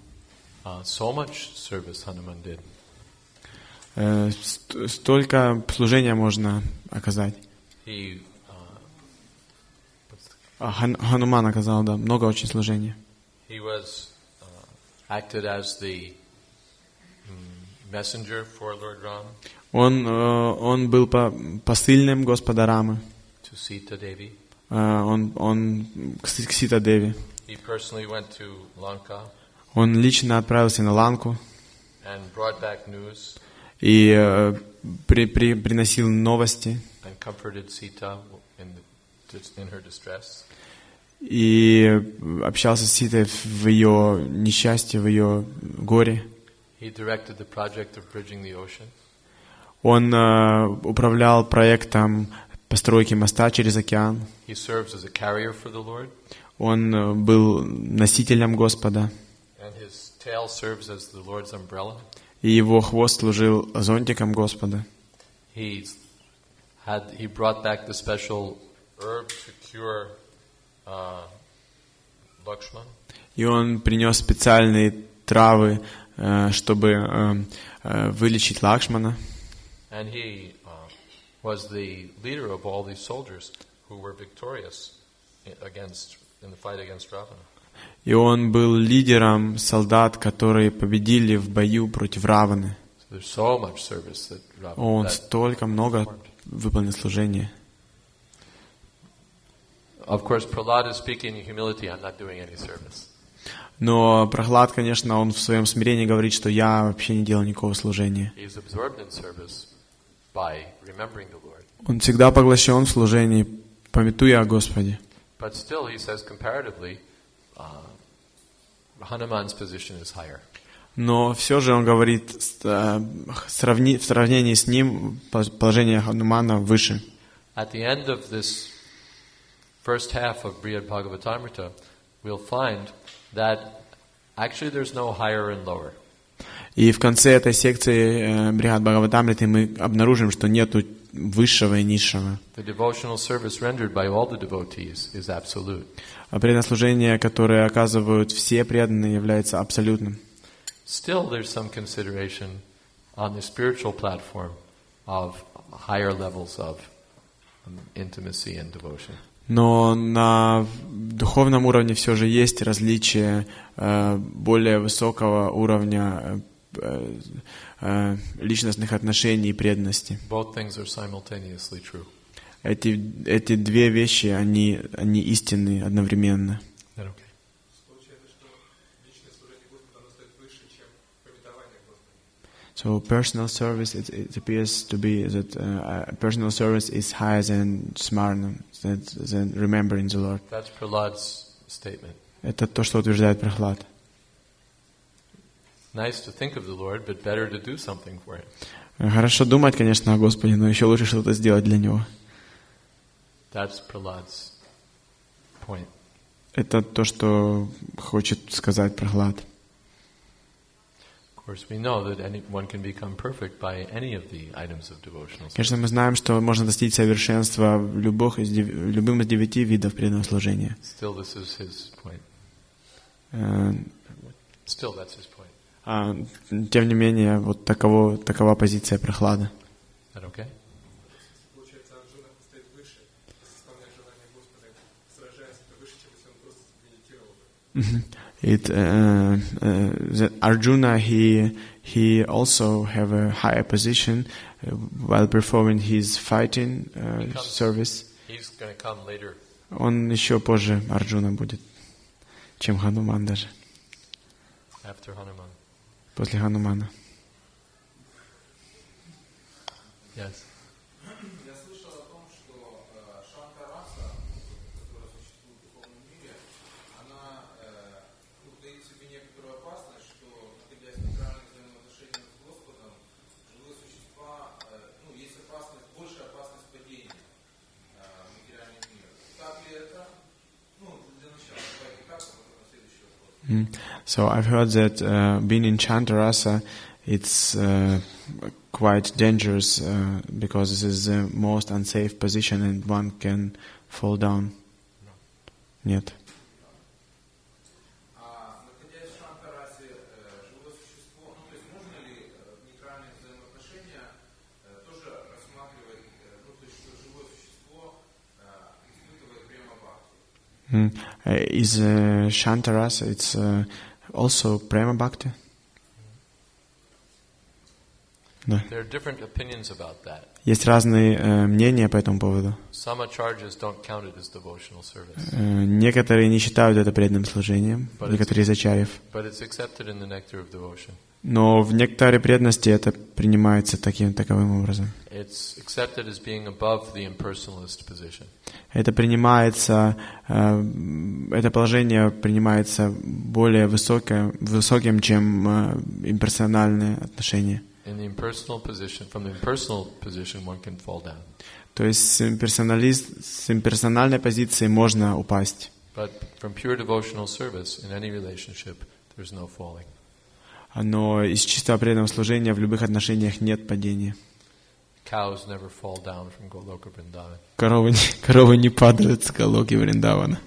So much service Hanuman did. Столько служения можно оказать. He Хануман оказал, да, много очень служений. he was acted as the messenger for Lord Ram Он был посыльным Господа Рамы. to Sita Devi. Он к Сита-Деви. He personally went to Lanka Он лично отправился на Ланку and brought back news и приносил новости and comforted Sita in her distress. и общался с Ситой в ее несчастье, в ее горе. He directed the project of bridging the ocean. Он управлял проектом постройки моста через океан. He serves as a carrier for the Lord, Он был носителем Господа, and his tail serves as the Lord's umbrella. и его хвост служил зонтиком Господа. He brought back the special herb to cure Lakshman. И он принес специальные травы, чтобы вылечить Лакшмана. And he was the leader of all these soldiers who were victorious in the fight against Ravana. И он был лидером солдат, которые победили в бою против Раваны. So there's so much service that Ravana. Он столько много выполнил служения. Of course, Prahlad is speaking in humility. I'm not doing any service. Но Прохлад, конечно, он в своем смирении говорит, что я вообще не делал никакого служения. He's absorbed in service by remembering the Lord. Он всегда поглощен в служении, памятуя о Господе. But still, he says comparatively, Hanuman's position is higher. Но все же он говорит, в сравнении с ним положение Ханумана выше. At the end of this first half of Brihad Bhagavatamrite, we'll find that actually there's no higher and lower. И в конце этой секции Брихад Бхагаватамрите мы обнаружим, что нету высшего и низшего. The devotional service rendered by all the devotees is absolute. А преданное, которое оказывают все преданные, является абсолютным. Still, there's some consideration on the spiritual platform of higher levels of intimacy and devotion. Но на духовном уровне все же есть различия более высокого уровня личностных отношений и преданности. Both things are simultaneously true. Эти две вещи, они истинны одновременно. Is that okay? Получается, что личное служение Господу, оно стоит выше, чем пометование Господа. So personal service, it appears to be that personal service is higher than smarna, than remembering the Lord. That's Prahlad's statement. Это то, что утверждает Прохлад. Nice to think of the Lord, but better to do something for Him. Хорошо думать, конечно, о Господе, но еще лучше что-то сделать для Него. That's Prahlad's point. Это то, что хочет сказать Прохлад. Of course, we know that anyone can become perfect by any of the items of devotional service. Конечно, мы знаем, что можно достичь совершенства в любым из 9 видов преданного служения. Still, this is his point. Still, that's his point. Тем не менее, вот такова позиция Прохлада. Is that okay? Получается, Арджуна стоит выше, исполняя желание Господа, сражаясь, это выше, чем если он просто медитировал бы. Arjuna, he also have a higher position while performing his fighting service. He's going to come later. Он еще позже Арджуна будет, чем Хануман даже. After Hanuman. После Ханумана. Yes. Я слышал о том, что шанта-раса, которая существует в духовном мире, она таит в себе некоторую опасность, что, находясь в нейтральных взаимоотношениях с Господом, живые существа, есть опасность, большая опасность падения в материальный мир. Так ли это? Для начала, давайте так, а потом на следующий вопрос. So I've heard that being in Chantarasa, it's quite dangerous because this is the most unsafe position and one can fall down. Нет. Находясь в шанта-расе, живое существо, то есть можно ли в нейтральных взаимоотношениях Is Shantarasa, it's also Prema Bhakti? Да. There are different opinions about that. Есть разные мнения по этому поводу. Some acharyas don't count it as devotional service. Некоторые не считают это преданным служением, некоторые из ачарьев. But it's accepted in the nectar of devotion. Но в нектаре преданности это принимается таковым образом. It's accepted as being above the impersonalist position. Это принимается, это положение принимается более высоким, чем имперсональные отношения. In the impersonal position, from the impersonal position, one can fall down. То есть с имперсональной позиции можно упасть. But from pure devotional service in any relationship, there's no falling. Но из чистого преданного служения в любых отношениях нет падения. Cows never fall down from Goloka Vrindavan. Коровы не падают с Галоки Вриндавана.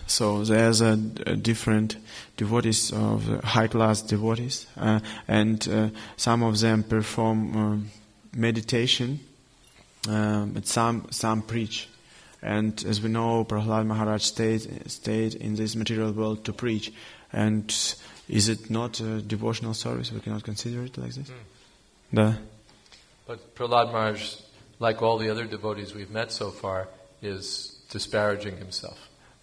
So there's a different devotees of high-class devotees, and some of them perform meditation, but some preach. And as we know, Prahlad Maharaj stayed in this material world to preach. And is it not a devotional service? We cannot consider it like this. Да. But Prahlad Maharaj, like all the other devotees we've met so far, is disparaging himself.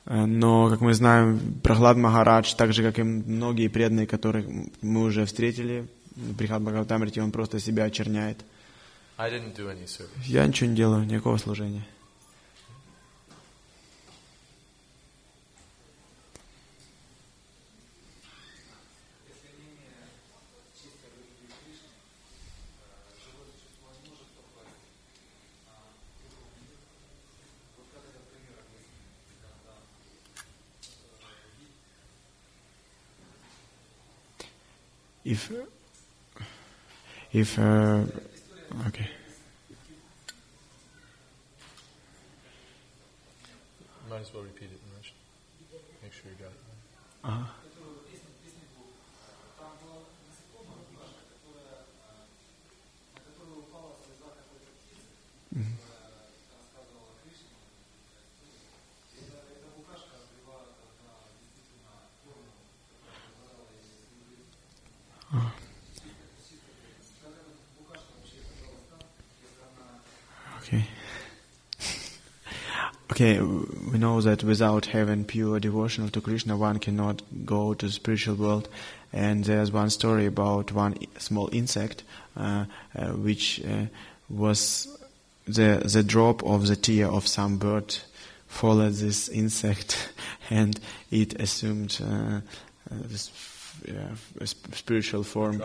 Но, как мы знаем, Прахлад Махарадж, так же, как и многие преданные, которых мы уже встретили, в Брихад Бхагаватамрите, он просто себя очерняет. Я ничего не делаю, никакого служения. Okay. Might as well repeat it in Russian. Make sure you got it. Uh-huh. Okay, we know that without having pure devotion to Krishna, one cannot go to the spiritual world. And there's one story about one small insect, which was the drop of the tear of some bird followed this insect, and it assumed this spiritual form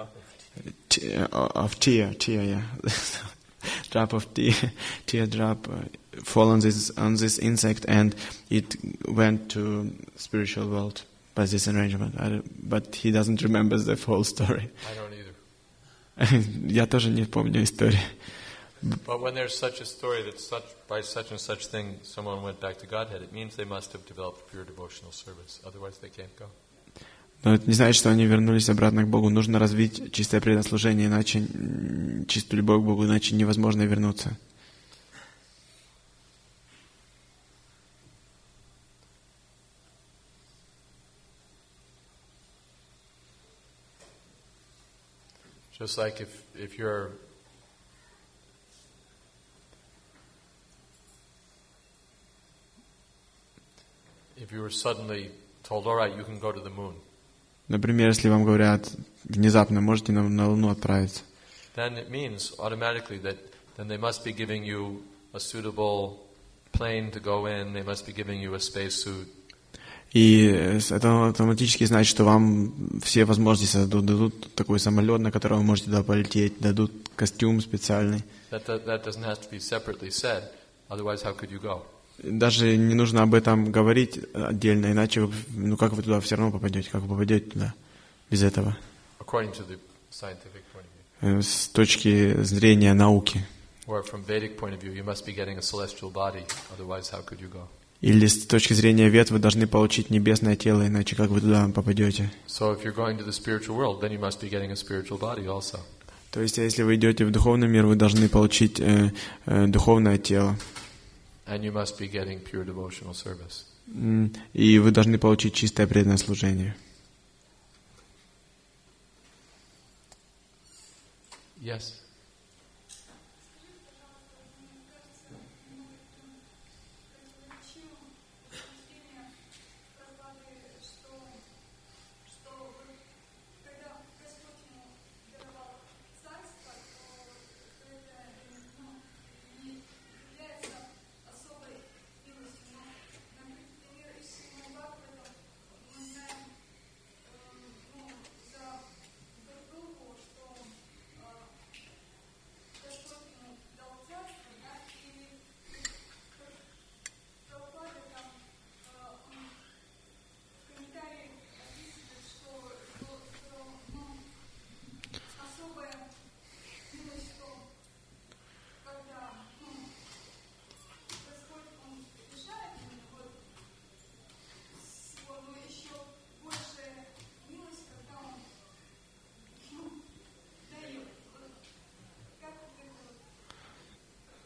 of tear. Yeah. Drop of teardrop fall on this insect, and it went to spiritual world by this arrangement. But he doesn't remember the whole story. I don't either. Я тоже не помню историю. But when there's such a story that by such and such thing someone went back to Godhead, it means they must have developed pure devotional service. Otherwise they can't go. Но это не значит, что они вернулись обратно к Богу. Нужно развить чистое преданное, иначе чистую любовь к Богу, иначе невозможно вернуться. Just like if you were suddenly told, all right, you can go to the moon. Например, если вам говорят внезапно, можете на Луну отправиться. Then it means automatically that then they must be giving you a suitable plane to go in. They must be giving you a spacesuit. И это автоматически значит, что вам все возможности дадут такой самолет, на котором вы можете туда полететь, дадут костюм специальный. That doesn't have to be separately said. Otherwise, how could you go? Даже не нужно об этом говорить отдельно, иначе, как вы туда все равно попадете, как вы попадете туда без этого. According to the scientific point of с точки зрения науки. Or from Vedic point of view, you must be getting a celestial body, otherwise how could you go? Или с точки зрения вед вы должны получить небесное тело, иначе как вы туда попадете. So if you're going to the spiritual world, then you must be getting a spiritual body also. То есть, если вы идете в духовный мир, вы должны получить духовное тело. And you must be getting pure devotional service. И вы должны получить чистое преданное служение. Yes.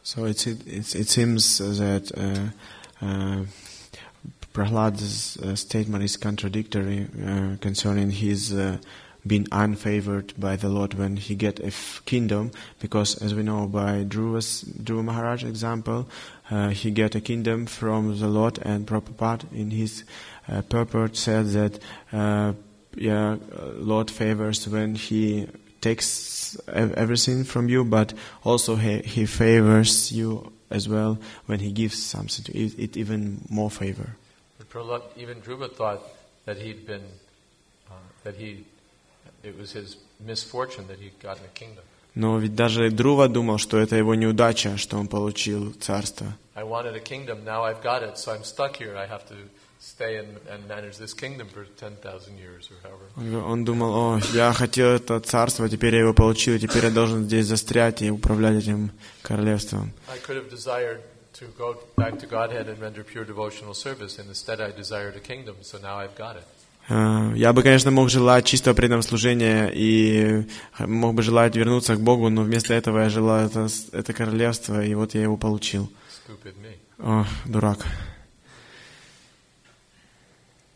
So it seems that Prahlad's statement is contradictory concerning his being unfavored by the Lord when he get a kingdom, because as we know by Dhruva Maharaj example, he get a kingdom from the Lord, and Prabhupada in his purport said that Lord favors when he takes everything from you, but also he favors you as well when he gives something to it even more favor. But even Dhruva thought that it was his misfortune that he'd gotten a kingdom. Но ведь даже Друва думал, что это его неудача, что он получил царство. I wanted a kingdom, now I've got it, so I'm stuck here. I have to stay and manage this kingdom for 10,000 years or however. Он думал, я хотел это царство, теперь я его получил, и теперь я должен здесь застрять и управлять этим королевством. I could have desired to go back to Godhead and render pure devotional service, and instead I desired a kingdom, so now I've got it. Я бы, конечно, мог желать чистого преданного служения и мог бы желать вернуться к Богу, но вместо этого я желал это королевство, и вот я его получил. Stupid me. Дурак.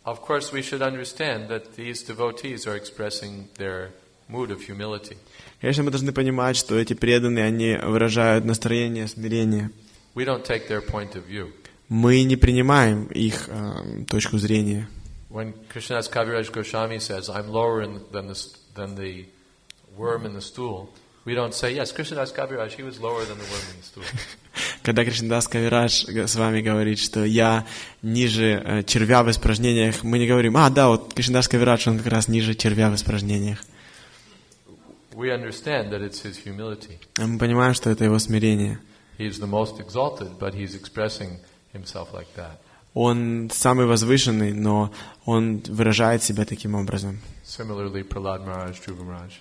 Of course, we should understand that these devotees are expressing their mood of humility. Конечно, мы должны понимать, что эти преданные, они выражают настроение смирения. We don't take their point of view. Мы не принимаем их точку зрения. When Krishnadas Kaviraj Goswami says, I'm lower than the worm in the stool, we don't say, yes, Krishnadas Kaviraj, he was lower than the worm in the stool. Когда Кришнадас Кавирадж с вами говорит, что я ниже червя в испражнениях, мы не говорим, да, вот Кришнадас Кавирадж, он как раз ниже червя в испражнениях. We understand that it's his humility. Мы понимаем, что это его смирение. He's the most exalted, but he's expressing himself like that. Он самый возвышенный, но он выражает себя таким образом. Similarly, Prahlad Maharaj, Dhruva Maharaj.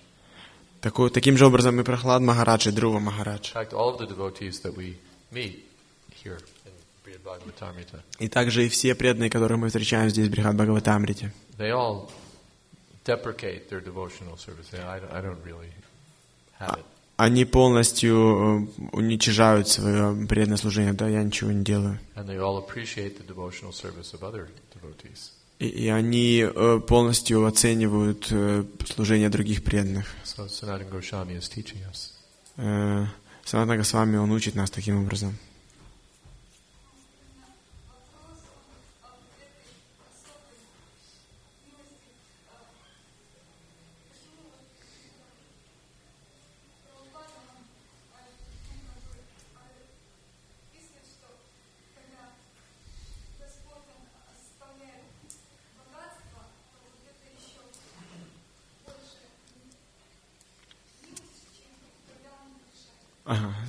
Таким же образом и Прахлад Махарадж, и Друва Махарадж. In fact, all of the devotees that we meet here in Brihad Bhagavatamrite, И также и все преданные, которые мы встречаем здесь в Брихад Бхагаватамрите. they all deprecate their devotional service. I don't really have it. Они полностью уничижают свое преданное служение. Да, я ничего не делаю. And they all appreciate the devotional service of other devotees. И они полностью оценивают служение других преданных. So Sanatana Goswami is teaching us. Санатана Госвами, он учит нас таким образом.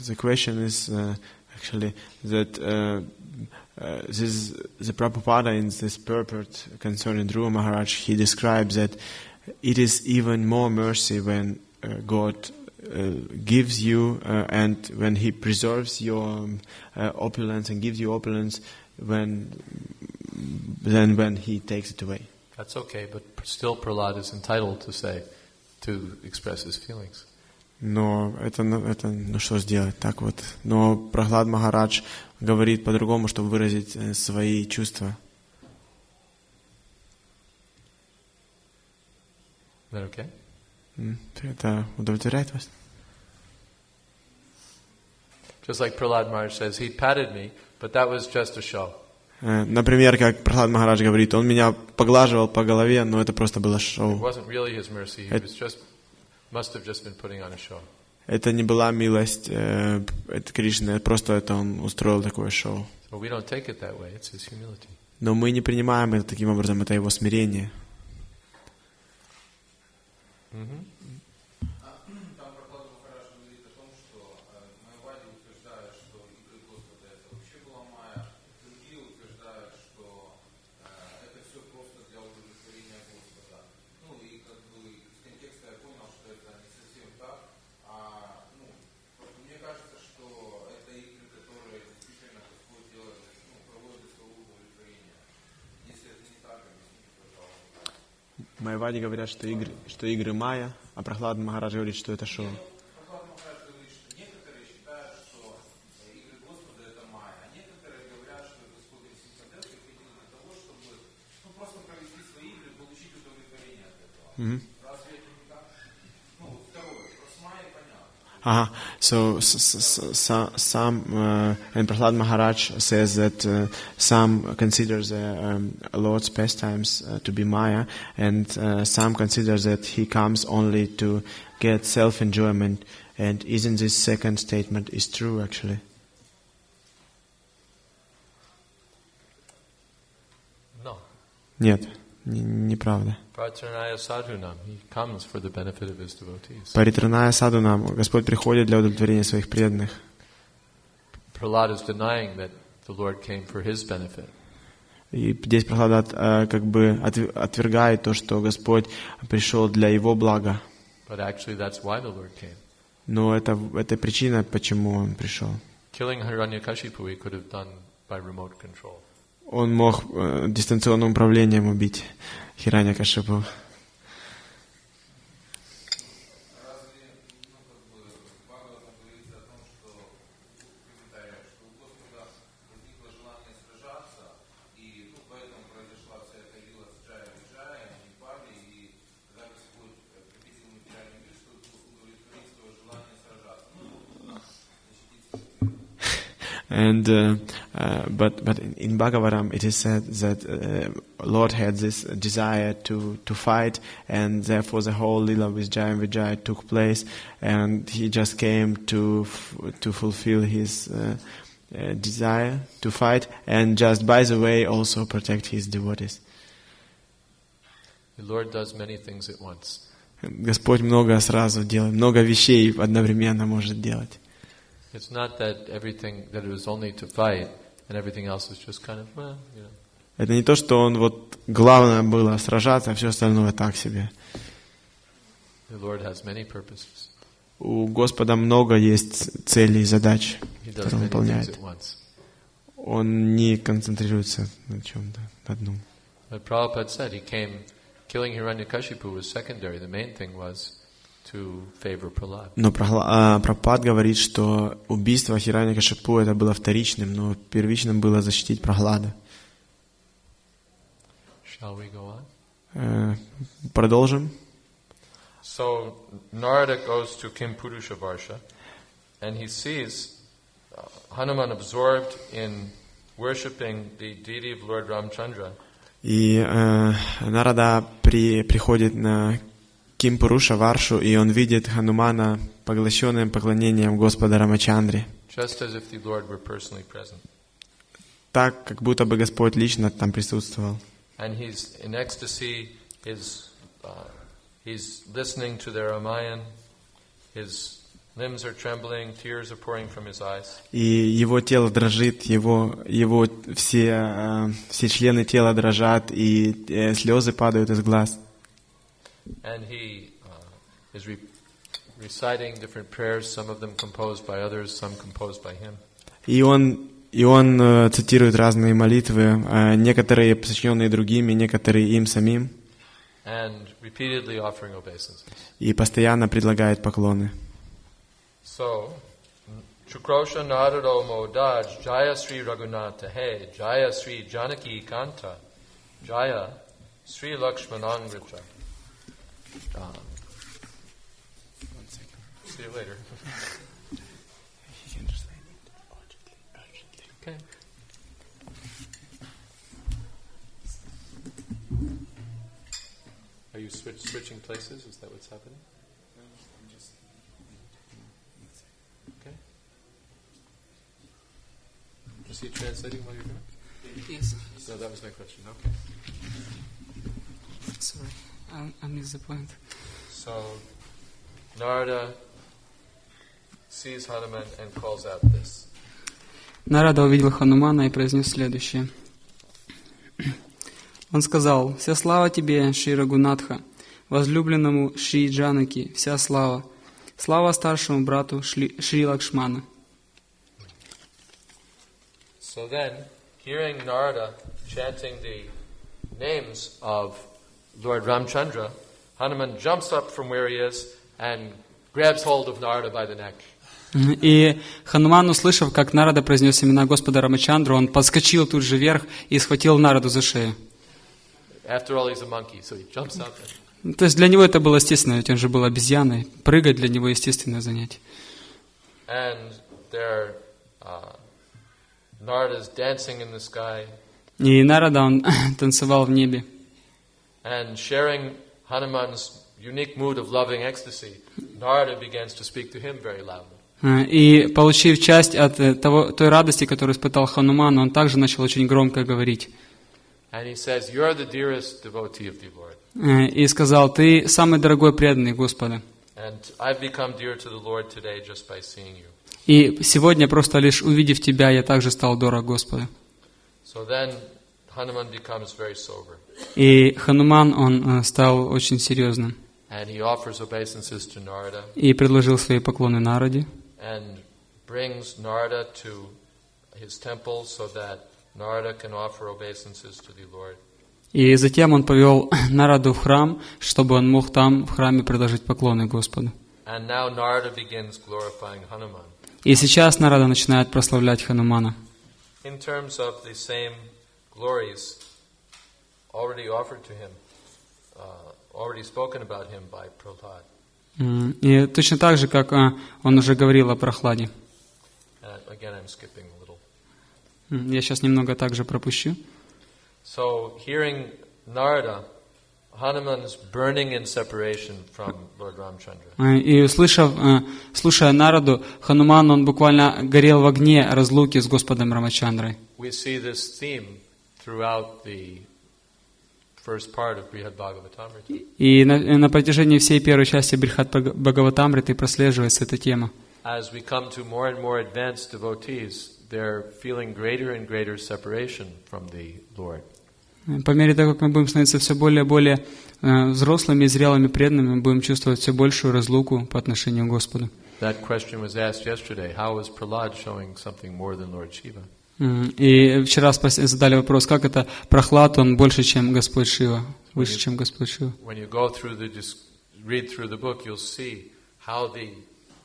The question is actually that the Prabhupada in this purport concerning Dhruva Maharaj, he describes that it is even more mercy when God gives you, and when He preserves your opulence and gives you opulence, when He takes it away. That's okay, but still Prahlad is entitled to express his feelings. Но это, ну что сделать, так вот. Но Прахлад Махарадж говорит по-другому, чтобы выразить свои чувства. Is that okay? Это удовлетворяет вас? Just like Prahlad Maharaj says, he patted me, but that was just a show. Например, как Прахлад Махарадж говорит, он меня поглаживал по голове, но это просто было It шоу. wasn't really his mercy. He must have just been putting on a show. Это не была милость Кришны, просто это он устроил такое шоу. So we don't take it that way. It's his humility. Но мы не принимаем это таким образом, это его смирение. Там Прабхупада Махарадж говорит о том, что майявади утверждают, что игры Господа это вообще была майя, другие утверждают, что это все просто для удовлетворения Господа. Ну и как бы из контекста я понял, что это не совсем так. Мне кажется, что это игры, которые действительно Господь делает, проводит для своего удовлетворения. Если это не так, объясните, пожалуйста. Майявади говорят, что игры майя, а Прахлад Махарадж говорит, что это шоу. Прабхупада Махарадж говорит, что некоторые считают, что игры Господа это майя, а некоторые говорят, что Господь Симхадев приходил для того, чтобы просто провести свои игры и получить удовлетворение от этого. Разве это не так? Второе, про с майей понятно. So some and Prahlad Maharaj says that some considers the Lord's pastimes to be Maya, and some considers that He comes only to get self-enjoyment. And isn't this second statement is true actually? No. Нет, неправда. Pratranaya sadhunam. He comes for the benefit of his devotees. Паритраная садунам. Господь приходит для удовлетворения своих преданных. Prahlad is denying that the Lord came for his benefit. И здесь Прахлад как бы отвергает то, что Господь пришел для его блага. But actually that's why the Lord came. Но это причина, почему он пришел. Killing Hiranyakashipu he could have done by remote control. Он мог дистанционным управлением убить Хираньякашипу. And but in Bhagavatam it is said that Lord had this desire to fight, and therefore the whole lila with Jaya and Vijaya took place, and he just came to fulfill his desire to fight, and just by the way also protect his devotees. The Lord does many things at once. Господь много сразу делает, много вещей одновременно может делать. It's not that everything that it was only to fight and everything else is just kind of, well, you know. Это не то, что он вот главное было сражаться, а все остальное так себе. The Lord has many purposes. У Господа много есть целей и задач, He does которые он many things выполняет. at once. Он не концентрируется на чем-то одном. But Prabhupada said killing Hiranyakashipu was secondary. The main thing was to favor Prahlad. Но Прабхупад говорит, что убийство Хираньякашипу это было вторичным, но первичным было защитить Прахлада. Shall we go on? Продолжим. So Narada goes to Kimpurusha and he sees Hanuman absorbed in worshipping the deity of Lord Ramchandra. И Нарада приходит на Кимпуруша Варшу, и он видит Ханумана поглощенным поклонением Господа Рамачандре. Just as if the Lord were personally present. Так, как будто бы Господь лично там присутствовал. And he's in ecstasy. He's listening to the Ramayan. His limbs are trembling. Tears are pouring from his eyes. И его тело дрожит, его все члены тела дрожат, и слезы падают из глаз. And he is reciting different prayers, some of them composed by others, some composed by him. И он цитирует разные молитвы, некоторые сочиненные другими, некоторые им самим. And repeatedly offering obeisances. И постоянно предлагает поклоны. So, Chukrosha Narado Modaj, Jaya Sri Raghunatha He, Jaya Sri Janaki Kanta, Jaya Sri Lakshmanangrita. See you later. Okay. Are you switching places? Is that what's happening? Okay. Was he translating while you're doing it? Yes. No, that was my question. Okay. Sorry, I missed the point. So, Narada sees Hanuman and calls out this. Нарада увидел Ханумана и произнес следующее. Он сказал: «Вся слава тебе, Шри Рагунатха, возлюбленному Шри Джанаки, вся слава. Слава старшему брату Шри Лакшмана». So then, hearing Narada chanting the names of Lord Ramchandra, Hanuman jumps up from where he is and grabs hold of Narada by the neck. И Хануман, услышав, как Нарада произнес имена Господа Рамачандру, он подскочил тут же вверх и схватил Нараду за шею. After all, he's a monkey, so he jumps up. То есть для него это было естественно, ведь он же был обезьяной. Прыгать для него естественное занятие. And there, Narada's dancing in the sky. И Нарада, он танцевал в небе. And sharing Hanuman's unique mood of loving ecstasy, Narada begins to speak to him very loudly. И, получив часть от той радости, которую испытал Хануман, он также начал очень громко говорить. And he says, "You're the dearest devotee of the Lord." И сказал: «Ты самый дорогой преданный Господа. And I've become dear to the Lord today just by seeing you. И сегодня, просто лишь увидев тебя, я также стал дорог Господу». So then Hanuman becomes very sober. И Хануман, он стал очень серьезным. And he offers obeisances to Narada. И предложил свои поклоны Нараде. And brings Narada to his temple so that Narada can offer obeisances to the Lord. И затем он повел Нараду в храм, чтобы он мог там в храме предложить поклоны Господу. And now Narada begins glorifying Hanuman. И сейчас Нарада начинает прославлять Ханумана. In terms of the same glories already offered to him, already spoken about him by Prabhupada. И точно так же, как он уже говорил о Прохладе. Again, I'm skipping a little. Я сейчас немного также пропущу. So, hearing Narada, Hanuman's burning in separation from Lord Ramchandra. И слушая Нараду, Хануман, он буквально горел в огне разлуки с Господом Рамачандрой. We see this theme throughout the first part of Brihad Bhagavatamrite. И на протяжении всей первой части Брихад Бхагаватамрите прослеживается эта тема. As we come to more and more advanced devotees, they're feeling greater and greater separation from the Lord. По мере того, как мы будем становиться все более и более взрослыми и зрелыми преданными, мы будем чувствовать все большую разлуку по отношению к Господу. That question was asked yesterday. How is Prahlad showing something more than Lord Shiva? И вчера задали вопрос, как это Прохлад, он больше, чем Господь Шива, выше, чем Господь Шива. When you go through read through the book, you'll see how the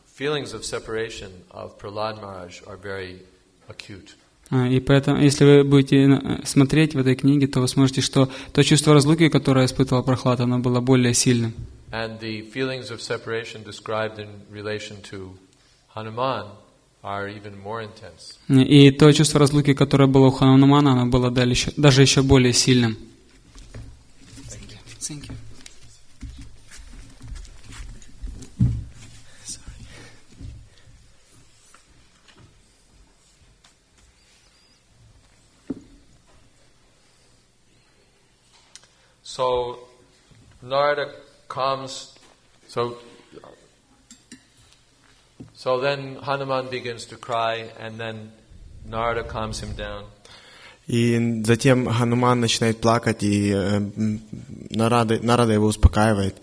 feelings of separation of Prahlad Maharaj are very acute. И поэтому, если вы будете смотреть в этой книге, то вы сможете, что то чувство разлуки, которое испытывал Прохлад, оно было более сильным. And the feelings of separation described in relation to Hanuman are even more intense. И то чувство разлуки, которое было у Ханумана, оно было даже еще более сильным. Thank you. So Narada comes, so then Hanuman begins to cry, and then Narada calms him down. И затем Хануман начинает плакать, и Нарада его успокаивает.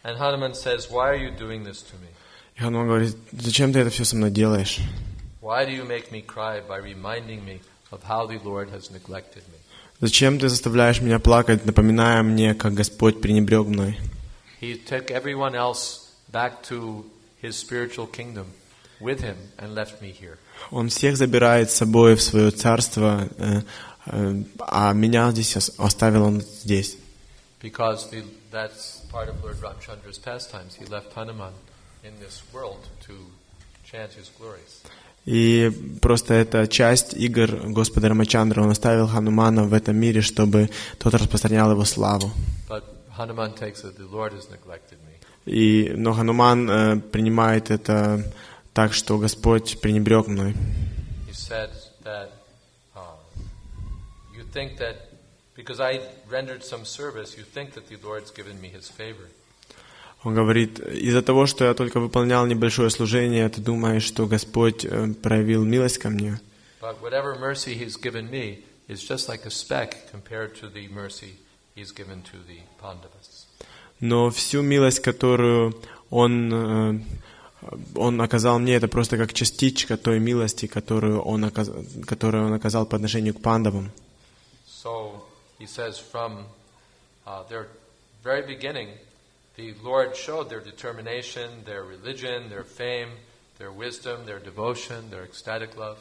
And Hanuman says, "Why are you doing this to me? И Хануман говорит: зачем ты это все со мной делаешь? Why do you make me cry by reminding me of how the Lord has neglected me?" Зачем ты заставляешь меня плакать, напоминая мне, как Господь пренебрег мной? He took everyone else back to his spiritual kingdom with him and left me here. Он всех забирает с собой в свое царство, а меня здесь оставил он здесь. Because that's part of Lord Ramchandra's pastimes. He left Hanuman in this world to chant his glories. И просто это часть игр Господа Рамачандры. Он оставил Ханумана в этом мире, чтобы тот распространял его славу. But Hanuman takes it, the Lord has neglected me. Но Хануман принимает это так, что Господь пренебрег мной. He said that you think that because I rendered some service, you think that the Lord's given me His favor. Он говорит: из-за того, что я только выполнял небольшое служение, ты думаешь, что Господь проявил милость ко мне. But whatever mercy He's given me is just like a speck compared to the mercy He's given to the Pandavas. Но всю милость, которую Он оказал мне, это просто как частичка той милости, которую он оказал по отношению к пандавам. So he says from their very beginning, the Lord showed their determination, their religion, their fame, their wisdom, their devotion, their ecstatic love.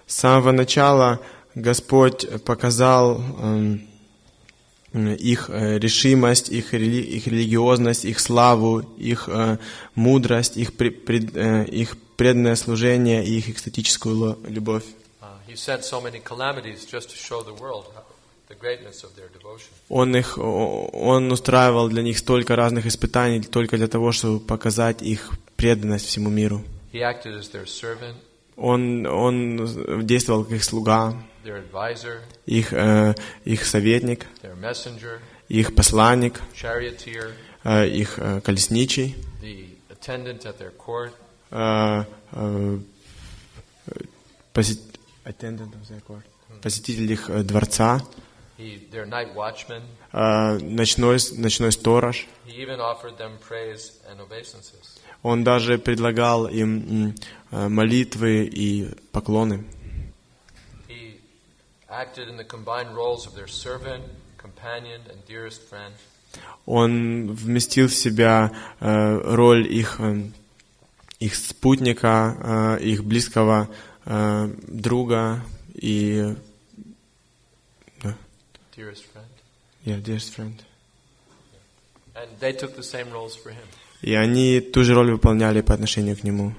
С самого начала Господь показал их решимость, их религиозность, их славу, их мудрость, их преданное служение и их экстатическую любовь. Он устраивал для них столько разных испытаний только для того, чтобы показать их преданность всему миру. Он действовал как их слуга, их советник, их посланник, их колесничий, посетитель их дворца, ночной сторож. Он даже предлагал им молитвы и поклоны. Он вместил в себя роль их спутника, их близкого друга и dearest friend. And they took the same roles for him. И они ту же роль выполняли по отношению к нему.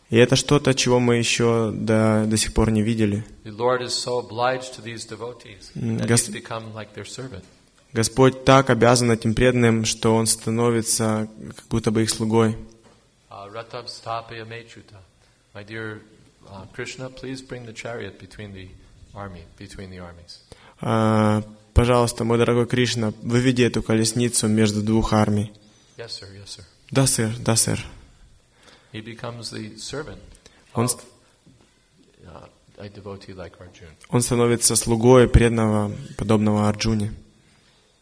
И это что-то, чего мы еще до сих пор не видели. Господь так обязан этим преданным, что Он становится как будто бы их слугой. Пожалуйста, мой дорогой Кришна, выведи эту колесницу между двух армий. Yes, sir, yes, sir. Да, сэр, да, сэр. He becomes the servant Он of a devotee like Arjuna. Он становится слугой преданного, подобного Арджуне.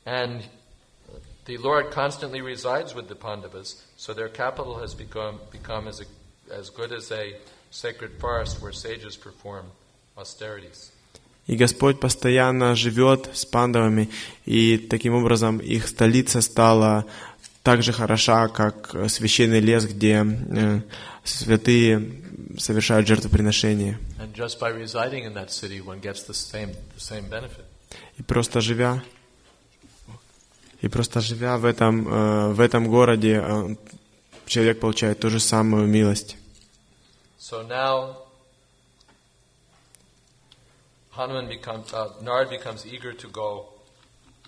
And the Lord constantly resides with the Pandavas, so their capital has become as good as a sacred forest where sages perform austerities. И Господь постоянно живет с пандавами, и таким образом их столица стала так же хороша, как священный лес, где святые совершают жертвоприношения. И просто живя в этом городе, человек получает ту же самую милость. So now Narad becomes eager to go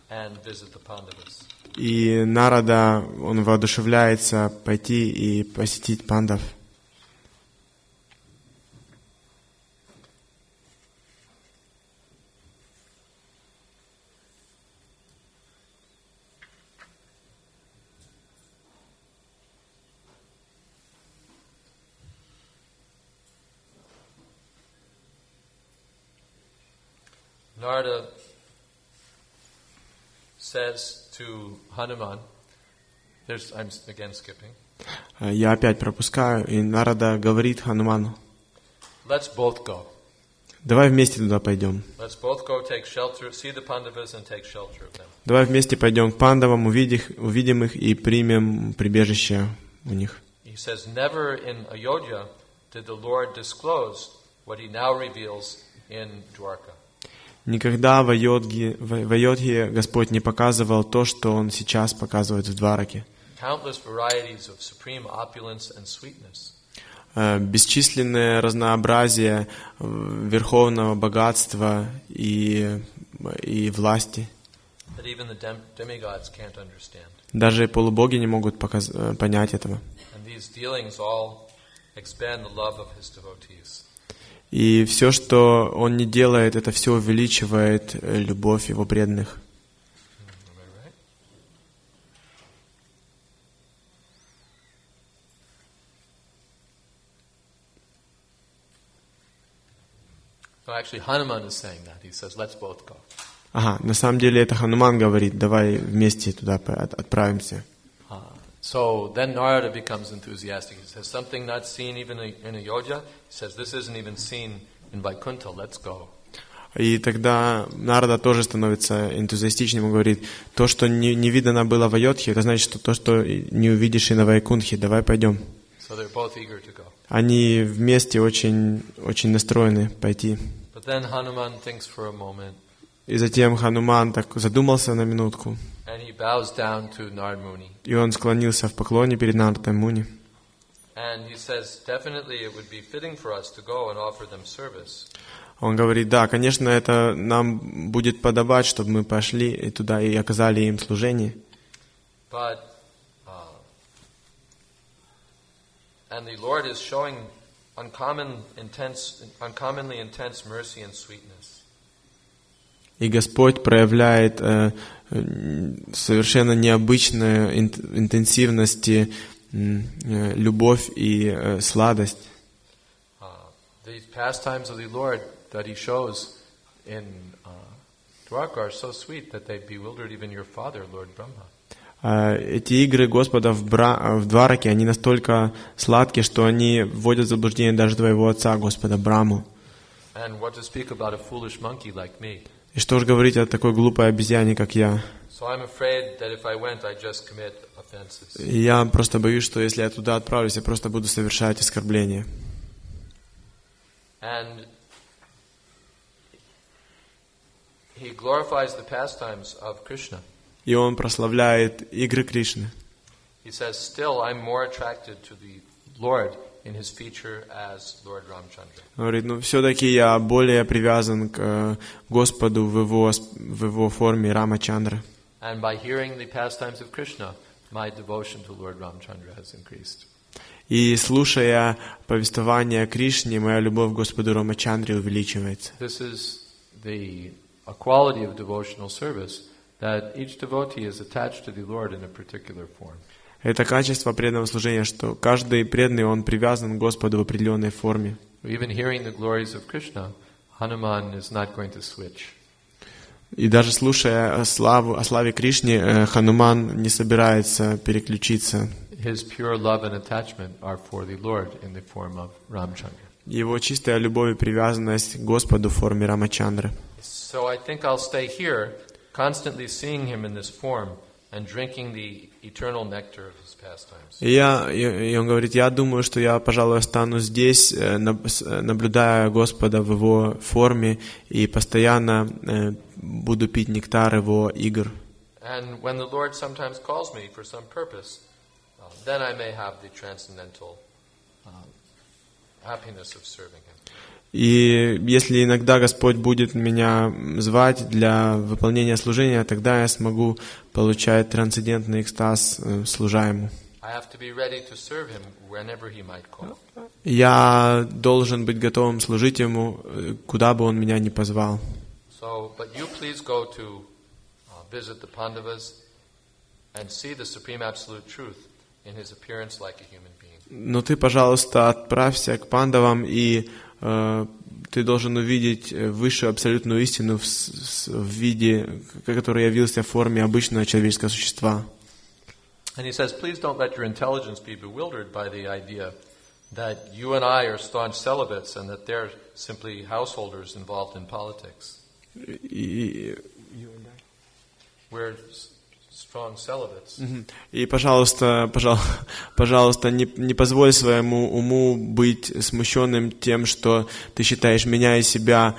and visit the Pandavas. И Нарада, он воодушевляется пойти и посетить пандав. Narada says to Hanuman, I'm again skipping. Я опять пропускаю, и Нарада говорит Хануману: Let's both go. давай вместе туда пойдем. Let's both go take shelter, see the Pandavas and take shelter of them. Давай вместе пойдем к пандавам, увидим их и примем прибежище у них. He says, never in Ayodhya did the Lord disclose what he now reveals in Dwarka. Никогда в Айодхе Господь не показывал то, что Он сейчас показывает в Двараке. Countless varieties of supreme opulence and sweetness. Бесчисленное разнообразие верховного богатства и власти. That even the demigods can't understand. Даже полубоги не могут понять этого. And these dealings all expand the love of his devotees. И все, что он не делает, это все увеличивает любовь его преданных. So actually Hanuman is saying that. He says, let's both go. Ага, на самом деле это Хануман говорит: давай вместе туда отправимся. So then Narada becomes enthusiastic. He says, something not seen even in Ayodhya. He says, this isn't even seen in Vaikuntha. Let's go. И тогда Нарада тоже становится энтузиастичным и говорит: то, что не видано было в Айодхе, это значит, что то, что не увидишь и на Вайкунтхе, давай пойдем. So they're both eager to go. Они вместе очень настроены пойти. But then Hanuman thinks for a moment. И затем Хануман так задумался на минутку. And he bows down to Narad Muni. И он склонился в поклоне перед Нардой Муни. And he says, definitely it would be fitting for us to go and offer them service. Он говорит: да, конечно, это нам будет подобать, чтобы мы пошли туда и оказали им служение. But and the Lord is showing uncommonly intense mercy and sweetness. И Господь проявляет совершенно необычную интенсивность, любовь и сладость. These pastimes of the Lord that He shows in Dwarka are so sweet that they bewildered even your father, Lord Brahma. Эти игры Господа в Двараке, они настолько сладкие, что они вводят в заблуждение даже твоего отца, Господа Браму. And what to speak about a foolish monkey like me. И что ж говорить о такой глупой обезьяне, как я. So I'm afraid that if I went, I'd just commit offenses. И я просто боюсь, что если я туда отправлюсь, я просто буду совершать оскорбления. And he glorifies the pastimes of Krishna. И он прославляет игры Кришны. He says, still I'm more attracted to the Lord in his feature as Lord Ramchandra. Говорит: все-таки я более привязан к Господу в его форме Рамачандра. And by hearing the pastimes of Krishna, my devotion to Lord Ramchandra has increased. И слушая повествование о Кришне, моя любовь к Господу Рамачандре увеличивается. This is a quality of devotional service that each devotee is attached to the Lord in a particular form. Это качество преданного служения, что каждый преданный, он привязан к Господу в определенной форме. Even hearing the glories of Krishna, Hanuman is not going to switch. И даже слушая о славе Кришны, Хануман не собирается переключиться. His pure love and attachment are for the Lord in the form of Ramchandra. Его чистая любовь и привязанность к Господу в форме Рамачандры. So I think I'll stay here, constantly seeing him in this form and drinking the eternal nectar of his pastimes. И он говорит: я думаю, что я, пожалуй, останусь здесь, наблюдая Господа в его форме и постоянно буду пить нектар его игр. And when the Lord sometimes calls me for some purpose, then I may have the transcendental happiness of serving him. И если иногда Господь будет меня звать для выполнения служения, тогда я смогу получать трансцендентный экстаз, служа Ему. Я должен быть готовым служить Ему, куда бы Он меня ни позвал. Но ты, пожалуйста, отправься к пандавам и ты должен увидеть высшую абсолютную истину в виде, который явился в форме обычного человеческого существа. And he says, please don't let your intelligence be bewildered by the idea that you and I are staunch celibates and that they're simply householders involved in politics. We're strong celibates. И, пожалуйста, не позволь своему уму быть смущенным тем, что ты считаешь меня и себя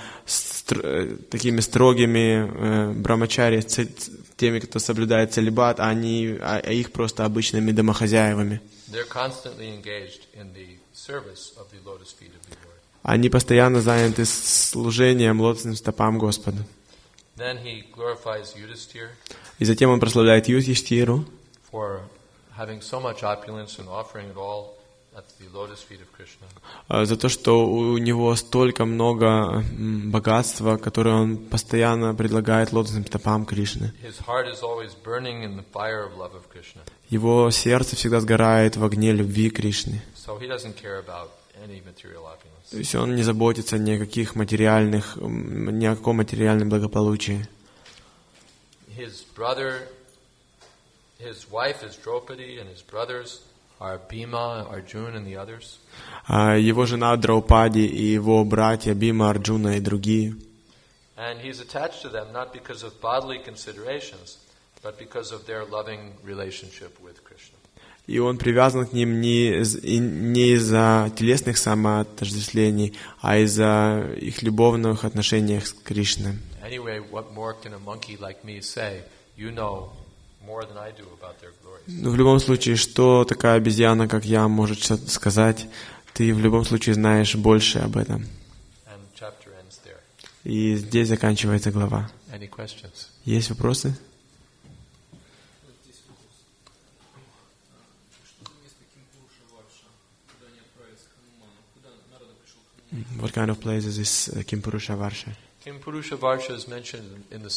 такими строгими брамачари, теми, кто соблюдает целибат, а их просто обычными домохозяевами. Они постоянно заняты служением лотосным стопам Господа. И затем он прославляет Юдхиштхиру за то, что у него столько много богатства, которое он постоянно предлагает лотосным стопам Кришны. Его сердце всегда сгорает в огне любви Кришны. То есть он не заботится ни о каком материальном благополучии. His wife is Draupadi, and his brothers are Bhima, Arjuna, and the others. Его жена Драупади и его братья Бима, Арджуна и другие. And he's attached to them not because of bodily considerations, but because of their loving relationship with Krishna. И он привязан к ним не из-за телесных самоотождествлений, а из-за их любовных отношений с Кришной. Anyway, what more can a monkey like me say? You know more than I do about their glories. Но в любом случае, что такая обезьяна, как я, может сказать? Ты в любом случае знаешь больше об этом. And chapter ends there. И здесь заканчивается глава. Any questions? Есть вопросы? What kind of place is this Kimpurusha Varsha? Kimpurusha Varsha is mentioned in the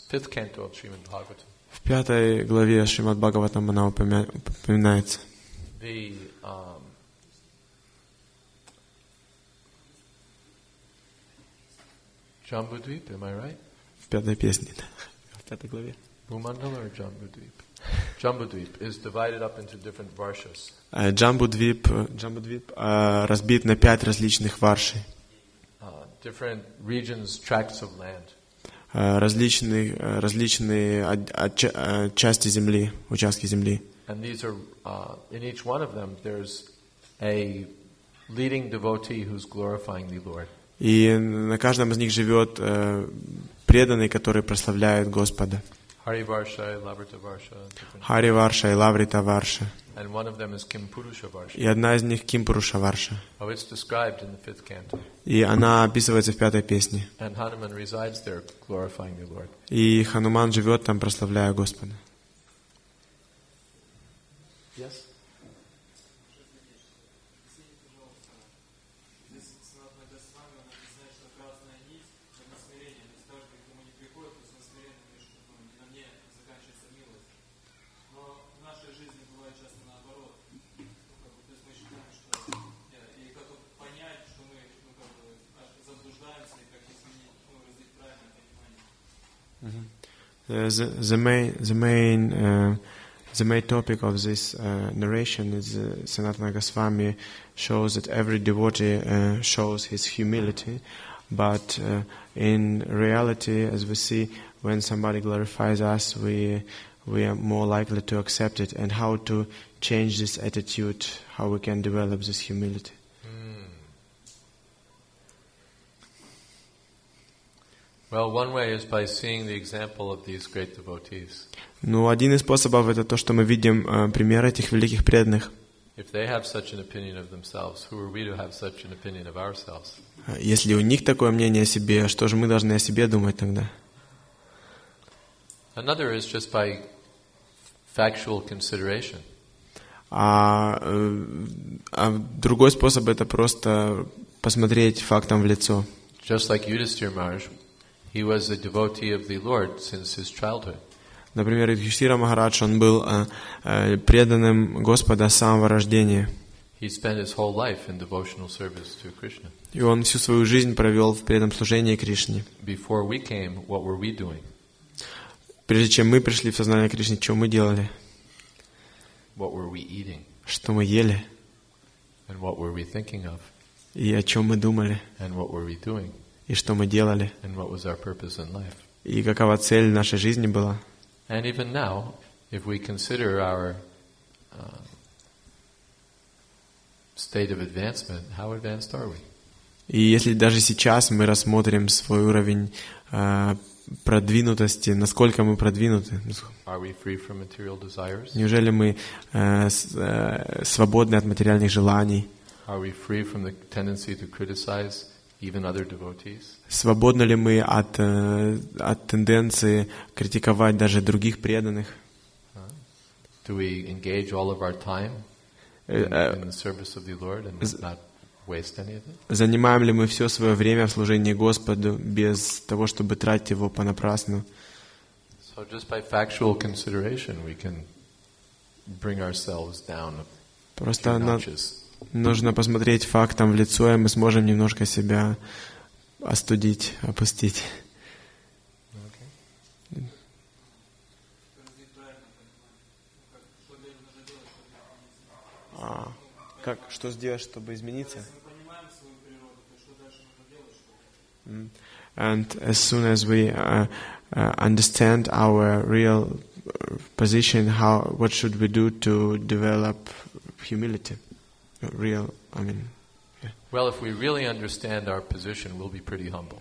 fifth canto of Srimad Bhagavatam. В 5 главе Шримад Бхагаватам она упоминается. The Jambudvip, am I right? В 5 песне, в 5 главе. Bhumandala or Jambudvip? Jambudvip is divided up into different varshas. Джамбудвип разбит на 5 различных варшей. Different regions, tracts of land. Различные части земли, участки земли. And these are in each one of them there's a leading devotee who's glorifying the Lord. И на каждом из них живет преданный, который прославляет Господа. Hari Varsha, Lavrita Varsha. Хари Варша и Лаврита Варша. And one of them is Kimpurusha Varsha. И одна из них Кимпуруша Варша. Oh, it's described in the fifth canto. И она описывается в 5 песне. And Hanuman resides there, glorifying the Lord. И Хануман живет там, прославляя Господа. Yes. The main topic of this narration is Sanatana Goswami shows that every devotee shows his humility, but in reality, as we see, when somebody glorifies us, we are more likely to accept it. And how to change this attitude, how we can develop this humility. Well, one way is by seeing the example of these great devotees. Ну, один из способов это то, что мы видим пример этих великих преданных. If they have such an opinion of themselves, who are we to have such an opinion of ourselves? Если у них такое мнение о себе, что же мы должны о себе думать тогда? Another is just by factual consideration. Другой способ это просто посмотреть фактам в лицо. Just like Yudhishthira Maharaj, he was a devotee of the Lord since his childhood. Например, Юдхиштхира Махарадж, он был преданным Господа с самого рождения. he spent his whole life in devotional service to Krishna. И он всю свою жизнь провел в преданном служении Кришне. Before we came, what were we doing? Прежде чем мы пришли в сознание Кришны, что мы делали? What were we eating? Что мы ели? And what were we thinking of? И о чем мы думали? And what were we doing? И что мы делали? And what was our purpose in life? И какова цель нашей жизни была? And even now, if we consider our state of advancement, how advanced are we? И если даже сейчас мы рассмотрим свой уровень продвинутости, насколько мы продвинуты? Are we free from material desires? Неужели мы свободны от материальных желаний? Are we free from the tendency to criticize even other devotees? Свободны ли мы от тенденции критиковать даже других преданных? Do we engage all of our time in the service of the Lord and not waste any of it? Занимаем ли мы все свое время в служении Господу без того, чтобы тратить его понапрасну? So just by factual consideration, we can bring ourselves down a Просто few notches. нужно посмотреть фактам в лицо, и мы сможем немножко себя остудить, опустить. Что сделать, чтобы измениться? And as soon as we understand our real position, what should we do to develop humility? Well, if we really understand our position, we'll be pretty humble.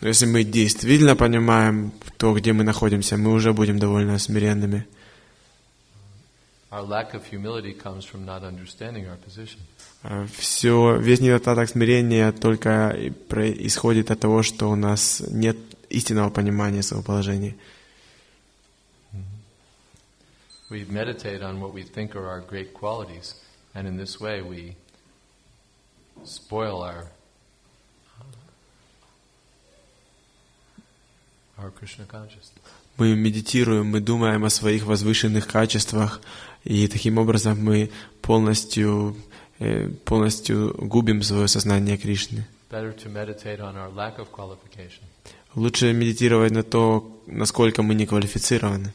Если мы действительно понимаем то, где мы находимся, мы уже будем довольно смиренными. Our lack of humility comes from not understanding our position. Весь недостаток смирения только исходит от того, что у нас нет истинного понимания своего положения. We meditate on what we think are our great qualities, and in this way we spoil our Krishna consciousness. Мы медитируем, мы думаем о своих возвышенных качествах, и таким образом мы полностью губим свое сознание Кришны. Лучше медитировать на то, насколько мы не квалифицированы.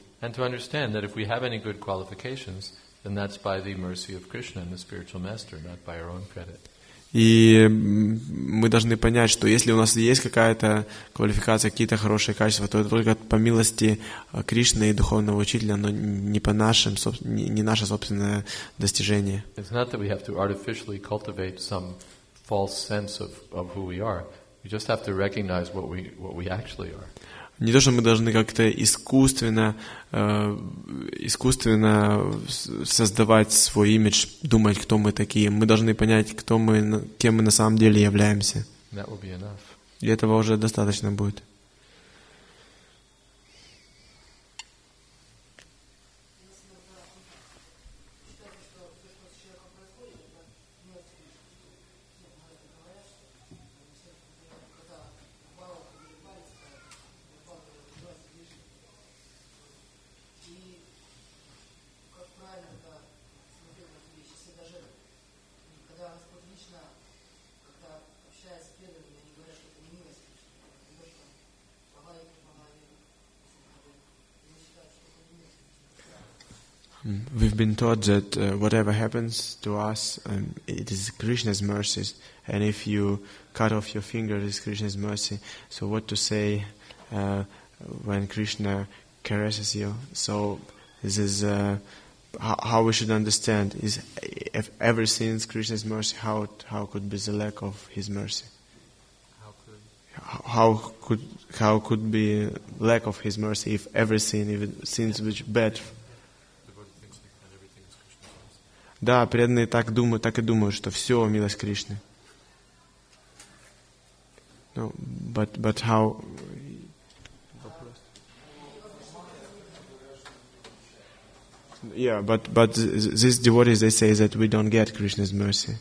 И мы должны понять, что если у нас есть какая-то квалификация, какие-то хорошие качества, то это только по милости Кришны и духовного учителя, но не по нашим, не наше собственное достижение. Не то, что мы должны как-то искусственно создавать свой имидж, думать, кто мы такие. Мы должны понять, кем мы на самом деле являемся. И этого уже достаточно будет. We've been taught that whatever happens to us, it is Krishna's mercies, and if you cut off your finger, it is Krishna's mercy. So what to say when Krishna caresses you? So this is how we should understand: is if every sin is Krishna's mercy, how could be the lack of His mercy? How could be lack of His mercy if every sin, even sins which bad? Да, преданные так и думают, что все милость Кришны. No, but how? Yeah, but these devotees, they say that we don't get Krishna's mercy.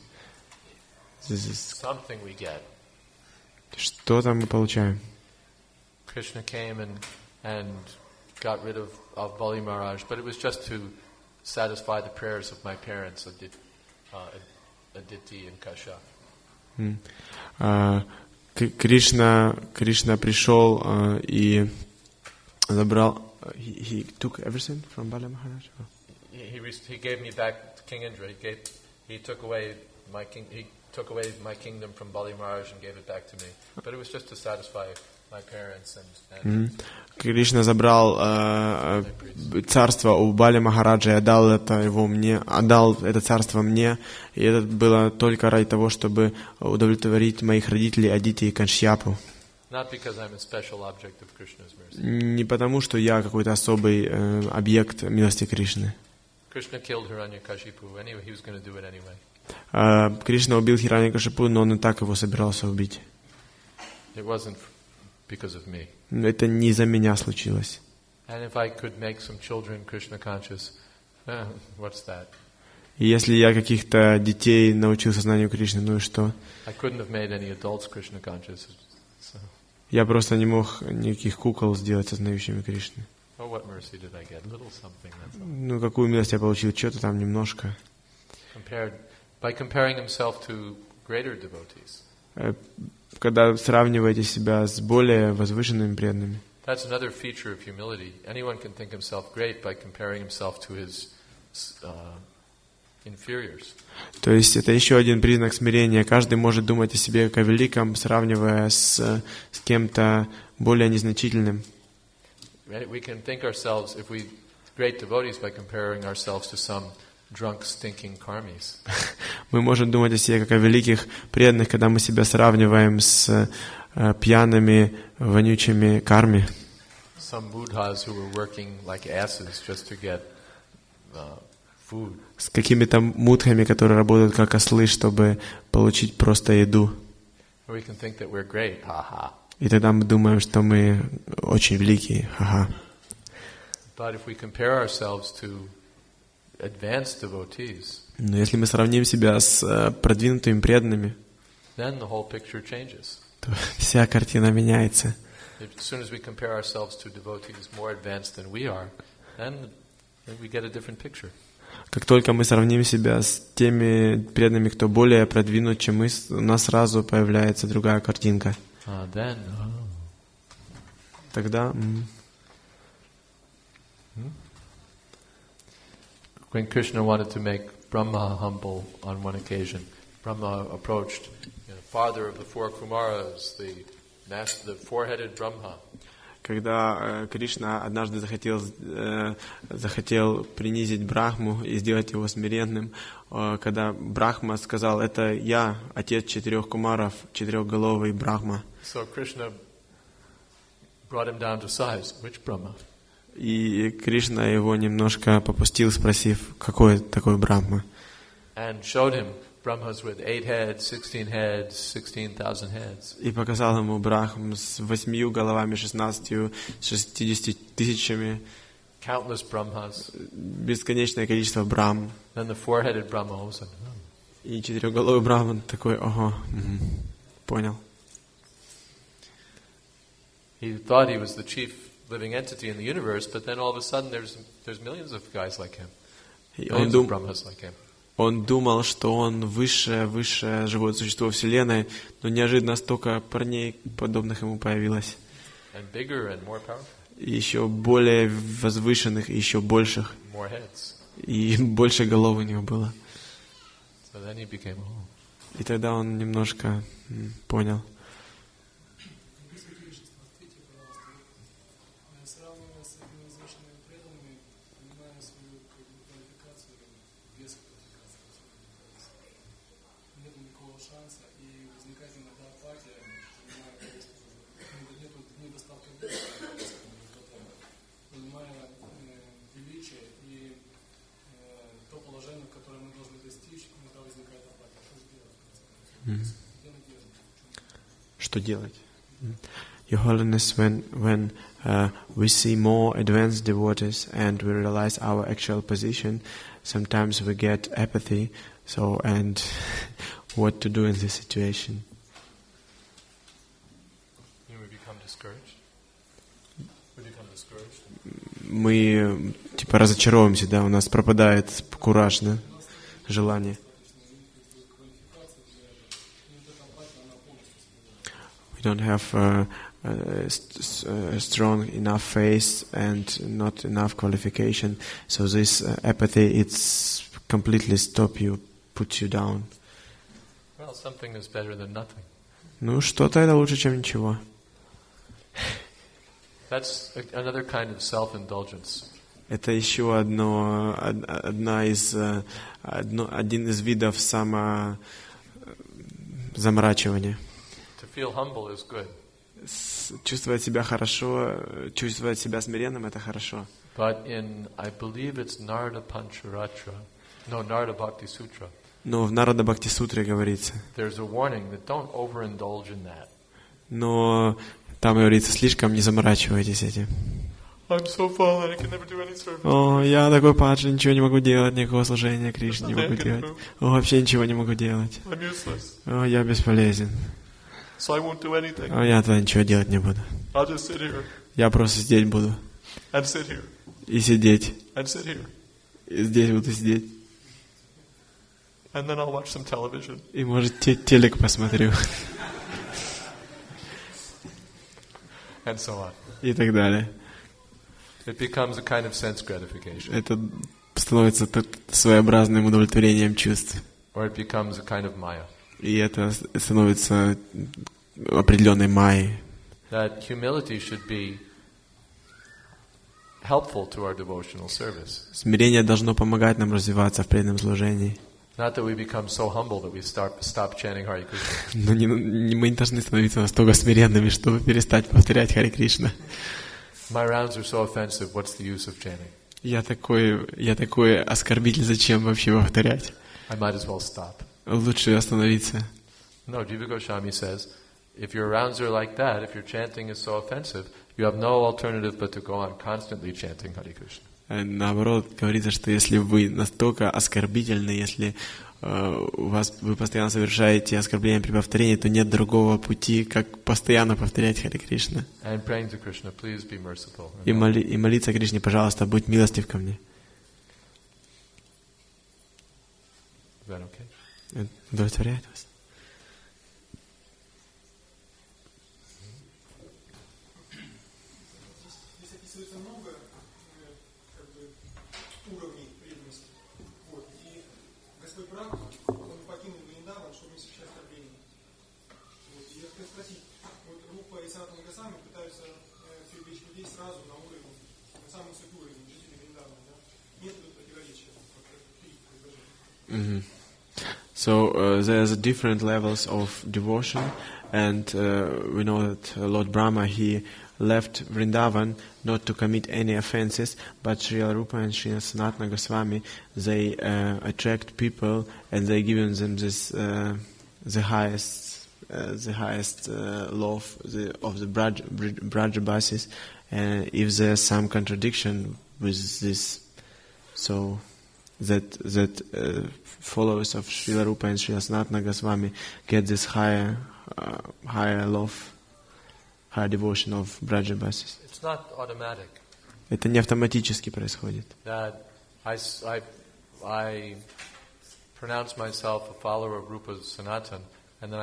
This is something we get. Что-то мы получаем. Krishna came and got rid of Bali Maharaj, but it was just to satisfy the prayers of my parents. Aditi and Kasha. Кришна пришел и забрал. He took everything from Bala Maharaj. He gave me back to King Indra. He took away my kingdom from Bali Maharaj and gave it back to me. But it was just to satisfy my parents and Кришна забрал царство у Бали Махараджа и отдал это царство мне, и это было только ради того, чтобы удовлетворить моих родителей Адити и Каншьяпу. Не потому, что я какой-то особый объект милости Кришны. Кришна убил Хираньякашипу, но он и так его собирался убить. Это не из-за меня случилось. И если я каких-то детей научил сознанию Кришны, ну и что? Я просто не мог никаких кукол сделать сознающими Кришны. Ну, какую милость я получил? Что-то там немножко. Когда сравниваете себя с более возвышенными преданными. То есть это еще один признак смирения. Каждый может думать о себе как о великом, сравнивая с кем-то более незначительным. Мы можем думать о себе как о великих преданных, когда мы себя сравниваем с пьяными, вонючими карми. С какими-то мудхами, которые работают как ослы, чтобы получить просто еду. И тогда мы думаем, что мы очень великие. Ха-ха. Но если мы сравним себя с продвинутыми преданными, то вся картина меняется. Как только мы сравним себя с теми преданными, кто более продвинут, чем мы, у нас сразу появляется другая картинка. Тогда... When Krishna wanted to make Brahma humble on one occasion, Brahma approached the father of the four Kumaras, the four-headed Brahma. Когда Кришна однажды захотел принизить Брахму и сделать его смиренным, когда Брахма сказал: «Это я, отец 4 кумаров, 4-головый Брахма». So Krishna brought him down to size. Which Brahma? И Кришна его немножко попустил, спросив, какой такой Брахма. And showed him Brahmas with 8 heads, 16 heads, 16,000 heads. И показал ему Брахм с 8 головами, 60 тысячами. Countless Brahmas. Бесконечное количество Брахм. Then the four-headed Brahma also. И 4-головый Брахман такой: ого, понял. He thought he was the chief living entity in the universe, but then all of a sudden there's millions of guys like him. Millions of Brahmas like him. Он думал, что он высшее живое существо Вселенной, но неожиданно столько парней, подобных ему, появилось. And bigger and more powerful. И еще более возвышенных, и еще больших. More heads. И больше голов у него было. So then he became И тогда он немножко понял. Что делать? Your Holiness, when we see more advanced devotees and we realize our actual position, sometimes we get apathy. So, and what to do in this situation? we become discouraged. We become discouraged. Мы разочаровываемся, да, у нас пропадает кураж, да, желание. don't have a strong enough faith and not enough qualification. So this apathy, it's completely stop you, put you down. Well, something is better than nothing. Ну, что-то это лучше, чем ничего. That's another kind of self-indulgence. Это еще один из видов самозамрачивания. To feel humble is good. Чувствовать себя хорошо, чувствовать себя смиренным — это хорошо. But I believe it's Narada Pancharatra, Narada Bhakti Sutra. Но в Нарада Бхакти Сутре говорится. There's a warning that don't overindulge in that. Но там говорится, слишком не заморачивайтесь этим. I'm so fallen, I can never do any service. О, я такой падший, ничего не могу делать, никакого служения Кришне не могу делать. О, вообще ничего не могу делать. I'm useless. О, я бесполезен. So I won't do anything. О, я тогда ничего делать не буду. I'll just sit here. Я просто сидеть буду. And sit here. И сидеть. And sit here. И здесь буду сидеть. And then I'll watch some television. И, может, телек посмотрю. And so on. И так далее. It becomes a kind of sense gratification. Это становится своеобразным удовлетворением чувств. Or it becomes a kind of maya. И это становится определенной майей. That humility should be helpful to our devotional service. Смирение должно помогать нам развиваться в преданном служении. Not that we become so humble that we stop chanting Hare Krishna. Но мы не должны становиться настолько смиренными, чтобы перестать повторять Харе Кришна. My rounds are so offensive. What's the use of chanting? Я такой оскорбитель, зачем вообще повторять? I might as well stop. Лучше остановиться. No, Jiva Goswami says, if your rounds are like that, if your chanting is so offensive, you have no alternative but to go on constantly chanting Hare Krishna. Наоборот, говорится, что если вы настолько оскорбительны, если вы постоянно совершаете оскорбления при повторении, то нет другого пути, как постоянно повторять Харе Кришна. И молиться Кришне, пожалуйста, будь милостив ко мне. Удовлетворяет вас? So there's different levels of devotion, and we know that Lord Brahma, he left Vrindavan not to commit any offenses, but Srila Rupa and Srila Sanatana Goswami, they attract people and they give them this the highest love of the Brajabasis. If there's some contradiction with this, so that followers of Srila Rupa and Srila Sanatana Goswami get this higher love, higher devotion of Brajabasis. It's not automatic. Это не автоматически происходит. That I pronounce myself a follower of Rupa's Sanatan, and then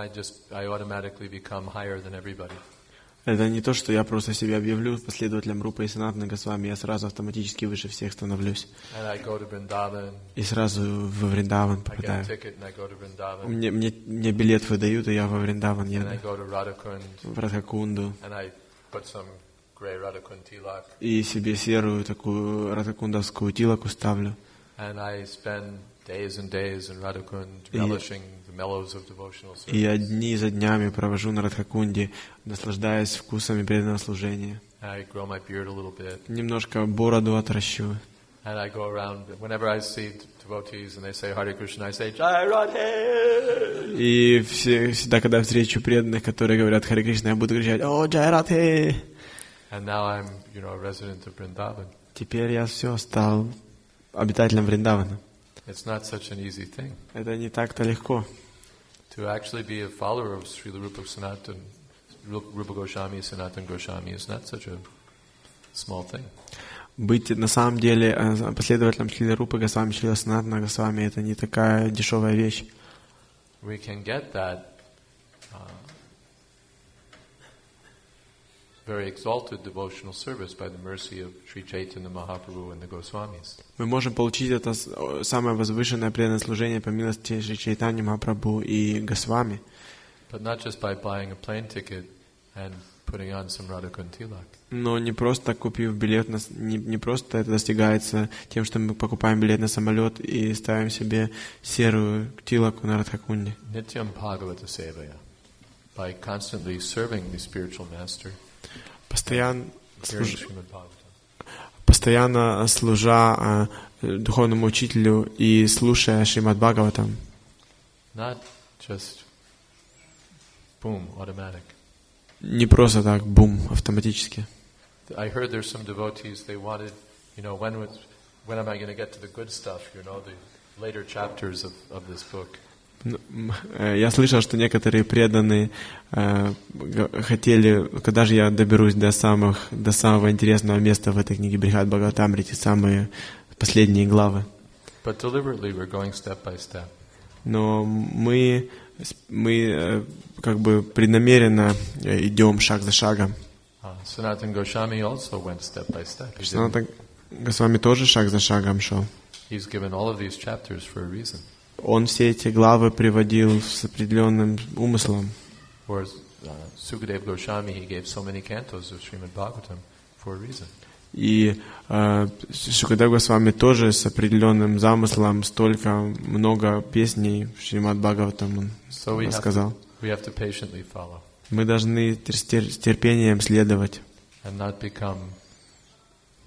I automatically become higher than everybody. Это не то, что я просто себя объявлю последователем Рупы и Санатана Госвами, я сразу автоматически выше всех становлюсь. И сразу во Вриндаван попадаю. Мне билет выдают, и я во Вриндаван еду. В Радхакунду. И себе серую такую радхакундовскую тилаку ставлю. И я дни за днями провожу на Радхакунде, наслаждаясь вкусами преданного служения. Немножко бороду отращу. И всегда, когда встречу преданных, которые говорят Харе Кришна, я буду кричать: «О, Джайрадхе!» Теперь я стал обитателем Вриндавана. It's not such an easy thing. Это не так-то легко. To actually be a follower of Srila Rupa Sanatan, Rupa Goswami, Sanatan Goswami is not such a small thing. Быть на самом деле последователем Шрила Рупы Госвами, Шрила Санатана Госвами — это не такая дешевая вещь. We can get that very exalted devotional service by the mercy of Sri Chaitanya Mahaprabhu and the Goswamis. Мы можем получить это самое возвышенное преданное служение по милости Шри Чайтаньи Махапрабху и Госвами. But not just by buying a plane ticket and putting on some Radhakund tilak. Но не просто купив билет, не просто это достигается тем, что мы покупаем билет на самолет и ставим себе серую тилаку на Радхакунде. Nityam Bhagavata Sevaya. By constantly serving the spiritual master. Постоянно служа духовному учителю и слушая Шримад Бхагаватам. Not just boom, automatic. Не просто так, бум, автоматически. I heard there's some devotees, they wanted, when am I going to get to the good stuff, the later chapters of this book. Я слышал, что некоторые преданные хотели, когда же я доберусь до самого интересного места в этой книге Брихад Бхагаватамрите, самые последние главы. But deliberately we're going step by step. Но мы как бы преднамеренно идем шаг за шагом. Sanatana Goswami also went step by step. Санатана Госвами тоже шаг за шагом шел. He's given all of these chapters for a reason. Он все эти главы приводил с определенным умыслом. Or Sukadeva Goswami, he gave so many cantos of Srimad Bhagavatam for a reason. И Шукадев Госвами тоже с определенным замыслом столько много песней Шримад Бхагаватам он рассказал. We have to patiently follow. Мы должны с терпением следовать. And not become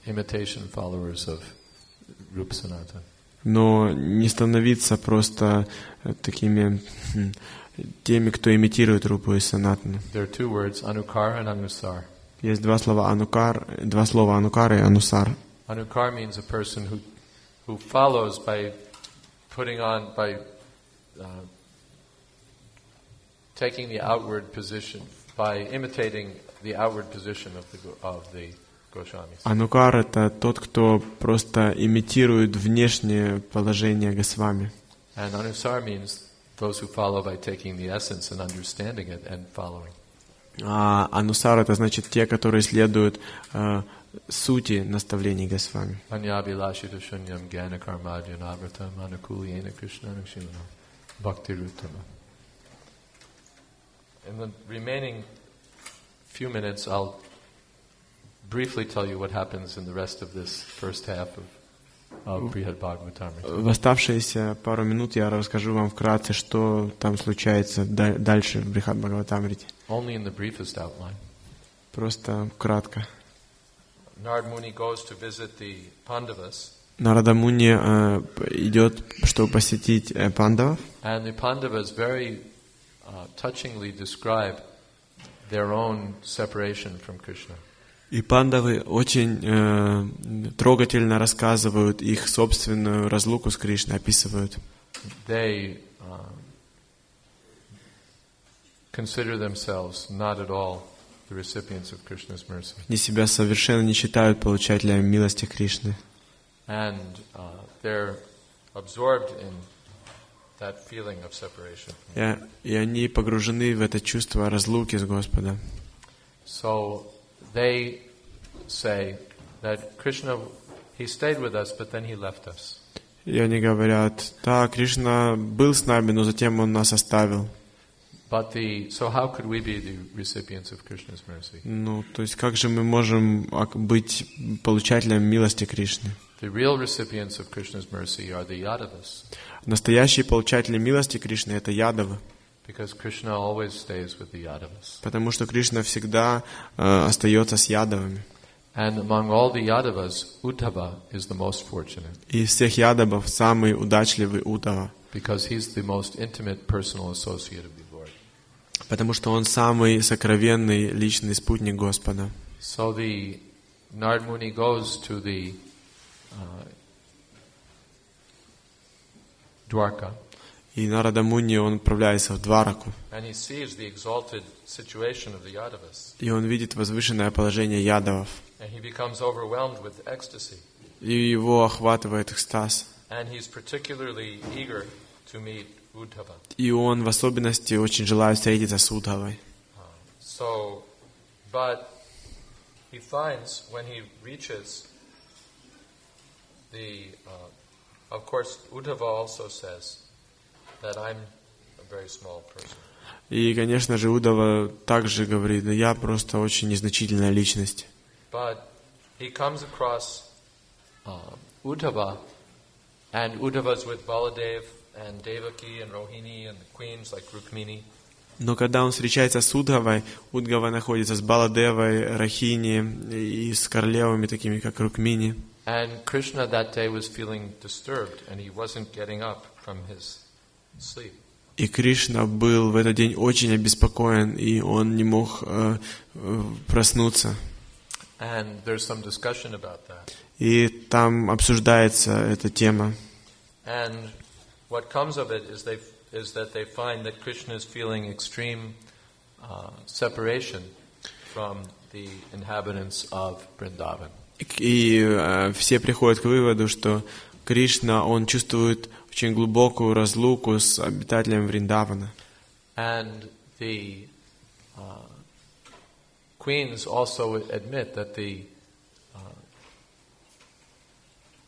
imitation followers of Rupa Sanatana. Но не становиться просто теми, кто имитирует Рупу и Санатану. There are two words, anukar and anusar. Есть два слова анукар и анусар. Anukar means a person who follows by taking the outward position, by imitating the outward position of the Goswamis. Анукар — это тот, кто просто имитирует внешнее положение Госвами. And anusar means those who follow by taking the essence and understanding it and following. А анусар — это значит те, которые следуют сути наставлений Госвами. Anyabhilashita shunyam jnana karmadhyam avratam anukuliyena krishna anukshilana bhaktiruttama. In the remaining few minutes, I'll briefly tell you what happens in the rest of this first half of Brihad Bhagavatamrite. В оставшиеся пару минут я расскажу вам вкратце, что там случается дальше в Брихад Бхагаватамрите. Only in the briefest outline. Просто кратко. Narad Muni goes to visit the Pandavas. Нарада Муни идет, чтобы посетить пандавов. And the Pandavas very touchingly describe their own separation from Krishna. И пандавы очень трогательно рассказывают их собственную разлуку с Кришной, описывают. They consider themselves not at all the recipients of Krishna's mercy. Они себя совершенно не считают получателями милости Кришны. And they're absorbed in that feeling of separation. И они погружены в это чувство разлуки с Господом. So they say that Krishna, he stayed with us, but then he left us. И они говорят: да, Кришна был с нами, но затем Он нас оставил. So how could we be the recipients of Krishna's mercy? Ну, то есть как же мы можем быть получателями милости Кришны? The real recipients of Krishna's mercy are the Yadavas. Настоящие получатели милости Кришны — это ядавы. Because Krishna always stays with the Yadavas. Потому что Кришна всегда остается с ядавами. And among all the Yadavas, Uddhava is the most fortunate. И из всех ядавов самый удачливый Уddhava. Because he's the most intimate personal associate of the Lord. Потому что он самый сокровенный личный спутник Господа. So the Narad Muni goes to the Dwarka. И Нарада Муни, он отправляется в Двараку. And he sees the exalted situation of the Yadavas. И он видит возвышенное положение ядавов. And he becomes overwhelmed with ecstasy. И его охватывает экстаз. And he's particularly eager to meet Uddhava. И он в особенности очень желает встретиться с Уддхавой. So, but he finds when he reaches of course, Uddhava also says that I'm a very small person. И, конечно же, Уддава также говорит, да я просто очень незначительная личность. But he comes across Uddhava, and Uddhava's with Baladev and Devaki and Rohini and the queens like Rukmini. Но когда он встречается с Уддавой, Уддава находится с Баладевой, Рахини и с королевами, такими как Рукмини. And Krishna that day was feeling disturbed, and he wasn't getting up from his sleep. И Кришна был в этот день очень обеспокоен, и он не мог проснуться. And there's some discussion about that. И там обсуждается эта тема. And what comes of it is that they find that Krishna is feeling extreme separation from the inhabitants of Vrindavan. И все приходят к выводу, что Кришна, он чувствует очень глубокую разлуку с обитателем Вриндавана. And the queens also admit that the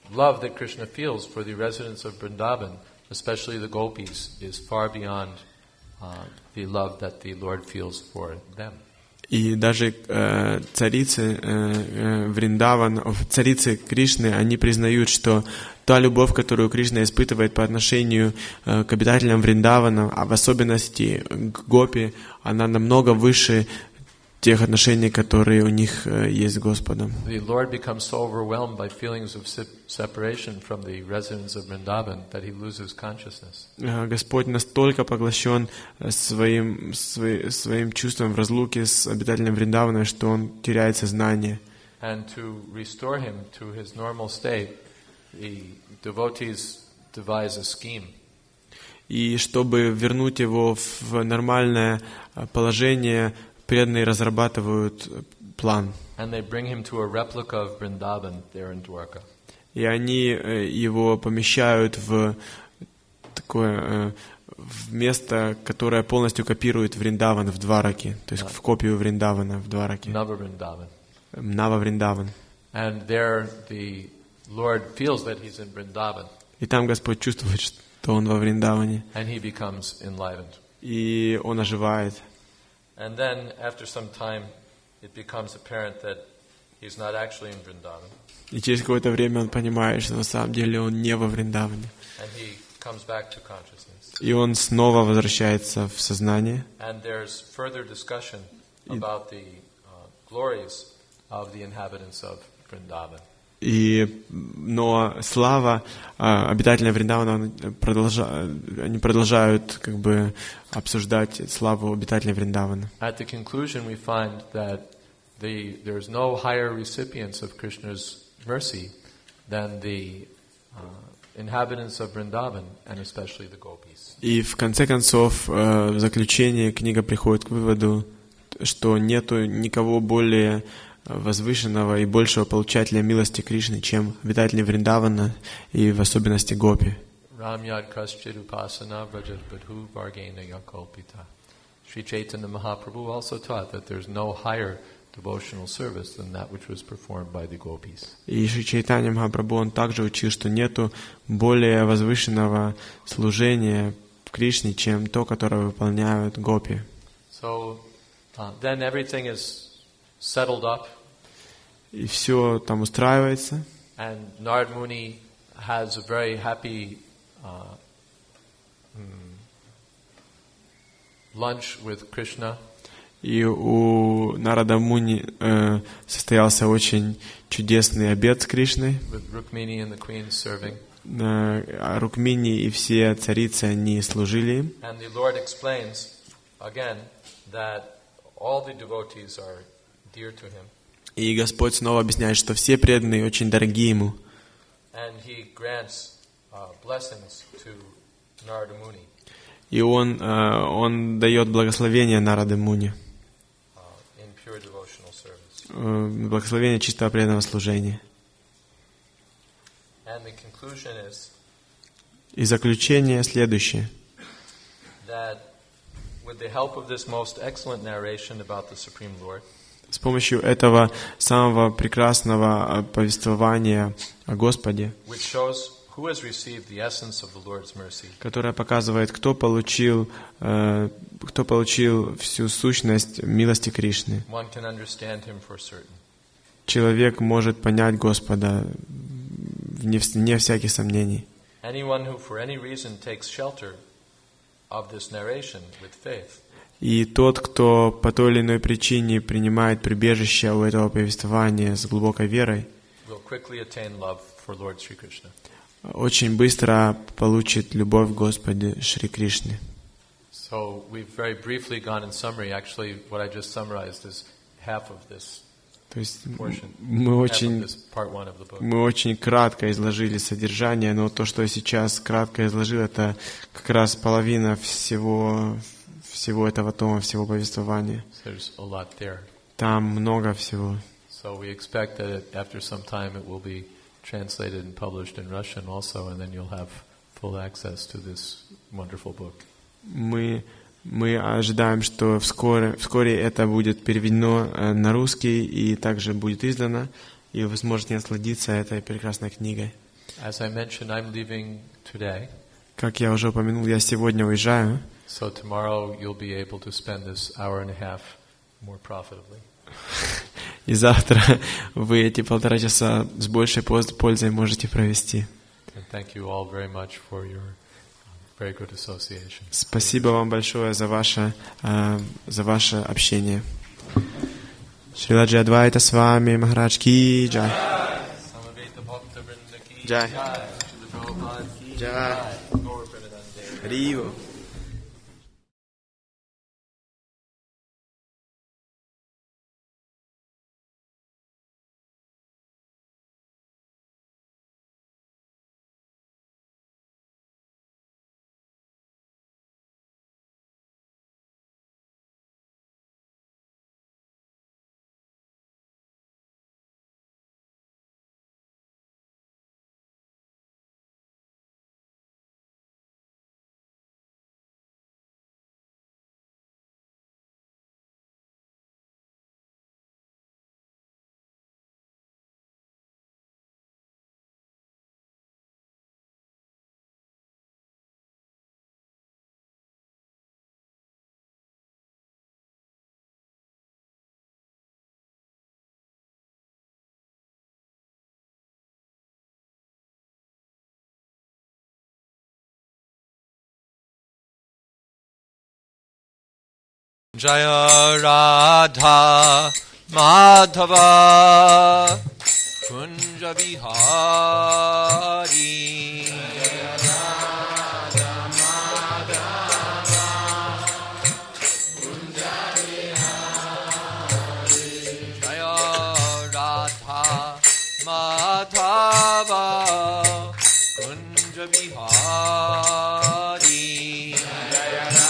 love that Krishna feels for the residents of Vrindavan, especially the gopis, is far beyond the love that the Lord feels for them. И даже царицы Вриндавана, царицы Кришны, они признают, что та любовь, которую Кришна испытывает по отношению к обитателям Вриндавана, а в особенности к гопи, она намного выше тех отношений, которые у них есть с Господом. The Lord becomes so overwhelmed by feelings of separation from the residents of Vrindavan that he loses consciousness. Господь настолько поглощен своим чувством в разлуке с обитателем Вриндавана, что он теряет сознание. And to restore him to his normal state, the devotees devise a scheme. И чтобы вернуть его в нормальное положение, преданные разрабатывают план. And they bring him to a replica of Vrindavan there in Dwarka. И они его помещают в такое в место, которое полностью копирует Вриндаван в Двараке, то есть в копию Вриндавана в Двараке. Нава Вриндаван. And there the Lord feels that he's in Vrindavan. И там Господь чувствует, что он во Вриндаване. And he becomes enlivened. И он оживает. And then, after some time, it becomes apparent that he's not actually in Vrindavan. И через какое-то время он понимает, что на самом деле он не во Вриндаване. And he comes back to consciousness. И он снова возвращается в сознание. And there's further discussion about the glories of the inhabitants of Vrindavan. Но слава обитателя Вриндавана, они продолжают как бы обсуждать славу обитателя Вриндавана. At the conclusion, we find that there's no higher recipients of Krishna's mercy than the inhabitants of Vrindavan, and especially the gopis. И в конце концов, в заключение книга приходит к выводу, что нету никого более возвышенного и большего получателя милости Кришны, чем обитатели Вриндавана и в особенности гопи. Sri Chaitanya Mahaprabhu also taught that there's no higher devotional service than that which was performed by the gopis. И Шри Чайтанья Махапрабху, он также учил, что нету более возвышенного служения Кришне, чем то, которое выполняют гопи. So then everything is settled up. И все там устраивается. And Narad Muni has a very happy lunch with Krishna. И у Нарада Муни состоялся очень чудесный обед с Кришной. With Rukmini and the queens serving. Рукмини и все царицы, они служили им. And the Lord explains again that all the devotees are dear to him. И Господь снова объясняет, что все преданные очень дороги Ему. And he grants blessings to Narada Muni. И Он дает благословение Нарады Муни. In pure devotional service. Благословение чистого преданного служения. And the conclusion is И заключение следующее. That with the help of this most excellent narration about the Supreme Lord, с помощью этого самого прекрасного повествования о Господе, which shows who has received the essence of the Lord's mercy. которое показывает, кто получил всю сущность милости Кришны. One can understand him for certain. Человек может понять Господа вне всяких сомнений. Anyone who for any reason takes shelter of this narration with faith И тот, кто по той или иной причине принимает прибежище у этого повествования с глубокой верой, will quickly attain love for Lord Sri Krishna. очень быстро получит любовь к Господе Шри Кришне. So we've very briefly gone in summary. Actually, what I just summarized is half of this То есть portion, мы half of очень this part one of the book. Мы очень кратко изложили содержание, но то, что я сейчас кратко изложил, это как раз половина всего этого тома, всего повествования. So there's a lot there. Там много всего. So we expect that after some time it will be translated and published in Russian also, and then you'll have full access to this wonderful book. Мы ожидаем, что вскоре это будет переведено на русский и также будет издано, и вы сможете насладиться этой прекрасной книгой. As I mentioned, I'm leaving today. Как я уже упомянул, я сегодня уезжаю. So tomorrow you'll be able to spend this hour and a half more profitably. И завтра вы эти 1,5 часа с большей пользой можете провести. And thank you all very much for your very good association. Спасибо вам большое за ваше общение. Шрила Джайадвайта Свами Махарадж ки джай. Джай. Джай. Риво. Jaya Radha Madhava Kunja Bihari Jaya Radha Madhava Kunja Bihari Jaya Radha Madhava Kunja Bihari Jaya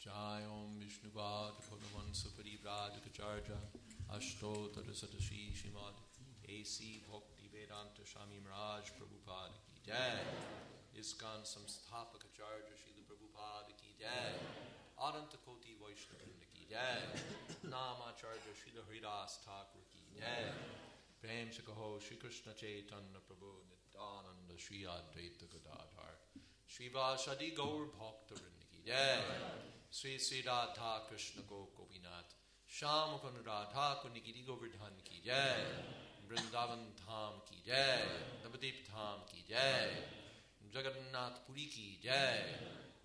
Jai Om Vishnuvad Bhagavan Supari Vrajacharya Ashto Tadasatashi Shrimad A.C. Bhakti Vedanta Swami Maharaj Prabhupada Ki Jai ISKCON Samsthapakacharya Srila Prabhupada Ki Jai Adanta Koti Vaishnavrinda Ki Jai Namacharya Srila Haridas Thakur Ki Jai Prem Shakaho Shri Krishna Chaitanya Prabhu Nityananda Shri Advaita Gadadhar Shri Vashadi Gaur Bhakta-vrinda Ki Jai Sri Sri Radha Krishna Gopinath Sham Kund Radha Kunigiri Govardhan Ki Jai Vrindavan Dham Ki Jai Navadip Dham Ki Jai Jagannath Puri Ki Jai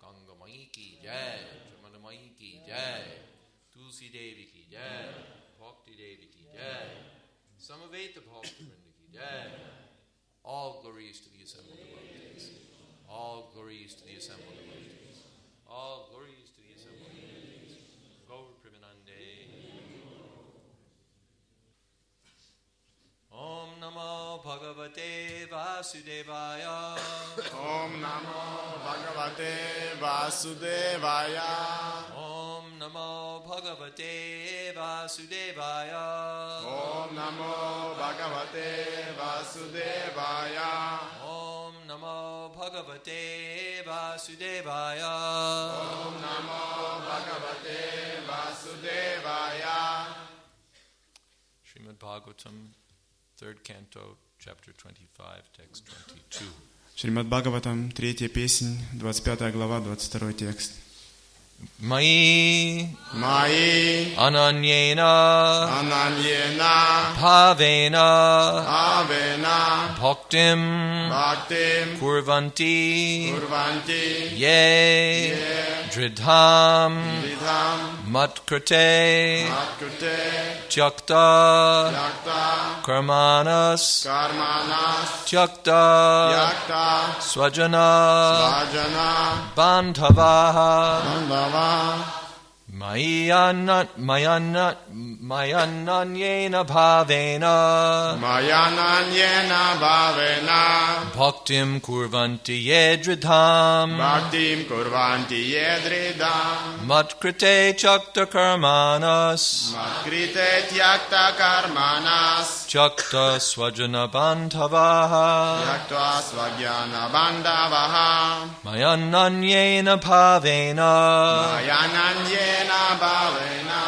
Gangamai Ki Jai Jamanamai Ki Jai Tulsi Devi Ki Jai Bhakti Devi Ki Jai Samaveta Bhakta-vrinda Ki Jai. All glories to the assembled devotees. All glories to the assembled devotees. All glories to the assembled devotees. Gaur Premanande. Om Namo Bhagavate Vasudevaya. Om Namo Bhagavate Vasudevaya. Om Namo Bhagavate Vasudevaya. Om Namo Bhagavate Vasudevaya. Om Namo Bhagavate Vasudevaya. Om Namo Bhagavate Vasudevaya. Shrimad Bhagavatam, 3rd Canto, Chapter 25, Text 22. Шримад Бхагаватам, 3 песнь, 25 глава, 22 текст. Mai Ananyena Bhavena Bhaktim Kurvanti Ye Dridham Matkrate Tyakta Karmanas Tyakta Swajana Bandhavaha Mayananyena Bhavena Bhaktim Kurvanti Yedridham Matkrite Chakta Karmanas Chakta Swajana Bandhavaha Mayananyena Bhavena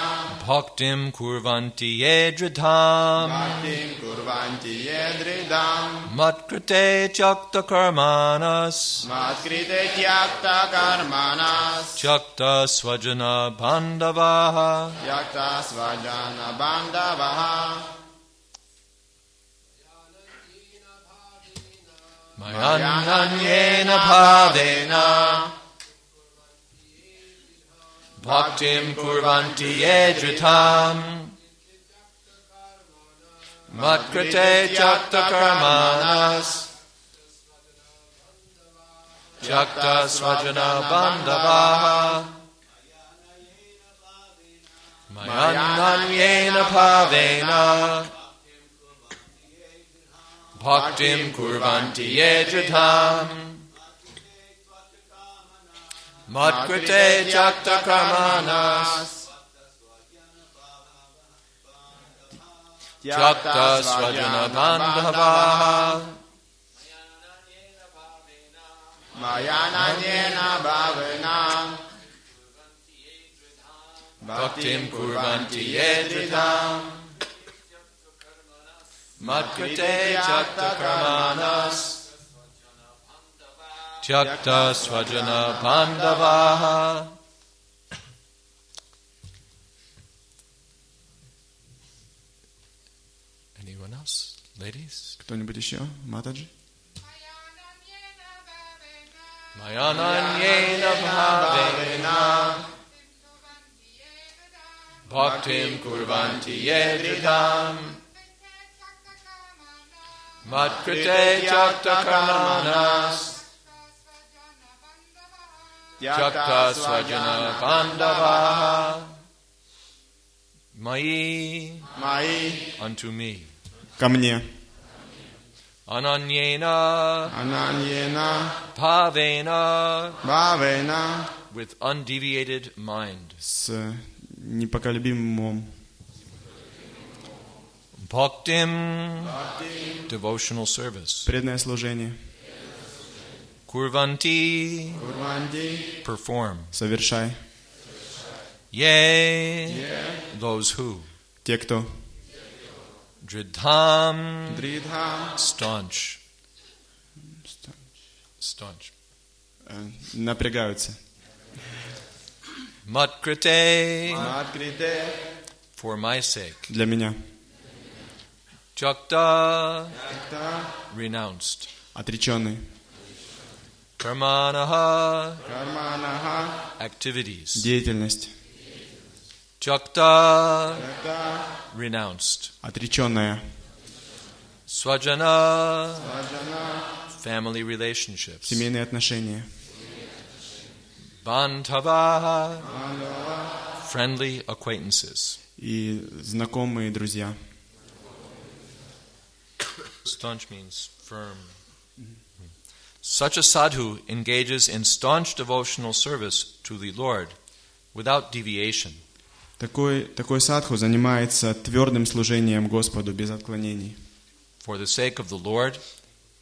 Bhaktim Kurvanti Yedridham Matkrite Chakta Karmanas Chakta Swajana Bandhavaha Mayananyena Bhavena Bhaktim Kurvanti Yedridham Matkrite Chakta Karmanas Chakta Swajana Bandhavaha Mayananyena Bhavena Bhaktim Kurvanti Yedridham Matkrite Chakta Karmanas Chakta Swajana Bandhavaha Mayananyena Bhavena Bhaktim Kurvanti Yedridham Matkrite Chakta Karmanas Chakta Swajana Bandhavaha. Anyone else? Ladies? Кто-нибудь еще? Матаджи? Mayananyena Bhavena Bhaktim Kurvanti Yedridham Matkrite Chakta Karmanas Chakta Swajana Bandhavaha Mai unto me. Ко мне. Ananyena Ananyena Bhavena with undeviated mind. с непоколебимым умом. Bhaktim, devotional service. Преданное служение. Kurvanti, Курванди, perform. совершай. Yea, those who. Те, кто Dridham, Дридхам, staunch. Staunch. напрягаются. Matkrite, Открыты for my sake. для меня. Jakta, Это renounced. отреченный. Karmanaha, Карманаха, activities. деятельность. Jakta, Это renounced. отреченная. Swajana, Саджана, family relationships. семейные отношения. Bandhava, friendly acquaintances. И знакомые друзья. Staunch means firm. Such a sadhu engages in staunch devotional service to the Lord without deviation. Такой садху занимается твердым служением Господу без отклонений. For the sake of the Lord,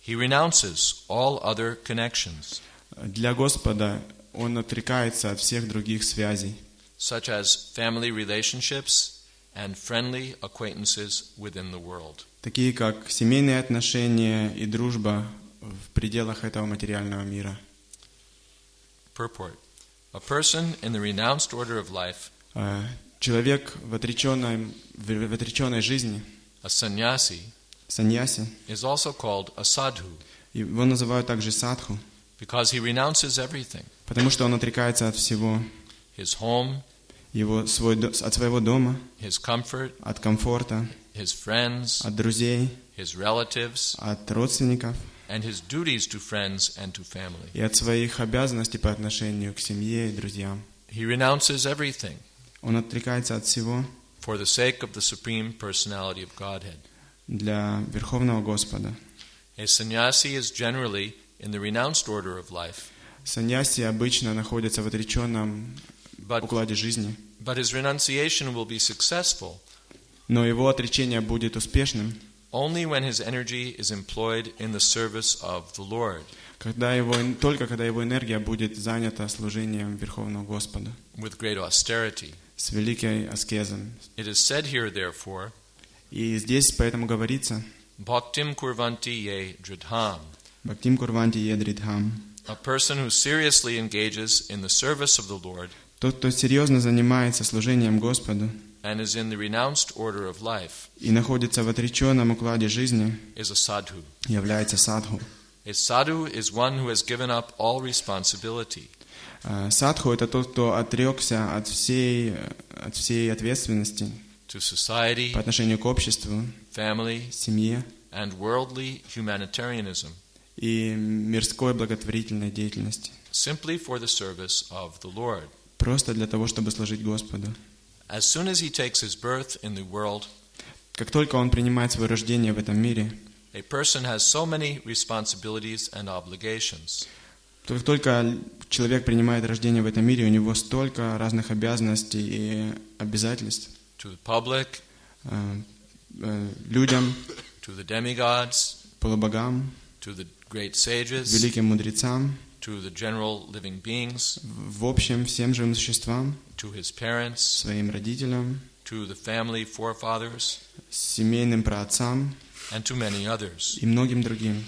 he renounces all other connections, Для Господа он отрекается от всех других связей, such as family relationships and friendly acquaintances within the world. такие как семейные отношения и дружба в пределах этого материального мира. Purport. A person in the renounced order of life, Человек в отреченной жизни, a sannyasi, саньяси, is also called a sadhu его называют также садху, because he renounces everything, потому что он отрекается от всего, his home, от своего дома, his comfort, от комфорта, his friends, от друзей, his relatives, от родственников and his duties to friends and to family. и от своих обязанностей по отношению к семье и друзьям. He renounces everything Он отрекается от всего for the sake of the Supreme Personality of Godhead. для Верховного Господа. A sannyasi is generally in the renounced order of life, Саньяси обычно находятся в отреченном укладе жизни, but his renunciation will be successful но его отречение будет успешным, only when his energy is employed in the service of the Lord, только когда его энергия будет занята служением Верховного Господа with great austerity. с великой аскезой. It is said here, therefore, И здесь поэтому говорится Bhaktim kurvanti ye dridham. «Бхактим курванти едридхам». A person who seriously engages in the service of the Lord Тот, кто серьезно занимается служением Господу and is in the renounced order of life, и находится в отреченном укладе жизни, is a sadhu. является садху. A sadhu is one who has given up all responsibility, Садху — это тот, кто отрекся от всей ответственности to society, по отношению к обществу, family, семье and worldly humanitarianism, и мирской благотворительной деятельности, simply for the service of the Lord. просто для того, чтобы служить Господу. As soon as he takes his birth in the world, Как только он принимает свое рождение в этом мире, a person has so many responsibilities and obligations. как только человек принимает рождение в этом мире, у него столько разных обязанностей и обязательств To the public, людям, to the demigods, полубогам, to the great sages, великим мудрецам, to the general living beings, в общем, всем живым существам, to his parents, своим родителям, to the family forefathers, семейным праотцам and to many others. и многим другим.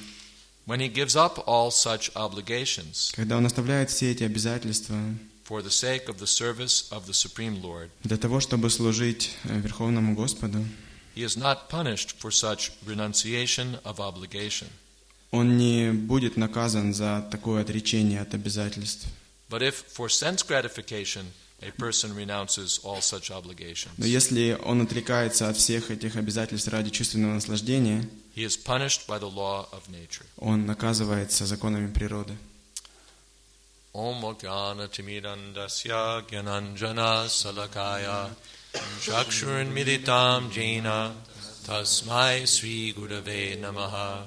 When he gives up all such obligations Когда он оставляет все эти обязательства for the sake of the service of the Supreme Lord, для того, чтобы служить Верховному Господу, he is not punished for such renunciation of obligation. он не будет наказан за такое отречение от обязательств. But if for sense gratification a person renounces all such obligations, Но если он отрекается от всех этих обязательств ради чувственного наслаждения, he is punished by the law of nature. он наказывается законами природы. Om Jnana Timidandasya Gyananjana Salakaya Chakshurun Militam Jena Tasmai Sri Gurave Namaha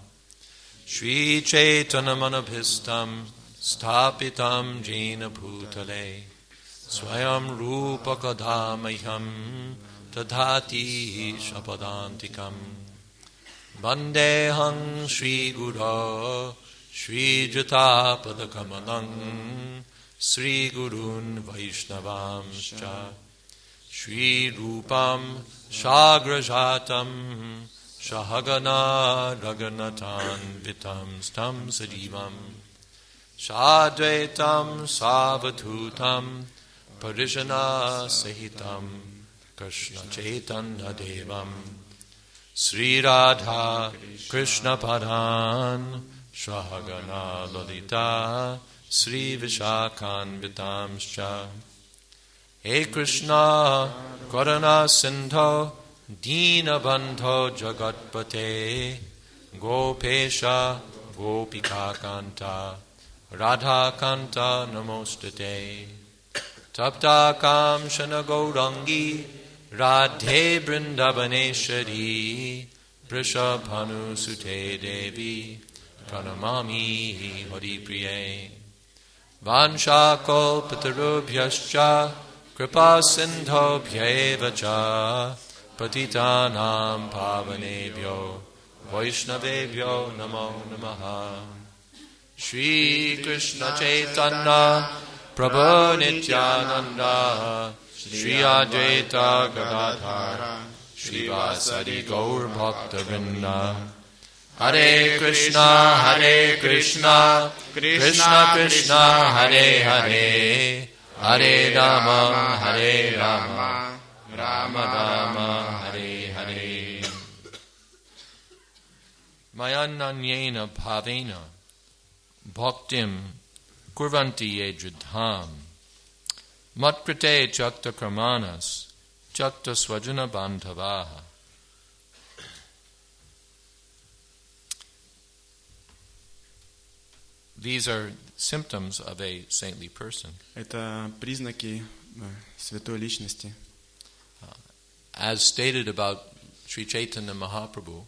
Shri Chaitanam Anabhistam Stapitam jena bhutale swayam rupa kadamahyam tadhati shapadantikam Vandeham Shri Guru Shri Jatapadakamalam Sri Gurun Vaishnavamscha Shri Rupam Shagrajatam Shahagana Raganatan Vitam Stam Sadivam Shadvaitam Savatutam Parishana Sahitam Krishna Chaitanya Devam Sri Radha Krishna Padan Shahagana Lalita Sri Vishakhan Vitamscha He Krishna Karana Sindho Dina Bandho Jagatpate Gopesha Gopika Kanta Radha Kanta Namostate Tapta Kamshana Gaurangi Radhe Vrindavaneshwari Vrishabhanu Sute Devi Pranamami Hari Priye Vansha Kalpatarubhyascha Kripa Sindhobhyeva cha Patitanam Pavanebhyo Vaishnavebhyo Namo Namaha Shri Krishna Chaitanya Prabhu Nityananda Shri Advaita Gadadhara Shri Vasadi Gaur Bhakta Vrinda Hare Krishna Krishna Krishna Hare Hare Hare Rama Rama Rama Hare Hare Mayannanyena bhavena bhaktim kurvanti ye jidham matkrite chakta karmanas chakta swajana bandhavaha. These are symptoms of a saintly person. Это признаки святой личности. As stated about Sri Chaitanya Mahaprabhu,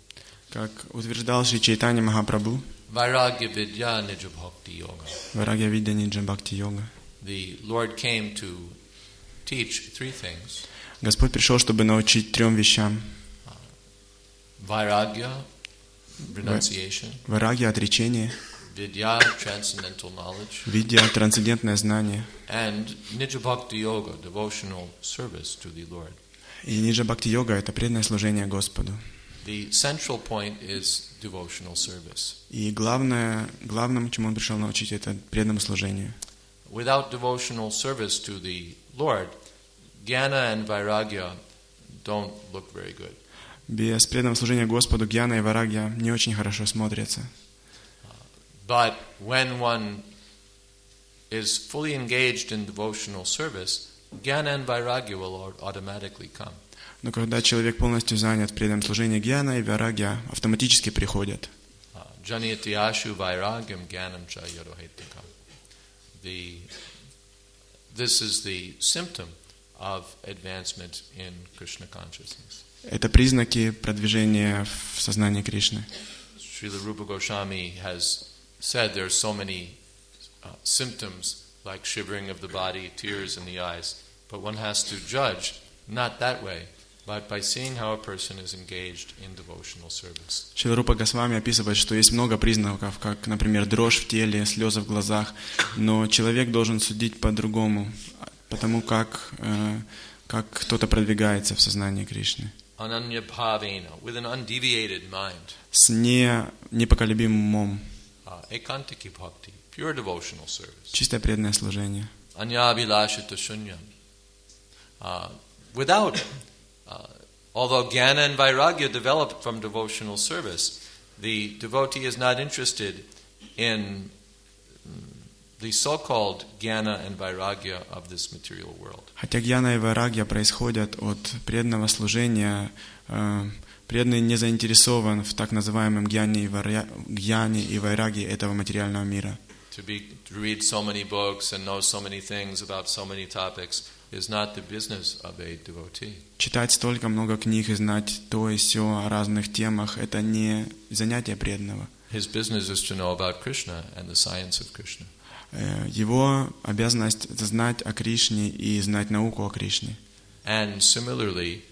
как утверждал Шри Чайтанья Махапрабху, Vairagya Vidya Nija Bhakti Yoga. Vairagya Vidya Nija Bhakti Yoga. The Lord came to teach three things. Господь пришел, чтобы научить трем вещам. Vairagya, renunciation. Vairagya, отречение. Vidya, transcendental knowledge. Vidya, трансцендентное знание. And Nija Bhakti Yoga, devotional service to the Lord. И Ниджа Бхакти Йога — это преданное служение Господу. The central point is devotional service. И главным, чему он пришел научить, это преданному служению. Without devotional service to the Lord, Jnana and Vairagya don't look very good. Без преданного служения Господу гьяна и варагья не очень хорошо смотрятся. But when one is fully engaged in devotional service, Jnana and Vairagya will automatically come. Но когда человек полностью занят в преданном служении, гьяна и варагья автоматически приходят. Janiyati ashu vairagyam jnanam cha yadohetikam. This is the symptom of advancement in Krishna consciousness. Это признаки продвижения в сознании Кришны. Srila Rupa Goswami has said there are so many symptoms like shivering of the body, tears in the eyes, but one has to judge not that way, but by seeing how a person is engaged in devotional service. Шрила Рупа Госвами описывает, что есть много признаков, как, например, дрожь в теле, слезы в глазах, но человек должен судить по-другому, потому как кто-то продвигается в сознании Кришны. Ananya bhavena, with an undeviated mind. С непоколебимым умом. Ekantiki bhakti, pure devotional service. Чистое преданное служение. Anyabhilashita shunyam. Without, although jnana and vairagya developed from devotional service, the devotee is not interested in the so-called jnana and vairagya of this material world. Хотя гьяна и вайрагья происходят от преданного служения, преданный не заинтересован в так называемом гьяне и вайрагье этого материального мира. To read so many books and know so many things about so many topics is not the business of a devotee. Читать столько много книг и знать то и сё о разных темах — это не занятие преданного. His business is to know about Krishna and the science of Krishna. Его обязанность — это знать о Кришне и знать науку о Кришне. And similarly,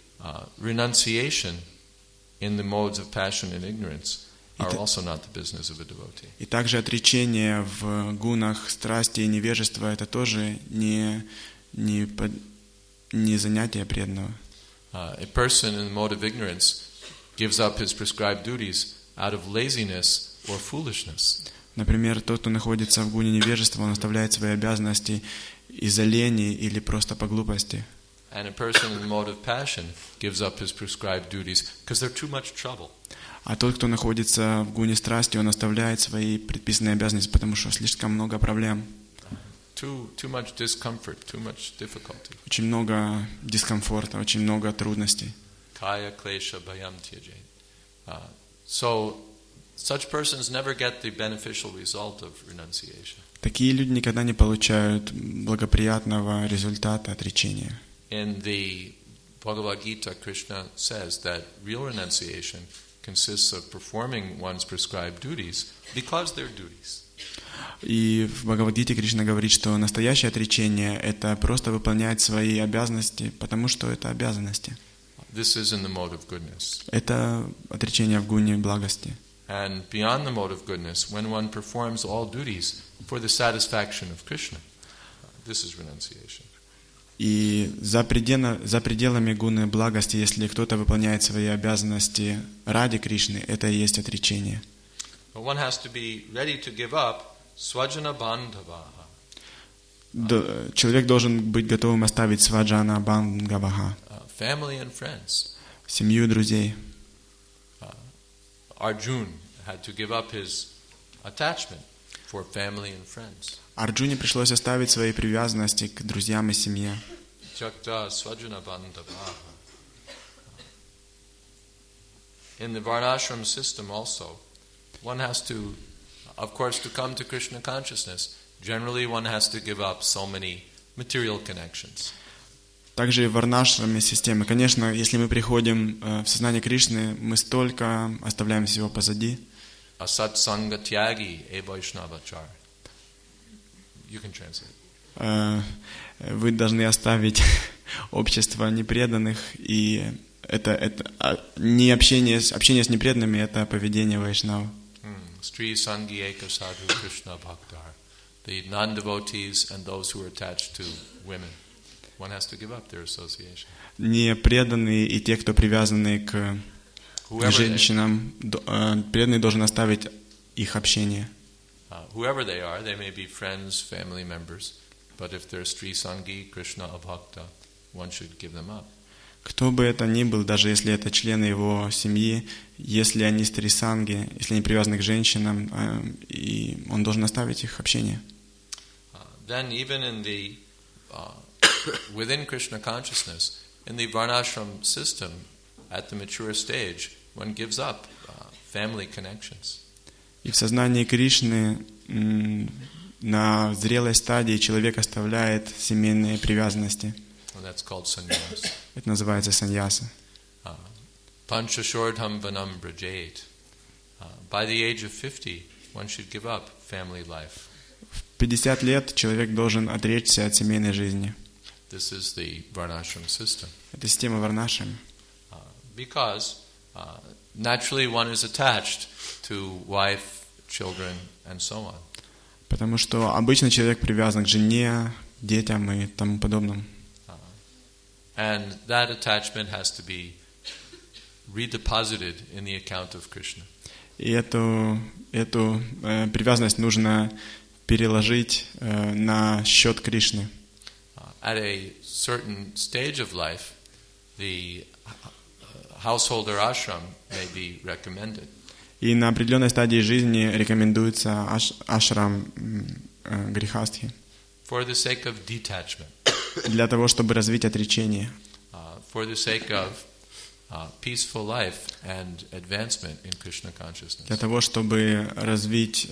renunciation in the modes of passion and ignorance are also not the business of a devotee. И также отречение в гунах страсти и невежества — это тоже не занятие преданного. A person in the mode of ignorance gives up his prescribed duties out of laziness or foolishness. Например, тот, кто находится в гуне невежества, он оставляет свои обязанности из-за лени или просто по глупости. And a person in the mode of passion gives up his prescribed duties because they're too much trouble. А тот, кто находится в гуне страсти, он оставляет свои предписанные обязанности, потому что слишком много проблем. Too much discomfort, too much difficulty. Очень много дискомфорта, очень много трудностей. Kaya klesha bhayam tyajet. So such persons never get the beneficial result of renunciation. Такие люди никогда не получают благоприятного результата отречения. In the Bhagavad Gita, Krishna says that real renunciation consists of performing one's prescribed duties because they're duties. И в Бхагавадгите Кришна говорит, что настоящее отречение — это просто выполнять свои обязанности, потому что это обязанности. This is in the mode of goodness. Это отречение в гуне благости. And beyond the mode of goodness, when one performs all duties for the satisfaction of Krishna, this is renunciation. И за пределами гуны благости, если кто-то выполняет свои обязанности ради Кришны, это и есть отречение. But one has to be ready to give up swajana bandhavaha. Человек должен быть готовым оставить сваджана бандхаваха, Family and friends. семью, друзей. Arjuna had to give up his attachment for family and friends. Арджуне пришлось оставить свои привязанности к друзьям и семье. Jakta swajana bandhavaha. In the varnashram system also, one has to, of course, to come to Krishna consciousness, generally one has to give up so many material connections. Также и в варнашраме системы. Конечно, если мы приходим в сознание Кришны, мы столько оставляем всего позади. Asatsanga tyagi e vaishnavachar. You can translate. Вы должны оставить общество непреданных, и это не общение с непреданными, это поведение вайшнава. Stri sangi eka sadhu Krishna bhaktar. The non-devotees and those who are attached to women. One has to give up their association. Непреданные и те, кто привязаны к женщинам, преданный должен оставить их общение. Whoever they are, they may be friends, family members, but if they're Stri sangi Krishna abhakta, one should give them up. Кто бы это ни был, даже если это члены его семьи, если они стрисанги, если они привязаны к женщинам, и он должен оставить их общение. Then even in the within Krishna consciousness, in the varnashram system, at the mature stage, one gives up family connections. И в сознании Кришны на зрелой стадии человек оставляет семейные привязанности. And that's called sannyas. Это называется саньяса. Panchashordham vanam brajayet. By the age of 50, one should give up family life. В 50 лет человек должен отречься от семейной жизни. This is the varnashram system. Это система варнашрам. Because naturally one is attached to wife, children, and so on. Потому что обычно человек привязан к жене, детям и тому подобному. And that attachment has to be redeposited in the account of Krishna. И эту привязанность нужно переложить на счет Кришны. At a certain stage of life, the householder ashram may be recommended. И на определенной стадии жизни рекомендуется ашрам грихастхи. For the sake of detachment. Для того, чтобы развить отречение. For the sake of peaceful life and advancement in Krishna consciousness. Для того, чтобы развить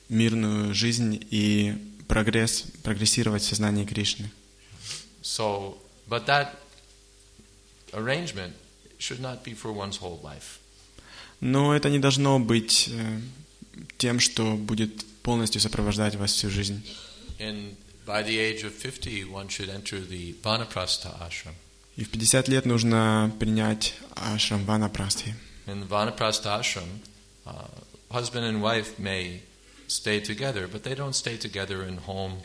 мирную жизнь и прогрессировать в сознании Кришны. So, but that arrangement should not be for one's whole life. Но это не должно быть тем, что будет полностью сопровождать вас всю жизнь. By the age of 50, one should enter the Vanaprastha ashram. И в 50 лет нужно принять ашрам ванапрастхи. In the Vanaprastha ashram, husband and wife may stay together, but they don't stay together in home,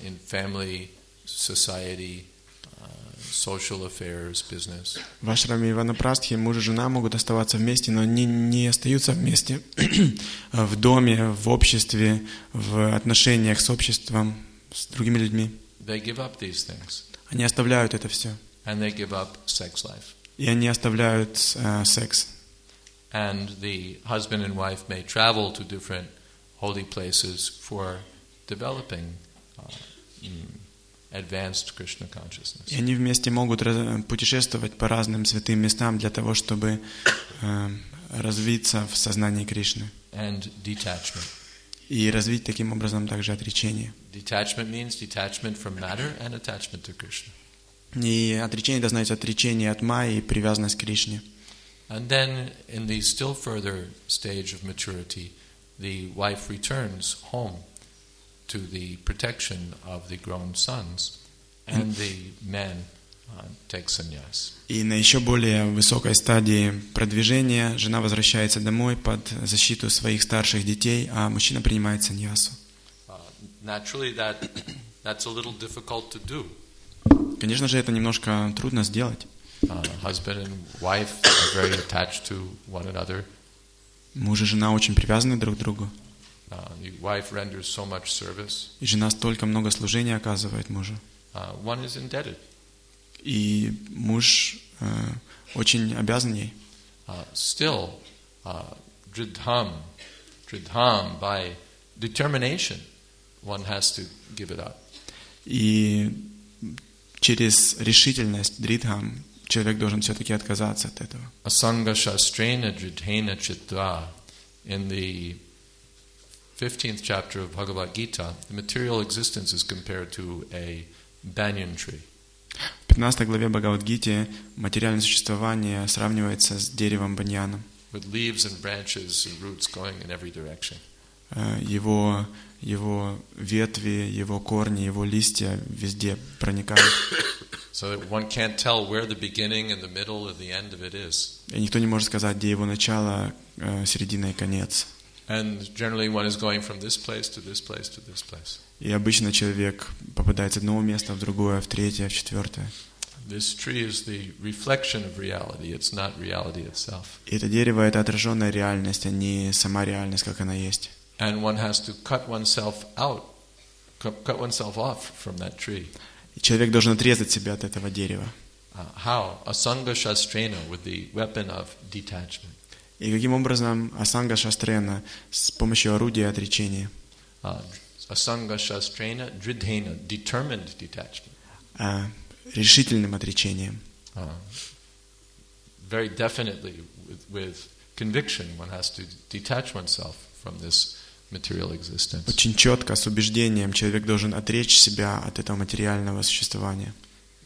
in family, society, social affairs, business. В ашраме ванапрастхи муж и жена могут оставаться вместе, но они не остаются вместе в доме, в обществе, в отношениях с обществом, с другими людьми. They give up these things. Они оставляют это все. And they give up sex life. И они оставляют секс. And the husband and wife may travel to different holy places for developing advanced Krishna consciousness. И они вместе могут путешествовать по разным святым местам для того, чтобы развиться в сознании Кришны. And detachment. И развить таким образом также отречение. Detachment means detachment from matter and attachment to Krishna. И отречение, это значит отречение от майи и привязанность к Кришне. And then in the still further stage of maturity, the wife returns home to the protection of the grown sons, and the man takes sannyas. И на еще более высокой стадии продвижения жена возвращается домой под защиту своих старших детей, а мужчина принимает саньясу. Naturally, that's a little difficult to do. Конечно же, это немножко трудно сделать. Husband and wife are very attached to one another. Муж и жена очень привязаны друг к другу. The wife renders so much service. И жена столько много служения оказывает мужу. One is indebted. И муж очень обязан ей. Still, dridham, by determination, one has to give it up. И через решительность, дридхам, человек должен все-таки отказаться от этого. Asanga shastrena dridhena chitva. In the 15th chapter of Bhagavad Gita, the material existence is compared to a banyan tree. В 15 главе Бхагавад-гите материальное существование сравнивается с деревом баньяном. With leaves and branches and roots going in every direction. Его ветви, его корни, его листья везде проникают. So that one can't tell where the beginning and the middle and the end of it is. И никто не может сказать, где его начало, середина и конец. And generally one is going from this place to this place to this place. И обычно человек попадает с одного места в другое, в третье, в четвертое. This tree is the reflection of reality. It's not reality itself. И это дерево — это отраженная реальность, а не сама реальность, как она есть. And one has to cut oneself off from that tree. И человек должен отрезать себя от этого дерева. How? Asanga shastrena, with the weapon of detachment. И каким образом асанга шастрена, с помощью орудия отречения? Asanga shastrena dridhena, determined detachment. Решительным отречением. Very definitely, with conviction, one has to detach oneself from this material existence. Очень четко, с убеждением, человек должен отречь себя от этого материального существования.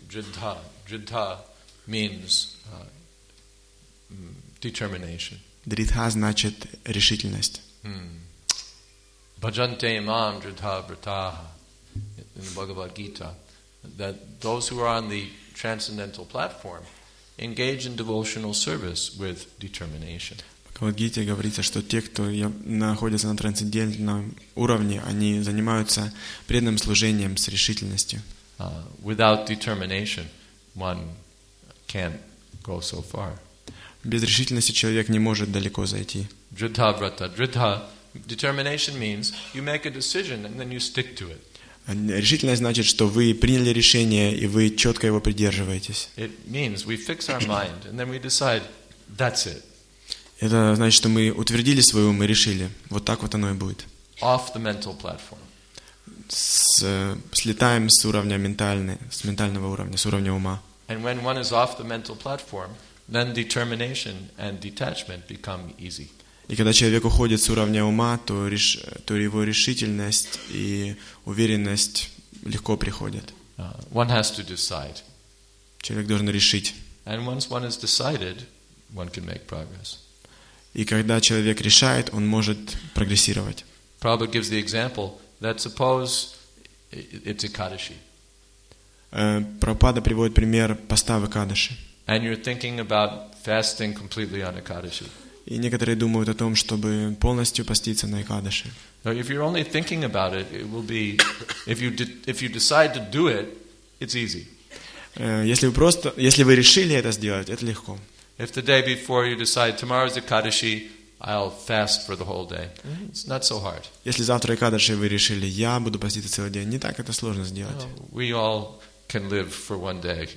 Dridha means determination. Дридха значит решительность. Bhajante mam dridha vrataha in the Bhagavad Gita, that those who are on the transcendental platform engage in devotional service with determination. В Бхагавад-гите говорится, что те, кто находятся на трансцендентном уровне, они занимаются преданным служением с решительностью. Without determination, one can't go so far. Без решительности человек не может далеко зайти. Dridha vrata. Dridha, determination means you make a decision and then you stick to it. Решительность значит, что вы приняли решение и вы четко его придерживаетесь. It means we fix our mind and then we decide that's it. Это значит, что мы утвердили свой ум и решили. Вот так вот оно и будет. Off the mental platform. Слетаем с уровня с ментального уровня, с уровня ума. And when one is off the mental platform, then determination and detachment become easy. И когда человек уходит с уровня ума, то его решительность и уверенность легко приходят. One has to decide. Человек должен решить. And once one has decided, one can make progress. И когда человек решает, он может прогрессировать. Prabhupada gives the example that suppose it's Ekadashi, Прабхупада приводит пример поста в Экадаши. and you're thinking about fasting completely on Ekadashi. И некоторые думают о том, чтобы полностью поститься на Экадаши. Now, if you're only thinking about it, it will be, if you decide to do it, it's easy. Если вы решили это сделать, это легко. If the day before you decide tomorrow's Ekadashi, I'll fast for the whole day. It's not so hard. Если завтра Экадаши вы решили, я буду поститься целый день, не так это сложно сделать. We all can live for one day,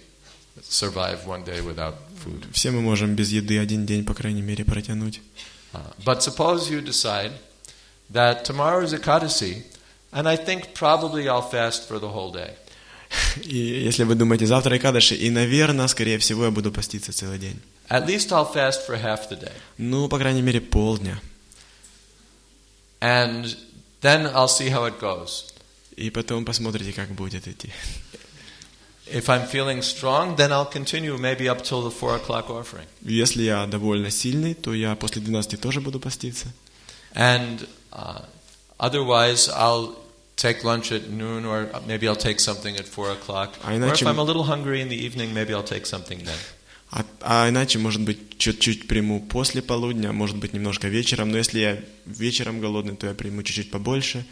survive one day without food. Все мы можем без еды один день, по крайней мере, протянуть. But suppose you decide that tomorrow is Ekadashi, and I think probably I'll fast for the whole day. И если вы думаете, завтра Экадаши, и, наверное, скорее всего, я буду поститься целый день. At least I'll fast for half the day. Ну, по крайней мере, полдня. And then I'll see how it goes. И потом посмотрите, как будет идти. If I'm feeling strong, then I'll continue maybe up till the 4 o'clock offering. Если я довольно сильный, то я после 12 тоже буду поститься. And otherwise, I'll take lunch at noon, or maybe I'll take something at 4 o'clock. Or if I'm a little hungry in the evening, maybe I'll take something then. А иначе, может быть, чуть-чуть приму после полудня, может быть, немножко вечером. Но если я вечером голодный, то я приму чуть-чуть побольше.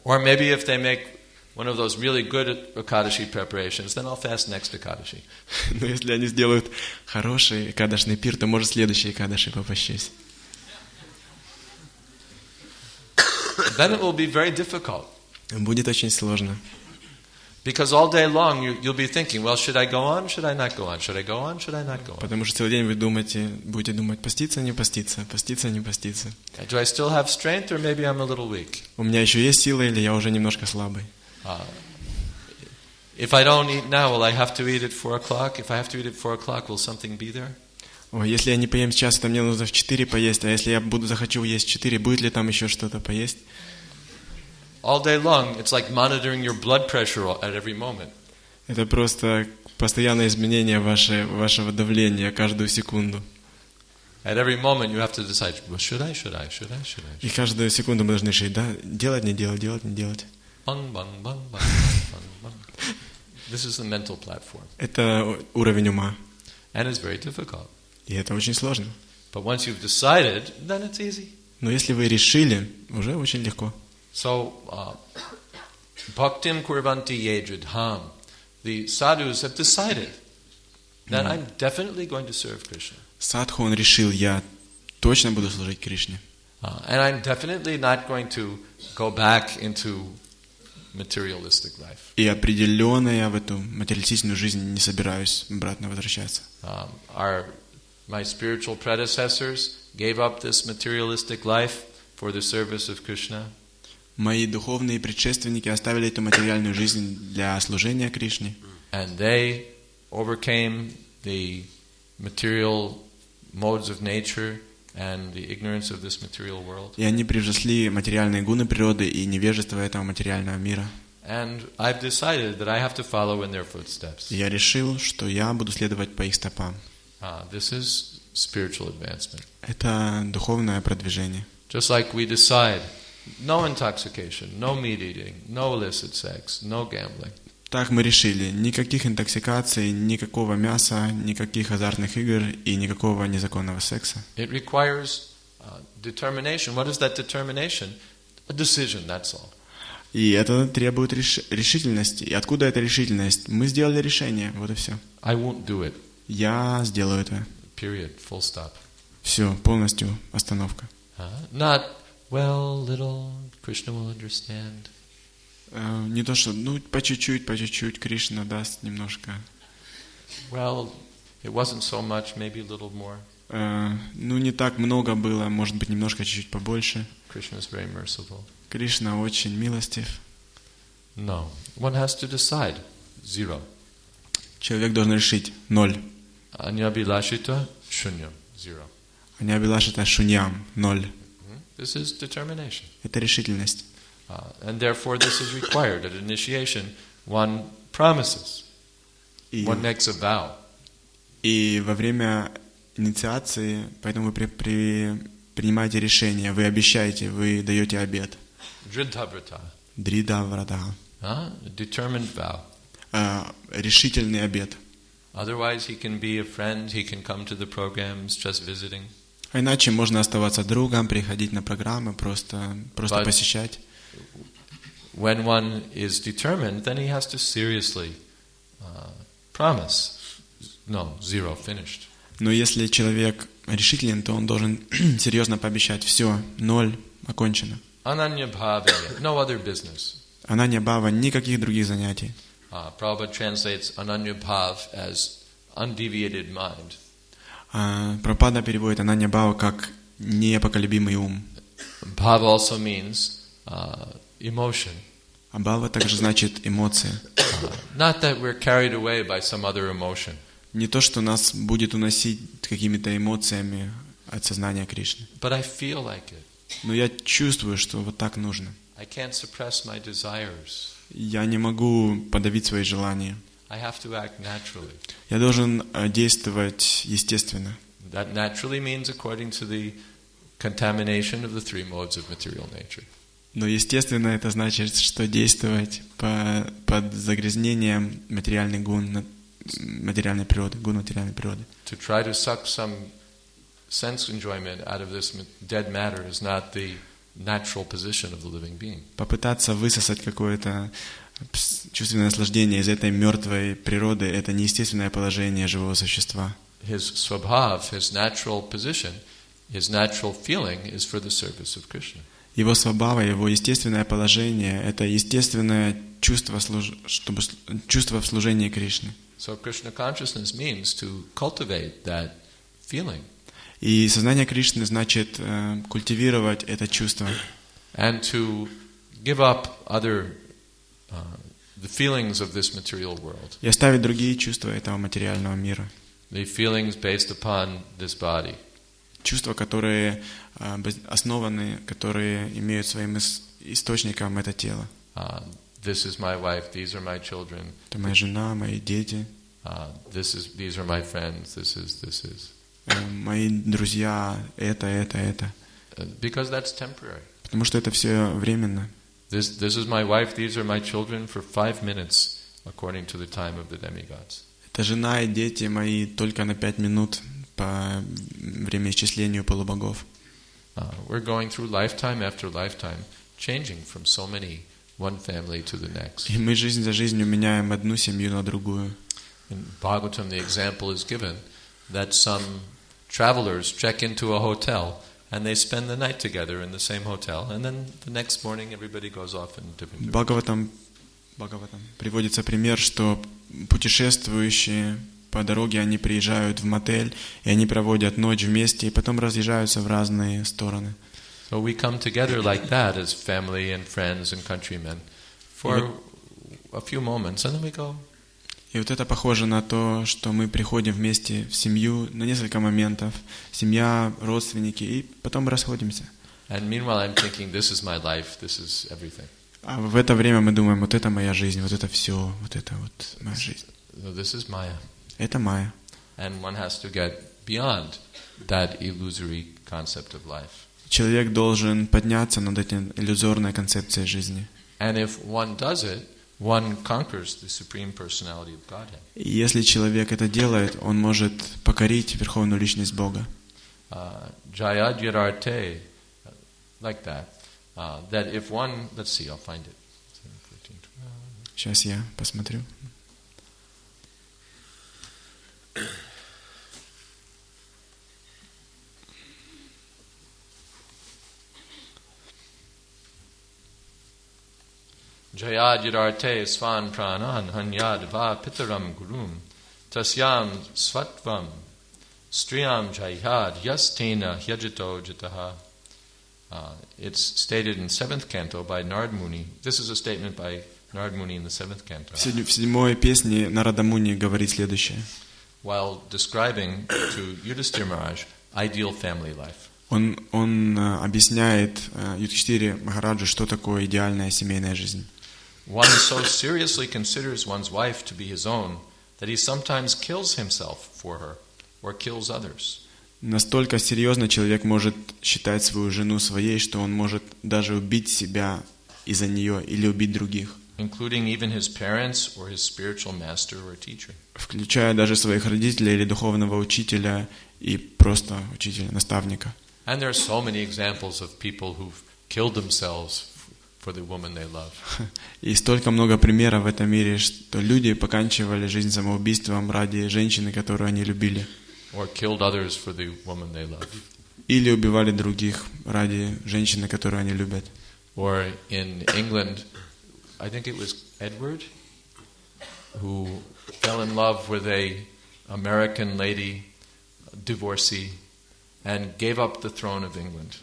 Or maybe if they make one of those really good Ekadashi preparations, then I'll fast next Ekadashi. Но если они сделают хороший экадашный пир, то, может, следующий Экадаши попощусь. Then it will be very difficult. Будет очень сложно. Because all day long you'll be thinking, well, should I go on, should I not go on, should I go on, should I not go on? Потому что целый день вы будете думать, поститься, не поститься, поститься, не поститься. Do I still have strength, or maybe I'm a little weak? У меня еще есть сила, или я уже немножко слабый? If I don't eat now, will I have to eat at 4 o'clock? If I have to eat at 4 o'clock, will something be there? Ой, если я не поем сейчас, то мне нужно в 4 поесть, а если я захочу есть в 4, будет ли там еще что-то поесть? All day long, it's like monitoring your blood pressure at every moment. Это просто постоянное изменение вашего давления каждую секунду. At every moment, you have to decide, well, should I? И каждую секунду мы должны решить, да, делать, не делать, делать, не делать. Bang, bang, bang, bang, bang, bang. This is the mental platform. Это уровень ума. And it's very difficult. И это очень сложно. But once you've decided, then it's easy. Но если вы решили, уже очень легко. So, bhaktim kurvanti yejidham. The sadhus have decided that I'm definitely going to serve Krishna. Садху он решил, я точно буду служить Кришне. And I'm definitely not going to go back into materialistic life. И определенно я в эту материалистичную жизнь не собираюсь обратно возвращаться. My spiritual predecessors gave up this materialistic life for the service of Krishna. Мои духовные предшественники оставили эту материальную жизнь для служения Кришне. And they overcame the material modes of nature and the ignorance of this material world. И они превзошли материальные гуны природы и невежество этого материального мира. And I've decided that I have to follow in their footsteps. И я решил, что я буду следовать по их стопам. This is spiritual advancement. Это духовное продвижение. Just like we decide, no intoxication, no meat eating, no illicit sex, no gambling. Так мы решили, никаких интоксикаций, никакого мяса, никаких азартных игр и никакого незаконного секса. It requires determination. What is that determination? A decision, that's all. И это требует решительности. И откуда эта решительность? Мы сделали решение, вот и все. I won't do it. Я сделаю это. Period. Full stop. Все, полностью остановка. Not, well, little, Krishna will understand. Не то, что, по чуть-чуть, Кришна даст немножко. Well, it wasn't so much, maybe a little more. Не так много было, может быть, немножко, чуть-чуть побольше. Krishna is very merciful. Кришна очень милостив. No. One has to decide. 0. Человек должен решить 0. Anyabhilashita, shunyam. 0. Anyabhilashita шуньям 0. This is determination. Это решительность. And therefore this is required. At initiation, one promises. One makes a vow. И во время инициации, поэтому при принимаете решение, вы обещаете, вы даете обет. Dridhavrata. Дридаврата. Determined vow. Решительный обет. Otherwise, he can be a friend, he can come to the programs just visiting. А иначе можно оставаться другом, приходить на программы, просто посещать. When one is determined, then he has to seriously promise. No, zero, finished. Но если человек решителен, то он должен серьезно пообещать: все, 0, окончено. Ananya bhavya, no other business. Ананья бхава, никаких других занятий. Prabhupada translates ananya bhav as undeviated mind. Прабхупада переводит ананья бхава как непоколебимый ум. Bhava also means emotion. А бхава также значит эмоции. Not that we're carried away by some other emotion. Не то, что нас будет уносить какими-то эмоциями от сознания Кришны. But I feel like it. Но я чувствую, что вот так нужно. I can't suppress my desires. Я не могу подавить свои желания. I have to act naturally. Я должен действовать естественно. That naturally means according to the contamination of the three modes of material nature. Но естественно это значит, что действовать под загрязнением материальных гун материальной природы, гун материальной природы. To try to suck some sense enjoyment out of this dead matter is not the natural position of the living being. Попытаться высосать какое-то чувственное наслаждение из этой мертвой природы — это неестественное положение живого существа. His swabhav, his natural position, his natural feeling is for the service of Krishna. Его свабхава, его естественное положение — это естественное чувство, чувство в служении Кришне. So Krishna consciousness means to cultivate that feeling. И сознание Кришны значит культивировать это чувство. And to give up other the feelings of this material world. И оставить другие чувства этого материального мира. The feelings based upon this body. Чувства, которые основаны, которые имеют своим источником это тело. This is my wife, these are my children. Это моя жена, мои дети. These are my friends, this is. Мои друзья, это. Because that's temporary. Потому что это все временно. This is my wife, these are my children for 5 minutes, according to the time of the demigods. Это жена и дети мои только на 5 минут по времяисчислению полубогов. We're going through lifetime after lifetime, changing from so many, one family to the next. И мы жизнь за жизнью меняем одну семью на другую. In Bhagavatam, the example is given that some travelers check into a hotel and they spend the night together in the same hotel, and then the next morning everybody goes off in different directions. Bhagavatam приводится пример, что путешествующие по дороге, они приезжают в мотель, и они проводят ночь вместе, и потом разъезжаются в разные стороны. So we come together like that as family and friends and countrymen for a few moments, and then we go. И вот это похоже на то, что мы приходим вместе в семью на несколько моментов, семья, родственники, и потом расходимся. And meanwhile I'm thinking, this is my life, this is everything. А в это время мы думаем, вот это моя жизнь, вот это все, вот это вот моя жизнь. So this is Maya. Это Майя. And one has to get beyond that illusory concept of life. Человек должен подняться над этой иллюзорной концепцией жизни. And if one does it, one conquers the supreme personality of Godhead. И если человек это делает, он может покорить верховную личность Бога. Jayadvaiта, like that. That if one, let's see, I'll find it. Сейчас я посмотрю. Jayadvaitate svan pranan hanyad va pitaram gurum tasyam svatvam striyam jayad yastena hyajito jitaha. It's stated in 7th canto by Narad Muni. This is a statement by Narad Muni in the 7th canto. В 7-й песне Нарада Муни говорит следующее. While describing to Yudhishthira Maharaj ideal family life. Он объясняет Юдхиштире Махараджу, что такое идеальная семейная жизнь. One so seriously considers one's wife to be his own that he sometimes kills himself for her or kills others. Настолько серьезно человек может считать свою жену своей, что он может даже убить себя из-за нее или убить других. Including even his parents or his spiritual master or teacher. Включая даже своих родителей или духовного учителя и просто учителя, наставника. And there are so many examples of people who've killed themselves for the woman they love. И столько много примеров в этом мире, что люди поканчивали жизнь самоубийством ради женщины, которую они любили. Or killed others for the woman they love. Или убивали других ради женщины, которую они любят. Or in England, I think it was Edward, who fell in love with a American lady, divorcee, and gave up the throne of England.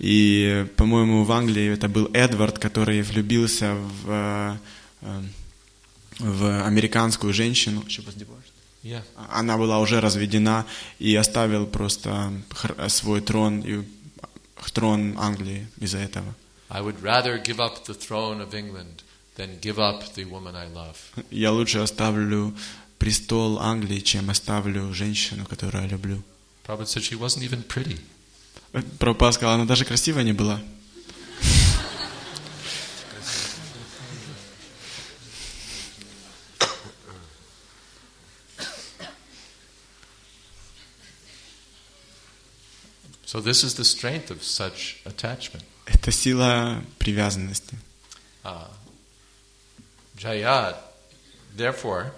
И, по-моему, в Англии это был Эдвард, который влюбился в американскую женщину. Yeah. Она была уже разведена и оставил просто свой трон и трон Англии из-за этого. I would rather give up the throne of England than give up the woman I love. Я лучше оставлю престол Англии, чем оставлю женщину, которую я люблю. Prabhupada said she wasn't even pretty. Прабхупада сказал, она даже красивая не была. So this is the strength of such attachment. Это сила привязанности. Jayad, therefore,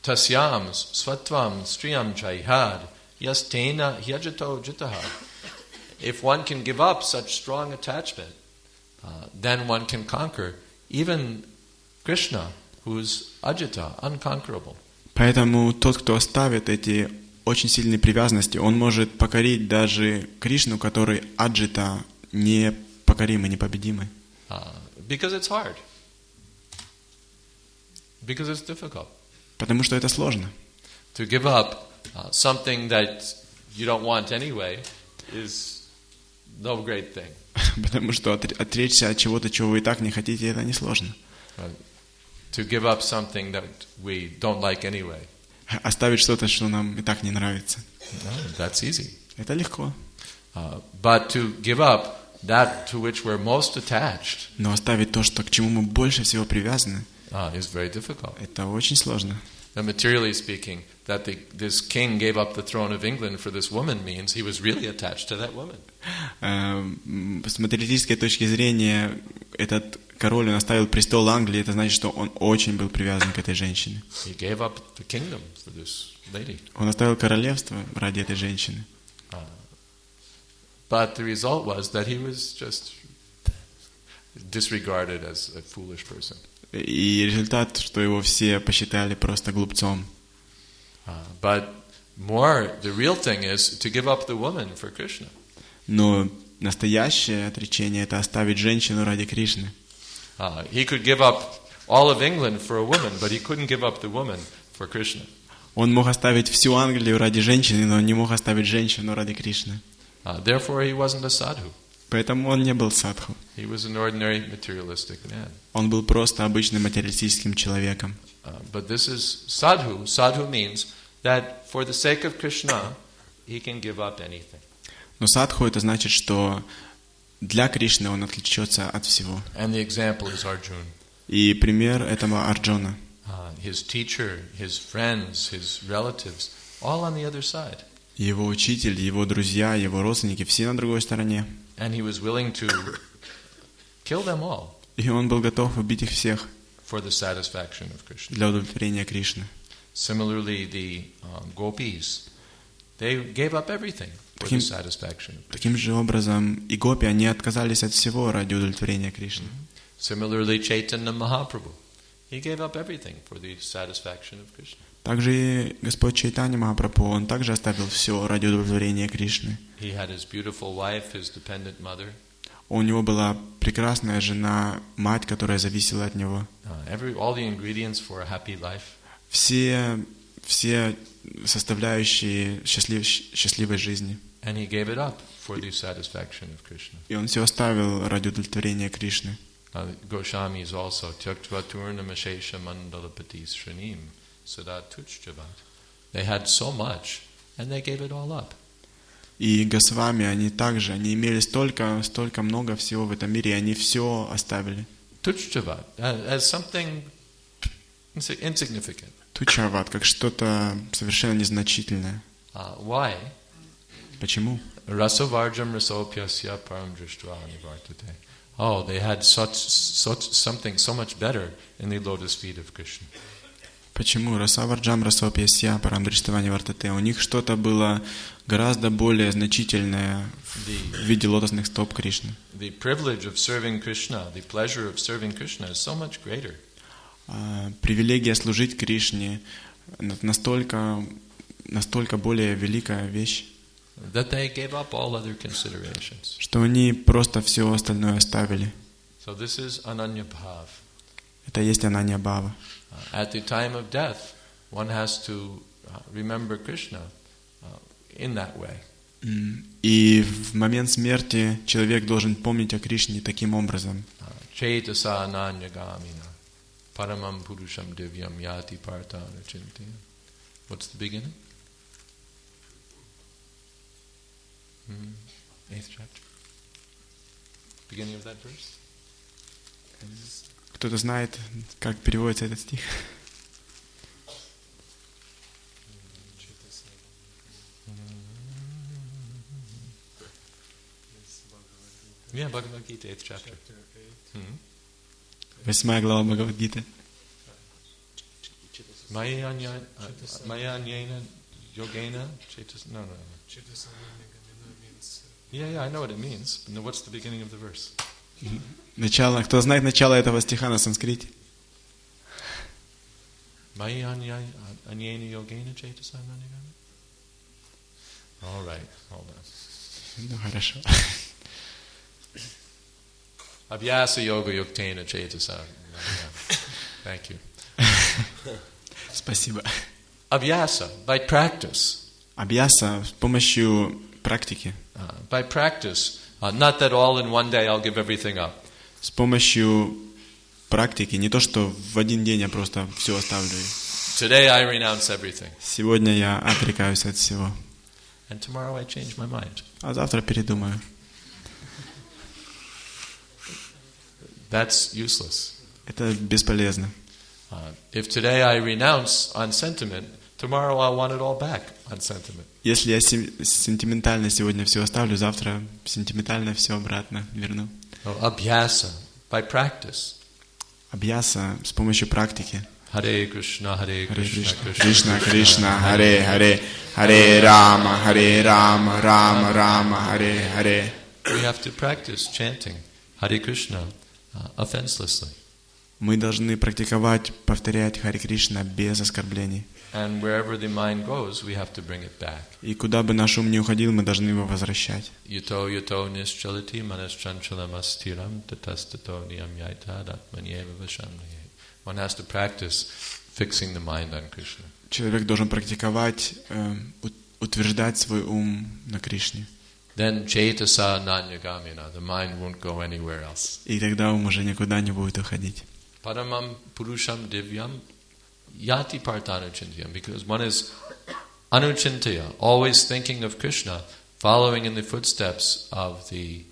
tasyam svatvam striyam jayad yastena hyajato jitaha. If one can give up such strong attachment, then one can conquer even Krishna, who's ajita, unconquerable. Поэтому тот, кто оставит эти очень сильные привязанности, он может покорить даже Кришну, который аджита, непокоримый, непобедимый. Because it's hard. Because it's difficult. Потому что это сложно. To give up something that you don't want anyway is no great thing. Потому что отречься от чего-то, чего вы и так не хотите, это не сложно. To give up something that we don't like anyway. Оставить что-то, что нам и так не нравится. No, that's easy. Это легко. But to give up that to which we're most attached, но оставить то, что к чему мы больше всего привязаны, is very difficult. Это очень сложно. And materially speaking, that this king gave up the throne of England for this woman means he was really attached to that woman. С материалистической точки зрения, этот король, он оставил престол Англии, это значит, что он очень был привязан к этой женщине. He gave up the kingdom for this lady. Он оставил королевство ради этой женщины. But the result was that he was just disregarded as a foolish person. И результат, что его все посчитали просто глупцом. But more, the real thing is to give up the woman for Krishna. Но настоящее отречение — это оставить женщину ради Кришны. He could give up all of England for a woman, but he couldn't give up the woman for Krishna. Он мог оставить всю Англию ради женщины, но не мог оставить женщину ради Кришны. Therefore, he wasn't a sadhu. Поэтому он не был садху. He was an ordinary materialistic man. Он был просто обычным материалистическим человеком. But this is sadhu. Sadhu means that for the sake of Krishna, he can give up anything. Но садху — это значит, что для Кришны он отличается от всего. And the example is Arjuna. И пример этого Арджуна. His teacher, his friends, his relatives, all on the other side. Его учитель, его друзья, его родственники, все на другой стороне. And he was willing to kill them all. И он был готов убить их всех for the satisfaction of Krishna. Для удовлетворения Кришны. Similarly, the gopis, they gave up everything for the satisfaction of Krishna. Таким же образом и гопи, они отказались от всего ради удовлетворения Кришны. Similarly, Chaitanya Mahaprabhu, he gave up everything for the satisfaction of Krishna. Также и Господь Чайтанья Махапрабху, он также оставил все ради удовлетворения Кришны. He had his beautiful wife, his dependent mother. У него была прекрасная жена, мать, которая зависела от него. All the ingredients for a happy life. Все составляющие счастливой жизни. And he gave it up for the satisfaction of Krishna. И он все оставил ради удовлетворения Кришны. Goswamis also tyaktva turnamashesha mandalapati shranim sada tuchjavat they had so much, and they gave it all up. И Госвами, они также, они имели столько много всего в этом мире, и они все оставили. Tuchtavat, as something insignificant. Тучават, как что-то совершенно незначительное. Why? Почему? Rasavarjam rasopyasya param drishtva nivartate. Oh, they had such something so much better in the lotus feet of Krishna. Почему? Расаварджам расопьясья парамдриштавани вартате. У них что-то было гораздо более значительное в виде лотосных стоп Кришны. The privilege of serving Krishna, the pleasure of serving Krishna is so much greater. Привилегия служить Кришне настолько более великая вещь, That they gave up all other considerations. что они просто все остальное оставили. So this is ananya bhav. Это есть ананья бхава. At the time of death, one has to remember Krishna in that way. И в момент смерти человек должен помнить о Кришне таким образом. Chaitasa ananyagamina paramam purusham divyam yati partana chintya. What's the beginning? 8th chapter. Beginning of that verse? Кто-то знает, как переводится этот стих? Yeah, Bhagavad Gita, 8th chapter. 8 глава Бхагавад-гиты. Maya anyena yogena chetas. No. Yeah, I know what it means. But what's the beginning of the verse? Начало. Кто знает начало этого стиха на санскрите? Maya anyena yogena chetas ananyagami. All right, hold on. Ну хорошо. Abhyasa yoga yuktena chetasa. Thank you. Спасибо. Abhyasa, by practice. Абьяса с помощью практики. By practice. Not that all in one day I'll give everything up. С помощью практики. Не то, что в один день я просто все оставлю. Today I renounce everything. Сегодня я отрекаюсь от всего. And tomorrow I change my mind. А завтра передумаю. That's useless. Это бесполезно. If today I renounce on sentiment, tomorrow I'll want it all back on sentiment. Если я сентиментально сегодня все оставлю, завтра сентиментально все обратно верну. Abhyasa, by practice. Абьяса с помощью практики. Харе Кришна, Харе Кришна, Кришна Кришна, Харе Харе, Харе Рама, Рама Рама, Харе Харе. We have to practice chanting Hare Krishna offenselessly. Мы должны практиковать, повторять Харе Кришна без оскорблений. And wherever the mind goes, we have to bring it back. И куда бы наш ум ни уходил, мы должны его возвращать. Yuto nischalati manaschanchalam astiram tatastato niyamyaita datmanyeva vashamnayet. One has to practice fixing the mind on Krishna. Человек должен практиковать, утверждать свой ум на Кришне. Then chaitasa nanyagamina, the mind won't go anywhere else. И тогда ум уже никуда не будет уходить. Paramam purusham divyam yati parthanuchintyam, because one is anuchintya, always thinking of Krishna, following in the footsteps of the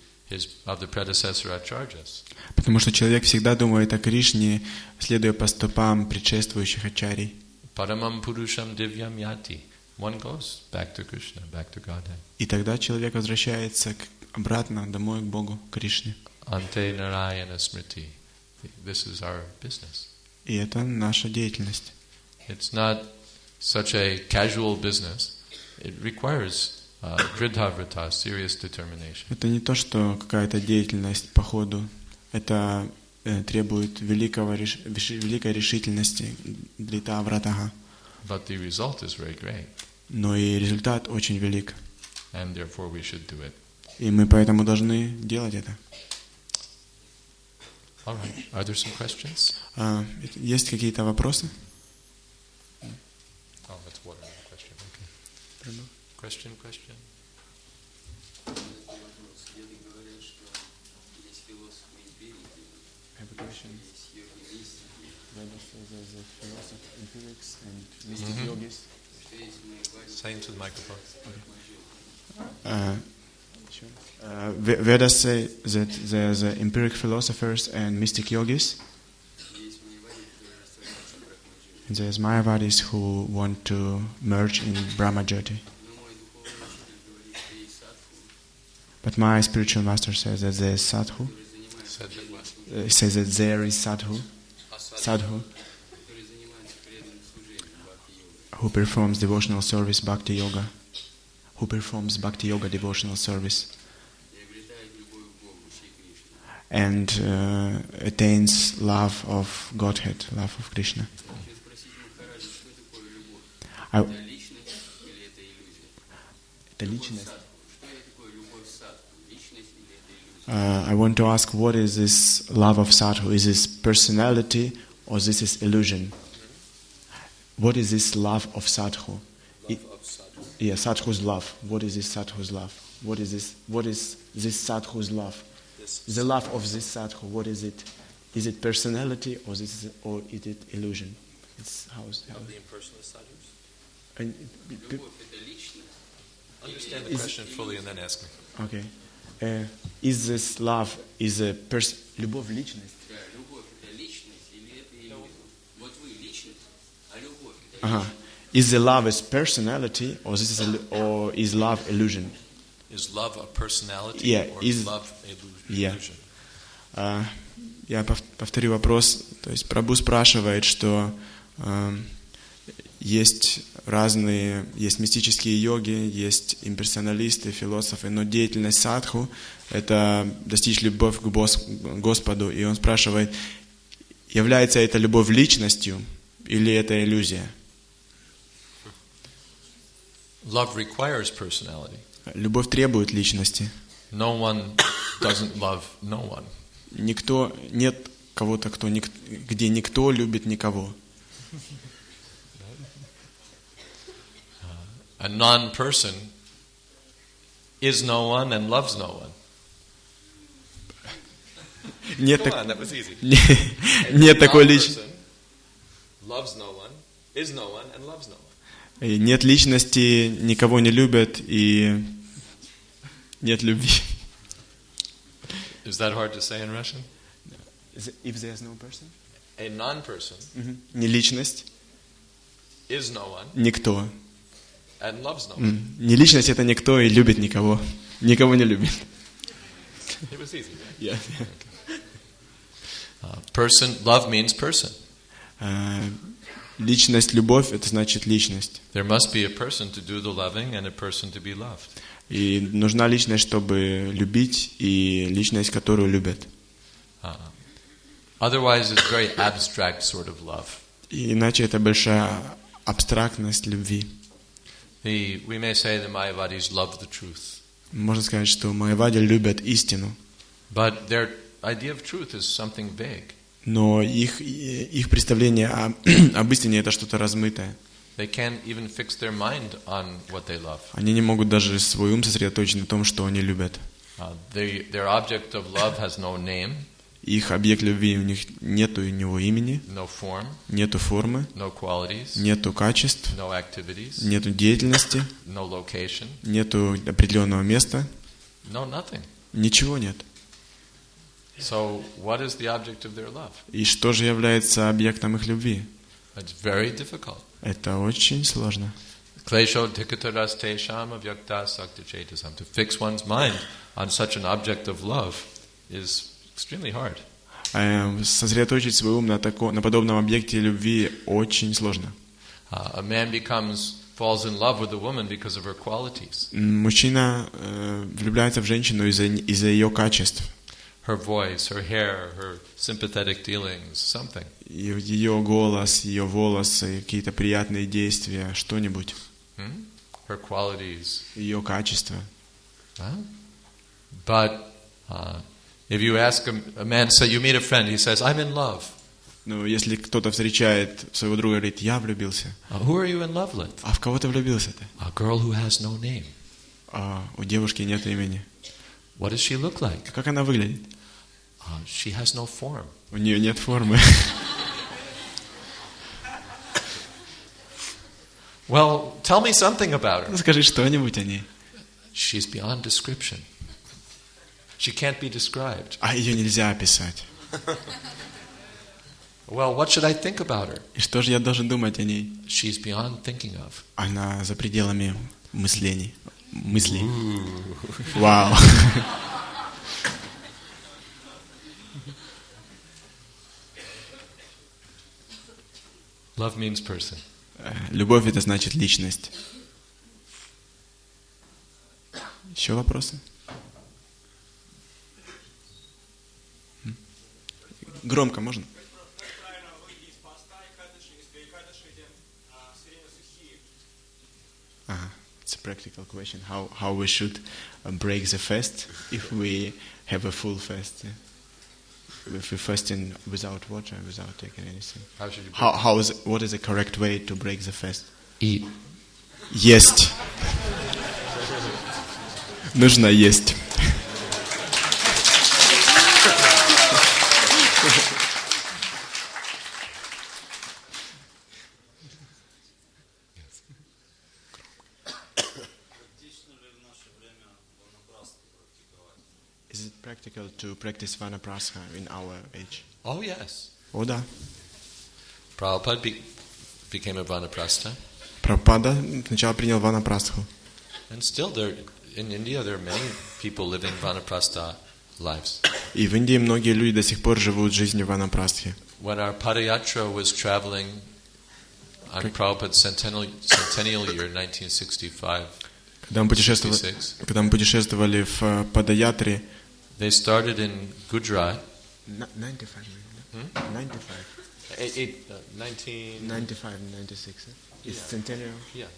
predecessor acharyas. Потому что человек всегда думает о Кришне, следуя по стопам предшествующих ачарий. Paramam purusham divyam yati. One goes back to Krishna, back to Godhead. И тогда человек возвращается обратно домой к Богу, к Кришне. Ante narayana smriti. This is our business. И это наша деятельность. It's not such a casual business. It requires dridhavrata, serious determination. Это не то, что какая-то деятельность по ходу. Это требует великой решительности, дритавратага. But the result is very great. Но и результат очень велик. And therefore we should do it. И мы поэтому должны делать это. All right. Are there some questions? Есть какие-то вопросы? Oh, that's water. Question. Okay. Question. I have a question. Empirics and mystic yogis. Say into the microphone. Where does say that there are the empiric philosophers and mystic yogis? And there's Mayavadis who want to merge in Brahmajyoti. But my spiritual master says that there is sadhu. He says that there is sadhu who performs devotional service, bhakti yoga, who performs bhakti yoga devotional service, and attains love of Godhead, love of Krishna. I want to ask, what is this love of sadhu? Is this personality or this is illusion? What is this love of sadhu? Yeah, sadhu's love. What is this sadhu's love? What is this sadhu's love? The love of this sadhu, what is it? Is it personality or is it illusion? It's how The impersonalist sadhus? Understand the question fully and then ask me. Okay. Is this love любовь в личность? Is the love is personality or is love illusion? Is love a personality or is love illusion? Я повторю вопрос. То есть Прабху спрашивает, что есть мистические йоги, есть имперсоналисты, философы, но деятельность садху — это достичь любовь к Господу. И он спрашивает, является это любовь личностью или это иллюзия? Love requires personality. Любовь требует личности. No one doesn't love no one. Нет кого-то, где никто любит никого. A non-person is no one and loves no one. Нет такой личности. Loves no one, is no one and loves no one. Нет личности, никого не любят и нет любви. Is that hard to say in Russian? If there's no person? A non-person Не личность, is no one никто. and loves no one. Не личность — это никто и любит никого. Никого не любит. It was easy. Yeah. Person, love means person. Личность, любовь — это значит личность. There must be a person to do the loving and a person to be loved. И нужна личность, чтобы любить, и личность, которую любят. Otherwise, it's very abstract sort of love. И иначе это большая абстрактность любви. We may say the Mayavadis love the truth. Можно сказать, что майявади любят истину. But their idea of truth is something vague. Но их представление об истине — это что-то размытое. They can't even fix their mind on what they love. Они не могут даже свой ум сосредоточить на том, что они любят. Their object of love has no name. Их объект любви, у них нету у него имени, No form, нету формы, no qualities, нету качеств, no activities, нету деятельности, no location, нету определенного места, no nothing. ничего нет. So, what is the object of their love? И что же является объектом их любви? It's very difficult. Это очень сложно. Klesho tikataras tesham avyakta sakta chetasam. To fix one's mind on such an object of love is extremely hard. Сосредоточить свой ум на подобном объекте любви очень сложно. A man falls in love with a woman because of her qualities. Мужчина влюбляется в женщину из-за ее качеств. Her voice, her hair, her sympathetic dealings, something. Ее голос, ее волосы, какие-то приятные действия, что-нибудь. Her qualities. Ее качества. But if you ask a man, say you meet a friend, he says, "I'm in love." Ну, если кто-то встречает своего друга и говорит, я влюбился. Who are you in love with? А в кого ты влюбился-то? A girl who has no name. У девушки нет имени. What does she look like? Как она выглядит? She has no form. У нее нет формы. Well, tell me something about her. Скажи что-нибудь о ней. She's beyond description. She can't be described. А ее нельзя описать. Well, what should I think about her? И что же я должен думать о ней? She's beyond thinking of. Она за пределами мыслей. Вау. Love means person. Любовь — это значит личность. Еще вопросы? Громко можно? It's a practical question. How we should break the fast if we have a full fast? If we're fasting without water, without taking anything. How should you break it? What is the correct way to break the fast? Eat. Есть. Нужно есть. Is it practical to practice vanaprastha in our age? Oh, yes. О, да. Prabhupada became a vanaprastha. Прабхупада сначала принял ванапрастху. And still in India there are many people living vanaprastha lives. И в Индии многие люди до сих пор живут жизнью ванапрастхи. When our Padayatra was traveling on Prabhupada's centennial year, 1965, Когда мы путешествовали в Падаятре, they started in Gujarat. 95. 96. Centennial. Yeah.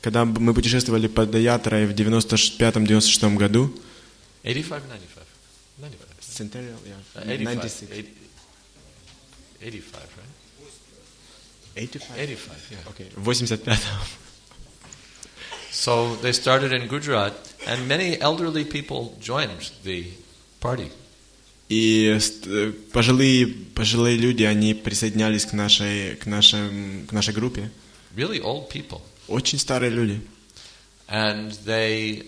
Когда мы путешествовали по Падаятрой в 95-96 году, 85, 95. Centennial, yeah. 85. 96. 85, right? 85? 85, yeah. Okay, 85. So they started in Gujarat, and many elderly people joined the party. И пожилые люди, они присоединялись к нашей группе. Really old people. Очень старые люди. And they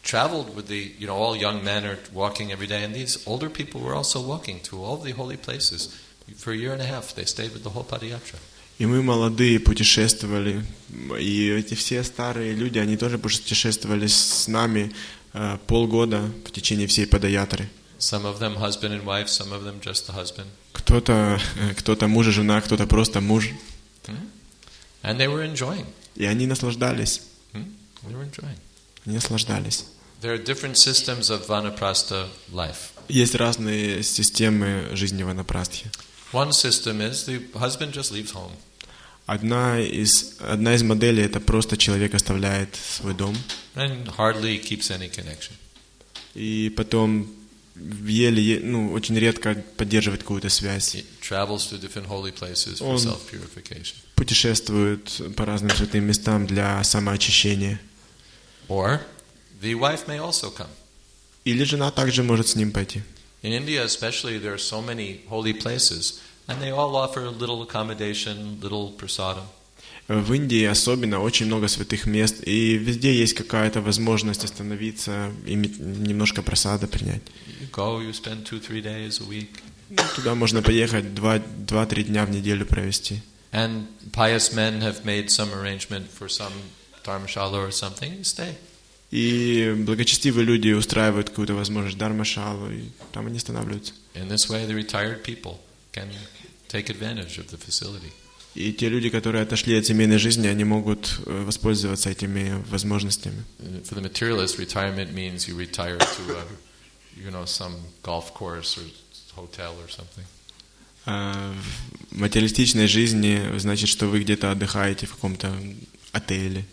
traveled with all young men are walking every day, and these older people were also walking to all the holy places. For a year and a half, they stayed with the whole Padayatra. И мы, молодые, путешествовали. И эти все старые люди, они тоже путешествовали с нами полгода в течение всей Падаятры. Some of them husband and wife, some of them just the husband. Кто-то муж и жена, кто-то просто муж. And they were enjoying. И они наслаждались. They were enjoying. Они наслаждались. There are different systems of vanaprastha life. Есть разные системы жизни ванапрастхи. One system is the husband just leaves home. Одна из моделей — это просто человек оставляет свой дом. And hardly keeps any connection. И потом очень редко поддерживает какую-то связь. He travels to different holy places for self-purification. Путешествует по разным святым местам для самоочищения. Or the wife may also come. Или жена также может с ним пойти. In India especially, there are so many holy places, and they all offer little accommodation, little prasadam. В Индии особенно очень много святых мест, и везде есть какая-то возможность остановиться и немножко прасада принять. You go, you spend 2-3 days a week. Туда можно поехать 2-3 дня в неделю провести. And pious men have made some arrangement for some dharmashala or something, you stay. И благочестивые люди устраивают какую-то возможность дharmashalу, и там они останавливаются. In this way, the retired people can take advantage of the facility. И те люди, которые отошли от семейной жизни, они могут воспользоваться этими возможностями. For the materialist, retirement means you retire to some golf course or hotel or something. В материалистичной жизни значит, что вы где-то отдыхаете в каком-то отеле.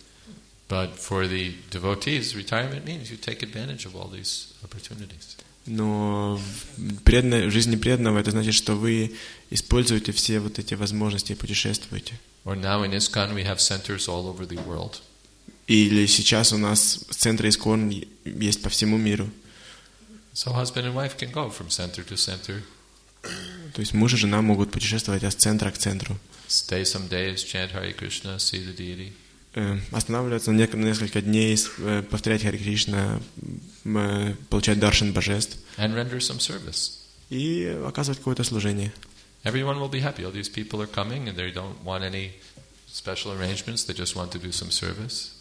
But for the devotees, retirement means you take advantage of all these opportunities. Но в жизни преданного это значит, что вы используете все вот эти возможности и путешествуете. Or now in ISKCON we have centers all over the world. Или сейчас у нас центры ISKCON есть по всему миру. So husband and wife can go from center to center. То есть муж и жена могут путешествовать от центра к центру. Stay some days, chant Hare Krishna, see the deity. Останавливаться на несколько дней, повторять Харе Кришна, получать даршан божеств. And render some service. И оказывать какое-то служение. Everyone will be happy. All these people are coming and they don't want any special arrangements. They just want to do some service.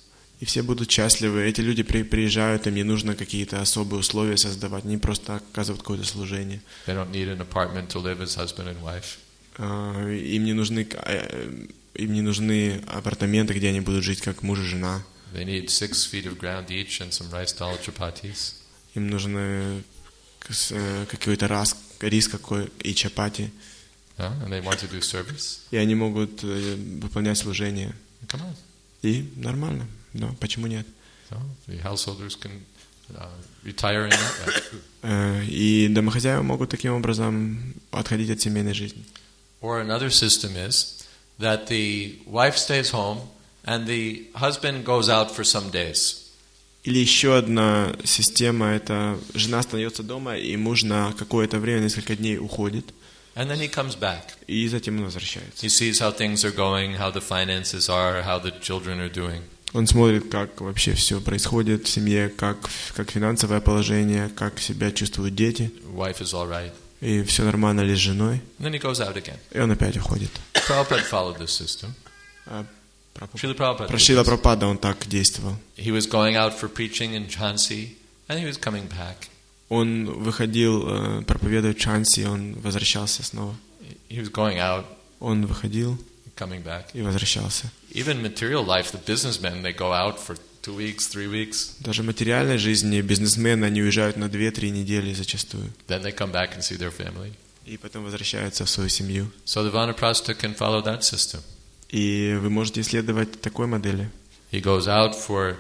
И все будут счастливы. Эти люди приезжают, им не нужно какие-то особые условия создавать, они просто оказывают какое-то служение. They don't need an apartment to live as husband and wife. Им не нужны апартаменты, где они будут жить как муж и жена. They need 6 feet of ground each and some rice dal chapatis. Им нужны какой-то рис какой и чапати. And they want to do service. И они могут выполнять служение. Come on. И нормально. Да, почему нет? So the householders can retire in that way. И домохозяева могут таким образом отходить от семейной жизни. Or another system is that the wife stays home and the husband goes out for some days. Или еще одна система, это жена остается дома, и муж на какое-то время, несколько дней уходит. And then he comes back. И затем он возвращается. He sees how things are going, how the finances are, how the children are doing. Он смотрит, как вообще все происходит в семье, как финансовое положение, как себя чувствуют дети. Wife is all right. И все нормально ли с женой. And then he goes out again. И он опять уходит. Prabhupada followed this system. Srila Prabhupada. Про Шрила Прабхупада он так действовал. He was going out for preaching in Jhansi, and he was coming back. Он выходил проповедовать в Джханси, он возвращался снова. He was going out. Он выходил Coming back. и возвращался. Even material life, the businessmen, they go out for 2 weeks, 3 weeks. Даже в материальной жизни бизнесмены, они уезжают на 2-3 недели зачастую. Then they come back and see their family. И потом возвращаются в свою семью. So the Vanaprastha can follow that system. И вы можете исследовать такой модели. He goes out for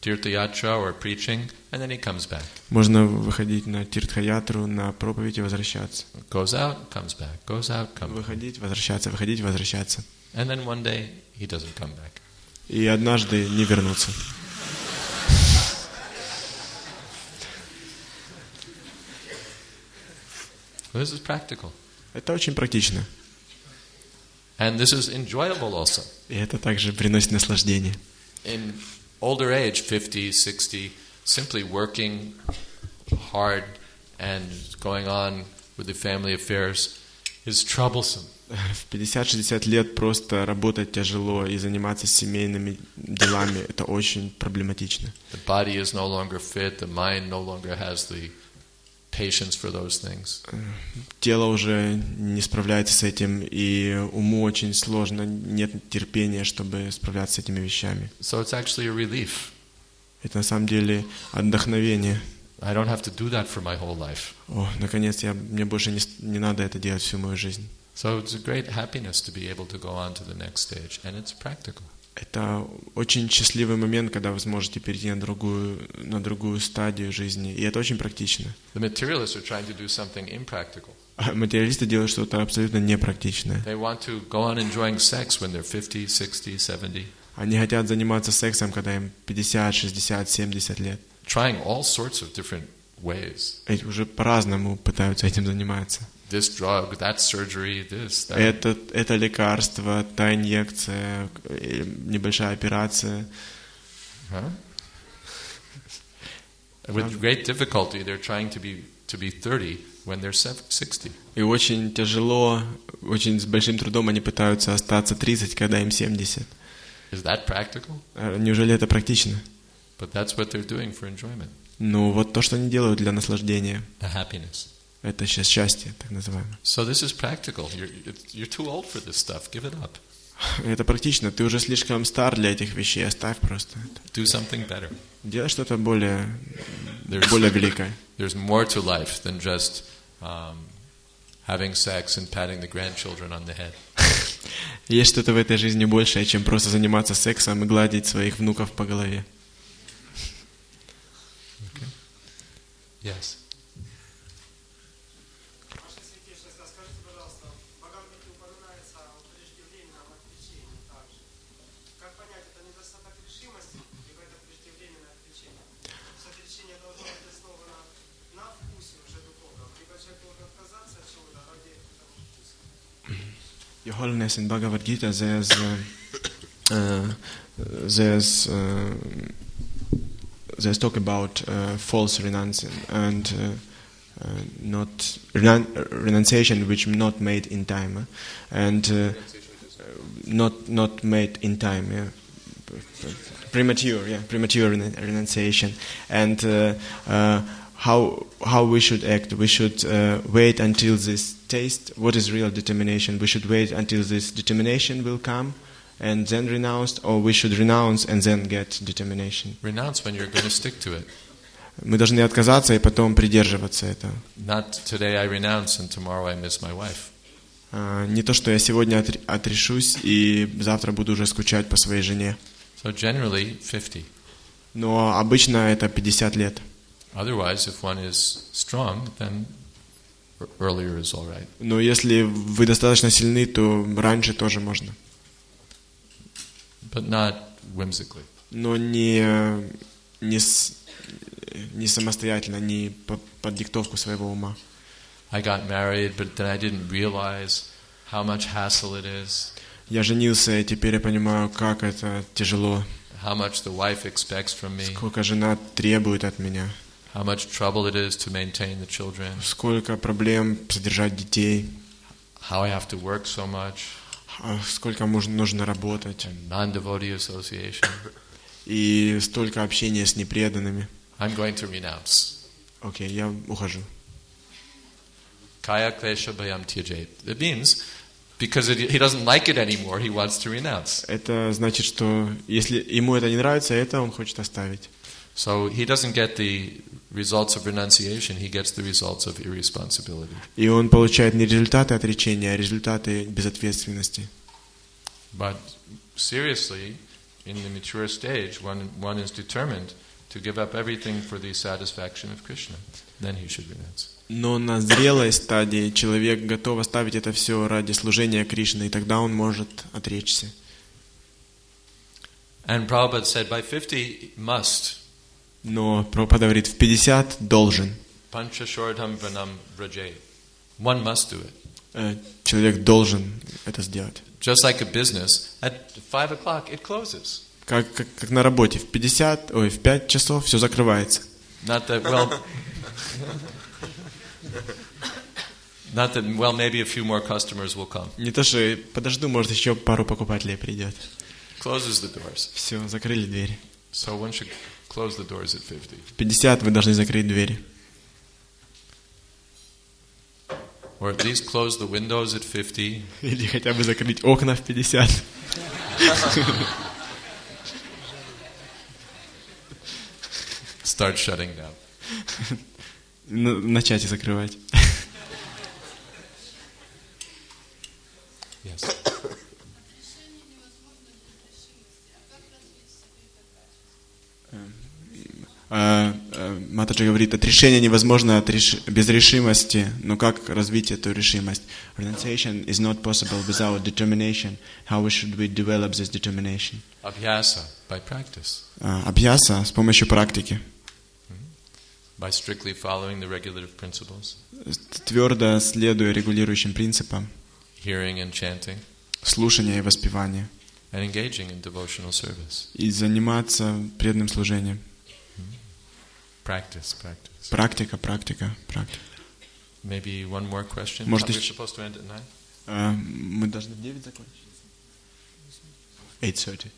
Tirtha Yatra or preaching, and then he comes back. Можно выходить на тиртха-ятру, на проповедь и возвращаться. Goes out, comes back. Goes out, comes back. Выходить, возвращаться, выходить, возвращаться. And then one day he doesn't come back. И однажды не вернуться. This is practical. Это очень практично. And this is enjoyable also. И это также приносит наслаждение. In older age, 50, 60, simply working hard and going on with the family affairs is troublesome. В 50-60 лет просто работать тяжело и заниматься семейными делами – это очень проблематично. The body is no longer fit, the mind no longer has the patience for those things. Тело уже не справляется с этим, и уму очень сложно, нет терпения, чтобы справляться с этими вещами. So it's actually a relief. Это на самом деле отдохновение. I don't have to do that for my whole life. О, наконец, мне больше не надо это делать всю мою жизнь. So it's a great happiness to be able to go on to the next stage, and it's practical. Это очень счастливый момент, когда вы сможете перейти на другую стадию жизни, и это очень практично. The materialists are trying to do something impractical. А материалисты делают что-то абсолютно непрактичное. They want to go on enjoying sex when they're 50, 60, 70. Они хотят заниматься сексом, когда им 50, 60, 70 лет. Trying all sorts of different ways. Эти уже по-разному пытаются этим заниматься. This drug, that surgery, this, that. Это лекарство, та инъекция, небольшая операция. Huh? With great difficulty, they're trying to be 30 when they're 60. И очень тяжело, очень с большим трудом они пытаются остаться 30, когда им 70. Is that practical? Неужели это практично? But that's what they're doing for enjoyment. Ну, вот то, что они делают для наслаждения. A happiness. Это сейчас счастье, так называемое. So this is practical. You're too old for this stuff. Give it up. Это практично. Ты уже слишком стар для этих вещей. Оставь просто это. Do something better. Делай что-то более великое. There's more to life than just having sex and patting the grandchildren on the head. Есть что-то в этой жизни большее, чем просто заниматься сексом и гладить своих внуков по голове. Okay. Yes. Скажите, пожалуйста, в Бхагаватамрите упоминается о преждевременном отречении также. Как понять, это недостаток решимости, либо это преждевременное отречение? То есть отречение должно быть основано на вкусе уже духовном, либо человек должен отказаться Your Holiness, in Bhagavad Gita there's talk about false renunciation and not renunciation which not made in time, and not made in time. Yeah. Premature renunciation, and how we should act. We should wait until this taste. What is real determination? We should wait until this determination will come, and then renounce, or we should renounce and then get determination. Renounce when you're going to stick to it. Мы должны отказаться и потом придерживаться этого. Not today I renounce and tomorrow I miss my wife. Не то, что я сегодня отрешусь и завтра буду уже скучать по своей жене. So generally 50. Но обычно это 50 лет. Otherwise, if one is strong, then earlier is all right. Но если вы достаточно сильны, то раньше тоже можно. But not whimsically. Но не самостоятельно, не под диктовку своего ума. I got married, but then I didn't realize how much hassle it is. Я женился, и теперь я понимаю, как это тяжело. How much the wife expects from me. Сколько жена требует от меня. How much trouble it is to maintain the children. Сколько проблем содержать детей. How I have to work so much. Сколько нужно работать. Non-devotee association. И столько общения с непреданными. I'm going to renounce. Окей, я ухожу. Kaya klesha bhayam tyajet. It means because he doesn't like it anymore, he wants to renounce. Это значит, что если ему это не нравится, это он хочет оставить. So he doesn't get the results of renunciation, he gets the results of irresponsibility. И он получает не результаты отречения, а результаты безответственности. But seriously, in the mature stage, one is determined to give up everything for the satisfaction of Krishna. Then he should renounce. Но на зрелой стадии человек готов оставить это все ради служения Кришне, и тогда он может отречься. And Prabhupada said, by 50 must. Но Прабхупада говорит, в 50 должен. Panchashordham vanam vrajay. One must do it. Человек должен это сделать. Just like a business, at 5 o'clock it closes. Как на работе, в 5 часов все закрывается. Not that, maybe a few more customers will come. Не то, что подожду, может еще пару покупателей придет. Closes the doors. Все, закрыли двери. So one should close the doors at 50. В 50 вы должны закрыть двери. Or at least close the windows at 50. Или хотя бы закрыть окна в 50. Start shutting down. Начать и закрывать. Yes. Матаджи говорит, отрешение невозможно без решимости, но как развить эту решимость? Renunciation is not possible without determination. How should we develop this determination? Abhyasa, by practice. Абхьяса с помощью практики. By strictly following the regulative principles. Твердо следуя регулирующим принципам. Hearing and chanting. Слушание и воспевание. And engaging in devotional service. И заниматься преданным служением. Practice. Практика. Maybe one more question. Может, We're supposed to end at 9? Мы должны в 9 закончить? 8:30.